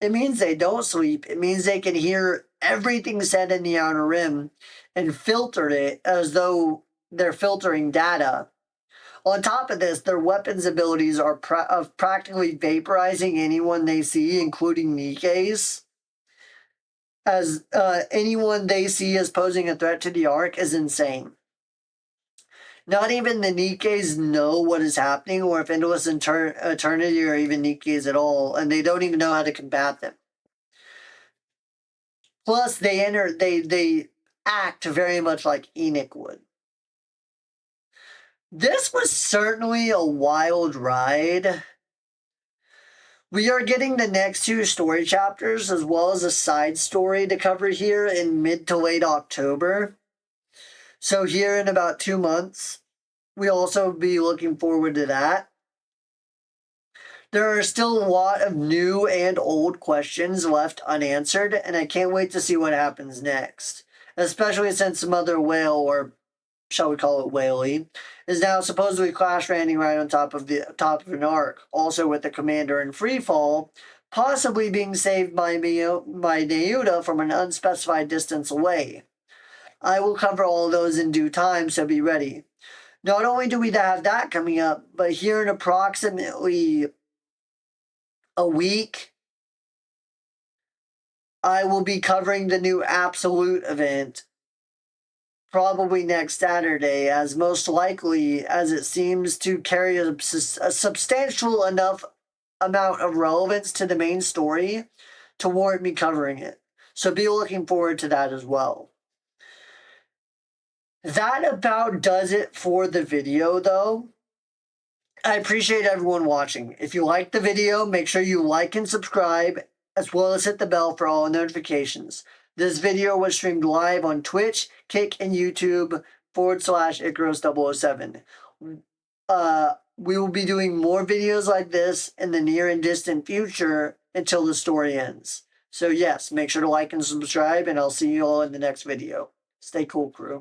it means they don't sleep. It means they can hear everything said in the Outer Rim and filter it as though they're filtering data. On top of this, their weapons abilities are of practically vaporizing anyone they see, including Nikke's. As anyone they see as posing a threat to the Ark is insane. Not even the Nikke's know what is happening, or if Endless Eternity or even Nikke's at all, and they don't even know how to combat them. Plus, they act very much like Enoch would. This was certainly a wild ride. We are getting the next 2 story chapters as well as a side story to cover here in mid to late October. So here in about 2 months. we also be looking forward to that. There are still a lot of new and old questions left unanswered, and I can't wait to see what happens next. Especially since Mother Whale, or shall we call it Whaley, is now supposedly crash landing right on top of an ark, also with the commander in free fall, possibly being saved by Neuda from an unspecified distance away. I will cover all those in due time, so be ready. Not only do we have that coming up, but here in approximately a week, I will be covering the new Absolute event, probably next Saturday, as most likely as it seems to carry a substantial enough amount of relevance to the main story to warrant me covering it. So be looking forward to that as well. That about does it for the video, though. I appreciate everyone watching. If you liked the video, make sure you like and subscribe, as well as hit the bell for all notifications. This video was streamed live on Twitch, Kick, and YouTube /Icarus007. We will be doing more videos like this in the near and distant future until the story ends. So yes, make sure to like and subscribe, and I'll see you all in the next video. Stay cool, crew.